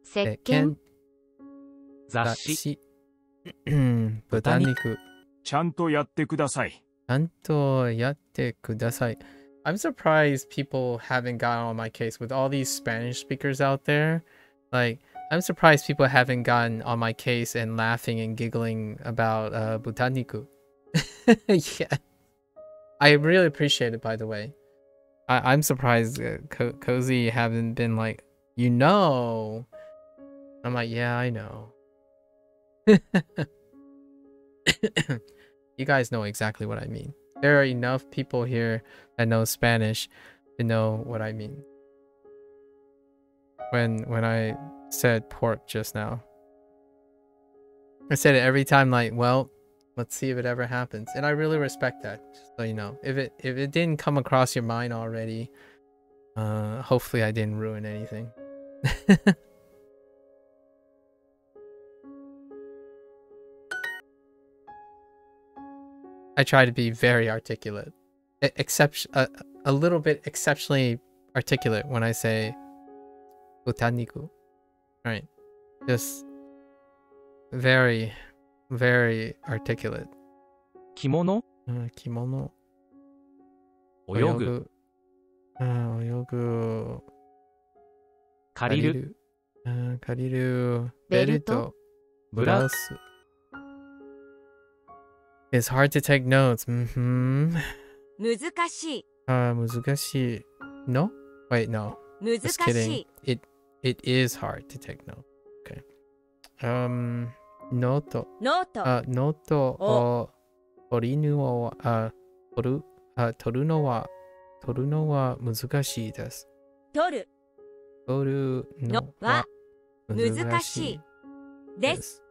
石鹸雑誌豚肉ちゃんとやってください。ちゃんとやってください。I'm surprised people haven't gotten on my case with all these Spanish speakers out there. Like, I'm surprised people haven't gotten on my case and laughing and giggling about butaniku. Yeah. I really appreciate it, by the way. I'm surprised Cozy haven't been like, you know. I'm like, yeah, I know. You guys know exactly what I mean. There are enough people here that know Spanish to know what I mean. When I said pork just now, I said it every time, like, well, let's see if it ever happens. And I really respect that, just so you know. If it didn't come across your mind already, hopefully I didn't ruin anything. I try to be very articulate, except a little bit exceptionally articulate when I say butaniku. Right, just very, very articulate. Kimono? Kimono. 泳ぐ。泳ぐ。借りる。借りる。ベルト。ブラウス。It's hard to take notes. Mm-hmm. 難しい。難しい。No? Wait, no. 難 Just し kidding. い。 It is hard to take notes. Okay. ノート。ノート。ノートを取るのは難しいです。取るのは難しいです。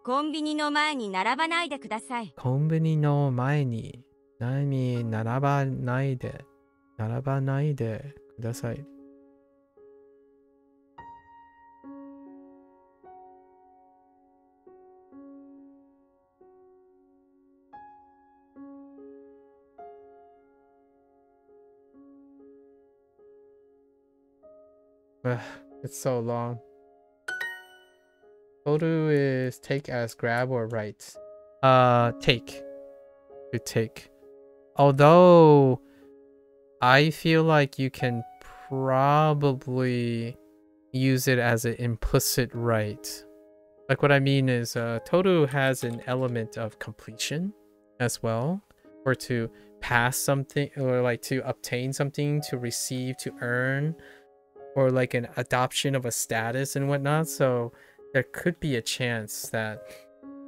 コンビニの前に並ばないでください。コンビニの前に並ばないでください。It's so long. Toru is take as grab or write. Take. To take. Although I feel like you can probably use it as an implicit write. Like what I mean is Toru has an element of completion as well, or to pass something, or like to obtain something, to receive, to earn, or like an adoption of a status and whatnot. So there could be a chance that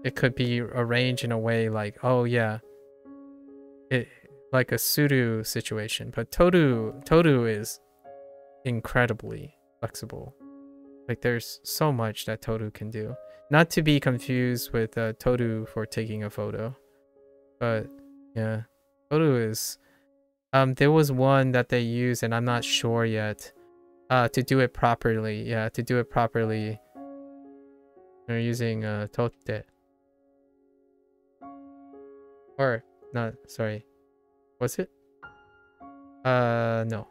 it could be arranged in a way like, oh yeah, it like a suru situation. But Toru is incredibly flexible. Like there's so much that Toru can do. Not to be confused with Toru for taking a photo. But yeah, Toru is there was one that they used and I'm not sure yet. To do it properly, yeah, to do it properly, they're using totte. Or not, sorry, was it? No.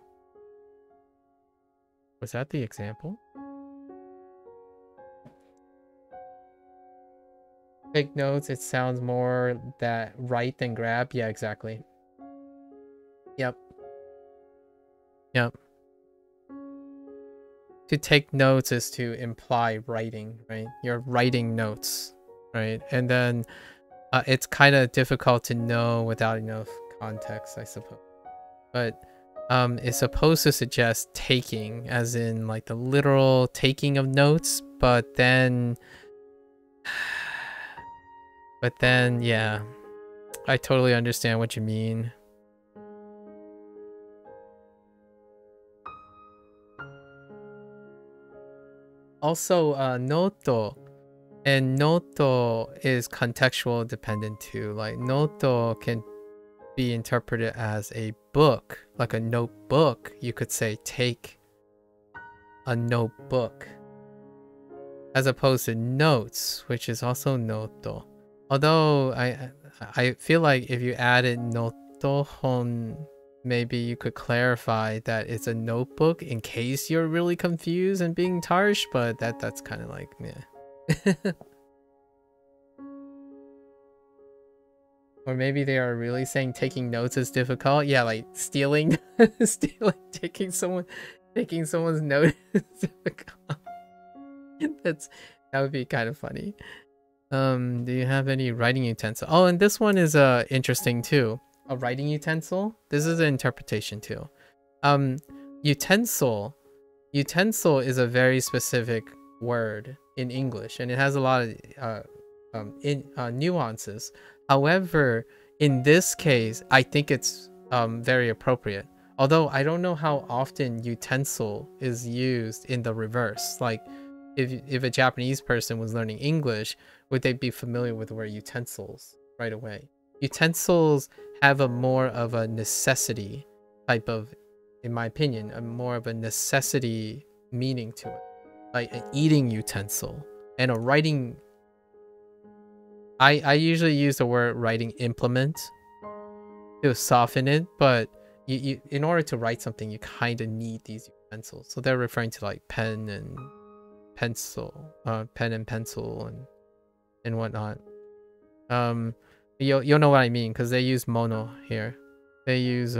Was that the example? Take notes. It sounds more that write than grab. Yeah, exactly. Yep. Yep. To take notes is to imply writing, right? You're writing notes, right? And then it's kind of difficult to know without enough context, I suppose. But is supposed to suggest taking, as in like the literal taking of notes, but then yeah, I totally understand what you mean. Also, noto. And noto is contextual dependent too. Like noto can be interpreted as a book, like a notebook. You could say take a notebook, as opposed to notes, which is also noto. Although I feel like if you added notohon, maybe you could clarify that it's a notebook in case you're really confused and being harsh, but that's kind of like, yeah. Or maybe they are really saying taking notes is difficult. Yeah, like stealing, taking someone's note is difficult. That would be kind of funny. Do you have any writing utensil? Oh, and this one is interesting too. A writing utensil. This is an interpretation too. Utensil is a very specific word in English, and it has a lot of nuances. However, in this case, I think it's very appropriate. Although I don't know how often utensil is used in the reverse. Like, if a Japanese person was learning English, would they be familiar with the word utensils right away? Utensils have a more of a necessity type of, in my opinion, a more of a necessity meaning to it. Like an eating utensil and a writing. I usually use the word writing implement to soften it, but you in order to write something, you kind of need these utensils. So they're referring to like pen and pencil, pen and pencil and whatnot. You'll know what I mean because they use mono here. They use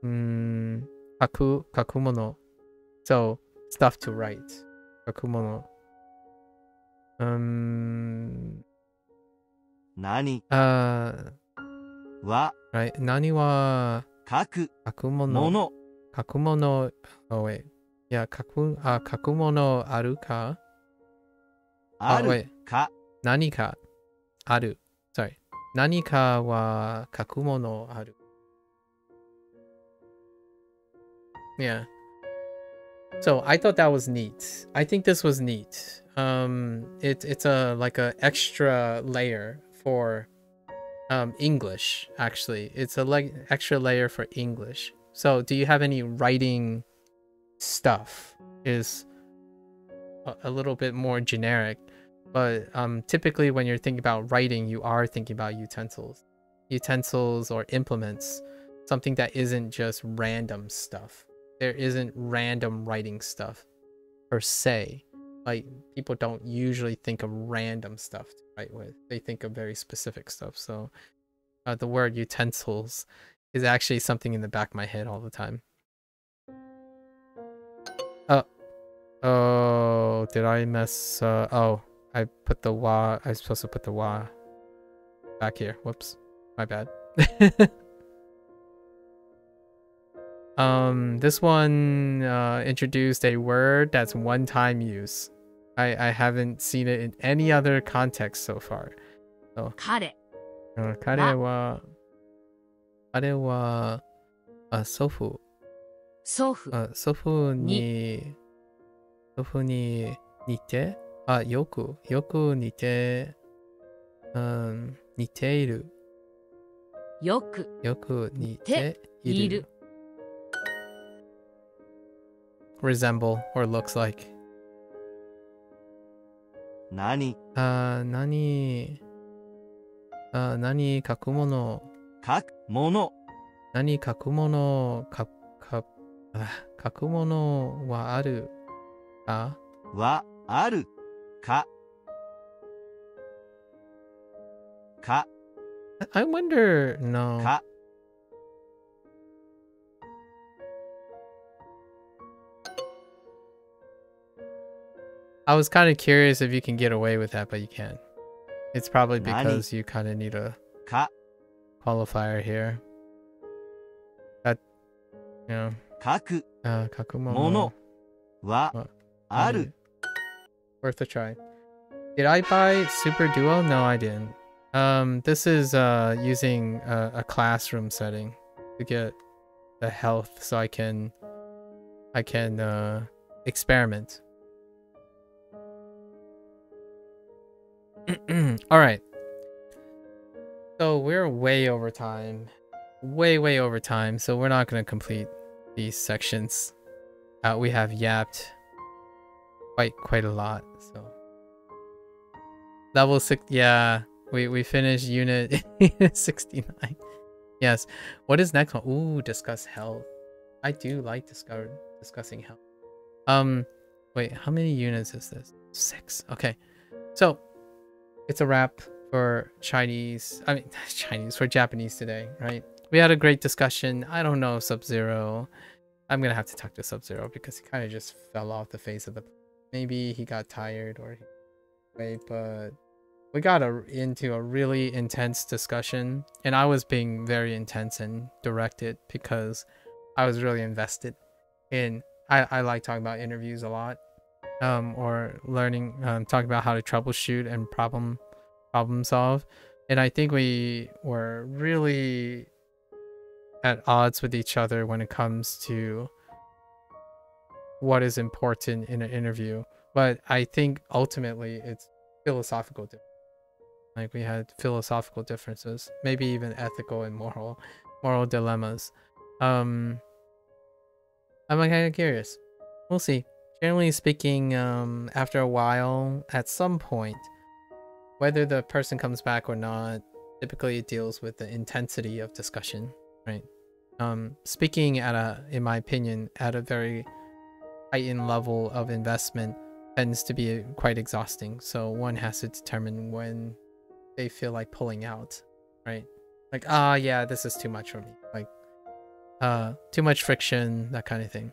kakumono, so stuff to write. Kakumono. Nani wa Right. Nani wa kakumono. Kakumono. Oh wait. Yeah, kakumono aru ka? Oh wait. ka Nani ka aru. Sorry. Nani ka wa kakumono aru. Yeah. So I thought that was neat. I think this was neat. It's a like a extra layer for English. Actually, it's a extra layer for English. So do you have any writing stuff? Is a little bit more generic, but typically when you're thinking about writing, you are thinking about utensils or implements, something that isn't just random stuff. There isn't random writing stuff per se. Like, people don't usually think of random stuff to write with. They think of very specific stuff. So the word utensils is actually something in the back of my head all the time. Oh, did I mess? Oh, I put the wa. I was supposed to put the wa back here. Whoops, my bad. This one introduced a word that's one-time use. I haven't seen it in any other context so far. So, 彼 彼は祖父祖父祖父に似てよく似て似ているよく似ている いる resemble or looks like. 何何書くもの書くもの何書くもの書くものはあるかはあるかか I wonder, no. か I was kind of curious if you can get away with that, but you can't. It's probably because you kind of need a か qualifier here. Yeah. 書く Kakumono. ものは What? ある。 Worth a try. Did I buy Super Duo? No, I didn't. This is using a classroom setting to get the health, so I can experiment. All right. So we're way over time, way over time. So we're not gonna complete these sections. We have yapped quite a lot. So level 6, yeah. We finished unit 69. Yes. What is next one? Ooh, discuss health. I do like discussing health. Wait, how many units is this? 6. Okay. So it's a wrap for Chinese. I mean, Chinese for Japanese today, right? We had a great discussion. I don't know Sub-Zero. I'm gonna have to talk to Sub-Zero because he kind of just fell off the face of the. Maybe he got tired or but we got into a really intense discussion, and I was being very intense and directed because I was really invested in. I like talking about interviews a lot, or learning, talking about how to troubleshoot and problem solve, and I think we were really at odds with each other when it comes to what is important in an interview. But I think ultimately it's philosophical difference. Like we had philosophical differences, maybe even ethical and moral dilemmas. I'm kind of curious. We'll see. Generally speaking, after a while, at some point, whether the person comes back or not, typically it deals with the intensity of discussion, right? Speaking in my opinion, at a very heightened level of investment tends to be quite exhausting. So one has to determine when they feel like pulling out, right? Like, yeah, this is too much for me. Like, too much friction, that kind of thing.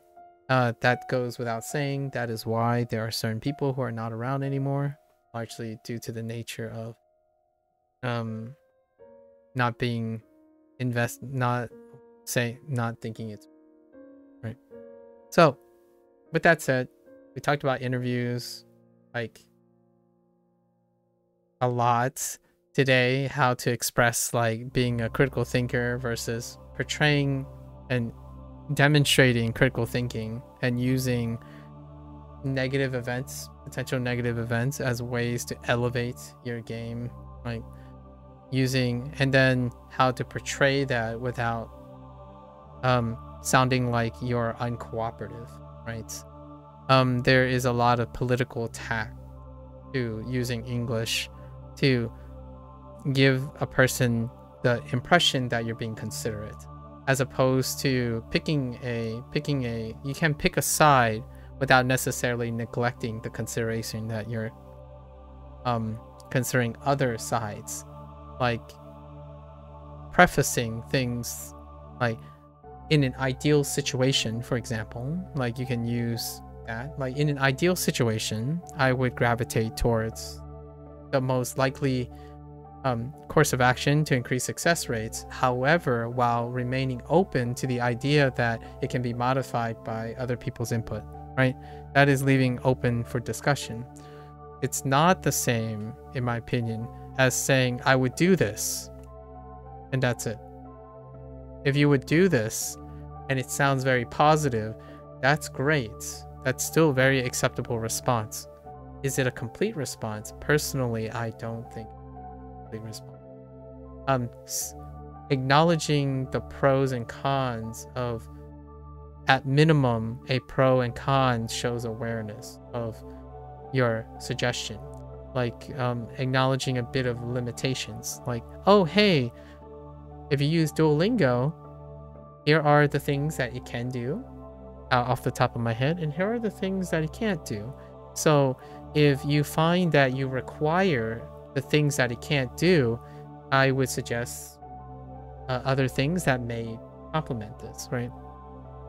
That goes without saying. That is why there are certain people who are not around anymore, largely due to the nature of not being not thinking it's right. So with that said, we talked about interviews like a lot today, how to express like being a critical thinker versus portraying and demonstrating critical thinking and using potential negative events as ways to elevate your game, like and then how to portray that without sounding like you're uncooperative, right? There is a lot of political tact to using English to give a person the impression that you're being considerate, as opposed to you can pick a side without necessarily neglecting the consideration that you're considering other sides, like prefacing things like in an ideal situation, for example. Like you can use that, like in an ideal situation I would gravitate towards the most likely course of action to increase success rates, however, while remaining open to the idea that it can be modified by other people's input, right? That is leaving open for discussion. It's not the same, in my opinion, as saying I would do this and that's it. If you would do this and it sounds very positive, that's great. That's still a very acceptable response. Is it a complete response? Personally, I don't think response. Acknowledging the pros and cons of, at minimum, a pro and con shows awareness of your suggestion. Like acknowledging a bit of limitations, like, oh hey, if you use Duolingo, here are the things that it can do off the top of my head, and here are the things that it can't do. So if you find that you require the things that it can't do, I would suggest other things that may complement this, right?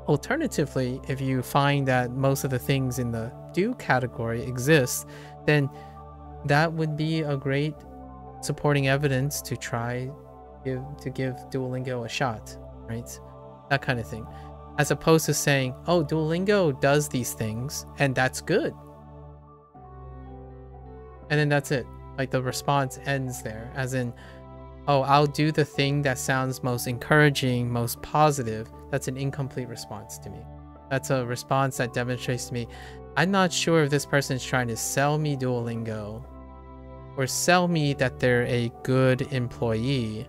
Alternatively, if you find that most of the things in the do category exist, then that would be a great supporting evidence to try to give Duolingo a shot, right? That kind of thing. as opposed to saying, oh, Duolingo does these things and that's good. And then that's it. Like the response ends there, as in, oh, I'll do the thing that sounds most encouraging, most positive. That's an incomplete response to me. That's a response that demonstrates to me, I'm not sure if this person is trying to sell me Duolingo or sell me that they're a good employee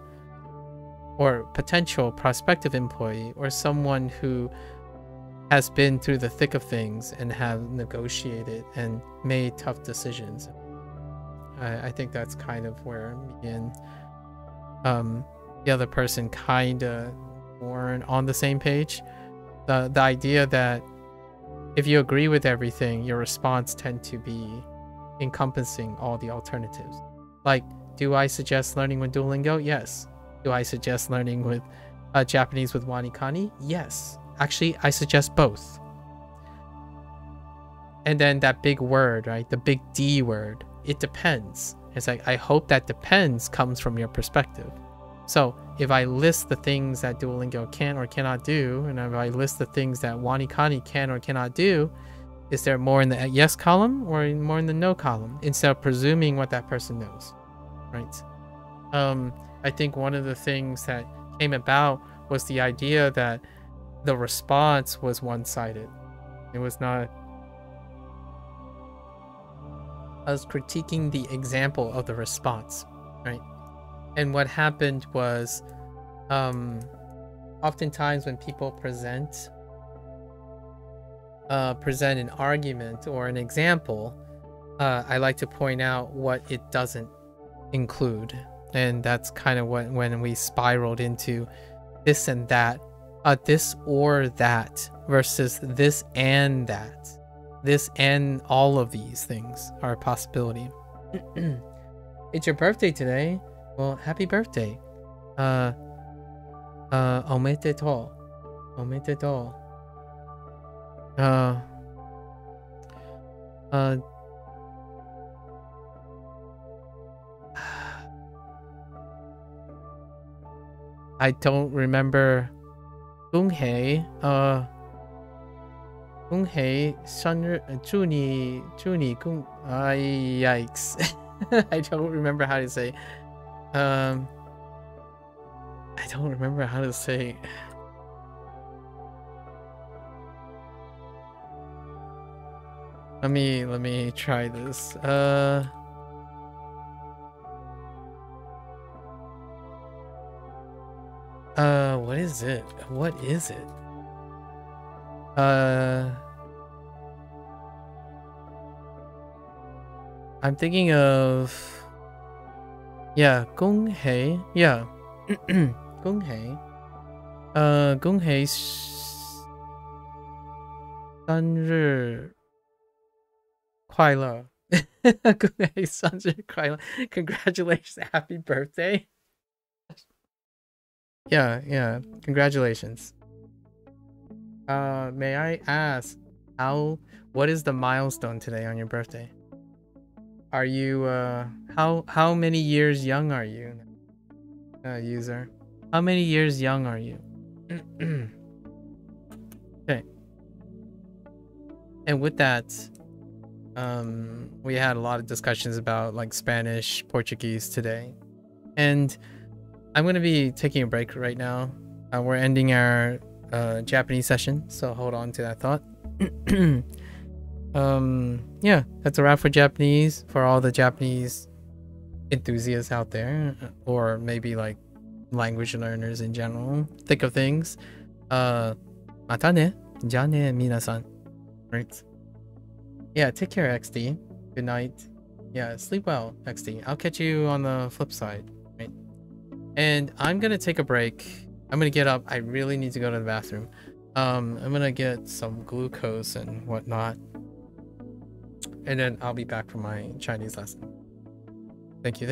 or potential prospective employee or someone who has been through the thick of things and have negotiated and made tough decisions. I think that's kind of where me and the other person kind of weren't on the same page. The idea that if you agree with everything, your response tend to be encompassing all the alternatives. Like, do I suggest learning with Duolingo? Yes. Do I suggest learning with Japanese with Wanikani? Yes. Actually, I suggest both. And then that big word, right? The big D word. It depends. It's like, I hope that depends comes from your perspective. So if I list the things that Duolingo can or cannot do, and if I list the things that Wanikani can or cannot do, is there more in the yes column or more in the no column? Instead of presuming what that person knows, right? I think one of the things that came about was the idea that the response was one-sided. It was not. I was critiquing the example of the response, right? And what happened was, oftentimes when people present an argument or an example, I like to point out what it doesn't include. And that's kind of when we spiraled into this and that, this or that versus this and that. This and all of these things are a possibility. It's your birthday today. Well, happy birthday. Omedetou. Omedetou. I don't remember. 恭喜 恭喜生日祝你恭 yikes. I don't remember how to say. I don't remember how to say. Let me try this. What is it? What is it? I'm thinking of, yeah, 恭喜, yeah. 恭喜. 恭喜生日快乐. 恭喜生日快乐. Congratulations, happy birthday. Yeah, congratulations. May I ask, what is the milestone today on your birthday? Are you, how many years young are you, user? How many years young are you? Okay. And with that, we had a lot of discussions about like Spanish, Portuguese today. And I'm going to be taking a break right now. We're ending our Japanese session, so hold on to that thought. Yeah, that's a wrap for Japanese, for all the Japanese enthusiasts out there, or maybe like language learners in general. Think of things. Mata ne. Ja ne, minasan. Right? Yeah, take care, XD. Good night. Yeah, sleep well, XD. I'll catch you on the flip side. Right? And I'm gonna take a break. I'm gonna get up. I really need to go to the bathroom. I'm gonna get some glucose and whatnot. And then I'll be back for my Chinese lesson. Thank you.